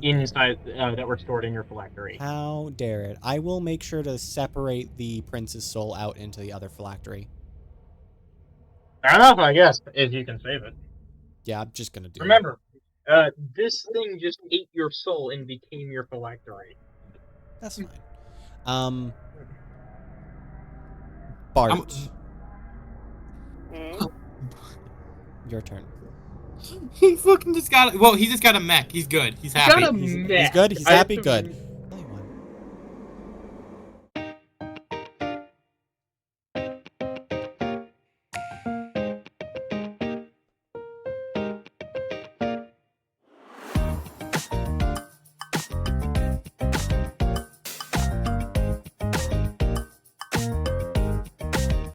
inside that were stored in your phylactery. How dare it. I will make sure to separate the prince's soul out into the other phylactery. Fair enough, I guess, if you can save it. Yeah, I'm just gonna do Remember, this thing just ate your soul and became your phylactery. it. That's fine. Bart. Your turn. He fucking just got. Well, he just got a mech. He's good. He's happy. Got a He's mech. good. He's I happy. have Good.